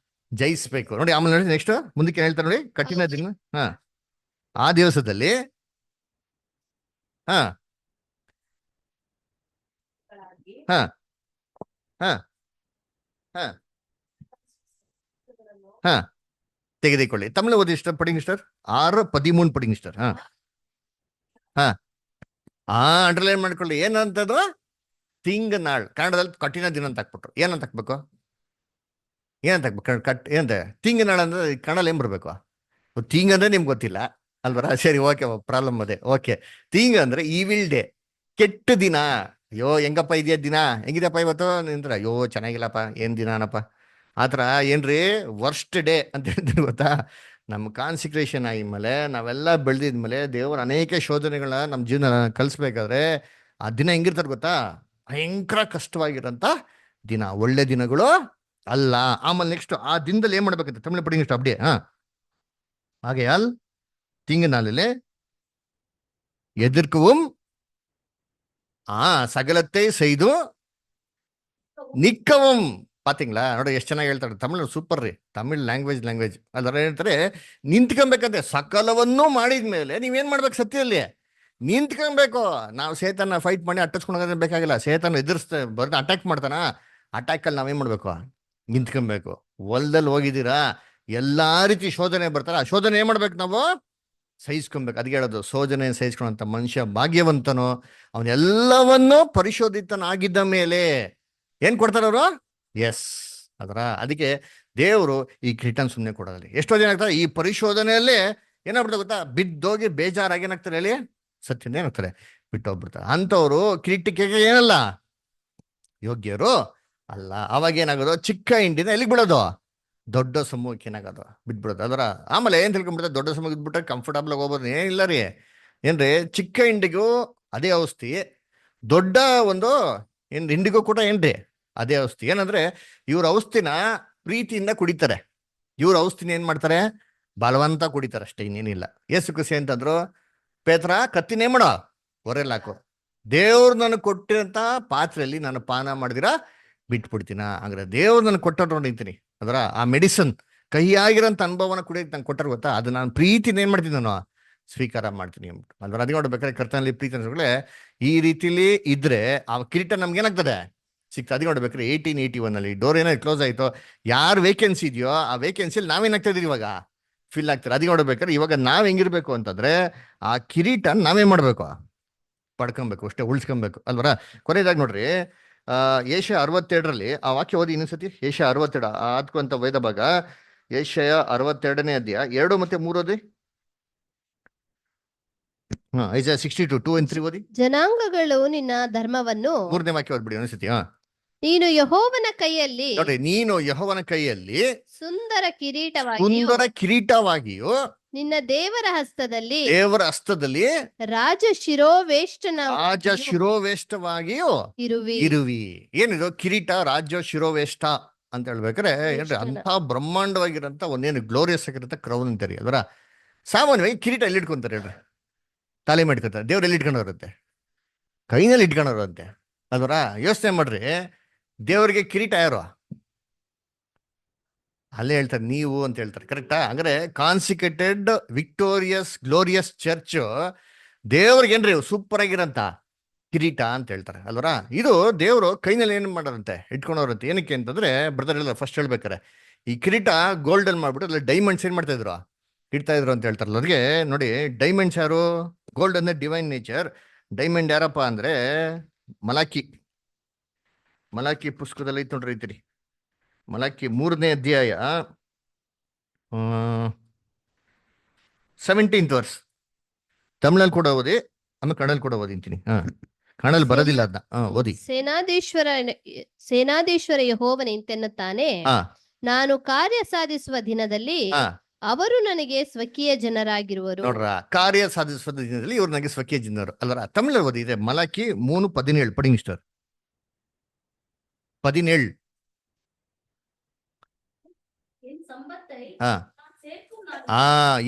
ಜಯಿಸ್ಬೇಕು ನೋಡಿ. ಆಮೇಲೆ ನೋಡಿ ನೆಕ್ಸ್ಟ್ ಮುಂದಕ್ಕೆ ಹೇಳ್ತಾರೆ ನೋಡಿ, ಕಠಿಣ ದಿನ ಆ ದಿವಸದಲ್ಲಿ ತೆಗೆದುಕೊಳ್ಳಿ. ತಮಿಳು ಓದಿ ಸಿಸ್ಟರ್, ಪಡಿಂಗ್ ಸಿಸ್ಟರ್ 6:13 ಪಡಿಂಗ್ ಸಿಸ್ಟರ್. ಅಂಡರ್ಲೈನ್ ಮಾಡ್ಕೊಳ್ಳಿ. ಏನಂತಂದ್ರು ತಿಂಗ ನಾಳ್, ಕನ್ನಡದಲ್ಲಿ ಕಠಿಣ ದಿನ ಅಂತ ಹಾಕ್ಬಿಟ್ರು. ಏನಂತ ಹಾಕ್ಬೇಕು, ಏನಂತ ತಿಂಗ ನಾಳ್ ಅಂದ್ರೆ ಕನ್ನಡ ಏನ್ ಬರ್ಬೇಕು, ತಿಂಗ್ ಅಂದ್ರೆ ನಿಮ್ಗೆ ಗೊತ್ತಿಲ್ಲ ಅಲ್ವರ. ಸರಿ, ಓಕೆ, ಪ್ರಾಬ್ಲಮ್ ಅದೇ. ಓಕೆ, ತಿಂಗ್ ಅಂದ್ರೆ ಈವಿಲ್ ಡೇ, ಕೆಟ್ಟ ದಿನ. ಅಯ್ಯೋ ಹೆಂಗಪ್ಪ ಇದೆಯಾ ದಿನ, ಹೆಂಗಿದಪ್ಪ ಇವತ್ತು ನಿಂತ್ರ, ಅಯ್ಯೋ ಚೆನ್ನಾಗಿಲ್ಲಪ್ಪ, ಏನ್ ದಿನಾನಪ್ಪ ಆತರ ಏನ್ರಿ, ವರ್ಸ್ಟ್ ಡೇ ಅಂತ ಹೇಳ್ತಾರೆ ಗೊತ್ತಾ. ನಮ್ಮ ಕಾನ್ಸಿಕ್ರೇಷನ್ ಆಗಿದ್ಮೇಲೆ ನಾವೆಲ್ಲ ಬೆಳೆದಿದ್ಮೇಲೆ ದೇವರ ಅನೇಕ ಶೋಧನೆಗಳನ್ನ ನಮ್ಮ ಜೀವನ ಕಲಿಸ್ಬೇಕಾದ್ರೆ ಆ ದಿನ ಹೆಂಗಿರ್ತಾರೆ ಗೊತ್ತಾ, ಭಯಂಕರ ಕಷ್ಟವಾಗಿರೋಂಥ ದಿನ, ಒಳ್ಳೆ ದಿನಗಳು ಅಲ್ಲ. ಆಮೇಲೆ ನೆಕ್ಸ್ಟ್ ಆ ದಿನದಲ್ಲಿ ಏನ್ ಮಾಡ್ಬೇಕಂತ ತಮಿಳು ಪಡಿಂಗ್ ಇಷ್ಟ ಅಪ್ಡಿಯೇ. ஆகையால் தீங்கு நாளிலே எதிர்க்கவும் சகலத்தை செய்து நிற்கவும். பாத்தீங்களா ನೋಡಿ ಎಷ್ಟು ಚೆನ್ನಾಗಿ ಹೇಳ್ತಾರೆ. ತಮಿಳು ಸೂಪರ್ ರೀ, ತಮಿಳ್ ಲ್ಯಾಂಗ್ವೇಜ್ ಅದರ ಹೇಳ್ತಾರೆ ನಿಂತ್ಕೊಬೇಕಂತೆ. ಸಕಲವನ್ನು ಮಾಡಿದ್ಮೇಲೆ ನೀವೇನ್ ಮಾಡ್ಬೇಕು, ಸತ್ಯದಲ್ಲಿ ನಿಂತ್ಕೊಬೇಕು. ನಾವು ಸೇತನ ಫೈಟ್ ಮಾಡಿ ಅಟ್ಟಿಸ್ಕೊಂಡು ಬೇಕಾಗಿಲ್ಲ. ಸೇತನ ಬರ್ದು ಅಟ್ಯಾಕ್ ಮಾಡ್ತಾನ, ಅಟ್ಯಾಕ್ ಅಲ್ಲಿ ನಾವೇನ್ ಮಾಡ್ಬೇಕು, ನಿಂತ್ಕೊಬೇಕು. ಹೊಲದಲ್ಲಿ ಹೋಗಿದ್ದೀರಾ, ಎಲ್ಲಾ ರೀತಿ ಶೋಧನೆ ಬರ್ತಾರ, ಆ ಶೋಧನೆ ಏನ್ ಮಾಡ್ಬೇಕು, ನಾವು ಸಹಿಸ್ಕೊಬೇಕು. ಅದಕ್ಕೆ ಹೇಳೋದು, ಶೋಧನೆ ಸಹಿಸ್ಕೊಳ್ಳೋಂಥ ಮನುಷ್ಯ ಭಾಗ್ಯವಂತನು, ಅವನೆಲ್ಲವನ್ನು ಪರಿಶೋಧಿತನಾಗಿದ್ದ ಮೇಲೆ ಏನ್ ಕೊಡ್ತಾರ ಅವರು, ಎಸ್ ಅದರ. ಅದಕ್ಕೆ ದೇವರು ಈ ಕಿರೀಟನ್ ಸುಮ್ಮನೆ ಕೊಡೋದಿಲ್ಲ. ಎಷ್ಟೋ ಜನ ಆಗ್ತಾರೆ ಈ ಪರಿಶೋಧನೆಯಲ್ಲೇ ಏನಾಗ್ಬಿಡ್ತಾರೆ ಗೊತ್ತಾ, ಬಿದ್ದೋಗಿ ಬೇಜಾರಾಗಿ ಏನಾಗ್ತಾರೆ ಹೇಳಿ, ಸತ್ಯದಿಂದ ಏನಾಗ್ತಾರೆ, ಬಿಟ್ಟು ಹೋಗ್ಬಿಡ್ತಾರೆ. ಅಂಥವ್ರು ಕಿರೀಟಕ್ಕೆ ಏನಲ್ಲ, ಯೋಗ್ಯರು ಅಲ್ಲ. ಅವಾಗ ಏನಾಗೋದು, ಚಿಕ್ಕ ಹಿಂಡಿನ ಎಲ್ಲಿಗೆ ಬಿಡೋದು, ದೊಡ್ಡ ಸಮೂಹಕ್ಕೆ ಏನಾಗೋದು, ಬಿಟ್ಬಿಡೋದು. ಅದರ ಆಮೇಲೆ ಏನ್ ತಿಳ್ಕೊಂಡ್ಬಿಡ್ತಾರೆ, ದೊಡ್ಡ ಸಮೂಹಕ್ಕೆ ಬಿಟ್ಬಿಟ್ರೆ ಕಂಫರ್ಟಬಲ್ ಆಗಿ ಹೋಗ್ಬೋದು, ಏನಿಲ್ಲ ರೀ. ಏನ್ರಿ, ಚಿಕ್ಕ ಹಿಂಡಿಗೂ ಅದೇ ಔಷಧಿ, ದೊಡ್ಡ ಒಂದು ಹಿಂಡಿಗೂ ಕೂಡ ಏನ್ರಿ ಅದೇ ಔಷಧಿ. ಏನಂದ್ರೆ ಇವ್ರ ಔಷಧಿನ ಪ್ರೀತಿಯಿಂದ ಕುಡಿತಾರೆ, ಇವ್ರ ಔಷಧಿನ ಏನ್ ಮಾಡ್ತಾರೆ, ಬಲವಂತ ಕುಡಿತಾರೆ ಅಷ್ಟೇ, ಇನ್ನೇನಿಲ್ಲ. ಏಸು ಖುಷಿ ಅಂತಂದ್ರು, ಪೇತ್ರ ಕತ್ತಿನೇ ಮಾಡೋ ಹೊರೆಲ್ಲ ಹಾಕು, ದೇವ್ರು ನನಗೆ ಕೊಟ್ಟಿರಂತ ಪಾತ್ರೆಯಲ್ಲಿ ನಾನು ಪಾನ ಮಾಡಿದಿರಾ ಬಿಟ್ಬಿಡ್ತೀನ. ಹಂಗಾರೆ ದೇವ್ರು ನನಗೆ ಕೊಟ್ಟರು ನಿಂತೀನಿ, ಅದರ ಆ ಮೆಡಿಸನ್ ಕಹಿಯಾಗಿರೋಂಥ ಅನುಭವನ ಕುಡಿಯಕ್ಕೆ ನಂಗೆ ಕೊಟ್ಟರು ಗೊತ್ತಾ, ಅದು ನಾನು ಪ್ರೀತಿನ ಏನ್ ಮಾಡ್ತೀನಿ, ನಾನು ಸ್ವೀಕಾರ ಮಾಡ್ತೀನಿ ಅಂದ್ಬಿಟ್ಟು. ಅಂದ್ರೆ ಅದು ನೋಡ್ಬೇಕಾದ್ರೆ ಕರ್ತನಲ್ಲಿ ಪ್ರೀತಿ ಅನ್ಸೋಗಳೇ ಈ ರೀತಿಲಿ ಇದ್ರೆ ಆ ಕಿರೀಟ ನಮ್ಗೆ ಏನಾಗ್ತದೆ, ಸಿಗ್ತದೆ. ಅದು ನೋಡ್ಬೇಕ್ರೆ 1881 ಡೋರ್ ಏನೋ ಕ್ಲೋಸ್ ಆಯ್ತು, ಯಾರು ವೇಕೆನ್ಸಿ ಇದೆಯೋ ಆ ವೇಕೆನ್ಸಿಲಿ ನಾವೇನಾಗ್ತಾ ಇದೀವಿ ಇವಾಗ, ಫಿಲ್ ಆಗ್ತಾರೆ. ಅದು ನೋಡ್ಬೇಕಾದ್ರೆ ಇವಾಗ ನಾವ್ ಹೆಂಗಿರ್ಬೇಕು ಅಂತಂದ್ರೆ, ಆ ಕಿರೀಟ ನಾವೇ ಮಾಡ್ಬೇಕು, ಪಡ್ಕೊಬೇಕು ಅಷ್ಟೇ, ಉಳಿಸ್ಕೊಬೇಕು ಅಲ್ವರ. ಕೊನೆಯದಾಗಿ ನೋಡ್ರಿ, ಏಷ್ಯ 62 ಆ ವಾಕ್ಯ ಓದಿ ಇನ್ನೊಂದ್ಸತಿ. ಏಷ್ಯ 62 ಆದ್ಕೊಂತ ವೇದ ಭಾಗ, ಏಷ್ಯ 62 ಅಧ್ಯಾಯ 2 ಮತ್ತು 3 ಓದಿ. ಐಸಾ 62 2 and 3 ಓದಿ. ಜನಾಂಗಗಳು ನಿನ್ನ ಧರ್ಮವನ್ನು, 3ನೇ ವಾಕ್ಯ ಓದ್ಬಿಡಿ ಇನ್ನೊಂದ್ಸತಿ. ನೀನು ಯೆಹೋವನ ಕೈಯಲ್ಲಿ ನೋಡ್ರಿ, ನೀನು ಯೆಹೋವನ ಕೈಯಲ್ಲಿ ಸುಂದರ ಸುಂದರ ಕಿರೀಟವಾಗಿಯೂ ನಿನ್ನ ದೇವರ ಹಸ್ತದಲ್ಲಿ ದೇವರ ಹಸ್ತದಲ್ಲಿ ರಾಜ ಶಿರೋವೇಷ್ಟನ ರಾಜ ಶಿರೋವೇಷ್ಟವಾಗಿಯೂ ಇರುವಿ. ಏನಿದು ಕಿರೀಟ, ರಾಜ್ಯ ಶಿರೋವೇಷ್ಟ ಅಂತ ಹೇಳ್ಬೇಕಾರೆ ಏನ್ರಿ, ಅಂತ ಬ್ರಹ್ಮಾಂಡವಾಗಿರಂತ ಒಂದೇನು ಗ್ಲೋರಿಯಸ್ ಆಗಿರಂತ ಕ್ರೌನ್ ಅಂತಾರೆ. ಅದರ ಸಾಮಾನ್ಯವಾಗಿ ಕಿರೀಟ ಎಲ್ಲಿ ಇಟ್ಕೊಂತಾರೆ ಹೇಳ್ರಿ, ತಲೆ ಮಾಡ್ಕೊತಾರೆ. ದೇವ್ರು ಎಲ್ಲಿ ಇಟ್ಕೊಂಡವ್ರಂತೆ, ಕೈನಲ್ಲಿ ಇಟ್ಕೊಂಡವ್ರಂತೆ. ಅದರ ಯೋಚನೆ ಮಾಡ್ರಿ, ದೇವರಿಗೆ ಕಿರೀಟ ಯಾರು, ಅಲ್ಲೇ ಹೇಳ್ತಾರೆ ನೀವು ಅಂತ ಹೇಳ್ತಾರೆ, ಕರೆಕ್ಟಾ? ಅಂದ್ರೆ ಕಾನ್ಸಿಕ್ರೇಟೆಡ್ ವಿಕ್ಟೋರಿಯಸ್ ಗ್ಲೋರಿಯಸ್ ಚರ್ಚ್ ದೇವ್ರಿಗೆ ಏನ್ರಿ ಸೂಪರ್ ಆಗಿರಂತ ಕಿರೀಟ ಅಂತ ಹೇಳ್ತಾರೆ ಅಲ್ವರ. ಇದು ದೇವರು ಕೈನಲ್ಲಿ ಏನ್ ಮಾಡೋರಂತೆ, ಇಟ್ಕೊಂಡವ್ರಂತೆ. ಏನಕ್ಕೆ ಅಂತಂದ್ರೆ ಬ್ರದರ್ ಎಲ್ಲ ಫಸ್ಟ್ ಹೇಳ್ಬೇಕಾರೆ, ಈ ಕಿರೀಟ ಗೋಲ್ಡನ್ ಮಾಡ್ಬಿಟ್ಟು ಅಲ್ಲ ಡೈಮಂಡ್ಸ್ ಏನ್ ಮಾಡ್ತಾ ಇದ್ರು, ಇಡ್ತಾ ಇದ್ರು ಅಂತ ಹೇಳ್ತಾರಲ್ಲ. ಅವ್ರಿಗೆ ನೋಡಿ, ಡೈಮಂಡ್ಸ್ ಯಾರು, ಗೋಲ್ಡ್ ಅಂದ್ರೆ ಡಿವೈನ್ ನೇಚರ್. ಡೈಮಂಡ್ ಯಾರಪ್ಪ ಅಂದ್ರೆ ಮಲಾಕಿ ಪುಸ್ತಕದಲ್ಲಿ ಐತ್ ನೋಡ್ರಿ, ಐತಿರಿ. ಮಲಾಕಿ 3ನೇ ಅಧ್ಯಾಯ 17th ವರ್ಸ್. ತಮಿಳಲ್ಲಿ ಕೂಡ ಓದಿ, ಆಮೇಲೆ ಕನ್ನಡಲ್ಲಿ ಕೂಡ ಓದಿಂತೀನಿ. ಕನ್ನಡಲ್ಲಿ ಬರೋದಿಲ್ಲ ಅದನ್ನ, ಓದಿ. ಸೇನಾಧೀಶ್ವರ ಯೆಹೋವನ ಇಂತೆನ್ನುತ್ತಾನೆ, ನಾನು ಕಾರ್ಯ ಸಾಧಿಸುವ ದಿನದಲ್ಲಿ ಅವರು ನನಗೆ ಸ್ವಕೀಯ ಜನರಾಗಿರುವರು. ನೋಡ್ರ, ಕಾರ್ಯ ಸಾಧಿಸುವ ದಿನದಲ್ಲಿ ಇವ್ರು ನನಗೆ ಸ್ವಕೀಯ ಜನರು ಅಲ್ವರ. ತಮಿಳಲ್ಲಿ ಓದಿ ಇದೆ, ಮಲಾಕಿ 3:17 ಪಡಿ ಮಿಸ್ಟರ್ 17.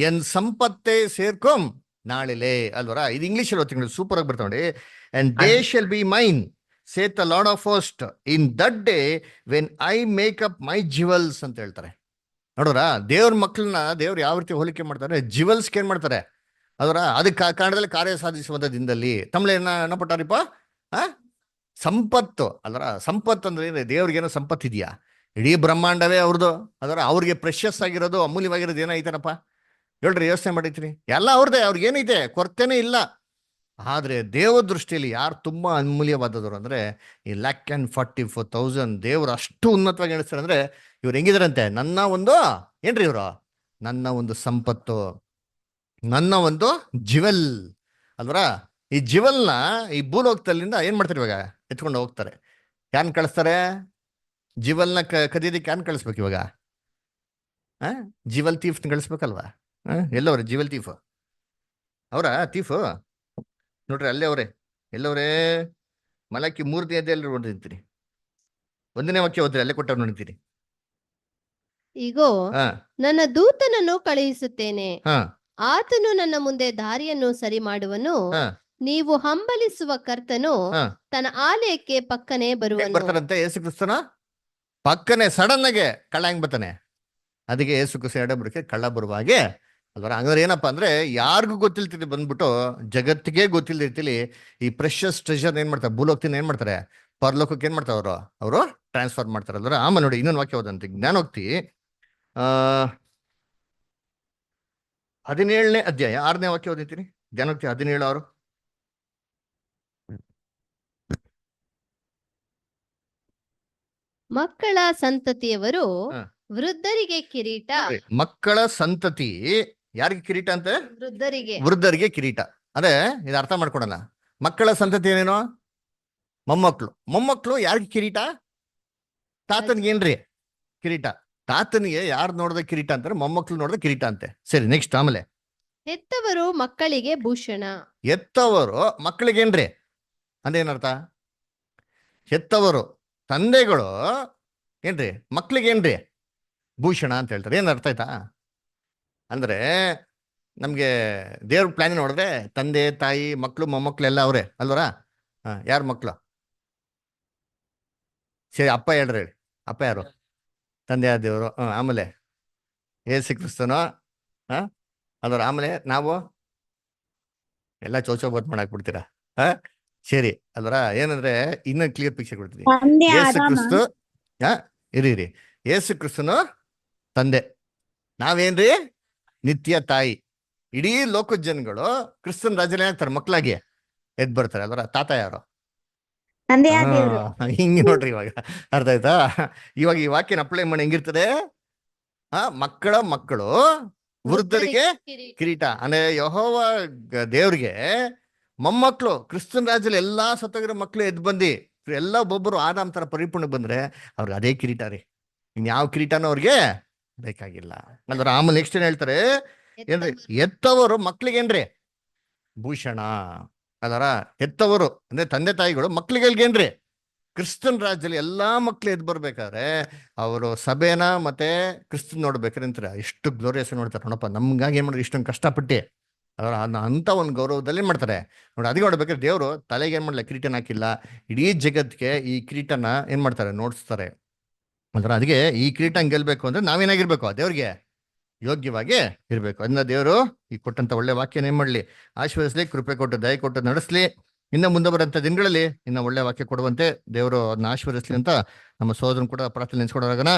ಎನ್ ಸಂಪತ್ತೇ ಸೇರ್ಕೊಂ ನಾಳೆಲೆ ಅಲ್ವರ. ಇದು ಇಂಗ್ಲಿಷ್ ಅಲ್ಲಿ ಓದ್ತೀನಿ, ಸೂಪರ್ ಆಗಿ ಬರ್ತಾ ನೋಡಿ. And they shall be mine saith the Lord of host in that day when I make up my jewels ಅಂತ ಹೇಳ್ತಾರೆ. ನೋಡ್ರ, ದೇವ್ರ ಮಕ್ಕಳನ್ನ ದೇವ್ರು ಯಾವ ರೀತಿ ಹೋಲಿಕೆ ಮಾಡ್ತಾರೆ, ಜಿವಲ್ಸ್ಗೆ ಏನ್ ಮಾಡ್ತಾರೆ ಅದರ. ಅದಕ್ಕೆ ಕಾರಣದಲ್ಲಿ ಕಾರ್ಯ ಸಾಧಿಸುವಂತ ದಿನದಲ್ಲಿ ತಮಿಳು ಏನ ಪಟ್ಟಾರಿಪ್ಪ, ಸಂಪತ್ತು ಅಲ್ವರ. ಸಂಪತ್ತು ಅಂದ್ರೆ ದೇವ್ರಿಗೇನೋ ಸಂಪತ್ತು ಇದೆಯಾ, ಇಡೀ ಬ್ರಹ್ಮಾಂಡವೇ ಅವ್ರದ್ದು. ಅದರ ಅವ್ರಿಗೆ ಪ್ರೆಷಸ್ ಆಗಿರೋದು, ಅಮೂಲ್ಯವಾಗಿರೋದು ಏನೈತೇನಪ್ಪ ಹೇಳ್ರಿ, ಯೋಚನೆ ಮಾಡಿರ್ತೀನಿ. ಎಲ್ಲ ಅವ್ರದ್ದೇ, ಅವ್ರಿಗೆ ಏನೈತೆ ಕೊರತೆನೇ ಇಲ್ಲ. ಆದ್ರೆ ದೇವ ದೃಷ್ಟಿಯಲ್ಲಿ ಯಾರು ತುಂಬಾ ಅಮೂಲ್ಯವಾದವರು ಅಂದ್ರೆ ಈ 1,44,000 ದೇವ್ರು ಅಷ್ಟು ಉನ್ನತವಾಗಿ ಎಣಿಸ್ತಾರೆ. ಅಂದ್ರೆ ಇವ್ರು ಹೆಂಗಿದಾರಂತೆ, ನನ್ನ ಒಂದು ಏನ್ರಿ ಇವರು, ನನ್ನ ಒಂದು ಸಂಪತ್ತು, ನನ್ನ ಒಂದು ಜಿವೆಲ್ ಅಲ್ವರ. ಈ ಜಿವೆಲ್ನ ಈ ಭೂಲೋಕದಲ್ಲಿಂದ ಏನ್ ಮಾಡ್ತಾರೆ, ಇವಾಗ ಎತ್ಕೊಂಡು ಹೋಗ್ತಾರೆ. ಯಾನ್ ಕಳಿಸ್ತಾರೆ, ಜಿವಲ್ನ ಕದಿಯೋದಕ್ಕೆ ಯಾನ್ ಕಳಿಸ್ಬೇಕು ಇವಾಗ, ಜಿವಲ್ ತೀಫ್ ಕಳಿಸ್ಬೇಕಲ್ವಾ? ಎಲ್ಲವ್ರೆ ಜಿವಲ್ ತೀಫ್, ಅವರ ತೀಫ್ ನೋಡ್ರಿ, ಅಲ್ಲೇ ಅವ್ರೆ. ಎಲ್ಲವ್ರೆ, ಮಲಾಕಿ 3ನೇ ಅಧ್ಯಾಯದಲ್ಲಿ ನೋಡಿರ್ತೀರಿ, 1ನೇ ವಾಕ್ಯ ಹೋದ್ರೆ ಅಲ್ಲೇ ಕೊಟ್ಟವ್ರು ನೋಡ್ತೀರಿ. ಈಗೋ ನನ್ನ ದೂತನನ್ನು ಕಳುಹಿಸುತ್ತೇನೆ, ಆತನು ನನ್ನ ಮುಂದೆ ದಾರಿಯನ್ನು ಸರಿ ಮಾಡುವನು. ನೀವು ಹಂಬಲಿಸುವ ಕರ್ತನು ತನ್ನ ಆಲಯಕ್ಕೆ ಪಕ್ಕನೆ ಬರುವನು. ಬರ್ತಾರಂತೆ ಯೇಸು ಕ್ರಿಸ್ತನ ಪಕ್ಕನೆ ಸಡನ್ ಆಗಿ ಕಳ್ಳ ಹೆಂಗ್ ಬರ್ತಾನೆ, ಅದಕ್ಕೆ ಯೇಸು ಕ್ರಿಸ್ತ ಎಡಬರಕ್ಕೆ ಕಳ್ಳ ಬರುವ ಹಾಗೆ ಅಲ್ವರ. ಹಂಗಾದ್ರೆ ಏನಪ್ಪಾ ಅಂದ್ರೆ, ಯಾರಿಗೂ ಗೊತ್ತಿಲ್ತಿರಿ ಬಂದ್ಬಿಟ್ಟು, ಜಗತ್ತಿಗೆ ಗೊತ್ತಿಲ್ದಿರ್ತಿಲಿ ಈ ಪ್ರೆಷಸ್ ಟ್ರೆಷರ್ ಏನ್ ಮಾಡ್ತಾರೆ, ಭೂಲೋಕದಿಂದ ಏನ್ ಮಾಡ್ತಾರೆ, ಪರಲೋಕಕ್ಕೆ ಏನ್ ಮಾಡ್ತಾರೆ ಅವರು ಟ್ರಾನ್ಸ್ಫರ್ ಮಾಡ್ತಾರೆ ಅಲ್ವರ. ಆಮೇಲೆ ನೋಡಿ ಇನ್ನೊಂದು ವಾಕ್ಯ ಹೋದಂತೆ, ಜ್ಞಾನೋಕ್ತಿ 17ನೇ ಅಧ್ಯಾಯ 6ನೇ ವಾಕ್ಯ ಓದಿರ್ತೀನಿ. ಜ್ಞಾನೋಕ್ತಿ 17:6. ಮಕ್ಕಳ ಸಂತತಿಯವರು ವೃದ್ಧರಿಗೆ ಕಿರೀಟ, ಮಕ್ಕಳ ಸಂತತಿ ಯಾರಿಗೆ ಕಿರೀಟ ಅಂತೆ? ವೃದ್ಧರಿಗೆ. ವೃದ್ಧರಿಗೆ ಕಿರೀಟ. ಅದೇ ಇದು ಅರ್ಥ ಮಾಡ್ಕೊಡೋಣ. ಮಕ್ಕಳ ಸಂತತಿ ಏನೇನು? ಮೊಮ್ಮಕ್ಕಳು. ಮೊಮ್ಮಕ್ಕಳು ಯಾರಿಗೆ ಕಿರೀಟ? ತಾತನ್ಗೆ ಏನ್ರಿ ಕಿರೀಟ? ತಾತನಿಗೆ ಯಾರು ನೋಡಿದ ಕಿರೀಟ ಅಂತಾರೆ? ಮೊಮ್ಮಕ್ಕಳು ನೋಡಿದ ಕಿರೀಟ ಅಂತೆ. ಸರಿ, ನೆಕ್ಸ್ಟ್. ಆಮೇಲೆ ಹೆತ್ತವರು ಮಕ್ಕಳಿಗೆ ಭೂಷಣ. ಹೆತ್ತವರು ಮಕ್ಕಳಿಗೇನ್ರಿ ಅಂದೇನರ್ಥ? ಹೆತ್ತವರು ತಂದೆಗಳು ಏನ್ರಿ ಮಕ್ಳಿಗೇನ್ರಿ ಭೂಷಣ ಅಂತ ಹೇಳ್ತಾರೆ. ಏನ್ ಅರ್ಥ ಆಯ್ತಾ? ಅಂದ್ರೆ ನಮ್ಗೆ ದೇವ್ರ ಪ್ಲಾನ್ ನೋಡಿದ್ರೆ ತಂದೆ ತಾಯಿ ಮಕ್ಕಳು ಮೊಮ್ಮಕ್ಳು ಎಲ್ಲ ಅವ್ರೆ ಅಲ್ವರ? ಯಾರು ಮಕ್ಕಳು? ಸರಿ, ಅಪ್ಪ ಹೇಳ್ರಿ, ಹೇಳಿ. ಅಪ್ಪ ಯಾರು? ತಂದೆ ಆದ ದೇವರು. ಆಮೇಲೆ ಏಸು ಕ್ರಿಸ್ತನು ಅಲ್ವರ? ಆಮೇಲೆ ನಾವು ಎಲ್ಲ ಚೌಚೌಬತ್ ಮಾಡಾಕ್ಬಿಡ್ತೀರಾ? ಸರಿ ಅಲ್ವರ? ಏನಂದ್ರೆ ಇನ್ನೂ ಕ್ಲಿಯರ್ ಪಿಕ್ಚರ್ ಕೊಡ್ತೀನಿ. ಏಸು ಕ್ರಿಸ್ತು ಇರಿ ಏಸು ಕ್ರಿಸ್ತನು ತಂದೆ, ನಾವೇನ್ರಿ ನಿತ್ಯ ತಾಯಿ. ಇಡೀ ಲೋಕದ ಜನಗಳು ಕ್ರಿಸ್ತನ್ ರಾಜ್ಯದಲ್ಲಿ ಏನಾಗ್ತಾರೆ? ಮಕ್ಕಳಾಗಿ ಎದ್ ಬರ್ತಾರೆ ಅಲ್ವರ? ತಾತ ಯಾರು? ಹಿಂಗೆ ನೋಡ್ರಿ. ಇವಾಗ ಅರ್ಥ ಆಯ್ತಾ? ಇವಾಗ ಈ ವಾಕ್ಯನ ಅಪ್ಲೈ ಮಾಡಿ ಹೆಂಗಿರ್ತದೆ? ಮಕ್ಕಳ ಮಕ್ಕಳು ವೃದ್ಧರಿಗೆ ಕಿರೀಟ. ಅಂದ್ರೆ ಯೆಹೋವ ದೇವ್ರಿಗೆ ಮೊಮ್ಮಕ್ಕಳು ಕ್ರಿಸ್ತನ್ ರಾಜ್ಯದಲ್ಲಿ ಎಲ್ಲಾ ಸತ್ತೋಗಿರೋ ಮಕ್ಕಳು ಎದ್ ಬಂದಿ ಎಲ್ಲ ಒಬ್ಬೊಬ್ಬರು ಆದಾಮ್ ತರ ಪರಿಪೂರ್ಣ ಬಂದ್ರೆ ಅವ್ರಿಗೆ ಅದೇ ಕಿರೀಟ ರೀ. ಇನ್ಯಾವ ಕಿರೀಟನೂ ಅವ್ರಿಗೆ ಬೇಕಾಗಿಲ್ಲ ಅಂದ್ರೆ. ಆಮೇಲೆ ನೆಕ್ಸ್ಟ್ ಏನ್ ಹೇಳ್ತಾರೆ? ಏನ್ರಿ? ಎತ್ತವರು ಮಕ್ಳಿಗೇನ್ರಿ ಭೂಷಣ ಅದರ? ಎತ್ತವರು ಅಂದ್ರೆ ತಂದೆ ತಾಯಿಗಳು ಮಕ್ಳಿಗೇನ್ರಿ ಕ್ರಿಸ್ತನ್ ರಾಜ್ಯದಲ್ಲಿ ಎಲ್ಲಾ ಮಕ್ಳು ಎದ್ ಬರ್ಬೇಕಾದ್ರೆ ಅವರು ಸಭೆನ ಮತ್ತೆ ಕ್ರಿಸ್ತನ್ ನೋಡ್ಬೇಕಾರೆ ಅಂತಾರೆ ಎಷ್ಟು ಗ್ಲೋರಿಯಸ್ ನೋಡ್ತಾರೆ. ನೋಡಪ್ಪ, ನಮ್ಗಾಗಿ ಏನ್ ಮಾಡ್ರಿ ಇಷ್ಟೊಂದು ಕಷ್ಟಪಟ್ಟು ಅದರ ಅಂತ ಒಂದು ಗೌರವದಲ್ಲಿ ಏನ್ ಮಾಡ್ತಾರೆ ನೋಡಿ. ಅದಕ್ಕೆ ನೋಡ್ಬೇಕಾದ್ರೆ ದೇವರು ತಲೆಗೆ ಏನ್ ಮಾಡಲ್ಲ ಕಿರೀಟನ ಹಾಕಿಲ್ಲ, ಇಡೀ ಜಗತ್ಗೆ ಈ ಕಿರೀಟನ ಏನ್ ಮಾಡ್ತಾರೆ ನೋಡಿಸ್ತಾರೆ. ಅಂದ್ರೆ ಅದಕ್ಕೆ ಈ ಕಿರೀಟ ಗೆಲ್ಬೇಕು ಅಂದ್ರೆ ನಾವೇನಾಗಿರ್ಬೇಕು? ದೇವ್ರಿಗೆ ಯೋಗ್ಯವಾಗಿ ಇರ್ಬೇಕು. ಅದನ್ನ ದೇವರು ಈ ಕೊಟ್ಟಂತ ಒಳ್ಳೆ ವಾಕ್ಯನ ಏನ್ ಮಾಡ್ಲಿ ಆಶೀರ್ವದಿಸ್ಲಿ, ಕೃಪೆ ಕೊಟ್ಟು ದಯ ಕೊಟ್ಟು ನಡೆಸ್ಲಿ. ಇನ್ನು ಮುಂದೆ ಬರೋಂಥ ದಿನಗಳಲ್ಲಿ ಇನ್ನು ಒಳ್ಳೆ ವಾಕ್ಯ ಕೊಡುವಂತೆ ದೇವರು ಅದನ್ನ ಆಶೀರ್ವದಿಸ್ಲಿ ಅಂತ ನಮ್ಮ ಸಹೋದರನ್ ಕೂಡ ಪ್ರಾರ್ಥನೆ ನೆನೆಸ್ಕೊಡೋರಾಗನ.